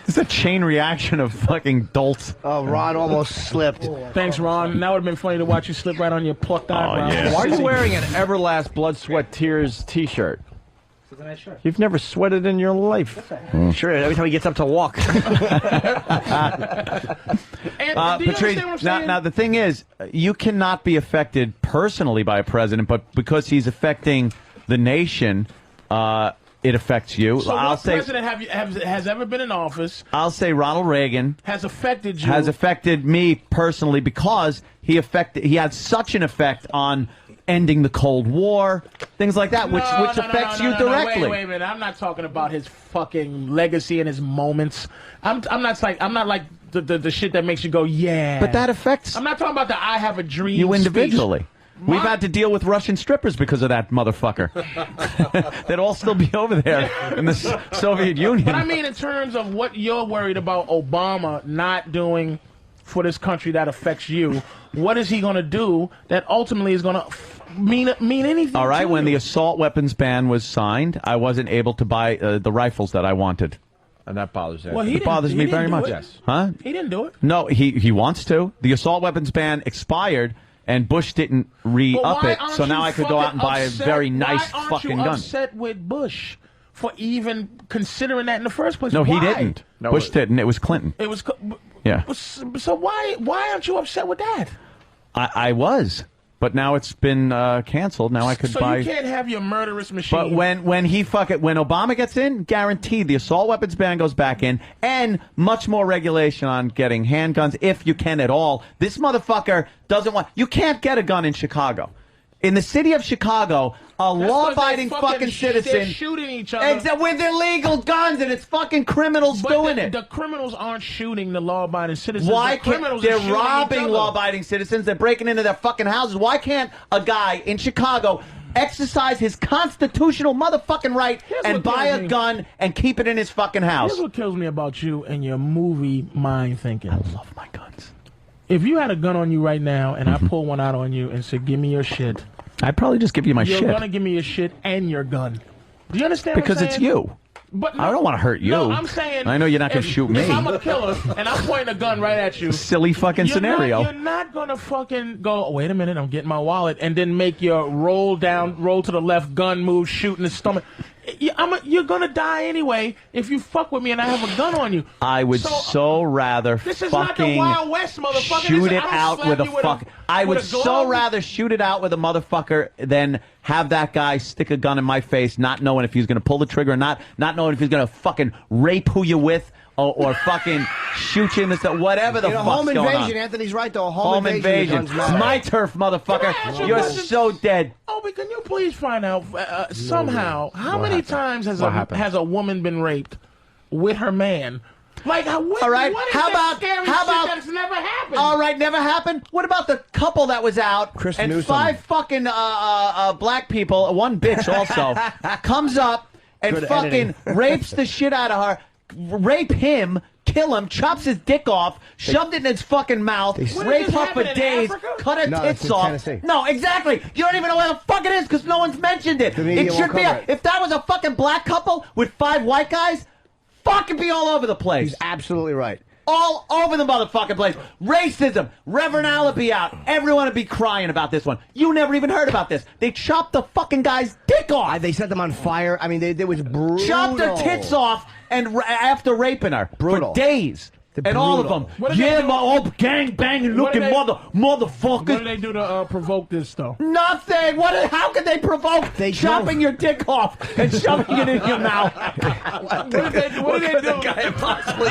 S9: This is a chain reaction of fucking dolts.
S5: Oh, Ron almost slipped.
S13: Thanks, Ron. That would have been funny to watch you slip right on your plucked eyebrow.
S9: yeah.
S12: Why are you wearing an Everlast Blood, Sweat, Tears T-shirt? You've never sweated in your life.
S5: Sure, every time he gets up to walk.
S13: And do you
S9: Patrice,
S13: understand what I'm saying?
S9: now the thing is, you cannot be affected personally by a president, but because he's affecting the nation, it affects you.
S13: So
S9: I'll
S13: what
S9: say,
S13: president has ever been in office
S9: I'll say Ronald Reagan
S13: has affected you?
S9: has affected me personally because he had such an effect on ending the Cold War, things like that, which affects you directly.
S13: Wait a minute. I'm not talking about his fucking legacy and his moments. I'm not like the shit that makes you go, yeah.
S9: But that affects
S13: I'm not talking about the I have a dream
S9: you individually.
S13: speech.
S9: We've had to deal with Russian strippers because of that motherfucker. They'd all still be over there in the Soviet Union.
S13: But I mean, in terms of what you're worried about Obama not doing for this country that affects you, what is he going to do that ultimately is going to mean anything?
S9: All right,
S13: to
S9: when
S13: you?
S9: the assault weapons ban was signed, I wasn't able to buy the rifles that I wanted.
S12: And that bothers you.
S13: Well,
S9: It bothers me very much.
S12: Yes.
S9: Huh?
S13: He didn't do it.
S9: No, he wants to. The assault weapons ban expired, and Bush didn't
S13: But
S9: re-up
S13: why
S9: it,
S13: aren't
S9: so now
S13: you
S9: I could go out and buy a
S13: upset-
S9: very nice
S13: why aren't
S9: fucking
S13: you
S9: gun.
S13: upset with Bush for even considering that in the first place?
S9: No, he
S13: Why?
S9: didn't. Bush didn't. It was Clinton.
S13: It was.
S9: Yeah.
S13: So why aren't you upset with that?
S9: I was, but now it's been canceled. Now I could
S13: So
S9: buy.
S13: you can't have your murderous machine.
S9: But when Obama gets in, guaranteed the assault weapons ban goes back in, and much more regulation on getting handguns if you can at all. This motherfucker doesn't want. You can't get a gun in Chicago. In the city of Chicago, a
S13: That's 'cause
S9: law-abiding
S13: they
S9: fucking
S13: they're
S9: citizen
S13: shooting each other.
S9: with illegal guns, and it's fucking criminals
S13: But
S9: doing
S13: the,
S9: it.
S13: The criminals aren't shooting the law-abiding citizens.
S9: Why
S13: the
S9: can't
S13: criminals
S9: they're
S13: are shooting
S9: robbing
S13: each other.
S9: law-abiding citizens? They're breaking into their fucking houses. Why can't a guy in Chicago exercise his constitutional motherfucking right and
S13: what
S9: buy
S13: kills
S9: a
S13: me.
S9: gun and keep it in his fucking house?
S13: Here's what kills me about you and your movie mind thinking. I
S9: love my guns.
S13: If you had a gun on you right now and I pull one out on you and said, "Give me your shit,"
S9: I'd probably just give you my
S13: you're
S9: shit
S13: gonna give me your shit and your gun. Do you understand?
S9: because
S13: what I'm
S9: it's
S13: saying?
S9: you.
S13: But
S9: I don't want to hurt you.
S13: No, I'm saying.
S9: I know you're not gonna
S13: if-
S9: shoot me.
S13: If I'm a killer and I'm pointing a gun right at you,
S9: Silly fucking
S13: you're
S9: scenario.
S13: You're not gonna fucking go. Oh, wait a minute, I'm getting my wallet, and then make your roll to the left, gun move, shoot in the stomach. You're gonna die anyway if you fuck with me and I have a gun on you.
S9: I would so rather
S13: This is not the
S9: fucking
S13: Wild West, motherfucker.
S9: shoot
S13: This-
S9: it
S13: I don't
S9: out
S13: slap
S9: with a
S13: you with
S9: fuck. I would
S13: with a
S9: so
S13: glove.
S9: rather shoot it out with a motherfucker than have that guy stick a gun in my face, not knowing if he's going to pull the trigger or not knowing if he's going to fucking rape who you with or fucking shoot you in the whatever the
S5: In a
S9: fuck's
S5: home
S9: going
S5: invasion,
S9: on.
S5: Anthony's right though. A
S9: Home invasion.
S5: the
S9: It's
S5: guns matter.
S9: my turf, motherfucker.
S13: Can I ask you a
S9: You're
S13: question?
S9: so dead.
S13: Obi, can you please find out somehow how many times has a woman been raped with her man? Like, what,
S9: All right.
S13: what is
S9: How
S13: that
S9: about
S13: scary
S9: how
S13: shit
S9: about
S13: that's never happened?
S9: All right, never happened. What about the couple that was out
S5: Chris
S9: and
S5: Newsom.
S9: 5 fucking black people, one bitch also, comes up and
S5: Good
S9: fucking
S5: editing.
S9: rapes the shit out of her, rape him, kill him, chops his dick off, shoved it in his fucking mouth, raped her for days, cut her tits off.
S5: Tennessee.
S9: No, exactly. You don't even know where the fuck it is because no one's mentioned it. It should be. If that was a fucking black couple with 5 white guys, fucking be all over the place.
S5: He's absolutely right.
S9: All over the motherfucking place. Racism. Reverend Al would be out. Everyone would be crying about this one. You never even heard about this. They chopped the fucking guy's dick off.
S5: They set them on fire. I mean, it was brutal.
S9: Chopped her tits off and after raping her for days. And all of them. Yeah, my old gang banging looking motherfuckers.
S13: What did they do to provoke this, though?
S9: Nothing. How could they provoke chopping your dick off and shoving it in your mouth?
S13: What did they do?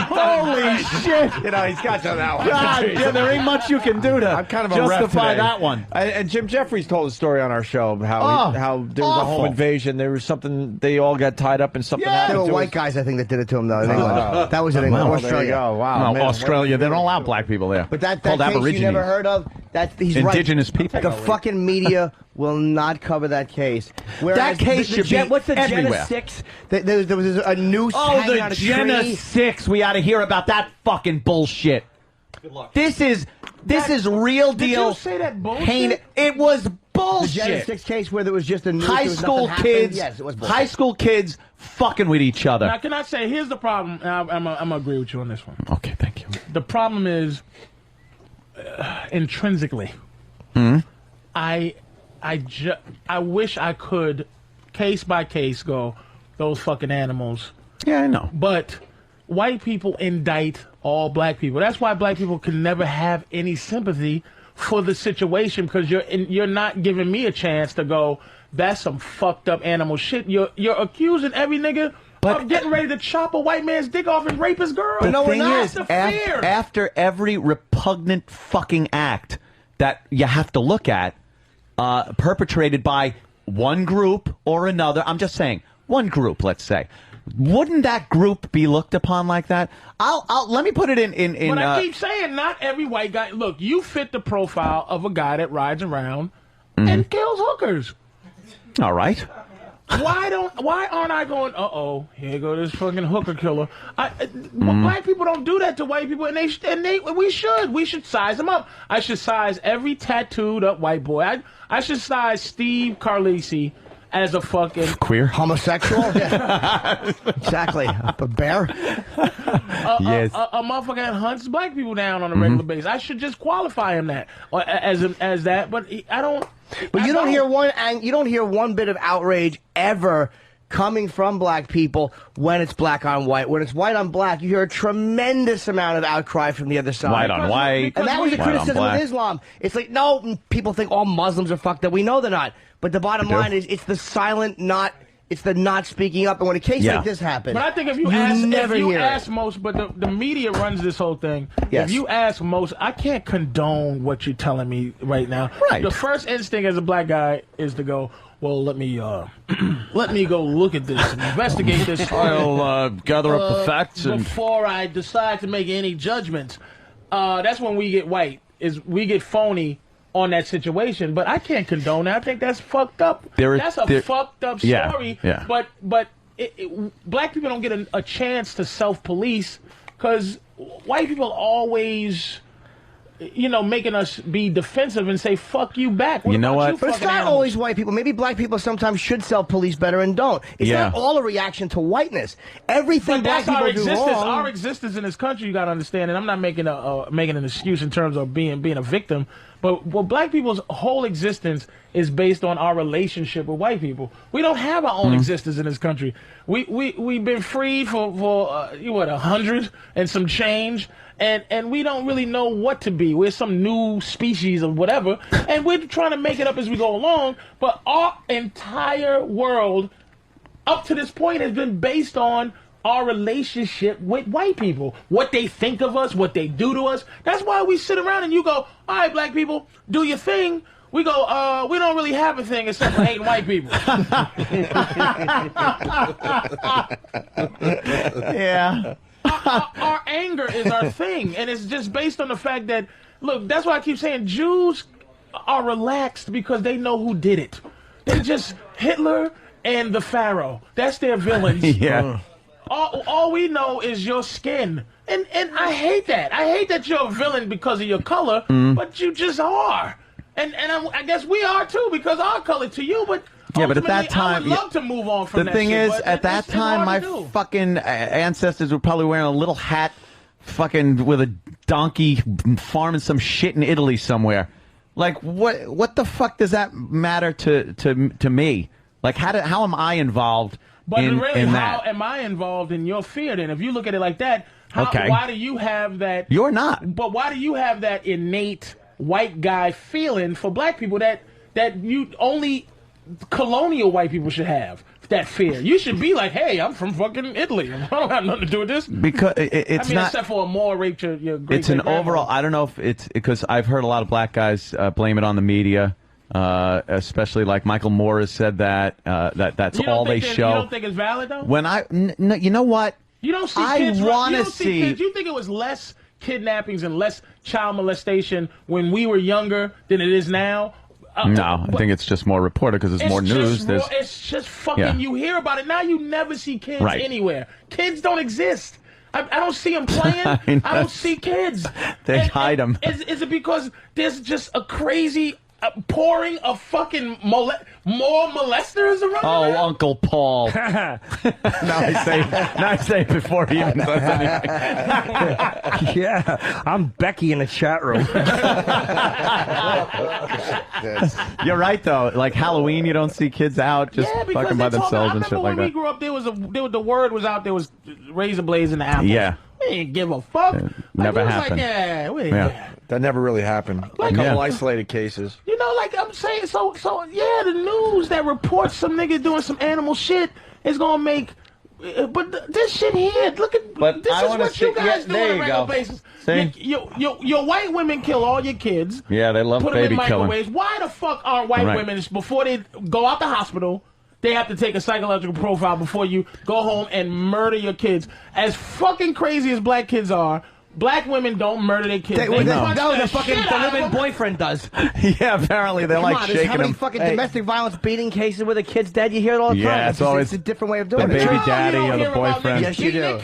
S9: Holy shit.
S12: You know, he's got to that one.
S9: God, yeah, there ain't much you can do to
S12: I'm kind of a
S9: justify
S12: ref today.
S9: that one.
S12: And Jim Jeffries told a story on our show of how there was a home invasion. There was something, they all got tied up and something happened.
S5: There were
S12: to
S5: white
S12: us.
S5: guys, I think, that did it to him, though. In England. That was in England.
S12: Well, there you go. Wow.
S3: No, Australia, they don't allow black people there.
S5: But that
S3: called
S5: case
S3: Aborigines.
S5: you never heard of, he's
S3: Indigenous
S5: right.
S3: people.
S5: The fucking media will not cover that case. Whereas
S9: That case should be
S5: what's the
S9: everywhere.
S5: Jena 6? There was a noose hanging on a
S9: Jena
S5: tree.
S9: 6. We ought to hear about that fucking bullshit. Good luck. This is real deal.
S13: Did you say that bullshit?
S9: Pain. It was
S5: The
S9: bullshit.
S5: Jena 6 case where there was just a noose.
S9: High
S5: there was
S9: school
S5: nothing happened.
S9: kids.
S5: Yes, it was bullshit.
S9: High school kids fucking with each other.
S13: Now, can I say, here's the problem. I'm going to agree with you on this one.
S3: Okay, thank you.
S13: The problem is intrinsically. I wish I could, case by case, go, those fucking animals.
S3: Yeah, I know.
S13: But white people indict all black people. That's why black people can never have any sympathy for the situation, because you're not giving me a chance to go, that's some fucked up animal shit. You're accusing every nigga of getting ready to chop a white man's dick off and rape his girl.
S9: The
S13: No, we're
S9: thing
S13: not.
S9: is,
S13: That's the fear.
S9: after every repugnant fucking act that you have to look at, perpetrated by one group or another, I'm just saying, one group, let's say, wouldn't that group be looked upon like that? Let me put it in
S13: But I keep saying, not every white guy. Look, you fit the profile of a guy that rides around and kills hookers.
S9: All right.
S13: Why aren't I going, uh-oh, here go this fucking hooker killer. Black people don't do that to white people, and we should size them up. I should size every tattooed up white boy. I should size Steve Carlisi as a fucking
S3: queer
S5: homosexual. Yeah. Exactly, a bear.
S9: Yes,
S13: a motherfucker that hunts black people down on a regular basis. I should just qualify him that as that, but I don't.
S5: But you don't hear one bit of outrage ever coming from black people when it's black on white. When it's white on black, you hear a tremendous amount of outcry from the other side.
S3: White on white.
S5: And that was the
S3: white on
S5: criticism of
S3: black.
S5: Islam. It's like, no, people think all Muslims are fucked up. We know they're not. But the bottom line is, it's the silent it's the not speaking up. And when a case like this happens,
S13: but I think if you ask most, but the media runs this whole thing.
S5: Yes.
S13: If you ask most, I can't condone what you're telling me right now.
S9: Right.
S13: The first instinct as a black guy is to go, well, let me go look at this and investigate this.
S3: I'll gather up the facts
S13: before I decide to make any judgments. That's when we get white. We get phony on that situation, but I can't condone that. I think that's fucked up. That's a fucked up story.
S3: Yeah.
S13: But black people don't get a chance to self-police because white people always, making us be defensive and say "fuck you" back.
S3: You know what?
S5: But it's not always white people. Maybe black people sometimes should self-police better and don't. It's not all a reaction to whiteness. Everything black people do wrong.
S13: Our existence in this country, you got to understand, and I'm not making an excuse in terms of being a victim. But black people's whole existence is based on our relationship with white people. We don't have our own existence in this country. We've been freed for 100 and some change, and we don't really know what to be. We're some new species of whatever, and we're trying to make it up as we go along. But our entire world, up to this point, has been based on our relationship with white people, what they think of us, what they do to us. That's why we sit around and you go, all right, black people, do your thing. We go, we don't really have a thing except for hating white people.
S9: Yeah.
S13: Our anger is our thing, and it's just based on the fact that, look, that's why I keep saying Jews are relaxed because they know who did it. They just, Hitler and the Pharaoh, that's their villains.
S9: Yeah.
S13: All we know is your skin. And I hate that. I hate that you're a villain because of your color, but you just are. And I guess we are too because our color to you, but
S9: yeah, but at that
S13: ultimately,
S9: time,
S13: I would love to move on from
S9: the
S13: that
S9: thing
S13: shit,
S9: is,
S13: but
S9: at that
S13: it's
S9: time,
S13: hard
S9: my
S13: to do.
S9: fucking ancestors were probably wearing a little hat, fucking with a donkey, farming some shit in Italy somewhere. Like, what the fuck does that matter to me? Like, how am I involved
S13: But
S9: in
S13: really,
S9: in
S13: how
S9: that?
S13: am I involved in your fear then? If you look at it like that,
S9: Okay.
S13: why do you have that?
S9: You're not.
S13: But why do you have that innate white guy feeling for black people that you only colonial white people should have? That fear. You should be like, hey, I'm from fucking Italy. I don't have nothing to do with this.
S9: Because it's
S13: I mean,
S9: not.
S13: except for a more raped your great
S9: It's an
S13: great-grandmother.
S9: overall. I don't know if it's because I've heard a lot of black guys blame it on the media, especially like Michael Moore has said that that's
S13: You don't
S9: all they
S13: think that-
S9: show.
S13: You don't think it's valid though?
S9: When you know what?
S13: You don't see
S9: I
S13: kids.
S9: wanna
S13: You don't
S9: see-
S13: kids. You think it was less kidnappings and less child molestation when we were younger than it is now?
S9: No, I think it's just more reported because there's more news.
S13: It's just fucking.
S9: Yeah.
S13: You hear about it now. You never see kids
S9: Right.
S13: anywhere. Kids don't exist. I don't see them playing.
S9: I know.
S13: I don't see kids.
S9: They hide them.
S13: Is it because there's just a crazy pouring of fucking more molesters around?
S9: Oh, Uncle Paul. now I say it before he even says anything.
S5: Yeah, I'm Becky in the chat room.
S9: You're right though. Like Halloween, you don't see kids out just
S13: Yeah, because
S9: fucking by
S13: they talk-
S9: themselves
S13: I
S9: and shit
S13: remember
S9: like
S13: when we
S9: that.
S13: grew up, the word was out there was razor blades in the apples.
S9: Yeah.
S13: We didn't give a fuck.
S12: Never
S13: it was
S12: happened.
S13: Like, yeah, we
S12: That never really happened.
S13: Like-
S12: a couple
S13: Yeah.
S12: isolated cases.
S13: You know, like I'm saying, so yeah, the news that reports some nigga doing some animal shit is gonna make. But this shit here, look at.
S9: But
S13: this
S9: I
S13: is
S9: wanna
S13: what you
S9: see-
S13: guys
S9: yeah,
S13: do
S9: there
S13: on a
S9: you
S13: regular
S9: go.
S13: basis.
S9: See?
S13: Your white women kill all your kids.
S9: Yeah, they love
S13: Put them in
S9: baby killing.
S13: microwaves. Why the fuck aren't white
S9: Right.
S13: women before they go out the hospital? They have to take a psychological profile before you go home and murder your kids. As fucking crazy as black kids are, black women don't murder their kids.
S5: That was
S13: punch
S5: the
S13: the
S5: fucking
S13: shit out of
S5: living
S13: them.
S5: boyfriend does.
S9: Yeah, apparently they
S5: Come
S9: like
S5: on, there's
S9: shaking
S5: how many
S9: them.
S5: fucking domestic violence beating cases where the kid's dead? You hear it all the
S9: Yeah,
S5: time.
S9: it's always
S5: a different way of
S9: the
S5: doing it.
S9: baby daddy or the boyfriend.
S5: Yes, you do.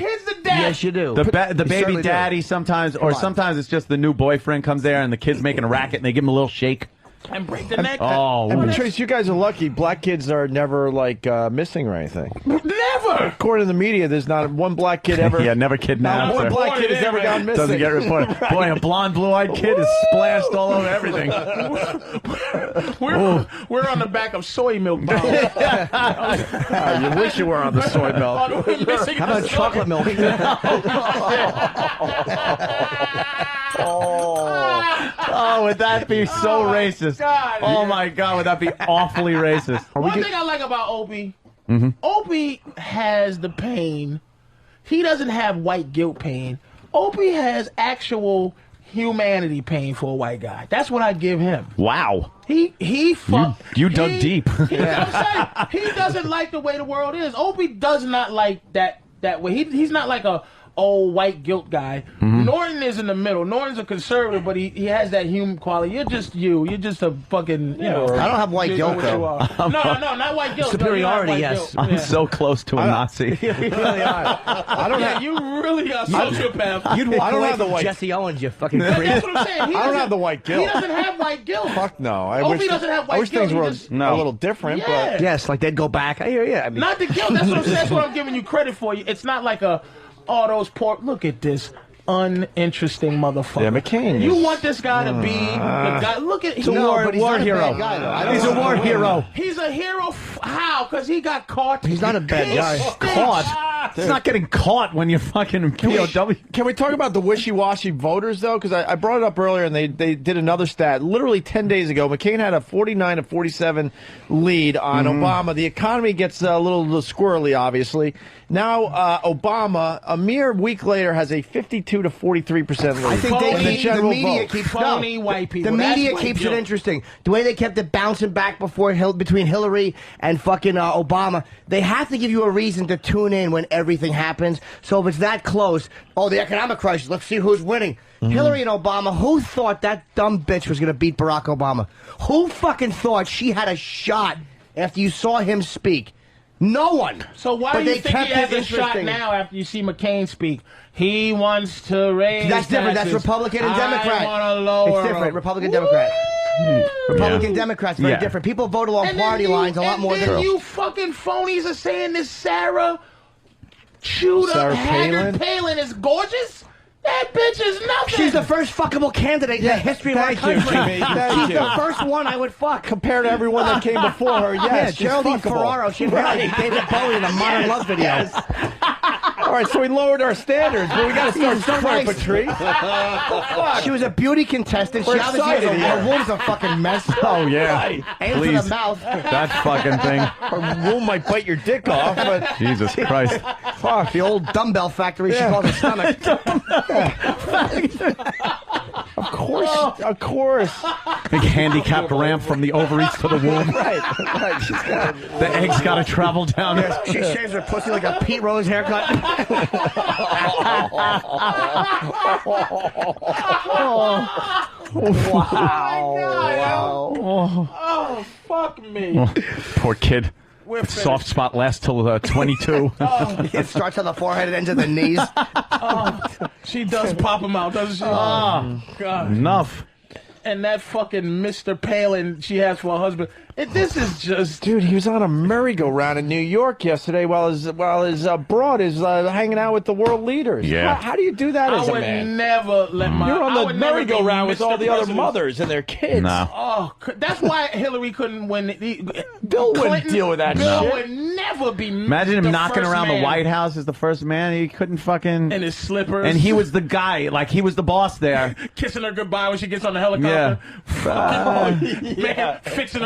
S5: Yes, you do.
S9: The
S5: You
S9: baby
S5: certainly do.
S9: daddy sometimes, or
S5: Come on.
S9: sometimes it's just the new boyfriend comes there and the kid's making a racket and they give him a little shake.
S13: And break the neck.
S9: Oh,
S12: And
S9: ooh.
S12: Patrice, you guys are lucky. Black kids are never like missing or anything.
S13: Never.
S12: According to the media, there's not one black kid ever.
S9: Yeah, never kidnapped.
S12: Not one
S9: or-
S12: black kid has ever gone missing.
S9: Doesn't get reported. Boy, a blonde, blue-eyed kid is splashed all over everything.
S13: We're on the back of soy milk bottles.
S12: You wish you were on the soy milk.
S13: We're missing
S5: How about
S13: the soy
S5: chocolate milk?
S9: Oh, would that be so racist?
S13: God.
S9: Oh my God, would that be awfully racist?
S13: One thing I like about Opie,
S9: Mm-hmm.
S13: Opie has the pain. He doesn't have white guilt pain. Opie has actual humanity pain for a white guy. That's what I give him.
S9: Wow.
S13: He fuck.
S9: You dug deep.
S13: I'm saying, he doesn't like the way the world is. Opie does not like that way. He's not like a old white guilt guy.
S9: Mm-hmm.
S13: Norton is in the middle. Norton's a conservative, but he has that human quality. You're just you. You're just a fucking, you know.
S5: I don't have white
S13: you
S5: guilt,
S13: know what you
S5: though.
S13: are. No, not white guilt.
S5: Superiority,
S13: No, you don't have
S5: yes.
S13: white guilt.
S9: I'm so close to a Nazi.
S5: You really are.
S12: I don't have.
S13: You really are a sociopath.
S5: You'd walk
S12: I don't
S5: away
S12: have the
S5: from
S12: white-
S5: Jesse Owens, you fucking creep.
S13: That's what I'm saying.
S12: I don't have the white guilt.
S13: He doesn't have white guilt.
S12: Fuck no. I
S13: Opie
S12: wish.
S13: doesn't have
S12: I
S13: white
S12: wish
S13: guilt.
S12: things
S13: He
S12: were
S13: just-
S12: a little different,
S13: Yeah.
S12: but
S5: Yes, like they'd go back. I hear you. I mean,
S13: Not the guilt. That's what I'm saying. That's what I'm giving you credit for. It's not like all those poor. Look at this uninteresting motherfucker.
S12: Yeah, McCain
S13: You
S12: is-
S13: want this guy to be the guy? Look at
S5: He's a war hero. He's a war hero.
S13: He's a hero. How? Because he got caught.
S5: He's not a bad guy.
S9: Caught. It's not getting caught when you're fucking POW.
S12: Can we talk about the wishy-washy voters, though? Because I brought it up earlier, and they did another stat. Literally 10 days ago, McCain had a 49-47 lead on Obama. The economy gets a little squirrely, obviously. Now, Obama, a mere week later, has a 52 to 43% lead.
S5: I think
S12: in the
S5: the
S12: general
S5: media
S12: vote.
S5: keeps
S13: Phony
S5: no,
S13: white people.
S5: The
S13: That's
S5: media
S13: white
S5: keeps
S13: guilt.
S5: it interesting. The way they kept it bouncing back between Hillary and fucking Obama, they have to give you a reason to tune in when everything happens. So if it's that close, the economic crisis. Let's see who's winning. Hillary and Obama. Who thought that dumb bitch was going to beat Barack Obama? Who fucking thought she had a shot after you saw him speak? No one.
S13: So why
S5: But
S13: do you
S5: they
S13: think he
S5: kept
S13: has
S5: it
S13: a shot
S5: interesting.
S13: now after you see McCain speak? He wants to raise
S5: That's different. That's
S13: taxes.
S5: Republican and Democrat.
S13: I want to lower
S5: It's different.
S13: them.
S5: Republican, Democrat. Republican,
S3: Yeah.
S5: Democrats, very
S3: Yeah.
S5: different. People vote along
S13: And then
S5: party
S13: you-
S5: lines a lot
S13: and
S5: more
S13: then
S5: than
S13: you fucking phonies are saying this Sarah chewed
S12: Sarah
S13: up Haggard
S12: Palin?
S13: Palin is gorgeous. That bitch is nothing.
S5: She's the first fuckable candidate in the history of our
S12: Thank you,
S5: country.
S12: Jimmy. Thank
S5: She's
S12: you.
S5: the first one I would fuck.
S12: Compared to everyone that came before her, yes,
S5: Yeah,
S12: she's
S5: Geraldine
S12: fuckable.
S5: Ferraro. She's right. David Bowie in a Modern Love video.
S12: Yes. All right, so we lowered our standards, but we got to start
S5: Jesus
S12: somewhere,
S5: Christ.
S12: Patrice.
S5: She was a beauty contestant.
S12: We're
S5: She obviously has
S12: excited here.
S5: her womb's a fucking mess.
S3: Oh, yeah.
S5: Right. Aim for
S3: Please.
S5: the mouth.
S3: That fucking thing.
S12: Her womb might bite your dick off, but
S3: Jesus Christ.
S5: Fuck, the old dumbbell factory she calls her stomach.
S12: of course.
S3: Big handicapped ramp from the ovaries to the womb.
S12: Right. She's got
S3: The eggs got to travel down.
S5: She shaves her pussy like a Pete Rose haircut.
S13: Oh, fuck me.
S3: Oh, poor kid.
S13: We're
S3: Its soft spot lasts till 22.
S5: It starts on the forehead and ends at the knees.
S13: She does pop him out, doesn't she?
S3: Oh,
S13: God.
S3: Enough.
S13: And that fucking Mr. Palin she has for a husband. This is just...
S12: Dude, he was on a merry-go-round in New York yesterday while his broad is hanging out with the world leaders.
S3: Yeah.
S12: How do you do that as
S13: I
S12: a
S13: would
S12: man?
S13: never let my...
S12: You're
S13: I
S12: on the
S13: would never be
S12: merry-go-round with
S13: Mr.
S12: all the other
S13: President.
S12: mothers and their kids.
S3: No.
S13: Oh, that's why Hillary couldn't win.
S12: Bill wouldn't deal with that
S13: Bill
S12: shit.
S13: would never be.
S3: Imagine him
S13: the
S3: knocking
S13: first
S3: around
S13: man
S3: the White House as the first man. He couldn't fucking...
S13: in his slippers,
S3: And he was the guy. Like, he was the boss there.
S13: kissing her goodbye when she gets on the helicopter. Man, fixing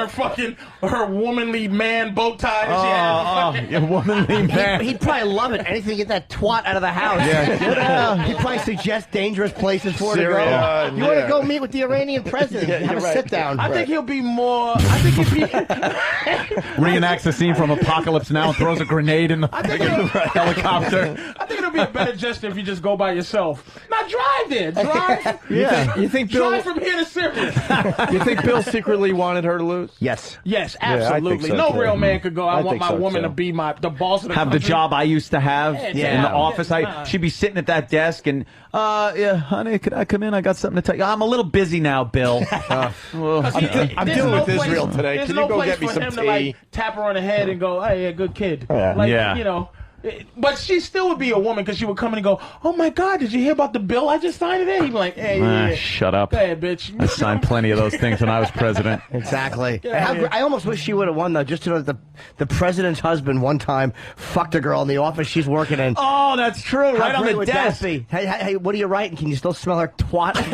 S13: her womanly man bow tie that she had.
S3: Yeah, womanly man.
S5: He'd probably love it. Anything to get that twat out of the house.
S3: Yeah.
S5: He'd probably suggest dangerous places for her to
S12: Syria,
S5: go. You want
S12: yeah.
S5: to go meet with the Iranian president?
S12: Yeah,
S5: Have a
S12: you're right.
S5: sit down.
S13: I think he'll be more. I think he'll be.
S3: Reenacts the scene from Apocalypse Now and throws a grenade in the helicopter.
S13: I think it'll be a better gesture if you just go by yourself. Now drive there. Drive.
S12: Yeah. You think Bill?
S13: Drive from here to Syria.
S12: You think Bill secretly wanted her to lose?
S5: Yes.
S13: Yes,
S12: I think
S13: absolutely.
S12: so,
S13: No
S12: too.
S13: real man could go. I,
S12: I
S13: want
S12: think
S13: my
S12: so,
S13: woman
S12: too.
S13: to be the boss of the
S3: Have the
S13: country.
S3: job I used to have in
S13: Yeah.
S3: the office.
S13: Nah.
S3: She'd be sitting at that desk and, yeah, honey, could I come in? I got something to tell you. I'm a little busy now, Bill.
S12: I'm dealing with Israel today.
S13: There's
S12: Can
S13: no
S12: you go
S13: place
S12: get me
S13: for
S12: some
S13: him
S12: tea?
S13: to like tap her on the head and go, "Hey, yeah, good kid."
S12: Yeah.
S13: Like,
S3: Yeah.
S13: you know. But she still would be a woman because she would come in and go, "Oh my God, did you hear about the bill I just signed today?" He'd be like, "Hey, yeah.
S3: Shut up.
S13: Go ahead, bitch."
S3: I signed plenty of those things when I was president.
S5: Exactly.
S13: Yeah.
S5: I almost wish she would have won, though, just to know that the president's husband one time fucked a girl in the office she's working in.
S3: Oh, that's true.
S5: How
S3: Right on
S5: great
S3: the
S5: would that
S3: desk.
S5: be? Hey, what are you writing? Can you still smell her twat in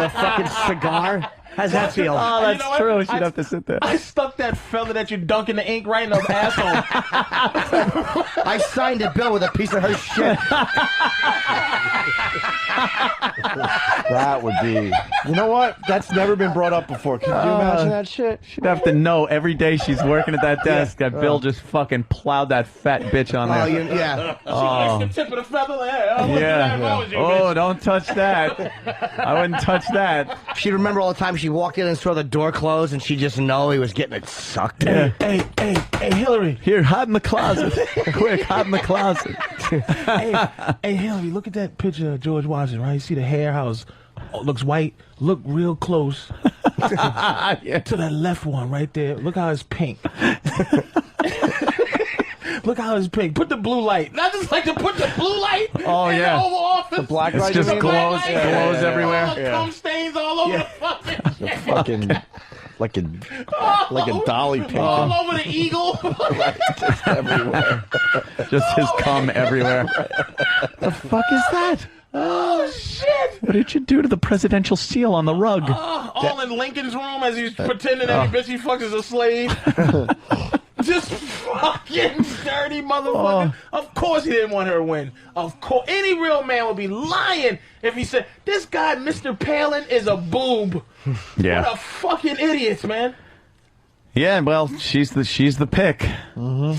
S5: the fucking cigar? How's that feel?
S3: Oh, that's
S13: You know what?
S3: true. She'd have to sit there.
S13: I stuck that fella that you're dunking the ink right in the asshole.
S5: I signed a bill with a piece of her shit.
S12: That would be. You know what? That's never been brought up before. Can you imagine that shit?
S3: She'd have to know every day she's working at that desk that Bill just fucking plowed that fat bitch on there.
S5: Yeah.
S13: She likes the tip of the feather. Like, hey, I wouldn't do that if I was you,
S3: Oh,
S13: bitch.
S3: don't touch that. I wouldn't touch that.
S5: She'd remember all the time she walked in and saw the door closed, and she'd just know he was getting it sucked.
S3: Yeah.
S13: Hey, Hillary.
S3: Here, hide in the closet. Quick, hide in the closet.
S13: Hey, Hillary, look at that picture of George Washington, right? You see the hair, how it looks white? Look real close to that left one right there. Look how it's pink. Look how it's pink. Put the blue light. I just like to put the blue light
S3: Oh,
S13: in
S3: yeah.
S13: the Oval Office.
S12: The black
S3: It's
S12: light.
S3: just
S12: you mean?
S3: glows,
S13: Black light,
S3: glows
S13: yeah.
S3: everywhere.
S13: All the cum stains all over the fucking shit.
S12: Fucking like a dolly pink.
S13: All over the eagle.
S12: Just everywhere.
S3: Just his cum everywhere. The fuck is that?
S13: Oh, shit.
S3: What did you do to the presidential seal on the rug?
S13: All in Lincoln's room as he's pretending every bitch he fucks is a slave. Just fucking dirty motherfucker. Of course he didn't want her to win. Of course. Any real man would be lying if he said, this guy, Mr. Palin, is a boob.
S3: Yeah.
S13: What a fucking idiots, man.
S3: Yeah, well, she's the pick. Mm-hmm.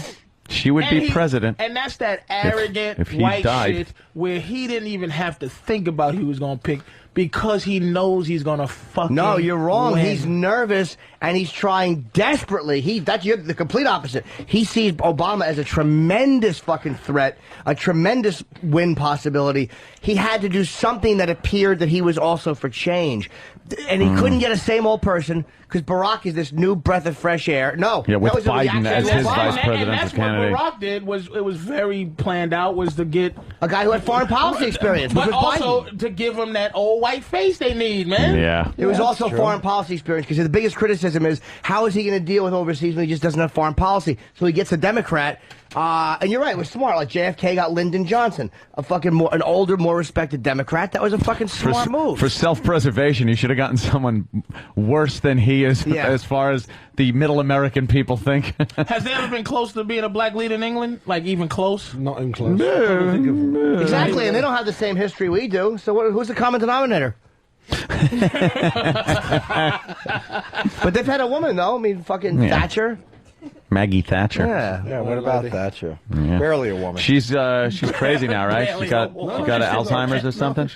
S3: She would be president.
S13: And that's that arrogant
S3: if he
S13: white
S3: died.
S13: shit where he didn't even have to think about who he was going to pick because he knows he's gonna fucking
S5: No, you're wrong.
S13: win.
S5: He's nervous and he's trying desperately. You're the complete opposite. He sees Obama as a tremendous fucking threat, a tremendous win possibility. He had to do something that appeared that he was also for change. And he couldn't get a same old person because Barack is this new breath of fresh air. No.
S3: Yeah, with
S5: that was a
S3: Biden
S5: reaction
S3: as
S5: to
S3: his
S5: Obama.
S3: vice presidential
S13: and that's
S3: candidate.
S13: what Barack did. It was very planned out. Was to get
S5: a guy who had foreign policy experience,
S13: but
S5: which was
S13: also to give him that old white face they need, man.
S3: Yeah.
S5: It was also foreign policy experience because the biggest criticism is how is he going to deal with overseas when he just doesn't have foreign policy? So he gets a Democrat. And you're right, it was smart. Like JFK got Lyndon Johnson, an older, more respected Democrat. That was a fucking smart move.
S3: For self-preservation, you should have gotten someone worse than he is, as far as the middle American people think.
S13: Has there ever been close to being a black leader in England? Like even close?
S8: Not even close.
S5: Exactly, and they don't have the same history we do. So who's the common denominator? But they've had a woman though. I mean, fucking
S3: Yeah.
S5: Thatcher.
S3: Maggie Thatcher.
S12: Yeah, what about Thatcher?
S3: Yeah.
S12: Barely a woman.
S3: She's crazy now, right? She got Alzheimer's or something.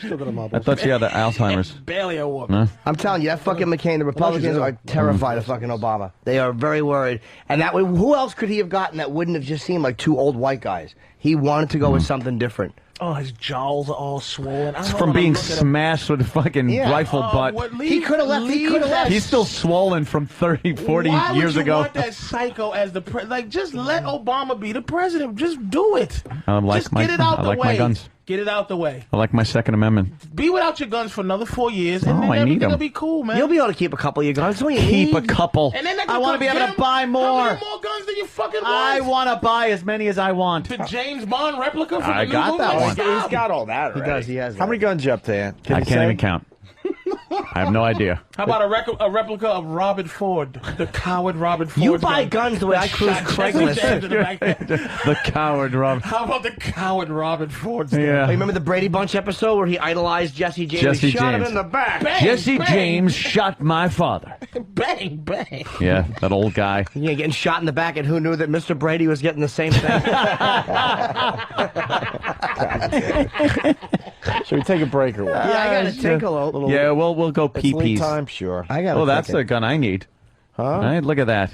S3: I thought she had Alzheimer's.
S13: Barely a woman.
S3: No?
S5: I'm telling you, that fucking McCain, the Republicans are terrified of fucking Obama. They are very worried. And that way, who else could he have gotten that wouldn't have just seemed like two old white guys? He wanted to go with something different.
S13: Oh, his jowls are all swollen.
S3: It's from being smashed with a fucking rifle butt.
S5: He could have left. He could have left.
S3: He's still swollen from 30, 40
S13: Why
S3: years
S13: would you
S3: ago.
S13: want that psycho as the like? Just let Obama be the president. Just do it.
S3: I like
S13: Just
S3: my,
S13: get it out
S3: I
S13: the
S3: like
S13: way.
S3: my guns.
S13: Get it out the way.
S3: I like my Second Amendment.
S13: Be without your guns for another 4 years, and
S3: Oh,
S13: then
S3: I need
S13: everything
S3: 'em.
S13: will be cool, man.
S5: You'll be able to keep a couple of your guns. That's what you
S3: Keep a
S5: need.
S3: couple.
S13: And then they
S9: I want to be able to buy
S13: How
S9: more.
S13: many more guns do you fucking want?
S9: I want to buy as many as I want.
S13: The James Bond replica from
S3: I
S13: the
S3: got
S13: new
S3: that
S13: movie?
S3: one.
S13: Stop.
S12: He's got all that.
S5: He
S12: Already.
S5: does. He has.
S12: How many guns you up to, Ant?
S3: I can't even count. I have no idea.
S13: How about a replica of Robert Ford, the coward Robert Ford?
S5: You buy guns the way I cruise Craigslist.
S3: The coward, Rob.
S13: How about the coward Robert Ford?
S3: Yeah.
S5: Hey, remember the Brady Bunch episode where he idolized Jesse James?
S3: Jesse
S5: He shot him
S3: James.
S5: in the back.
S13: Bang,
S3: Jesse
S13: bang.
S3: James shot my father.
S13: Bang, bang.
S3: Yeah, that old guy.
S5: Yeah, getting shot in the back, and who knew that Mr. Brady was getting the same thing?
S12: Should we take a break or what?
S5: Yeah, I gotta take a little.
S3: Yeah, we'll go
S12: It's lead
S3: pee-pees.
S12: time, sure.
S5: I got.
S3: Oh, that's the gun I need.
S12: Huh?
S3: Right, look at that.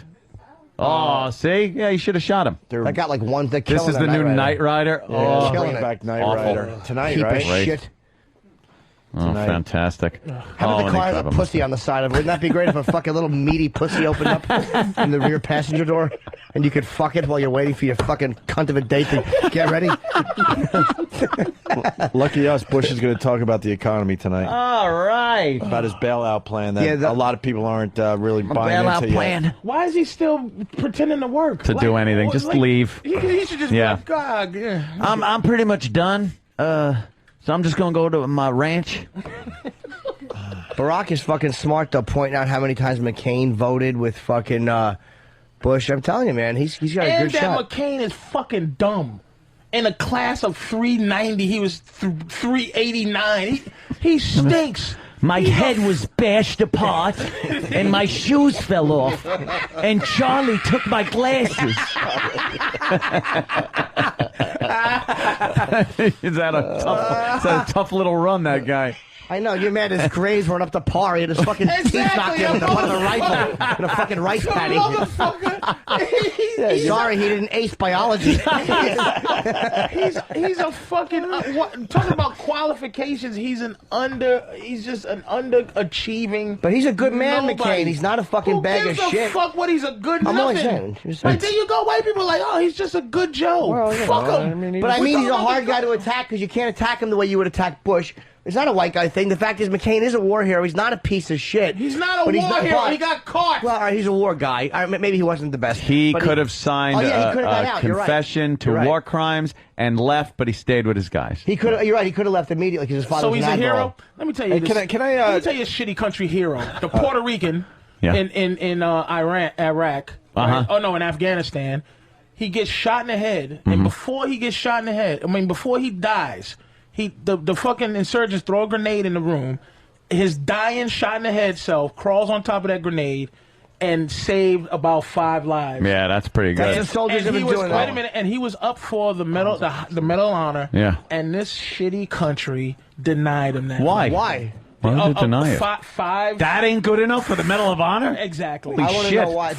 S3: Oh, see? Yeah, you should have shot him.
S5: I got like one. They're
S3: This
S5: killing
S3: is the new Knight Rider.
S12: Yeah,
S3: Oh,
S5: killing
S12: bring
S5: it.
S12: back Knight
S3: Awful.
S12: Rider tonight,
S5: Heap
S12: right?
S5: of
S3: Right.
S5: shit.
S3: oh
S12: Tonight.
S3: fantastic.
S5: How about
S3: oh,
S5: the car has a
S3: grab him.
S5: pussy on the side of it? Wouldn't that be great if a fucking little meaty pussy opened up in the rear passenger door and you could fuck it while you're waiting for your fucking cunt of a date to get ready?
S12: Lucky us, Bush is going to talk about the economy tonight.
S9: All right.
S12: About his bailout plan that
S5: Yeah,
S12: a lot of people aren't really buying
S9: Bailout
S12: into
S9: plan.
S12: yet.
S13: Why is he still pretending to work?
S3: To do anything, just leave.
S13: He should just
S3: Yeah.
S13: be like, God, yeah.
S9: I'm pretty much done. So I'm just gonna go to my ranch.
S5: Barack is fucking smart though, pointing out how many times McCain voted with fucking Bush. I'm telling you, man, he's got a
S13: And
S5: good
S13: that
S5: shot.
S13: McCain is fucking dumb. In a class of 390, he was 389. He stinks.
S9: My head was bashed apart, and my shoes fell off, and Charlie took my glasses.
S3: Is that a tough little run, that guy?
S5: I know, you're mad his grades weren't up to par. He had his fucking teeth knocked in with the butt of the rifle and a fucking rice paddy. Sorry, he didn't ace biology.
S13: He's a fucking talking about qualifications. He's just an underachieving.
S5: But he's a good man,
S13: nobody.
S5: McCain. He's not a fucking
S13: Who
S5: bag
S13: gives
S5: of
S13: a
S5: shit.
S13: fuck what he's a good
S5: I'm only
S13: nothing.
S5: saying.
S13: Like there you go, white people are like, oh, he's just a good Joe.
S5: Well, you
S13: fuck
S5: know,
S13: him.
S5: But I mean, he's a
S13: talking
S5: hard
S13: about
S5: guy to attack because you can't attack him the way you would attack Bush. It's not a white guy thing. The fact is, McCain is a war hero. He's not a piece of shit.
S13: He's not a
S5: But
S13: war hero.
S5: but-
S13: He got caught.
S5: Well, all right, he's a war guy. Maybe he wasn't the best.
S3: He
S5: but
S3: could have signed
S5: Oh, yeah, he could have got
S3: a
S5: out. You're right.
S3: confession to
S5: You're right.
S3: war crimes and left, but he stayed with his guys.
S5: He could. You're right. He could have left immediately because his father
S13: So
S5: was
S13: he's
S5: an
S13: a
S5: admiral.
S13: hero. Let me tell you
S12: Hey,
S13: this.
S12: can I,
S13: Let me tell you a shitty country hero. The Puerto Rican
S3: Yeah.
S13: in Iraq.
S3: Uh-huh.
S13: Oh no, in Afghanistan. He gets shot in the head, and before he gets shot in the head, before he dies, the fucking insurgents throw a grenade in the room. His dying, shot in the head self crawls on top of that grenade and saved about 5 lives.
S3: Yeah, that's pretty good.
S5: That's the soldiers have
S13: And he
S5: been
S13: was,
S5: doing
S13: wait
S5: that.
S13: a minute, and he was up for the Medal of Honor.
S3: Yeah.
S13: And this shitty country denied him that.
S3: Why?
S5: Why?
S3: Why would you deny it?
S13: Five.
S9: That ain't good enough for the Medal of Honor?
S13: Exactly.
S9: Holy
S5: I want to
S9: shit.
S5: know why.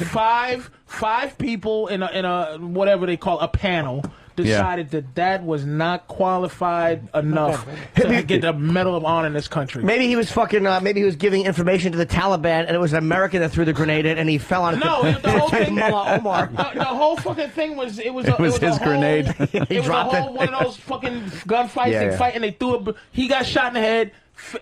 S13: Five people in a whatever they call a panel decided that was not qualified enough to get the Medal of Honor in this country.
S5: Maybe he was fucking. Maybe he was giving information to the Taliban, and it was an American that threw the grenade in, and he fell on it.
S13: No, the whole thing.
S5: Mullah Omar.
S13: The whole fucking thing was it was
S3: his
S13: a
S3: grenade.
S13: It was a whole one of those fucking gunfights they fight, and they threw it. He got shot in the head,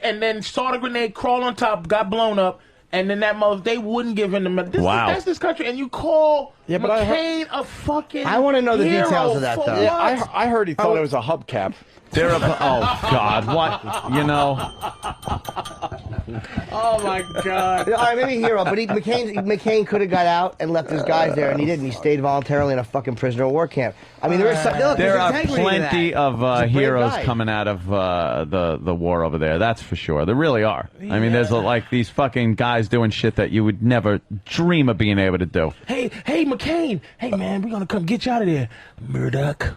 S13: and then saw the grenade, crawled on top, got blown up. And then they wouldn't give him the medal. That's this country, and you call McCain a fucking
S5: I want to know the
S13: hero
S5: details of that,
S13: for
S5: though.
S13: what?
S12: Yeah, I heard he thought it was a hubcap.
S3: They're oh God, what? You know.
S13: Oh my God.
S5: All right, maybe hero, but McCain could have got out and left his guys there, and he didn't. He stayed voluntarily in a fucking prisoner of war camp. I mean, there
S3: are plenty of heroes
S5: guy.
S3: coming out of the war over there. That's for sure. There really are. I mean, there's like these fucking guys doing shit that you would never dream of being able to do.
S13: Hey, McCain. Hey, man, we're gonna come get you out of there, Murdoch.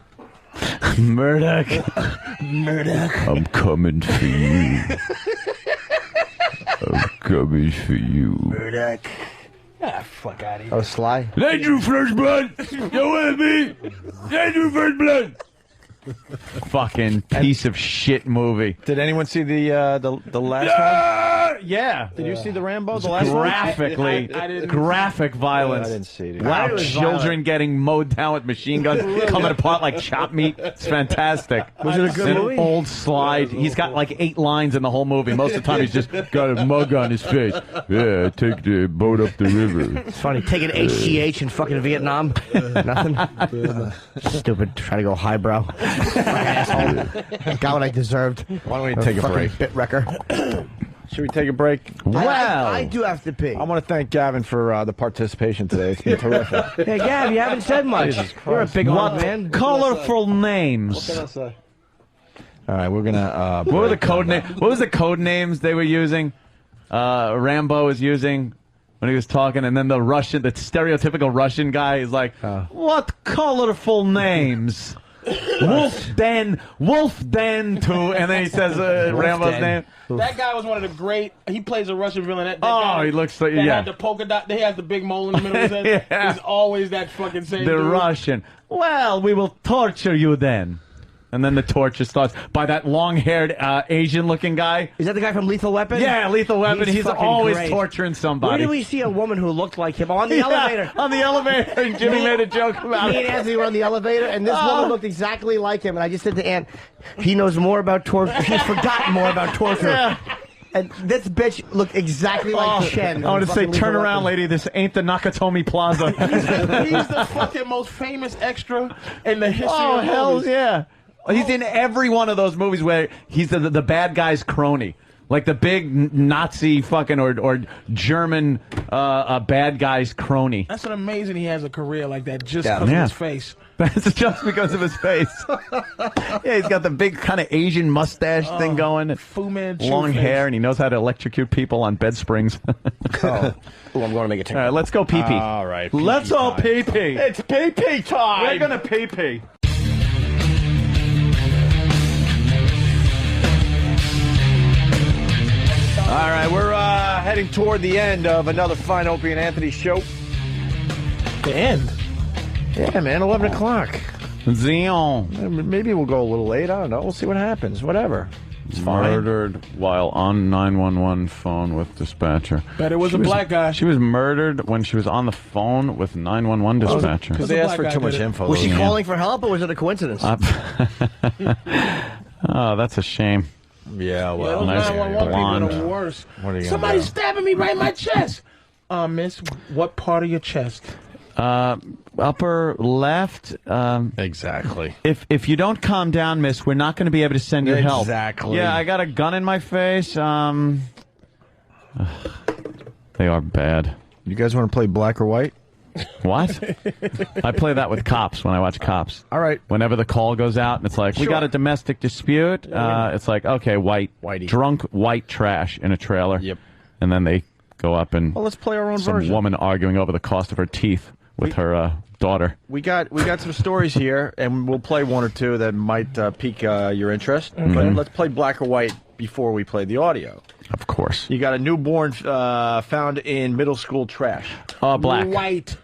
S3: Murdoch.
S13: Murdoch.
S3: I'm coming for you. I'm coming for you.
S13: Murdoch. Ah, fuck out of here.
S5: Oh, Sly.
S3: Andrew First Blood. You with me? Andrew First Blood. Fucking piece of shit movie.
S12: Did anyone see the last one?
S3: Yeah.
S12: Did you see the Rambo? The last
S3: Graphically, graphic violence.
S12: I didn't see it.
S3: Wow, children getting mowed down with machine guns, coming apart like chopped meat. It's fantastic.
S5: Was it a good movie?
S3: Old slide. He's got like 8 lines in the whole movie. Most of the time, he's just got a mug on his face. Yeah, take the boat up the river.
S5: It's funny, taking HGH in fucking Vietnam. Nothing. Stupid. Trying to go highbrow. Asshole. Got what I deserved.
S12: Why don't we take a break?
S5: Bit wrecker.
S12: Should we take a break?
S5: I do have to pee.
S12: I want to thank Gavin for the participation today. It's been terrific.
S5: Hey, Gav, you haven't said much. You're a big old man.
S3: Colorful names.
S12: What can I say? All right, we're gonna.
S3: What were the code names? What was the code names they were using? Rambo was using when he was talking, and then the stereotypical Russian guy is like, "What colorful names?" Wolf Den too, and then he says Rambo's name.
S13: That guy was one of the great. He plays a Russian villain. That
S3: Oh,
S13: guy
S3: he looks like
S13: that
S3: yeah.
S13: had the polka dot. They have the big mole in the middle of his head.
S3: Yeah.
S13: He's always that fucking same.
S3: The
S13: dude.
S3: Russian. Well, we will torture you then. And then the torture starts by that long-haired Asian-looking guy.
S5: Is that the guy from Lethal Weapon?
S3: Yeah, Lethal Weapon. He's
S5: fucking
S3: always
S5: great.
S3: torturing somebody.
S5: Where did we see a woman who looked like him? On the
S3: Yeah,
S5: elevator.
S3: on the elevator. And Jimmy made a joke about
S5: Me
S3: it.
S5: and Anthony were on the elevator, and this woman looked exactly like him. And I just said to Aunt, he knows more about torture. He's forgotten more about torture.
S3: Yeah.
S5: And this bitch looked exactly like Chen.
S3: I want to say,
S5: Fucking
S3: turn
S5: Lethal
S3: around,
S5: Weapon.
S3: lady. This ain't the Nakatomi Plaza.
S13: He's the fucking most famous extra in the history
S3: Oh,
S13: of
S3: hell
S13: movies.
S3: yeah. He's in every one of those movies where he's the bad guy's crony. Like the big Nazi fucking or German bad guy's crony.
S13: That's an amazing he has a career like that just because of his face.
S3: That's just because of his face. Yeah, he's got the big kind of Asian mustache thing going.
S13: Fu Manchu
S3: long
S13: face.
S3: hair, and he knows how to electrocute people on bed springs.
S5: Oh, I'm going to make a
S3: All right, let's go pee-pee.
S12: All right.
S3: Let's all pee-pee.
S12: It's pee-pee time.
S3: We're going to pee-pee.
S12: All right, we're heading toward the end of another fine Opie and Anthony show.
S13: The end?
S12: Yeah, man, 11 o'clock.
S3: Zion.
S12: Maybe we'll go a little late. I don't know. We'll see what happens. Whatever. It's fine.
S3: Murdered while on 911 phone with dispatcher.
S13: Bet it was a black guy.
S3: She was murdered when she was on the phone with 911 dispatcher.
S12: Because they asked for too much info.
S5: Was she calling for help, or was it a coincidence?
S3: Oh, that's a shame.
S12: Yeah,
S13: Well,
S12: well,
S13: those
S3: nice
S13: 911
S3: blonde.
S13: people are the worst.
S12: What are you gonna
S13: Somebody's
S12: do?
S13: stabbing me right in my chest. Miss, what part of your chest?
S3: Upper left.
S12: Exactly.
S3: If you don't calm down, miss, we're not going to be able to send you help.
S12: Exactly.
S3: Yeah, I got a gun in my face. They are bad.
S12: You guys want to play black or white?
S3: What? I play that with cops when I watch Cops.
S12: All right.
S3: Whenever the call goes out and it's like, we
S12: Sure.
S3: got a domestic dispute, it's like, okay,
S12: Whitey.
S3: drunk white trash in a trailer.
S12: Yep.
S3: And then they go up and
S12: Well, let's play our own
S3: some
S12: version.
S3: woman arguing over the cost of her teeth with her daughter.
S12: We got some stories here, and we'll play one or two that might pique your interest. But let's play black or white before we played the audio.
S3: Of course.
S12: You got a newborn found in middle school trash.
S3: Black.
S13: White.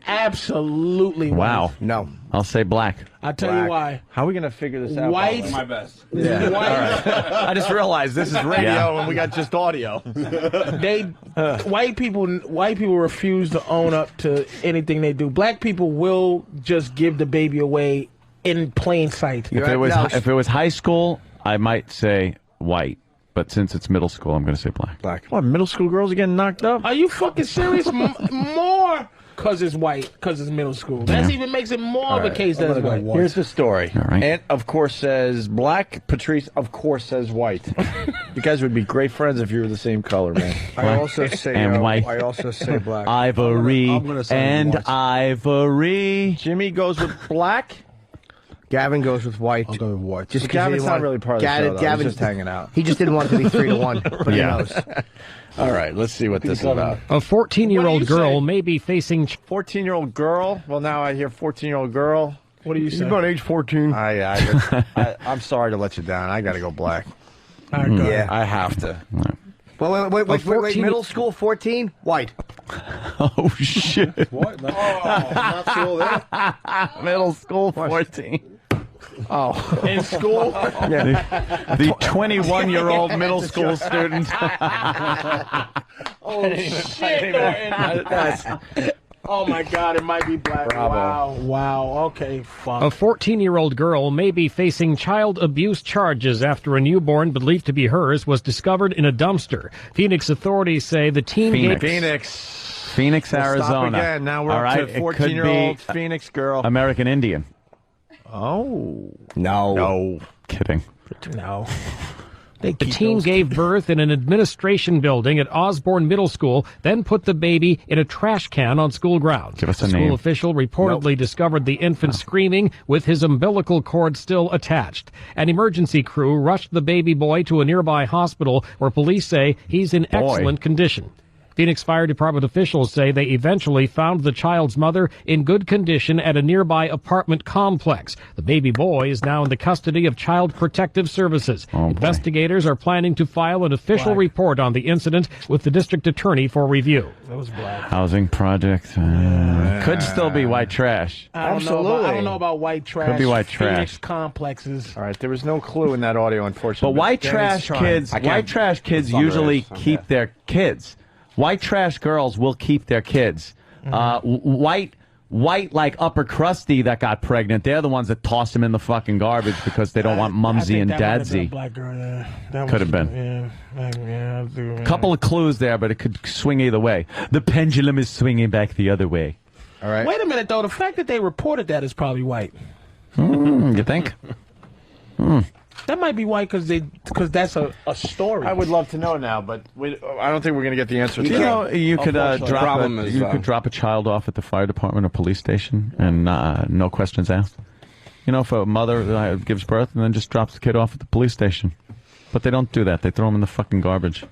S13: Absolutely white.
S3: Wow.
S5: No.
S3: I'll say black.
S13: I'll tell you why.
S12: How are we going to figure this out?
S13: White.
S12: My
S8: best.
S12: Yeah.
S13: White.
S12: All right. I just realized this is radio and we got just audio.
S13: White people refuse to own up to anything they do. Black people will just give the baby away in plain sight.
S3: If it was high school, I might say white. But since it's middle school, I'm going to say black.
S12: Black. What, middle school girls are getting knocked up?
S13: Are you fucking serious? More because it's white, because it's middle school. That even makes it more of a case that it's white.
S12: Here's the story.
S3: All right.
S12: Ant, of course, says black. Patrice, of course, says white. You guys would be great friends if you were the same color, man.
S5: I also say
S3: and white.
S5: I also say black.
S3: Ivory
S12: I'm gonna say
S3: and
S12: white.
S3: ivory.
S12: Jimmy goes with black.
S5: Gavin goes with white.
S8: I'll go with white.
S5: Just 'cause
S12: Gavin's
S5: he didn't
S12: not
S5: want-
S12: really part of the show, though.
S5: Gavin's
S12: He's just hanging out.
S5: He just didn't want it to be 3-1. But who knows?
S12: All right, let's see what this is about.
S15: A 14-year-old girl may be facing...
S12: 14-year-old girl? Well, now I hear 14-year-old girl.
S13: What do you say?
S5: He's about age 14.
S12: I'm sorry to let you down. I got to go black.
S5: Yeah.
S12: I have to.
S5: Wait, middle school 14? White.
S3: Oh, shit.
S8: What? Not sure there.
S3: Middle school 14.
S5: Oh.
S13: In school?
S3: Yeah. The 21-year-old middle school student.
S13: Oh, shit. Oh, my God, it might be black.
S12: Bravo.
S13: Wow. Okay, fuck.
S15: A 14-year-old girl may be facing child abuse charges after a newborn believed to be hers was discovered in a dumpster. Phoenix authorities say the teen gave...
S3: Phoenix,
S12: We'll
S3: Arizona.
S12: Stop again. Now we're
S3: All
S12: up
S3: right,
S12: to 14-year-old Phoenix girl.
S3: American Indian.
S12: Oh.
S5: No.
S3: Kidding.
S13: No.
S15: The teen gave birth in an administration building at Osborne Middle School, then put the baby in a trash can on school grounds.
S3: Give us
S15: a
S3: a
S15: school
S3: name.
S15: official reportedly discovered the infant screaming with his umbilical cord still attached. An emergency crew rushed the baby boy to a nearby hospital where police say he's in excellent condition. Phoenix Fire Department officials say they eventually found the child's mother in good condition at a nearby apartment complex. The baby boy is now in the custody of Child Protective Services. Investigators are planning to file an official report on the incident with the district attorney for review.
S13: That was black.
S3: Housing project. Could still be white trash.
S13: I don't know about white trash.
S3: Could be white
S13: Phoenix
S3: trash.
S13: complexes.
S12: All right, there was no clue in that audio, unfortunately.
S3: But white
S12: Danny's
S3: trash
S12: trying.
S3: kids,
S12: I can't-
S3: white trash kids
S12: it's under
S3: usually
S12: this.
S3: keep their kids. White trash girls will keep their kids. White like upper crusty that got pregnant, they're the ones that toss them in the fucking garbage because they don't want mumsy and dadsy.
S13: Black girl, yeah. That
S3: Could have
S13: was-
S3: been.
S13: Yeah.
S3: Couple of clues there, but it could swing either way. The pendulum is swinging back the other way.
S12: All right.
S13: Wait a minute, though. The fact that they reported that is probably white.
S3: You think?
S13: That might be white because that's a story.
S12: I would love to know now, but I don't think we're going to get the answer.
S3: You know, you could
S12: Unfortunately.
S3: drop a child off at the fire department or police station and no questions asked. You know, if a mother gives birth and then just drops the kid off at the police station, but they don't do that. They throw them in the fucking garbage.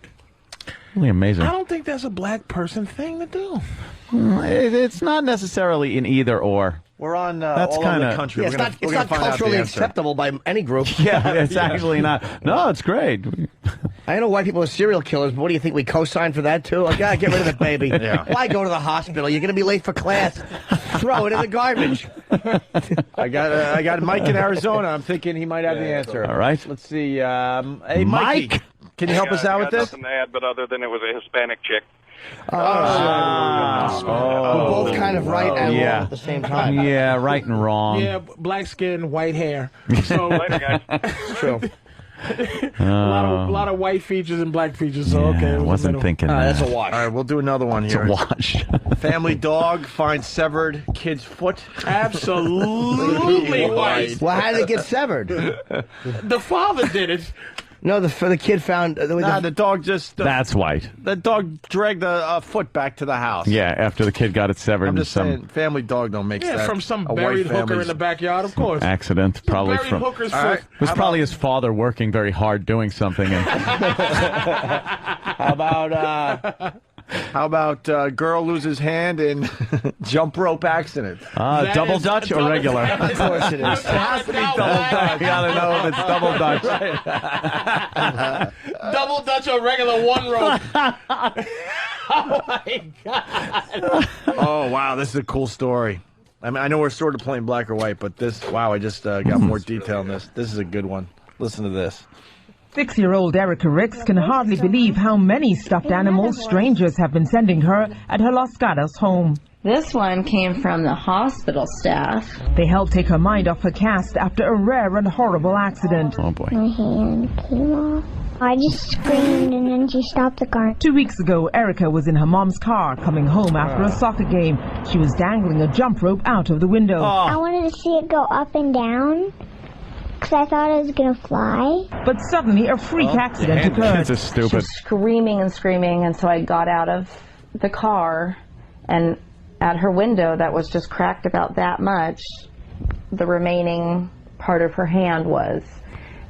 S3: Really amazing.
S13: I don't think that's a black person thing to do.
S3: It's not necessarily an either or.
S12: We're on
S3: That's
S12: all over
S3: kinda-
S12: the country.
S5: Yeah,
S12: We're
S5: it's not culturally acceptable by any group.
S3: Yeah, it's actually not. No, it's great.
S5: I know white people are serial killers, but what do you think? We co-sign for that, too? Like, get rid of the baby.
S12: Yeah.
S5: Why go to the hospital? You're going to be late for class. Throw it in the garbage.
S12: I got Mike in Arizona. I'm thinking he might have the answer.
S3: All right.
S12: Let's see. Hey, Mikey, can you help us out with this?
S16: Nothing to add, but other than it was a Hispanic chick.
S5: We're both kind of right and wrong at the same time.
S3: Yeah, right and wrong.
S13: Yeah, black skin, white hair. So
S16: Later, guys.
S5: It's true.
S13: a lot of white features and black features. So okay, it
S3: I
S13: was
S3: wasn't
S13: middle.
S3: thinking
S5: That's
S3: that.
S5: a wash.
S12: All right, we'll do another one
S3: It's
S12: here.
S3: a wash.
S12: Family dog finds severed kid's foot.
S13: Absolutely white.
S5: Well, how did it get severed?
S13: The father did it.
S5: No, the kid found...
S12: The dog just...
S3: That's white.
S12: The dog dragged a foot back to the house.
S3: Yeah, after the kid got it severed
S12: I'm
S3: in
S12: just
S3: some
S12: saying, family dog don't make
S13: Yeah,
S12: that.
S13: from some
S12: a
S13: buried
S12: white
S13: hooker
S12: family's-
S13: in the backyard, of course.
S3: accident, probably
S13: Buried
S3: from.
S13: hooker's
S12: All right.
S13: foot.
S3: It was probably his father working very hard doing something. And
S12: How about How about girl loses hand in jump rope accident?
S9: Double Dutch or regular?
S12: Of course it is.
S9: It has to be double Dutch. You gotta know if it's double Dutch.
S13: Double Dutch or regular one rope. Oh my God.
S12: Oh wow, this is a cool story. I mean, I know we're sort of playing black or white, but this, wow, I just got more detail on this. This is a good one. Listen to this.
S17: 6-year-old Erica Ricks can hardly believe how many stuffed animals strangers have been sending her at her Los Gatos home.
S18: This one came from the hospital staff.
S17: They helped take her mind off her cast after a rare and horrible accident.
S9: Oh boy.
S19: My hand came off. I just screamed and then she stopped the car.
S17: 2 weeks ago, Erica was in her mom's car coming home after a soccer game. She was dangling a jump rope out of the window.
S19: I wanted to see it go up and down because I thought it was going to fly.
S17: But suddenly a freak accident occurred.
S9: This is stupid.
S18: She was screaming and screaming, and so I got out of the car, and at her window that was just cracked about that much, the remaining part of her hand was.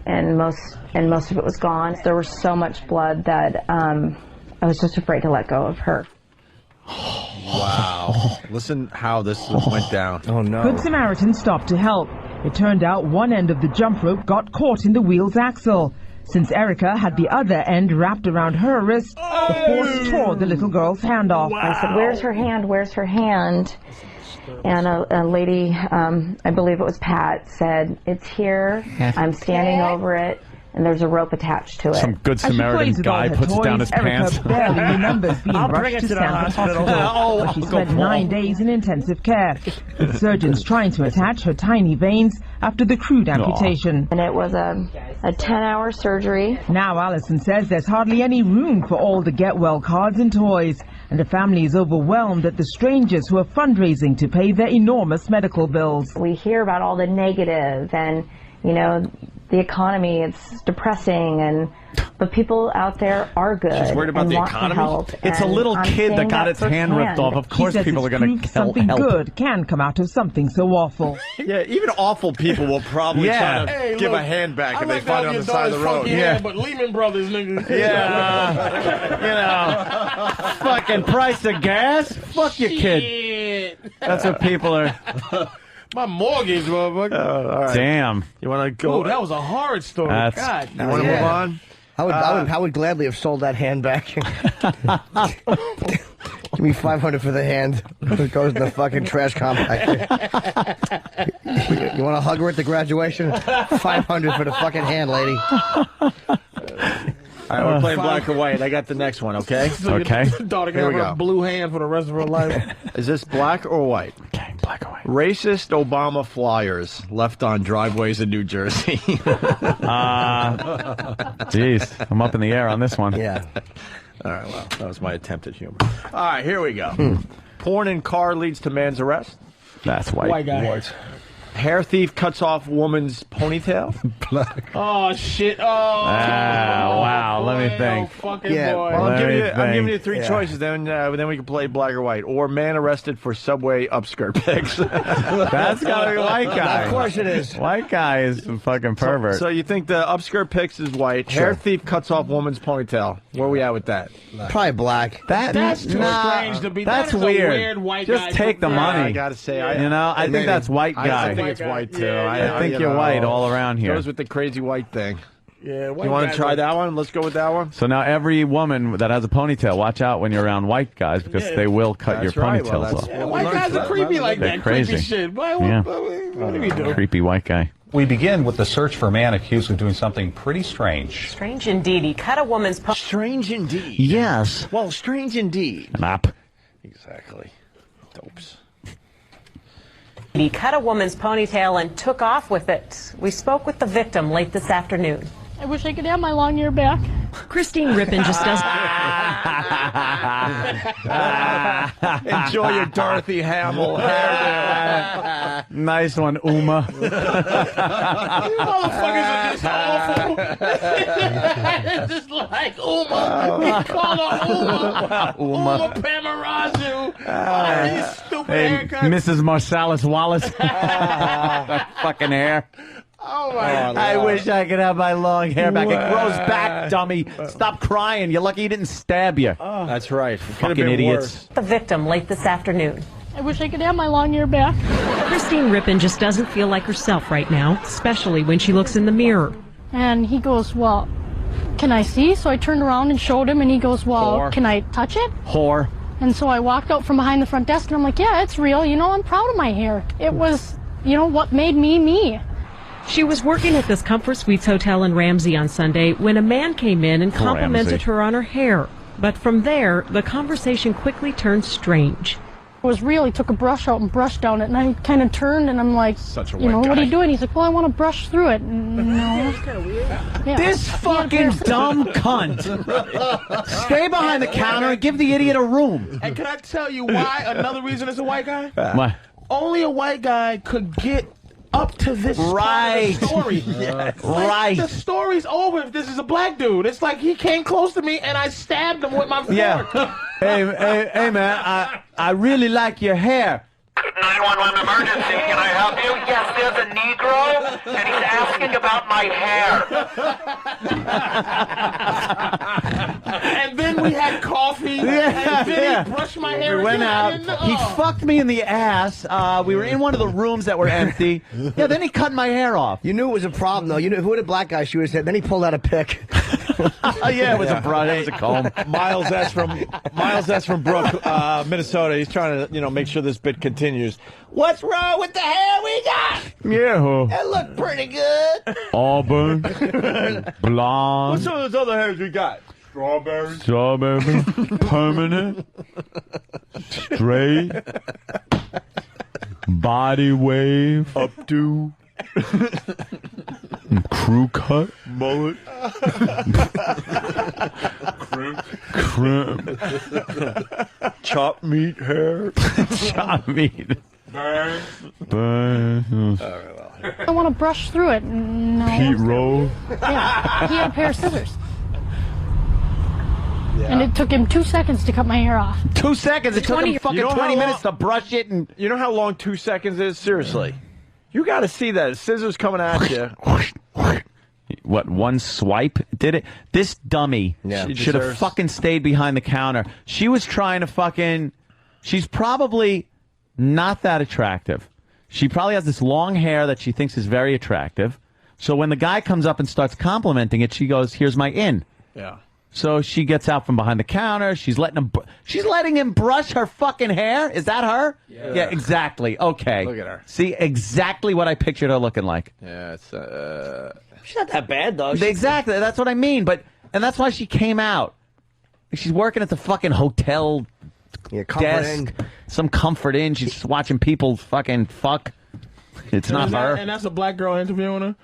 S18: And most of it was gone. There was so much blood that I was just afraid to let go of her.
S12: Wow. Listen how this went down.
S5: Oh, no.
S17: Good Samaritan stopped to help. It turned out one end of the jump rope got caught in the wheel's axle. Since Erica had the other end wrapped around her wrist, the force tore the little girl's hand off.
S18: Wow. I said, "Where's her hand? Where's her hand?" And a lady, I believe it was Pat, said, "It's here. I'm standing over it, and there's a rope attached to it."
S9: Some good Samaritan guy puts it down his pants.
S17: Erica barely remembers being rushed to Stanford Hospital, where she spent 9 days in intensive care, with surgeons trying to attach her tiny veins after the crude amputation.
S18: And it was a 10-hour surgery.
S17: Now Allison says there's hardly any room for all the get-well cards and toys, and the family is overwhelmed at the strangers who are fundraising to pay their enormous medical bills.
S18: We hear about all the negative and, you know, the economy, it's depressing, but people out there are good.
S12: She's worried about
S18: and
S12: the
S18: want to
S12: economy?
S18: help,
S9: It's a
S18: and
S9: little
S18: I'm
S9: kid that
S18: saying
S9: got its hand ripped off. Of course people are going to help.
S17: Something good can come out of something so awful.
S12: Yeah, even awful people will probably try to give a hand back if they find it on the side of the road.
S13: Yeah, but Lehman Brothers, nigga.
S9: Yeah. Fucking price of gas? Fuck your kid. That's what people are.
S13: My mortgage, motherfucker.
S12: All right.
S9: Damn.
S12: You want to go?
S13: Oh, that was a horrid story.
S9: That's-
S13: God.
S12: You want to move on?
S5: I would gladly have sold that hand back. Give me $500 for the hand. It goes in the fucking trash compactor. You want to hug her at the graduation? $500 for the fucking hand, lady.
S12: All right, we're playing black or white. I got the next one, okay?
S9: Okay.
S13: Daughter
S12: Here we
S13: got a
S12: go.
S13: blue hand for the rest of her life.
S12: Is this black or white?
S9: Okay, black or white.
S12: Racist Obama flyers left on driveways in New Jersey.
S9: Jeez, I'm up in the air on this one.
S5: Yeah.
S12: All right, well, that was my attempt at humor. All right, here we go. Porn in car leads to man's arrest.
S9: That's white.
S13: White guy.
S12: White. Hair thief cuts off woman's ponytail. Black.
S13: Oh, shit. Oh.
S9: Wow, let me think.
S13: Fucking
S5: Yeah,
S13: boy.
S12: Well, I'm
S9: Let me
S12: giving you
S9: think.
S12: 3 choices. Then we can play black or white. Or man arrested for subway upskirt pics.
S9: That's got to be white guy.
S5: Of course it is.
S9: White guy is a fucking pervert.
S12: So you think the upskirt pics is white?
S5: Sure.
S12: Hair thief cuts off woman's ponytail. Where are we at with that?
S5: Probably black.
S13: That's too strange to be.
S9: That's
S13: that is
S9: weird.
S13: A weird white
S9: Just
S13: guy
S9: take the
S13: thing.
S9: money.
S12: I gotta say,
S9: I think that's white guy.
S12: I think it's white too.
S13: Yeah,
S9: I think you're white all around here.
S12: Goes with the crazy white thing.
S13: Yeah, white
S12: You want
S13: guys
S12: to try
S13: are-
S12: that one? Let's go with that one.
S9: So now every woman that has a ponytail, watch out when you're around white guys because they will cut your
S12: That's right. Well,
S9: ponytails
S12: that's-
S9: off.
S13: Yeah, white guys are creepy like
S9: They're
S13: that.
S9: crazy.
S13: Creepy shit. Boy,
S9: Yeah.
S13: what do we do?
S9: Creepy white guy.
S24: We begin with the search for a man accused of doing something pretty strange.
S25: Strange indeed. He cut a woman's
S12: Strange indeed.
S9: Yes.
S12: Well, strange indeed.
S9: Map.
S12: Exactly. Dopes.
S25: He cut a woman's ponytail and took off with it. We spoke with the victim late this afternoon.
S26: I wish I could have my long hair back.
S25: Christine Rippin just does.
S12: Enjoy your Dorothy Hamill hairdo.
S9: Nice one, Uma.
S13: You motherfuckers are just awful. It's just like Uma. He called her Uma. Uma Pamarazu. These stupid
S9: Hey,
S13: haircuts.
S9: Mrs. Marsalis Wallace. That fucking hair.
S13: Oh my God.
S9: I wish I could have my long hair back. It grows back, dummy. Stop crying. You're lucky he didn't stab you.
S12: That's right.
S9: Fucking idiots.
S25: The victim late this afternoon.
S26: I wish I could have my long hair back.
S4: Christine Rippin just doesn't feel like herself right now, especially when she looks in the mirror.
S26: And he goes, well, can I see? So I turned around and showed him, and he goes, well,
S9: Whore.
S26: can I touch it?
S9: Whore.
S26: And so I walked out from behind the front desk, and I'm like, yeah, it's real. You know, I'm proud of my hair. It was, you know, what made me me.
S4: She was working at this Comfort Suites hotel in Ramsey on Sunday when a man came in and complimented her on her hair. But from there, the conversation quickly turned strange.
S26: It was real. He took a brush out and brushed down it, and I kind of turned, and I'm like,
S2: Such a
S26: you know,
S2: white
S26: what are
S2: guy.
S26: you doing? He's like, well, I want to brush through it. No. Yeah.
S9: This fucking dumb cunt. Stay behind the counter and give the idiot a room.
S13: And can I tell you why another reason it's a white guy?
S9: Why?
S13: Only a white guy could get up to this part of the story.
S9: Yes.
S13: Like,
S9: Right.
S13: The story's over if this is a black dude. It's like he came close to me and I stabbed him with my fork.
S9: Yeah. hey, man, I really like your hair.
S6: 911 emergency, can I help you? Yes, there's a Negro, and he's asking about my hair.
S13: And then we had coffee, and then he brushed my hair.
S9: We went
S13: again. I
S9: out.
S13: didn't know.
S9: He fucked me in the ass. We were in one of the rooms that were empty. Yeah, then he cut my hair off.
S5: You knew it was a problem, though. You knew if it was a black guy, she would have said. Then he pulled out a pick.
S9: Yeah, it was a brush. It was a comb.
S12: Miles S. from Brook, Minnesota. He's trying to, make sure this bit continues. What's wrong with the hair we got?
S3: Yeah.
S12: It looked pretty good.
S3: Auburn. Blonde.
S12: What's some of those other hairs we got? Strawberry.
S3: Strawberry. Permanent. Straight. Body wave.
S12: Updo.
S3: Crew cut.
S12: Mullet.
S3: Crimp.
S12: Chop meat hair.
S3: Chop meat. Burn.
S26: I want to brush through it. No.
S3: Pete roll.
S26: Yeah, he had a pair of scissors. And it took him 2 seconds to cut my hair off.
S9: 2 seconds. It took him fucking 20 minutes to brush it. And
S12: you know how long 2 seconds is? Seriously. You got to see that. Scissors coming at you.
S9: What, one swipe did it? This dummy should have fucking stayed behind the counter. She was trying to fucking... She's probably not that attractive. She probably has this long hair that she thinks is very attractive. So when the guy comes up and starts complimenting it, she goes, here's my in.
S12: Yeah.
S9: So she gets out from behind the counter. She's letting him brush her fucking hair. Is that her? Yeah, exactly. Okay.
S12: Look at her.
S9: See, exactly what I pictured her looking like.
S12: Yeah, it's
S5: She's not that bad, though.
S9: Exactly. That's what I mean. And that's why she came out. She's working at the fucking hotel desk. Some Comfort Inn. She's just watching people fucking fuck. It's not her.
S13: And that's a black girl interviewing her?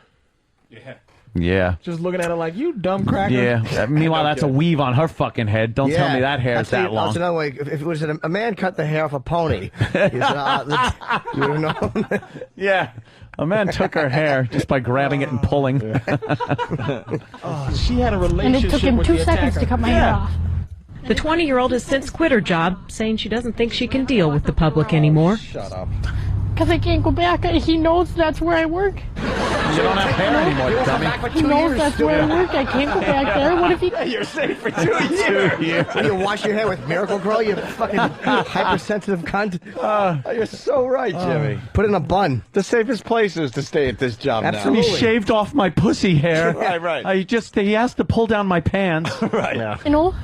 S9: Yeah.
S13: Just looking at her like, you dumb cracker.
S9: Yeah. Meanwhile, that's a weave on her fucking head. Don't tell me that hair is that long.
S5: That's another way. If it was a man cut the hair off a pony, you would have known.
S9: Yeah. A man took her hair just by grabbing it and pulling.
S13: She had a relationship
S26: And it took him
S13: with
S26: 2
S13: the
S26: seconds
S13: attacker.
S26: to cut my hair off.
S4: The 20-year-old has since quit her job, saying she doesn't think she can deal with the public anymore.
S12: Shut up.
S26: Because I can't go back. He knows that's where I work.
S9: You don't have hair anymore, dummy.
S26: He knows that's where I work. I can't go back there. What if he...
S12: You're safe for 2 years.
S5: When you wash your hair with Miracle Grow, you fucking hypersensitive cunt.
S12: You're so right, Jimmy.
S5: Put it in a bun.
S12: The safest place is to stay at this job
S9: He shaved off my pussy hair.
S12: Right.
S9: He has to pull down my pants.
S12: Right. Yeah.
S26: You know,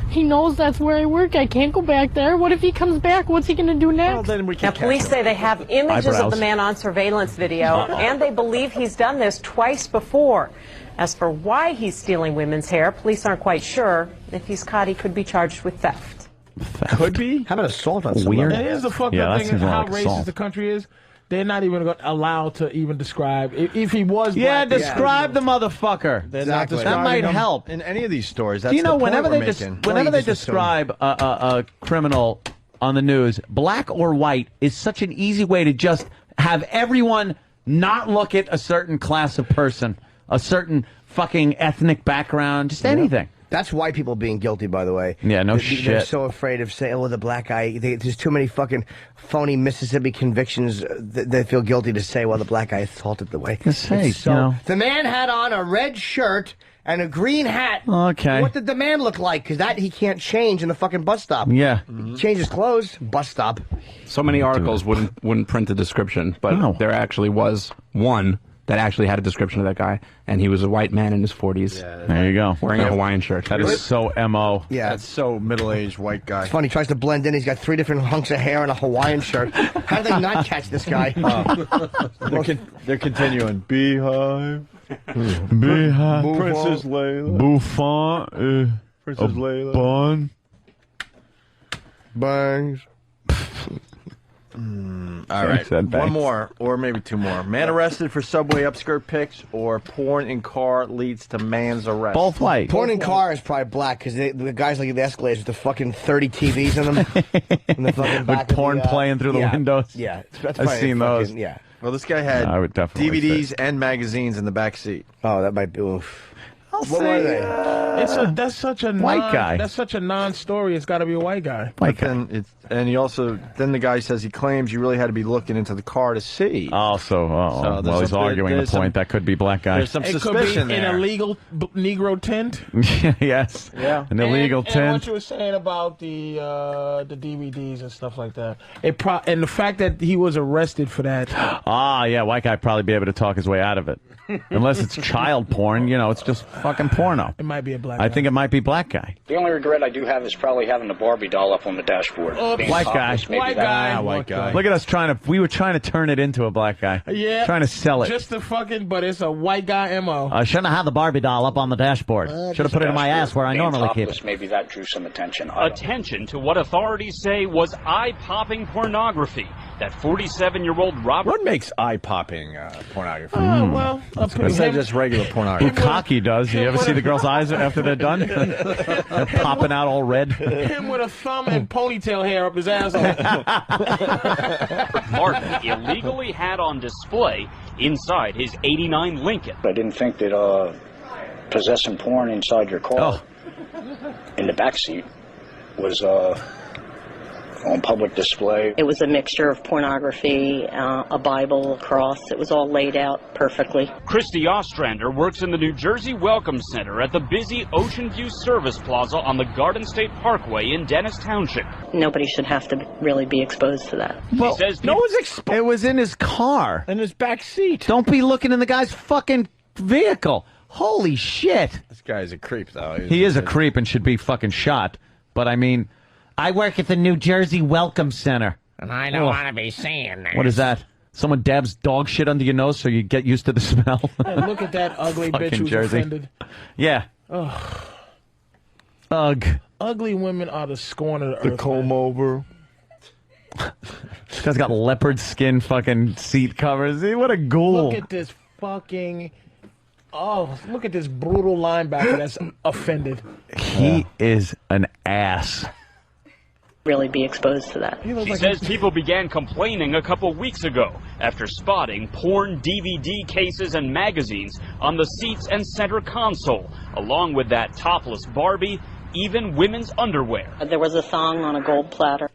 S26: he knows that's where I work. I can't go back there. What if he comes back? What's he going to do next?
S12: Well, then we
S25: Now,
S12: can
S25: police say they have images of
S9: Eyebrows.
S25: the man on surveillance video, and they believe he's done this twice before. As for why he's stealing women's hair, police aren't quite sure. If he's caught, he could be charged with theft.
S12: Could be.
S5: How about assault on somebody?
S9: Weird.
S13: And here's the fucked
S9: Yeah,
S13: up
S9: that
S13: thing is
S9: seems more
S13: how
S9: like
S13: racist
S9: assault.
S13: the country is. They're not even allowed to even describe if he was
S9: Yeah,
S13: black.
S9: describe the motherfucker.
S12: They're not
S5: Exactly.
S9: That
S12: describing
S9: might
S12: them
S9: help.
S12: in any of these stories. That's
S9: Do you know
S12: the point
S9: whenever
S12: we're
S9: they
S12: making.
S9: whenever they
S5: just assume.
S9: describe a criminal on the news, black or white is such an easy way to just have everyone not look at a certain class of person, a certain fucking ethnic background, just anything.
S5: That's white people being guilty, by the way.
S9: Yeah, no
S5: They're
S9: shit.
S5: so afraid of saying, "Oh, the black guy." There's too many fucking phony Mississippi convictions that they feel guilty to say, "Well, the black guy assaulted the way." The man had on a red shirt and a green hat.
S9: Okay.
S5: What did the man look like? Because he can't change in the fucking bus stop.
S9: Yeah.
S5: He changes clothes. Bus stop.
S10: So many articles wouldn't print the description, but there actually was one that actually had a description of that guy, and he was a white man in his 40s.
S9: There you go.
S10: Wearing a Hawaiian shirt.
S9: That is so MO.
S5: Yeah.
S12: That's so middle-aged white guy.
S5: It's funny. He tries to blend in. He's got 3 different hunks of hair and a Hawaiian shirt. How did they not catch this guy?
S12: They're continuing. Beehive.
S2: Beehive.
S12: Princess Layla.
S2: Buffon.
S12: Princess Layla.
S2: Bun.
S5: Bangs.
S12: All right,
S9: Said
S12: one
S9: bangs.
S12: more, or maybe 2 more. Man arrested for subway upskirt pics, or porn in car leads to man's arrest.
S9: Both white.
S5: Porn in car is probably black because the guys like the Escalades with the fucking 30 TVs in them. In the fucking back
S9: With porn
S5: of the,
S9: playing through the windows.
S5: Yeah, that's
S9: I've
S5: probably
S9: seen those.
S5: fucking- Yeah.
S12: Well, this guy had
S9: I would definitely
S12: DVDs and magazines in the back seat.
S5: Oh, that might be. Oof.
S13: What
S5: were they?
S13: That's such a
S12: White guy.
S13: That's such a non-story. It's got to be a white guy.
S12: But then then the guy says he claims you really had to be looking into the car to see.
S9: Oh, well, he's arguing the point that could be black guy.
S12: There's some
S13: It could
S12: suspicion
S13: be
S12: there.
S13: an illegal Negro tint.
S9: Yes.
S12: Yeah.
S9: An illegal
S13: And
S9: tint.
S13: what you were saying about the DVDs and stuff like that. And the fact that he was arrested for that.
S9: Ah, yeah, white guy probably be able to talk his way out of it. Unless it's child porn, it's just fucking porno.
S13: It might be a black
S9: I
S13: guy.
S9: think it might be black guy.
S11: The only regret I do have is probably having the Barbie doll up on the dashboard. Being
S9: White guy.
S11: topless, maybe that.
S9: White guy. Look at us we were trying to turn it into a black guy.
S13: Yeah.
S9: Trying to sell it.
S13: Just the fucking, but it's a white guy MO.
S9: I shouldn't have had the Barbie doll up on the dashboard. Should have put it in my ass where I
S11: Being
S9: normally keep
S11: topless,
S9: it.
S11: Maybe that drew some attention.
S14: Attention to what authorities say was eye-popping pornography. That 47-year-old Robert...
S12: What makes eye-popping pornography?
S13: Well,
S12: It's not just regular pornography.
S9: Cocky does. You ever see the girl's eyes after they're done? They're popping out all red.
S13: Him with a thumb and ponytail hair up his asshole.
S14: Martin illegally had on display inside his '89 Lincoln.
S11: I didn't think that possessing porn inside your car in the back seat was on public display.
S20: It was a mixture of pornography, a Bible, a cross. It was all laid out perfectly.
S14: Christy Ostrander works in the New Jersey Welcome Center at the busy Ocean View Service Plaza on the Garden State Parkway in Dennis Township.
S20: Nobody should have to really be exposed to that.
S9: Well,
S14: says
S9: it was in his car.
S5: In his back seat.
S9: Don't be looking in the guy's fucking vehicle. Holy shit.
S12: This guy's a creep, though.
S9: He is a creep and should be fucking shot. But I mean, I work at the New Jersey Welcome Center.
S22: And I don't want to be seeing this.
S9: What is that? Someone dabs dog shit under your nose so you get used to the smell?
S13: Hey, look at that ugly bitch
S9: Fucking
S13: who's
S9: Jersey.
S13: offended.
S9: Yeah.
S13: Ugh.
S9: Ugh.
S13: Ugly women are the scorn of the
S2: The
S13: earth.
S2: comb over.
S9: This guy's got leopard skin fucking seat covers. What a ghoul.
S13: Look at this fucking... Oh, look at this brutal linebacker that's offended.
S9: He is an ass.
S20: Really be exposed to that.
S14: She says people began complaining a couple weeks ago after spotting porn DVD cases and magazines on the seats and center console, along with that topless Barbie, even women's underwear.
S20: There was a thong on a gold platter.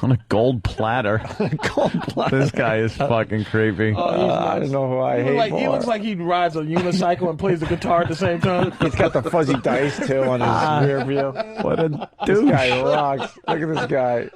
S9: On a gold platter. Gold platter. This guy is fucking creepy.
S2: I don't know who I hate
S13: He
S2: more.
S13: looks like he rides a unicycle and plays the guitar at the same time.
S2: He's got the fuzzy dice, too, on his rear view.
S9: What a
S2: This
S9: douche.
S2: guy rocks. Look at this guy.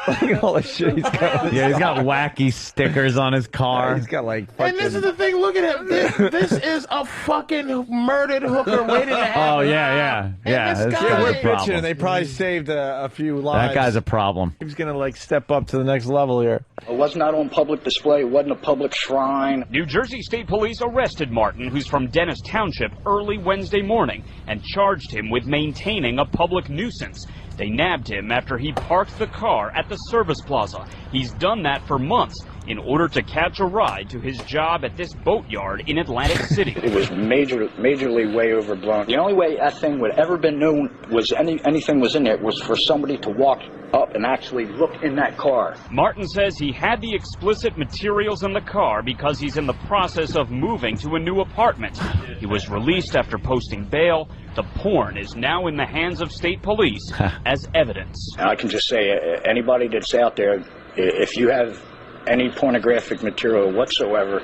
S2: Look at all the shit he's got.
S9: Yeah, he's got wacky stickers on his car.
S2: He's got like
S13: And this is the thing, look at him. This is a fucking murdered hooker waiting to happen.
S9: Oh, yeah.
S13: this
S9: This
S13: guy-
S9: guy's
S2: we're
S9: a
S2: bitching,
S9: problem.
S2: and they probably saved a few lives.
S9: That guy's a problem.
S2: He's gonna like step up to the next level here.
S11: It was not on public display. It wasn't a public shrine.
S14: New Jersey State Police arrested Martin, who's from Dennis Township, early Wednesday morning and charged him with maintaining a public nuisance. They nabbed him after he parked the car at the service plaza. He's done that for months, in order to catch a ride to his job at this boatyard in Atlantic City.
S11: It was majorly way overblown. The only way that thing would ever been known was anything was in there was for somebody to walk up and actually look in that car.
S14: Martin says he had the explicit materials in the car because he's in the process of moving to a new apartment. He was released after posting bail. The porn is now in the hands of state police as evidence.
S11: And I can just say, anybody that's out there, if you have any pornographic material whatsoever,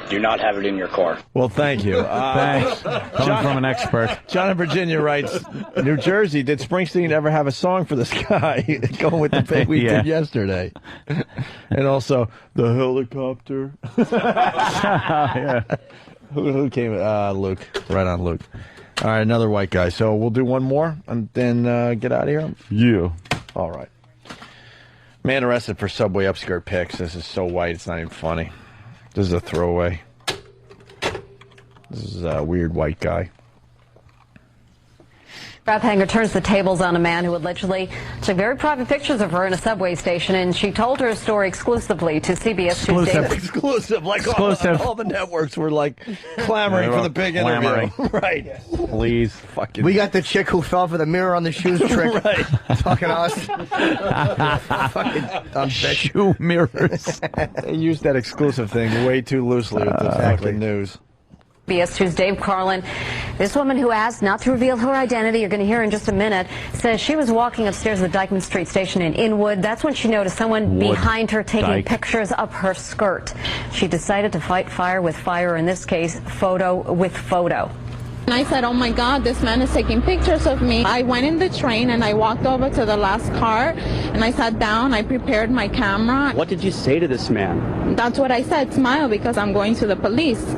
S11: do not have it in your car.
S2: Well, thank you.
S3: Thanks. Coming from an expert.
S2: John in Virginia writes, New Jersey, did Springsteen ever have a song for this guy? Going with the thing we did yesterday. And also, the helicopter. Who came? Luke. Right on, Luke. All right, another white guy. So we'll do one more and then get out of here?
S3: You.
S2: All right. Man arrested for Subway upskirt pics. This is so white, it's not even funny. This is a throwaway. This is a weird white guy.
S1: Beth Hanger turns the tables on a man who allegedly took very private pictures of her in a subway station, and she told her story exclusively to CBS Tuesday.
S2: Exclusive. Like all the networks were like clamoring for the big interview. Right.
S3: Please.
S2: Fucking.
S5: We got the chick who fell for the mirror on the shoes trick.
S2: Right.
S5: Talking to us. Fucking dumb bitch.
S3: Shoe mirrors.
S2: They used that exclusive thing way too loosely with the fucking news.
S1: CBS 2's Dave Carlin. This woman who asked not to reveal her identity, you're going to hear in just a minute, says she was walking upstairs at the Dyckman Street station in Inwood. That's when she noticed someone behind her taking pictures of her skirt. She decided to fight fire with fire, in this case, photo with photo.
S7: And I said, oh my God, this man is taking pictures of me. I went in the train and I walked over to the last car and I sat down, I prepared my camera.
S8: What did you say to this man?
S7: That's what I said, smile because I'm going to the police.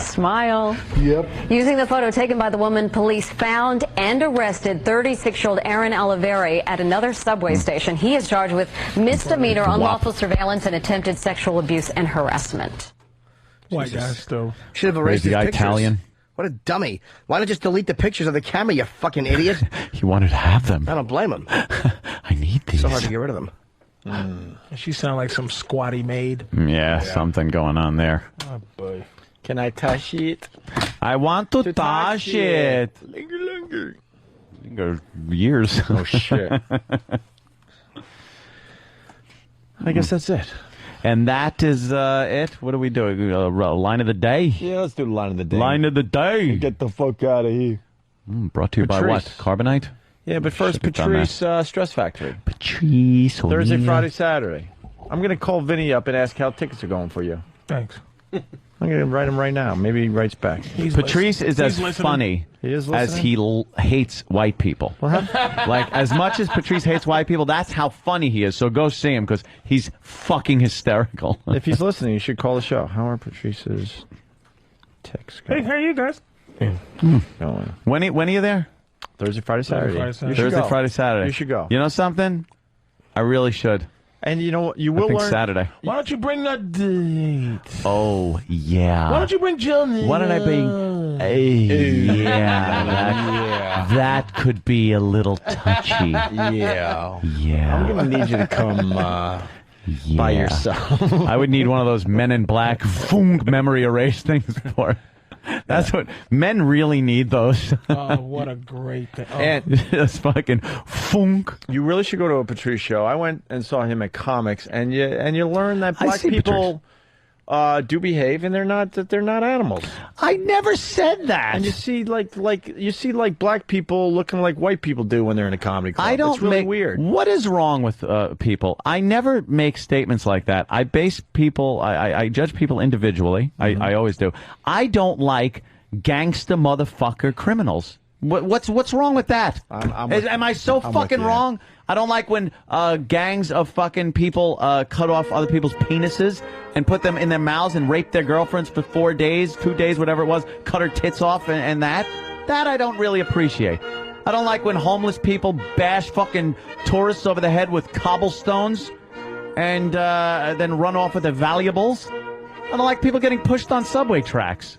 S1: Smile.
S2: Yep.
S1: Using the photo taken by the woman, police found and arrested 36-year-old Aaron Oliveri at another subway station. He is charged with misdemeanor unlawful surveillance and attempted sexual abuse and harassment.
S13: White guy still.
S5: Should have erased his pictures.
S3: Italian.
S5: What a dummy. Why not just delete the pictures of the camera, you fucking idiot?
S3: He wanted to have them.
S5: I don't blame him.
S3: I need these.
S5: So hard to get rid of them.
S13: She sounded like some squatty maid.
S3: Yeah, something going on there.
S13: Oh, boy.
S2: Can I touch it?
S3: I want to touch it. Linger years.
S2: Oh, shit. I guess that's it.
S3: And that is it. What are we doing? Line of the day?
S2: Yeah, let's do the line of the day.
S3: Line of the day.
S2: Get the fuck out of here.
S3: Brought to you by what? Carbonite?
S2: Yeah, but first, Patrice Stress Factory.
S3: Patrice.
S2: Thursday, Friday, Saturday. I'm going to call Vinny up and ask how tickets are going for you.
S13: Thanks.
S2: I'm going to write him right now. Maybe he writes back.
S3: Patrice is as funny as he hates white people. Like, as much as Patrice hates white people, that's how funny he is. So go see him because he's fucking hysterical.
S2: If he's listening, you should call the show. How are Patrice's texts going?
S13: Hey, how are you guys?
S2: Going.
S3: When are you there?
S2: Thursday, Friday, Saturday.
S3: Thursday, Friday, Saturday.
S2: You should go.
S3: You know something? I really should.
S2: And you know what? You will
S3: I think
S2: learn.
S3: Saturday.
S13: Why don't you bring that date?
S3: Oh, yeah.
S13: Why don't you bring Jill?
S3: Why don't I bring... yeah. That could be a little touchy.
S2: Yeah.
S3: Yeah.
S2: I'm going to need you to come by yourself.
S3: I would need one of those Men in Black memory erase things for it. That's what men really need. Those.
S13: Oh, what a great thing! Oh.
S2: And
S3: it's fucking funk.
S2: You really should go to a Patrice show. I went and saw him at Comics, and you learn that black people do behave, and they're not animals.
S3: I never said that.
S2: And you see like black people looking like white people do when they're in a comedy club. It's really weird.
S3: What is wrong with people? I never make statements like that. I base people. I judge people individually. Mm-hmm. I always do. I don't like gangsta motherfucker criminals. What's wrong with that? Am I so fucking wrong? I don't like when gangs of fucking people cut off other people's penises and put them in their mouths and rape their girlfriends for 4 days, 2 days, whatever it was, cut her tits off and that. That I don't really appreciate. I don't like when homeless people bash fucking tourists over the head with cobblestones and then run off with their valuables. I don't like people getting pushed on subway tracks.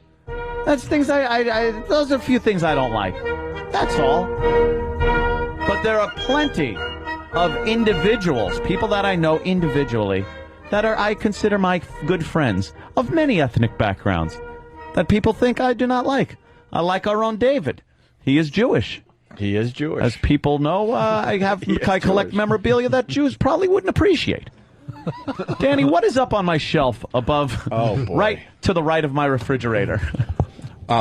S3: That's things those are a few things I don't like. That's all. But there are plenty of individuals, people that I know individually,
S9: that I consider my good friends of many ethnic backgrounds that people think I do not like. I like our own David. He is Jewish.
S12: He is Jewish.
S9: As people know, I collect memorabilia that Jews probably wouldn't appreciate. Danny, what is up on my shelf above, right to the right of my refrigerator?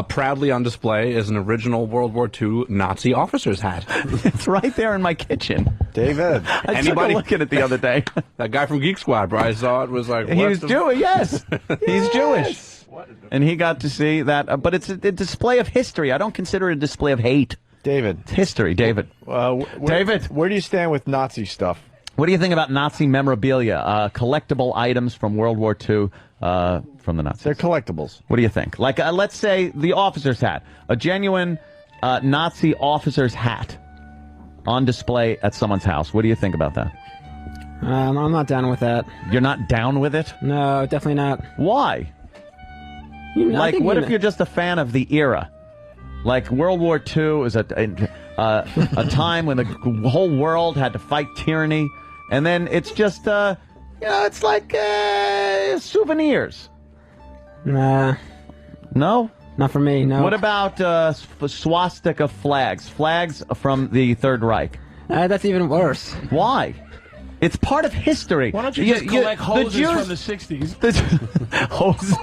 S10: Proudly on display is an original World War II Nazi officer's hat.
S9: It's right there in my kitchen.
S12: David.
S9: I took a look at it the other day.
S10: That guy from Geek Squad, bro, I saw it, was like,
S9: He was Jewish, yes. He's Jewish. And he got to see that. But it's a display of history. I don't consider it a display of hate.
S12: David.
S9: It's history, David.
S12: David. Where do you stand with Nazi stuff?
S9: What do you think about Nazi memorabilia, collectible items from World War II, from the Nazis?
S12: They're collectibles.
S9: What do you think? Like, let's say the officer's hat, a genuine Nazi officer's hat on display at someone's house. What do you think about that?
S15: I'm not down with that.
S9: You're not down with it?
S15: No, definitely not.
S9: Why? Like, what if you're just a fan of the era? Like, World War II is a time when the whole world had to fight tyranny, and then it's just, it's like souvenirs.
S15: Nah.
S9: No?
S15: Not for me, no.
S9: What about swastika flags? Flags from the Third Reich?
S15: That's even worse.
S9: Why? It's part of history.
S13: Why don't you just collect hoses from the 60s?
S9: Hoses.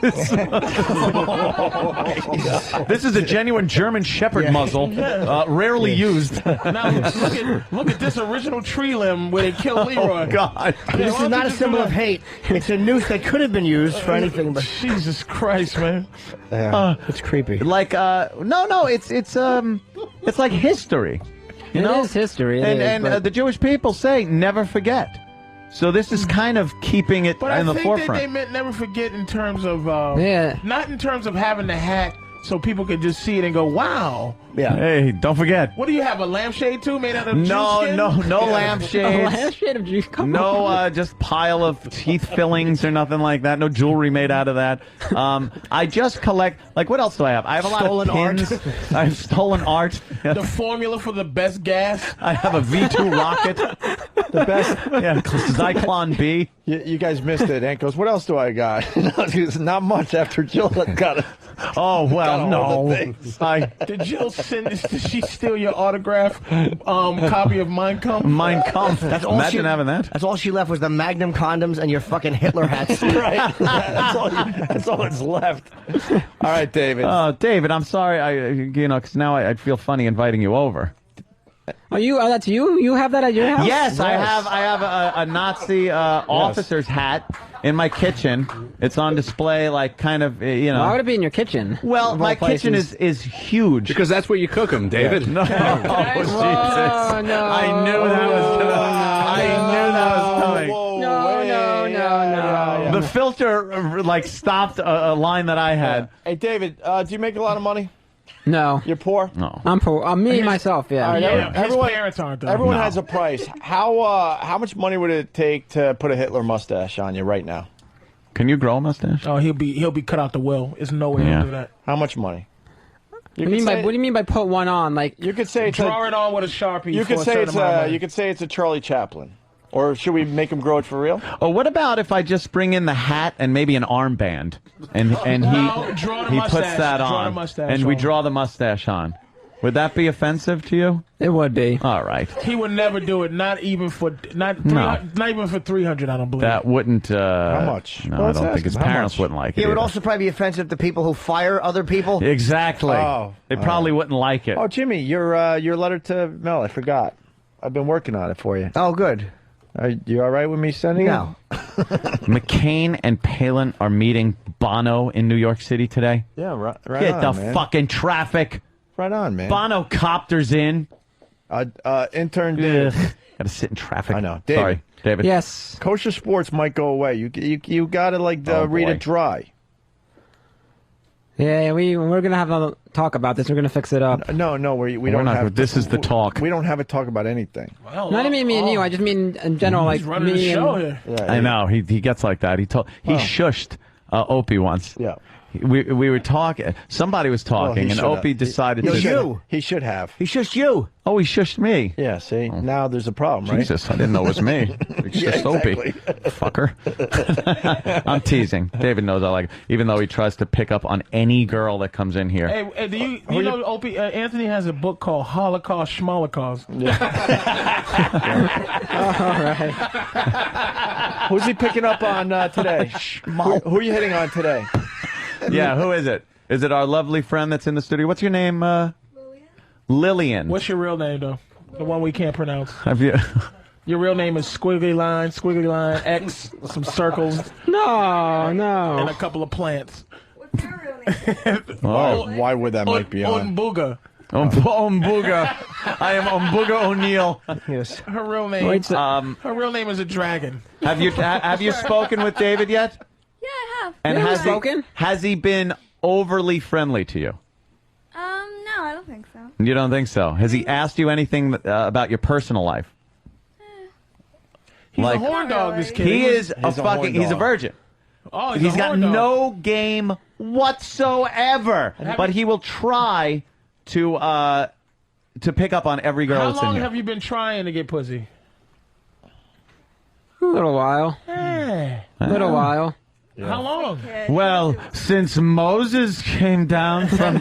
S9: This is a genuine German Shepherd muzzle, rarely used.
S13: Now look at this original tree limb where they killed Leroy.
S9: Oh, God.
S5: This is not a symbol of hate. It's a noose that could have been used for anything. But
S13: Jesus Christ, man.
S5: It's creepy.
S9: Like, no, it's like history. You know?
S15: It is history.
S9: And the Jewish people say, never forget. So this is kind of keeping it in the forefront.
S13: But I think that they meant never forget in terms of, not in terms of having the hat so people could just see it and go, wow.
S9: Yeah. Hey, don't forget.
S13: What do you have, a lampshade too made out of
S9: No lampshades.
S15: A lampshade of juice.
S9: Just pile of teeth fillings or nothing like that. No jewelry made out of that. I just collect, like, what else do I have? I have a lot
S5: Stolen
S9: of pins. I have stolen art.
S13: The formula for the best gas.
S9: I have a V2 rocket.
S12: The best.
S9: Yeah, Zyklon B.
S12: You guys missed it. Hank goes, what else do I got? Not much after Jill got it.
S9: Oh, well, no.
S13: Did Jill did she steal your autograph copy of Mein Kampf?
S9: Mein Kampf.
S5: Imagine
S9: having that.
S5: That's all she left was the Magnum condoms and your fucking Hitler hats.
S12: Right. That's all that's left. All right, David.
S9: David, I'm sorry. Because now I'd feel funny inviting you over.
S15: Oh, that's you? You have that at your house?
S9: Yes, I have a Nazi officer's hat in my kitchen. It's on display, like, kind of,
S15: Why would it be in your kitchen?
S9: Well, my kitchen is huge.
S10: Because that's where you cook them, David.
S9: Yeah. No. Jesus.
S15: No.
S9: I knew that was coming.
S15: No.
S9: The filter, stopped a line that I had.
S12: Hey, David, do you make a lot of money?
S15: No.
S12: You're poor?
S9: No.
S15: I'm poor. Me, myself, yeah.
S12: All right,
S13: his parents aren't, though.
S12: Everyone has a price. How much money would it take to put a Hitler mustache on you right now?
S9: Can you grow a mustache?
S13: Oh, he'll be cut out the will. There's no way he'll do that.
S12: How much money?
S15: What do you mean by put one on? Like,
S12: you could say
S13: draw it on with a Sharpie.
S12: You could say it's a Charlie Chaplin. Or should we make him grow it for real?
S9: Oh, what about if I just bring in the hat and maybe an armband, and he puts that on, and we draw the mustache on? Would that be offensive to you?
S15: It would be.
S9: All right.
S13: He would never do it. Not even for 300. I don't believe.
S9: That wouldn't.
S12: How much?
S9: No, I don't think his parents wouldn't like it.
S5: It would
S9: either.
S5: also probably be offensive to people who fire other people.
S9: Exactly. They probably wouldn't like it.
S12: Oh, Jimmy, your letter to Mel, I forgot. I've been working on it for you.
S5: Oh, good.
S12: Are you all right with me sending it?
S9: McCain and Palin are meeting Bono in New York City today.
S12: Yeah, right
S9: Get
S12: on,
S9: the
S12: man.
S9: fucking traffic.
S12: Right on, man.
S9: Bono copters in.
S12: Intern did.
S9: Gotta sit in traffic.
S12: I know. David.
S9: Sorry, David.
S15: Yes.
S12: Kosher sports might go away. You gotta read it dry.
S15: Yeah, we're gonna have a talk about this. We're gonna fix it up.
S12: No, we don't have.
S9: This is the talk.
S12: We don't have a talk about anything.
S13: Well,
S15: Not even me and you. I just mean in general,
S13: he's
S15: like
S13: running the
S15: me
S13: show
S15: and.
S13: here.
S12: Yeah,
S9: I know he gets like that. He shushed Opie once.
S12: Yeah.
S9: We were talking. Somebody was talking, and Opie decided to.
S12: He should have.
S5: He shushed you.
S9: Oh, he shushed me.
S12: Yeah. See, now there's a problem, right?
S9: Jesus, I didn't know it was me. It's just Opie, fucker. I'm teasing. David knows I like it, even though he tries to pick up on any girl that comes in here.
S13: Hey, do you know Opie? Anthony has a book called Holocaust Schmolocaust.
S12: Yeah.
S15: All right.
S12: Who's he picking up on today? Who are you hitting on today?
S9: Yeah, who is it? Is it our lovely friend that's in the studio? What's your name? Lillian.
S13: What's your real name, though? The one we can't pronounce.
S9: Have you?
S13: Your real name is squiggly line, X, some circles.
S15: No.
S13: And a couple of plants.
S12: What's your real name? Why would that might be on?
S13: Umbuga.
S9: Umbuga. I am Umbuga O'Neill.
S12: Yes.
S13: Her real name. Her real name is a dragon.
S9: Have you spoken with David yet?
S16: Yeah, I have.
S9: And
S15: has spoken?
S9: Has he been overly friendly to you?
S16: No, I don't think so.
S9: You don't think so? Has he asked you anything about your personal life?
S13: He's a horn dog, this kid.
S9: He's a virgin.
S13: Oh,
S9: he's got no game whatsoever. But he will try to pick up on every girl that's in here.
S13: How long have you been trying to get pussy?
S15: A little while.
S13: Hey.
S15: A little while.
S13: Yeah. How long?
S9: Well, since Moses came down from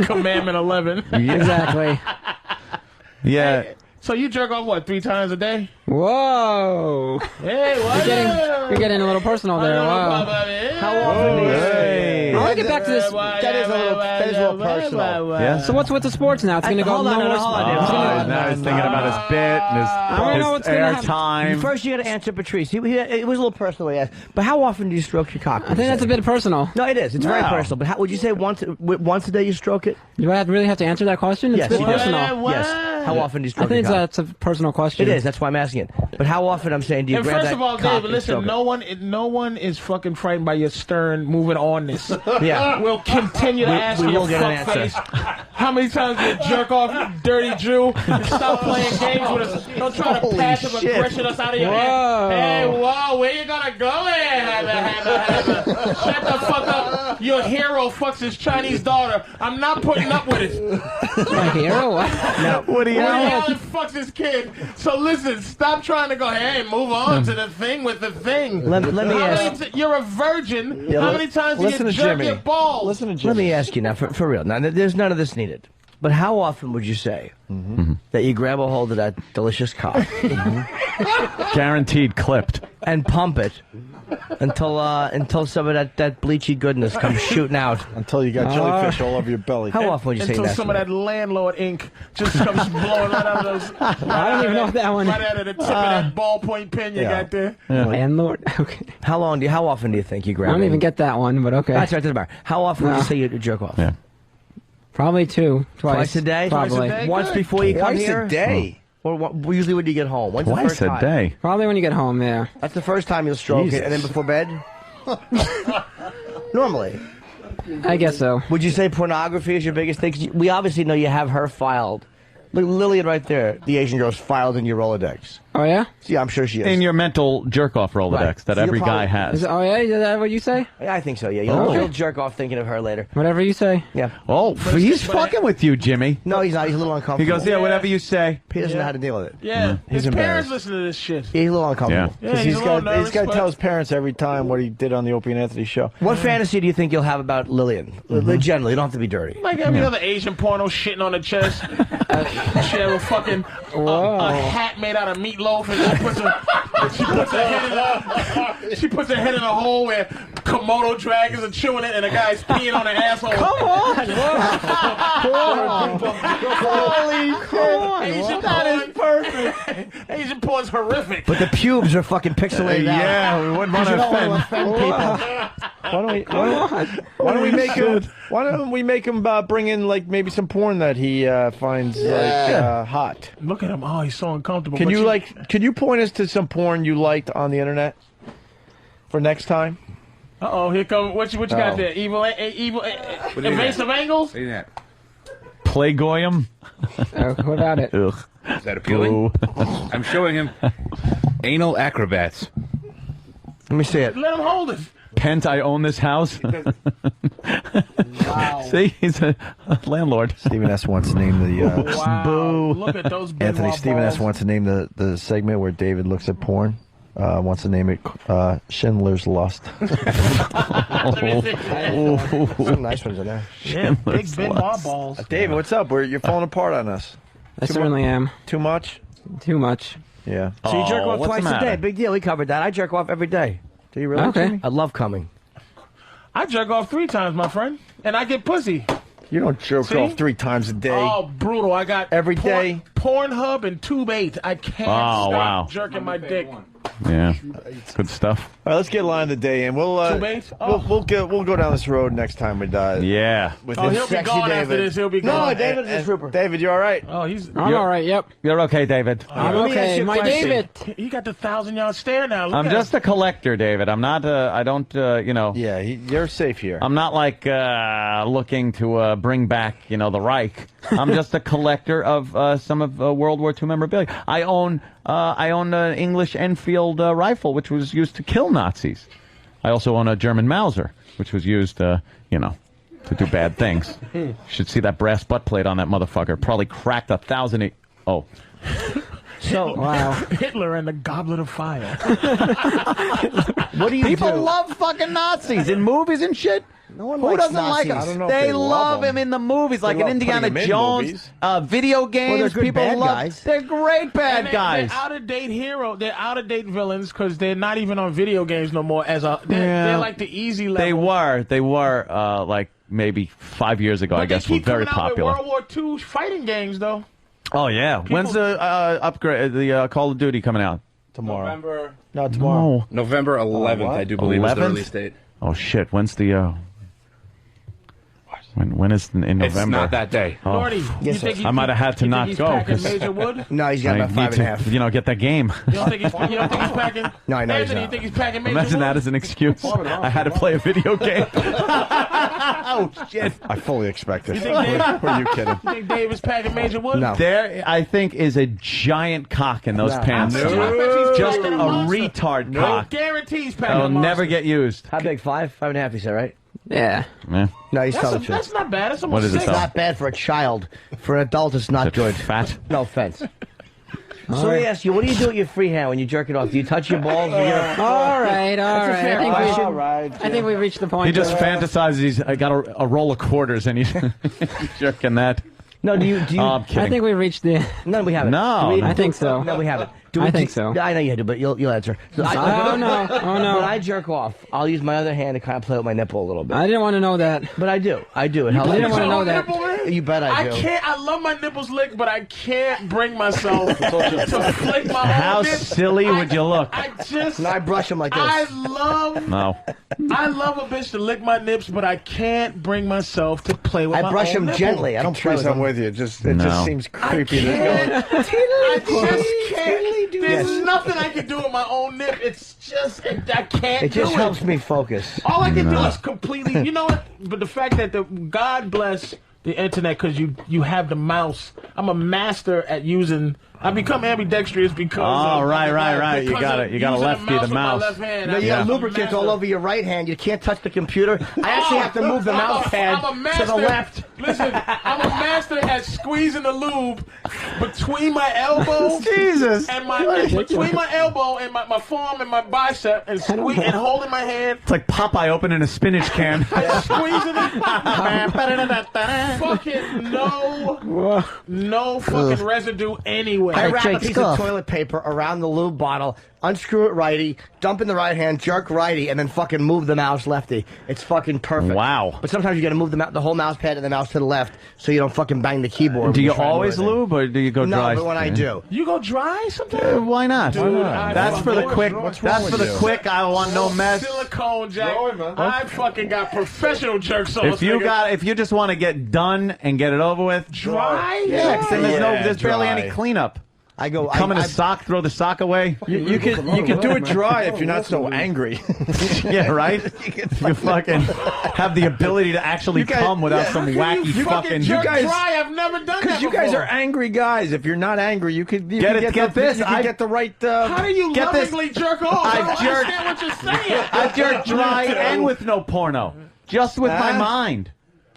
S13: Commandment 11.
S15: Exactly.
S9: Yeah.
S13: Hey, so you jerk off, what, 3 times a day?
S15: Whoa.
S13: Hey, what?
S15: You're getting a little personal there. Wow.
S5: How often do you say?
S15: I want to get back to this.
S5: That is a little personal.
S9: Yeah.
S15: So what's with the sports now? It's going to go no more.
S9: Now he's thinking about his bit and his airtime.
S5: First, you got to answer Patrice. It was a little personal, yes. But how often do you stroke your cock?
S15: I think that's a bit personal.
S5: No, it is. It's very personal. But would you say once a day you stroke it?
S15: Do I really have to answer that question? It's a bit personal.
S5: Yes. How often do you stroke
S15: I think
S5: your cock?
S15: that's a personal question.
S5: It is. That's why I'm asking it. But how often, I'm saying, do you grab that cock?
S13: First of all, David, listen, no one is fucking frightened by your stern moving on this.
S5: Yeah.
S13: We'll continue to ask you, fuck face. How many times do you jerk off, you dirty Jew? Stop playing games with us. Don't try to passive aggression us out of your head. Hey, whoa, where you gonna go there? Shut the fuck up. Your hero fucks his Chinese daughter. I'm not putting up with it.
S15: My hero? What?
S5: No.
S13: Woody Allen fucks his kid. So listen, stop trying to go, hey, move on to the thing with the thing.
S5: Let me ask.
S13: You're a virgin. How many times do you jerk your balls?
S12: Listen to Jimmy.
S5: Let me ask you now, for real. Now, there's none of this needed. But how often would you say that you grab a hold of that delicious cock,
S9: Guaranteed clipped,
S5: and pump it until some of that bleachy goodness comes shooting out?
S12: Until you got jellyfish all over your belly.
S5: How often would you say that?
S13: Until some of that landlord ink just comes blowing right out of those.
S15: I don't even know what that one is.
S13: Right out of the tip of that ballpoint pen you got there.
S15: Landlord? Okay.
S5: How often do you think you grab?
S15: I don't even get that one, but okay.
S5: That's right, doesn't matter. How often would you say you jerk off?
S9: Yeah.
S15: Probably twice
S5: a day.
S15: Probably.
S5: Twice a day? Once before you come here.
S12: Twice a day.
S5: Or usually when you get home. When's the
S9: Twice
S5: first
S9: a
S5: time?
S9: day.
S15: Probably when you get home. Yeah.
S5: That's the first time you'll stroke it, and then before bed. Normally.
S15: I guess so.
S5: Would you say pornography is your biggest thing? 'Cause we obviously know you have her filed. Look, Lillian right there, the Asian girl's filed in your Rolodex.
S15: Oh, yeah?
S5: Yeah, I'm sure she is.
S9: In your mental jerk-off Rolodex
S5: Right.
S9: that
S5: So
S9: every
S5: you'll
S9: guy
S5: probably-
S9: has.
S15: Oh, yeah? Is that what you say?
S5: Yeah, I think so, yeah. You'll jerk off thinking of her later.
S15: Whatever you say.
S5: Yeah.
S9: Oh, he's fucking with you, Jimmy.
S5: No, he's not. He's a little uncomfortable.
S9: He goes, yeah, whatever you say.
S5: He doesn't know how to deal with it.
S13: Yeah.
S5: He's
S13: His parents
S5: embarrassed.
S13: listen to this shit.
S5: He's a little uncomfortable.
S13: Yeah,
S12: Because
S13: he's a little
S12: he's
S13: nervous,
S12: got to
S13: but-
S12: tell his parents every time what he did on the Opie and Anthony show.
S5: What fantasy do you think you'll have about Lillian? Generally, you don't have to be dirty.
S13: Like every other Asian porno shitting on the chest. She have a fucking a hat made out of meatloaf, and she puts her head in a hole where Komodo dragons are chewing it, and a guy's peeing on her asshole.
S15: Come on!
S5: Holy shit!
S13: Asian porn is perfect. Asian porn's horrific.
S5: But the pubes are fucking pixelated out.
S9: Yeah, we wouldn't want
S5: You
S9: to
S5: don't want
S9: offend.
S5: to offend people.
S12: Why don't we make him bring in like maybe some porn that he finds hot?
S13: Look at him. Oh, he's so uncomfortable.
S12: Can
S13: But
S12: you can you point us to some porn you liked on the internet for next time?
S13: Uh-oh, here come what you got there? Evil invasive angles?
S9: Play Goyim?
S15: What about it?
S9: Ugh.
S17: Is that appealing? I'm showing him anal acrobats.
S5: Let me see it.
S13: Let him hold it.
S9: repent I own this house.
S5: Wow.
S9: See, he's a landlord.
S12: Stephen S. wants to name the
S13: Wow.
S9: boo.
S13: Look at those
S12: Anthony.
S13: Benoit
S12: Stephen S.
S13: balls.
S12: wants to name the segment where David looks at porn. Wants to name it Schindler's Lust. Some nice ones in there.
S13: Yeah, big Benoit balls.
S12: David, what's up? You're falling apart on us.
S15: I certainly am.
S12: Too much?
S15: Too much.
S12: Yeah.
S5: So you jerk off
S9: what's
S5: twice
S9: the
S5: a
S9: matter?
S5: day. Big deal. We covered that. I jerk off every day.
S12: Do you really?
S15: Okay.
S12: Jimmy?
S5: I love coming.
S13: I jerk off 3 times, my friend, and I get pussy.
S12: You don't jerk
S13: See?
S12: off 3 times a day.
S13: Oh, brutal! I got
S12: Every day?
S13: Pornhub and Tube8. I can't
S9: Oh,
S13: stop
S9: wow.
S13: jerking my dick.
S9: Yeah, good stuff.
S12: All right, let's get line of the day in. We'll we'll go down this road next time we die.
S9: Yeah.
S12: With
S13: Oh,
S12: this
S13: he'll be
S12: sexy
S13: gone
S12: David.
S13: after this. He'll be
S5: No,
S13: gone.
S5: David is a trooper.
S12: David, you all right?
S13: Oh, he's.
S15: I'm all right. Yep.
S9: You're okay, David.
S15: I'm
S5: Let me ask
S15: okay.
S5: you a
S15: My
S5: question.
S15: David.
S13: He got the 1,000-yard stare now. Look
S9: I'm
S13: at
S9: just
S13: him.
S9: a collector, David. I'm not. I don't. You know.
S12: Yeah, you're safe here.
S9: I'm not like looking to bring back, the Reich. I'm just a collector of some of World War II memorabilia. I own an English Enfield rifle, which was used to kill Nazis. I also own a German Mauser, which was used, to do bad things. You should see that brass butt plate on that motherfucker. Probably cracked 1,000. Oh.
S5: So
S15: Wow.
S13: Hitler and the Goblet of Fire.
S5: what do you
S9: People
S5: do?
S9: love fucking Nazis in movies and shit.
S5: No one
S9: Who
S5: likes
S9: doesn't like
S5: Nazis.
S9: them?
S12: I don't know if
S9: They
S12: they love
S9: love
S12: them.
S9: him in the movies, like
S12: love
S9: in
S12: putting
S9: Indiana
S12: him in
S9: Jones,
S12: movies.
S9: video games.
S5: they're good
S9: people
S5: bad
S9: love.
S5: guys.
S9: They're great bad
S13: And
S9: guys.
S13: They're out-of-date hero. They're out-of-date villains because they're not even on video games no more. They're like the easy level.
S9: They were like maybe 5 years ago.
S13: But
S9: I guess
S13: they
S9: were
S13: keep
S9: very
S13: coming out
S9: popular.
S13: with World War II fighting games, though.
S9: Oh yeah. When's the upgrade? The Call of Duty coming out?
S12: Tomorrow.
S13: November.
S12: No, tomorrow.
S9: No.
S17: November 11th, I do believe, is the
S9: 11th?
S17: release date.
S9: Oh shit. When's the? When is in November?
S17: It's not that day.
S9: Oh.
S13: Lordy,
S5: Yes, sir.
S9: I might have had to not
S13: he's
S9: go
S13: packing
S9: 'cause
S13: Major Wood?
S5: No, he's got
S9: I
S5: about
S9: need
S5: 5.5.
S9: to, get that game.
S13: You don't think he's packing?
S5: No, I know he's
S13: Anthony, you
S5: not.
S13: think he's packing Major
S9: Imagine
S13: Wood?
S9: that as an excuse. I had to play a video game. Oh shit!
S12: I fully expect it.
S13: You think Dave,
S12: Are you kidding?
S13: you think Dave is packing Major Wood?
S5: No.
S9: There, I think, is a giant cock in those
S5: No.
S9: pants.
S13: I bet he's
S9: Just a
S13: packing monster.
S9: retard
S13: No.
S9: cock.
S13: Guarantees packing
S9: It'll
S13: a monster.
S9: never get used.
S5: How big? 5.5, you said, right?
S15: Yeah.
S9: Yeah.
S5: No, he's telling the truth.
S13: That's not bad. That's
S9: What
S13: almost
S9: is it,
S13: six.
S9: though?
S5: Not bad for a child. For an adult, it's not good.
S9: Fat.
S5: No offense. So let me ask you, what do you do with your free hand when you jerk it off? Do you touch your balls? Or your...
S15: All right.
S5: That's a fair question. All right.
S15: I think we reached the point.
S9: He just
S15: where-
S9: fantasizes he's got a roll of quarters and he's jerking that.
S5: No, do you?
S9: Oh, I'm kidding.
S15: I think we reached the.
S5: No, we haven't.
S9: No,
S5: Do we-
S9: no.
S15: I think so.
S5: No, we haven't.
S15: I think so.
S5: I know you do, but you'll answer. So
S15: Oh, no. Oh, no.
S5: When I jerk off, I'll use my other hand to kind of play with my nipple a little bit.
S15: I didn't want to know that.
S5: But I do. I do. It helps.
S15: I didn't want to know
S13: Your
S15: that.
S13: nipple, man?
S5: You bet I do.
S13: can't. I love my nipples licked, but I can't bring myself to flick my
S9: How
S13: own nip.
S9: silly would you look?
S13: I just.
S5: And I brush them like this.
S13: I love.
S9: No.
S13: I love a bitch to lick my nips, but I can't bring myself to play with my
S5: I brush
S13: own
S5: them
S13: nipple.
S5: gently. I don't play
S12: Trace,
S5: with
S12: I'm
S5: them.
S12: with you. It just
S9: No.
S12: seems
S13: I
S12: creepy.
S13: can't. I just can't. There's
S5: Yes.
S13: nothing I can do with my own nip. It's just I can't
S5: It just
S13: do
S5: helps
S13: it.
S5: me focus.
S13: All I can do is completely. You know what? But the fact that God bless the internet because you have the mouse. I'm a master at using. I become ambidextrous because.
S9: Oh,
S13: of,
S9: right. You
S13: because
S9: got
S13: of
S9: it. You got a
S13: using
S9: lefty, the
S13: with my
S9: mouse.
S13: left hand.
S5: No, you
S13: I'm
S5: got
S13: a
S5: lubricant
S13: master.
S5: all over your right hand. You can't touch the computer. I actually have to move the mouse pad
S13: I'm a
S5: to
S13: master,
S5: the left.
S13: Listen, I'm a master at squeezing the lube between my elbow.
S9: Jesus.
S13: And between my elbow and my forearm and my bicep and and holding my hand.
S9: It's like Popeye opening a spinach can.
S13: Squeezing it. Fucking no fucking residue anywhere.
S5: I wrap a
S15: Jake,
S5: piece
S15: stuff.
S5: of toilet paper around the lube bottle, unscrew it righty, dump in the right hand, jerk righty, and then fucking move the mouse lefty. It's fucking perfect.
S9: Wow.
S5: But sometimes you got to move the whole mouse pad and the mouse to the left so you don't fucking bang the keyboard.
S9: Do
S5: when
S9: you
S5: you're trying to
S9: always
S5: do anything.
S9: lube or do you go
S5: No,
S9: dry?
S5: but when I do.
S13: You go dry sometimes?
S9: Why not?
S13: Dude, I
S9: That's for the
S13: fucking-
S9: quick.
S13: what's
S9: That's for the
S12: you?
S9: quick. I want no mess.
S13: Silicone, Jack. I fucking got professional jerk sauce.
S9: If you just want to get done and get it over with,
S13: dry,
S9: yeah, 'cause then there's
S12: Yeah,
S9: barely
S12: dry.
S9: any cleanup.
S5: I go.
S9: Come in a sock, throw the sock away.
S12: You can do it dry if you're not so angry.
S9: Yeah, right? You fucking have the ability to actually come without some wacky fucking...
S13: You guys, I've never done that
S12: because you guys are angry guys. If you're not angry, you could get the right.
S13: How do you
S9: get this?
S13: lovingly jerk off? I don't understand what you're saying.
S9: I jerk dry and with no porno. Just with my mind.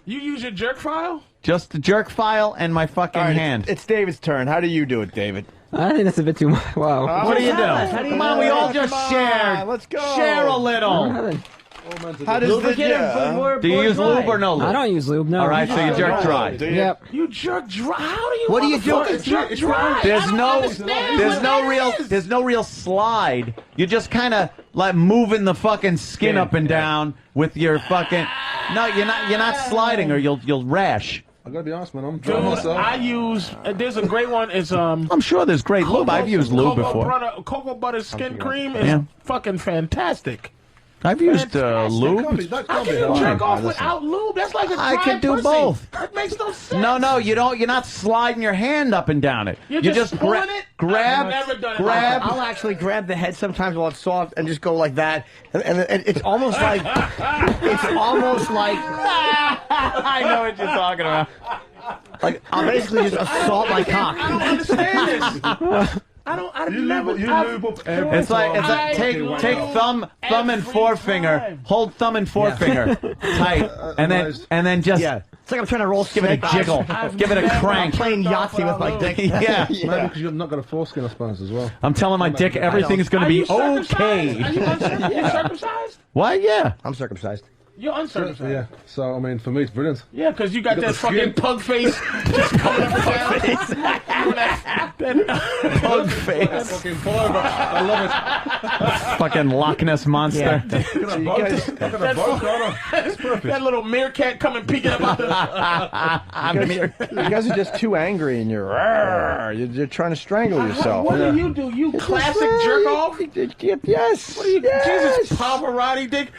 S13: You use your jerk file?
S9: Just the jerk file and my fucking hand.
S12: It's David's turn. How do you do it, David?
S15: I think that's a bit too much. Wow.
S9: What do you do? Come on, we all just share.
S12: Let's go.
S9: Share a little.
S12: How does the
S9: Do you use lube or no lube?
S15: I don't use lube, no.
S9: All right, so you jerk dry.
S15: Yep.
S13: You jerk dry? How do you?
S5: What do you do?
S13: Jerk dry?
S9: There's no real slide. You just kind of like moving the fucking skin up and down with your fucking. No, you're not sliding or you'll rash.
S6: I gotta be honest, man. I'm
S13: Dude,
S6: dry myself.
S13: I use. There's a great one. It's
S9: I'm sure there's great lube. I've used lube before.
S13: Cocoa butter skin cream is fucking fantastic.
S9: I've used lube.
S13: How can you jerk off without lube? That's like a dry
S9: I can do
S13: pussy.
S9: both.
S13: That makes no sense.
S9: No, you don't. You're not sliding your hand up and down it.
S13: You're
S9: just
S13: pulling it?
S9: grab,
S13: I've never done it.
S9: grab.
S5: I'll actually grab the head sometimes while it's soft and just go like that, and it's almost like
S9: I know what you're talking about.
S5: Like I'll basically just assault my cock.
S13: I don't understand this.
S9: It's like take thumb and forefinger, hold thumb and forefinger tight, and then just
S5: It's like I'm trying to roll.
S9: give it a jiggle, give it a crank.
S5: I'm playing Yahtzee with my dick.
S9: Yeah.
S6: Maybe because you've not got a foreskin, I suppose, as well.
S9: I'm telling my dick everything's going to be okay.
S13: Are you circumcised?
S9: Why? Yeah.
S5: I'm circumcised.
S13: You're uncircumcised.
S6: Yeah. So I mean, for me, it's brilliant.
S13: Yeah, because you got
S6: You got
S13: that
S6: the
S13: fucking
S6: skin.
S13: pug face just coming up and down.
S9: Pug face.
S6: Fucking forever. I love it.
S9: Fucking Loch Ness monster.
S6: Look at that boat,
S13: That's perfect. That little meerkat coming peeking up.
S12: You guys are just too angry and you're trying to strangle yourself.
S13: What do you do? You classic jerk off?
S12: Yes.
S13: What are you? Jesus, Pavarotti dick.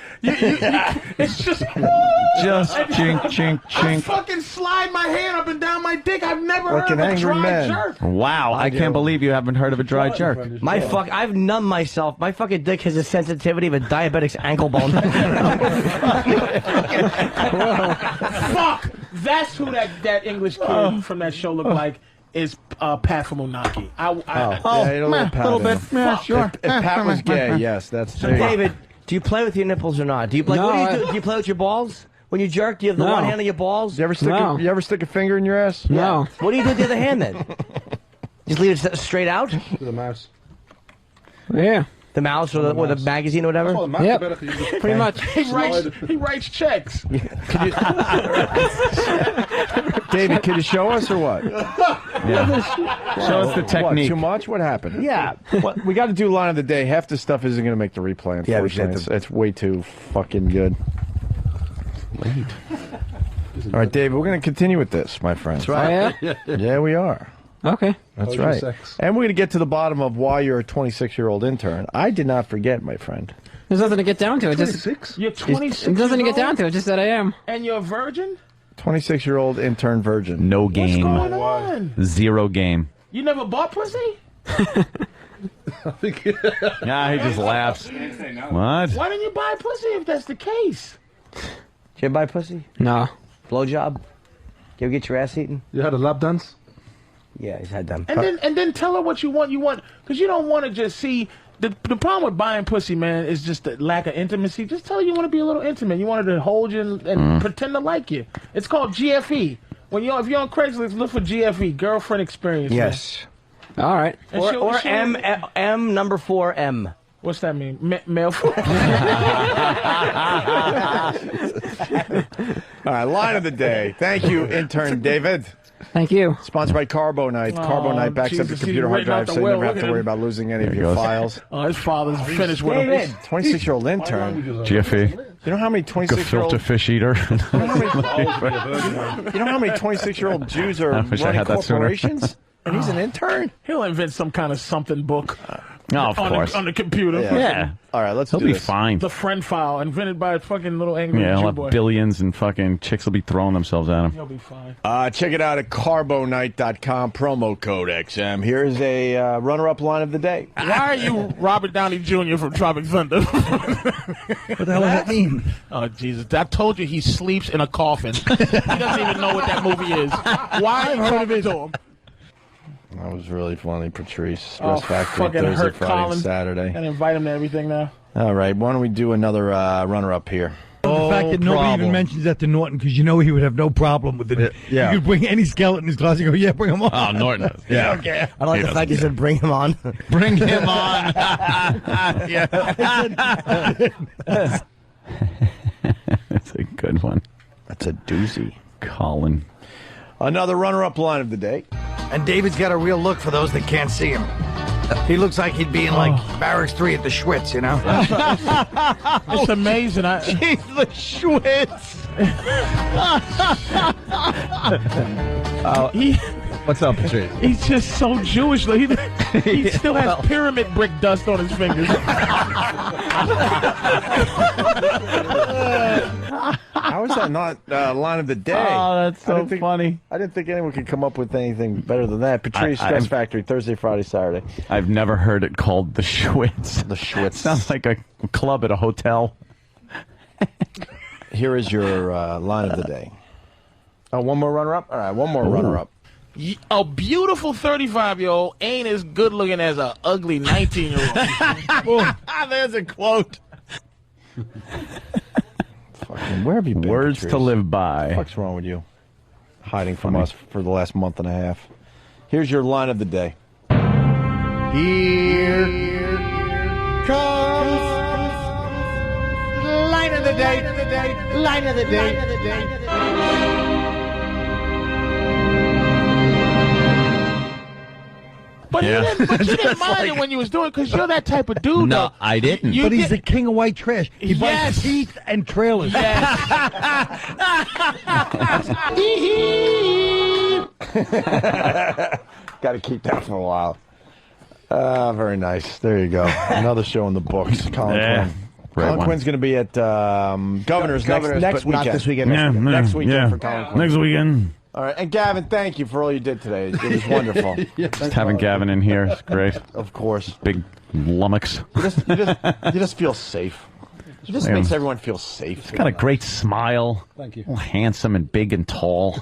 S13: It's just
S9: chink, chink,
S13: I
S9: chink.
S13: fucking slide my hand up and down my dick. I've never
S12: Like
S13: heard
S12: an
S13: of a
S12: angry
S13: dry
S12: man.
S13: jerk.
S9: Wow, I can't believe you haven't heard of a dry jerk.
S5: I've numbed myself. My fucking dick has a sensitivity of a diabetic's ankle bone.
S13: Fuck! That's who that English kid from that show looked like. Is Pat from Unagi.
S12: A little bit.
S9: Yeah, sure.
S12: If Pat was gay, yes, that's
S5: So, David, do you play with your nipples or not? Do you like?
S15: No,
S5: What do you do? Do you play with your balls when you jerk? Do you have the
S15: No.
S5: one hand on your balls?
S12: You ever stick a finger in your ass?
S15: No.
S5: What do you do with the other hand then? Just leave it straight out?
S6: To the mouse.
S15: Yeah.
S5: The mouse or the magazine or whatever?
S6: Oh, the mouse
S15: Yep.
S6: better 'cause you just
S15: Pretty much.
S13: He writes checks.
S12: David, can you show us or what?
S9: Show us the technique.
S12: What, too much? What happened?
S5: Yeah.
S12: We got to do line of the day. Half the stuff isn't going to make the replay,
S5: Yeah, we should
S12: unfortunately.
S5: have to-
S12: It's way too fucking good. All right, David, we're going to continue with this, my friend.
S15: Oh, yeah?
S12: Yeah, we are.
S15: Okay.
S12: That's
S6: How's your
S12: right.
S6: sex?
S12: And we're going to get to the bottom of why you're a 26-year-old intern. I did not forget, my friend.
S15: There's nothing to get down to. It just
S6: 26?
S13: You're 26.
S15: there's nothing to get
S13: years
S15: down to. It's just that I am.
S13: old, and you're a virgin.
S12: 26-year-old intern virgin.
S9: No
S13: What's
S9: game.
S13: going on?
S9: Zero game.
S13: You never bought pussy?
S9: Yeah, he just laughs. What?
S13: Why didn't you buy pussy if that's the case?
S5: Did you ever buy pussy?
S15: No.
S5: Blowjob? Did you ever get your ass eaten?
S6: You had a lap dance?
S5: Yeah, he's had them.
S13: And then tell her what you want. You want because you don't want to just see. The problem with buying pussy, man, is just the lack of intimacy. Just tell her you want to be a little intimate. You want her to hold you and pretend to like you. It's called GFE. If you're on Craigslist, look for GFE, girlfriend experience.
S5: Yes.
S15: All right.
S13: And
S5: Or M number 4M.
S13: What's that mean? Male.
S12: All right, line of the day. Thank you, intern David.
S15: Thank you.
S12: Sponsored by Carbonite. Carbonite backs up your
S13: Jesus,
S12: computer
S13: he's
S12: hard
S13: written out
S12: drive
S13: the
S12: so you
S13: will.
S12: never have
S13: Look
S12: to
S13: at
S12: worry
S13: him.
S12: about losing any of
S9: There he
S12: your
S9: goes.
S12: files.
S13: Oh, his father's finished with him.
S5: David.
S12: 26-year-old intern.
S9: Jiffy.
S12: You know how many 26-year-old
S9: Gefilte fish eater.
S12: You know how many 26-year-old Jews are
S9: I wish I
S12: running
S9: had that sooner.
S12: corporations? And he's an intern?
S13: He'll invent some kind of something book.
S3: Oh, of course.
S13: On the computer.
S3: Yeah.
S12: All right, let's
S3: He'll
S12: do
S3: be
S12: this.
S3: fine.
S13: The friend file invented by a fucking little angry
S3: Yeah,
S13: Jew
S3: he'll
S13: boy.
S3: have billions and fucking chicks will be throwing themselves at him.
S13: He'll be fine.
S12: Check it out at carbonight.com, promo code XM. Here's a runner-up line of the day.
S13: Why are you Robert Downey Jr. from Tropic Thunder?
S12: What the hell does that mean?
S13: Oh, Jesus. I told you he sleeps in a coffin. He doesn't even know what that movie is. Why talk to him?
S12: That was really funny, Patrice. Stress
S13: Oh,
S12: Factory,
S13: fucking
S12: Thursday,
S13: hurt
S12: Friday,
S13: Colin.
S12: and Saturday.
S13: And invite him to everything now.
S12: All right, why don't we do another runner-up here?
S4: The fact that nobody even mentions that to Norton, because you know he would have no problem with it.
S12: Yeah.
S4: You could bring any skeleton in his closet and go, yeah, bring him on.
S3: Oh, Norton does.
S12: Yeah.
S4: Okay.
S5: I like the fact you said bring him on.
S3: Bring him on. That's a good one.
S12: That's a doozy.
S3: Colin.
S12: Another runner-up line of the day.
S4: And David's got a real look for those that can't see him. He looks like he'd be in, like, Barracks 3 at the Schwitz, you know?
S13: It's amazing.
S4: Jeez, the Schwitz.
S2: What's up, Patrice?
S13: He's just so Jewish. Like, he still has pyramid brick dust on his fingers.
S12: How is that not line of the day?
S3: Oh, that's so funny.
S12: I didn't think anyone could come up with anything better than that. Patrice, Stress Factory, Thursday, Friday, Saturday.
S3: I've never heard it called the Schwitz.
S12: The Schwitz.
S3: Sounds like a club at a hotel.
S12: Here is your line of the day. Oh, one more runner-up? All right, one more runner-up.
S13: A beautiful 35-year-old ain't as good looking as an ugly 19-year-old.
S2: There's a quote.
S12: Fucking, where have you been,
S3: Words
S12: Patrice?
S3: to live by.
S12: What the fuck's wrong with you? Hiding from us for the last month and a half. Here's your line of the day.
S4: Here comes line of the day. Line of the day.
S13: But you didn't mind it when you was doing it because you're that type of dude.
S3: No,
S13: though.
S3: I didn't.
S4: But he's the king of white trash. He
S13: Yes.
S4: buys teeth and trailers.
S12: Got to keep that for a while. Very nice. There you go. Another show in the books. Colin Quinn. Colin Quinn's going to be at Governor's next
S5: but
S12: weekend.
S5: not this weekend.
S12: Next weekend for Colin Quinn.
S3: Next weekend.
S12: All right, and Gavin, thank you for all you did today. It was wonderful.
S3: Just having Gavin in here is great.
S12: Of course.
S3: Big lummox.
S12: You just feel safe. It just makes everyone feel safe.
S3: He's got a great smile.
S4: Thank you.
S3: All handsome and big and tall.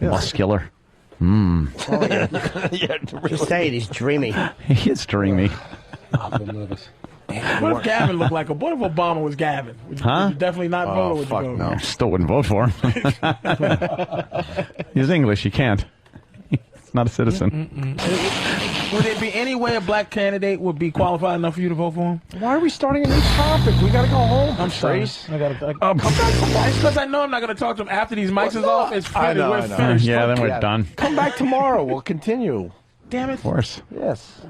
S3: Muscular.
S5: Just say it, he's dreamy.
S3: He is dreamy.
S13: What if Gavin looked like what if Obama was Gavin? Would you definitely not vote? Or would you vote?
S3: I still wouldn't vote for him. He's English. You can't. He's not a citizen.
S13: Would there be any way a black candidate would be qualified enough for you to vote for him?
S12: Why are we starting a new topic? We got to go home.
S13: I'm sorry.
S12: Trace.
S13: I gotta come back. It's because I know I'm not going to talk to him after these mics is off. It's
S12: I
S13: finished.
S12: know,
S13: We're
S12: I know.
S13: finished.
S3: Yeah, then we're done.
S12: Come back tomorrow. We'll continue.
S13: Damn it.
S3: Of course.
S12: Yes.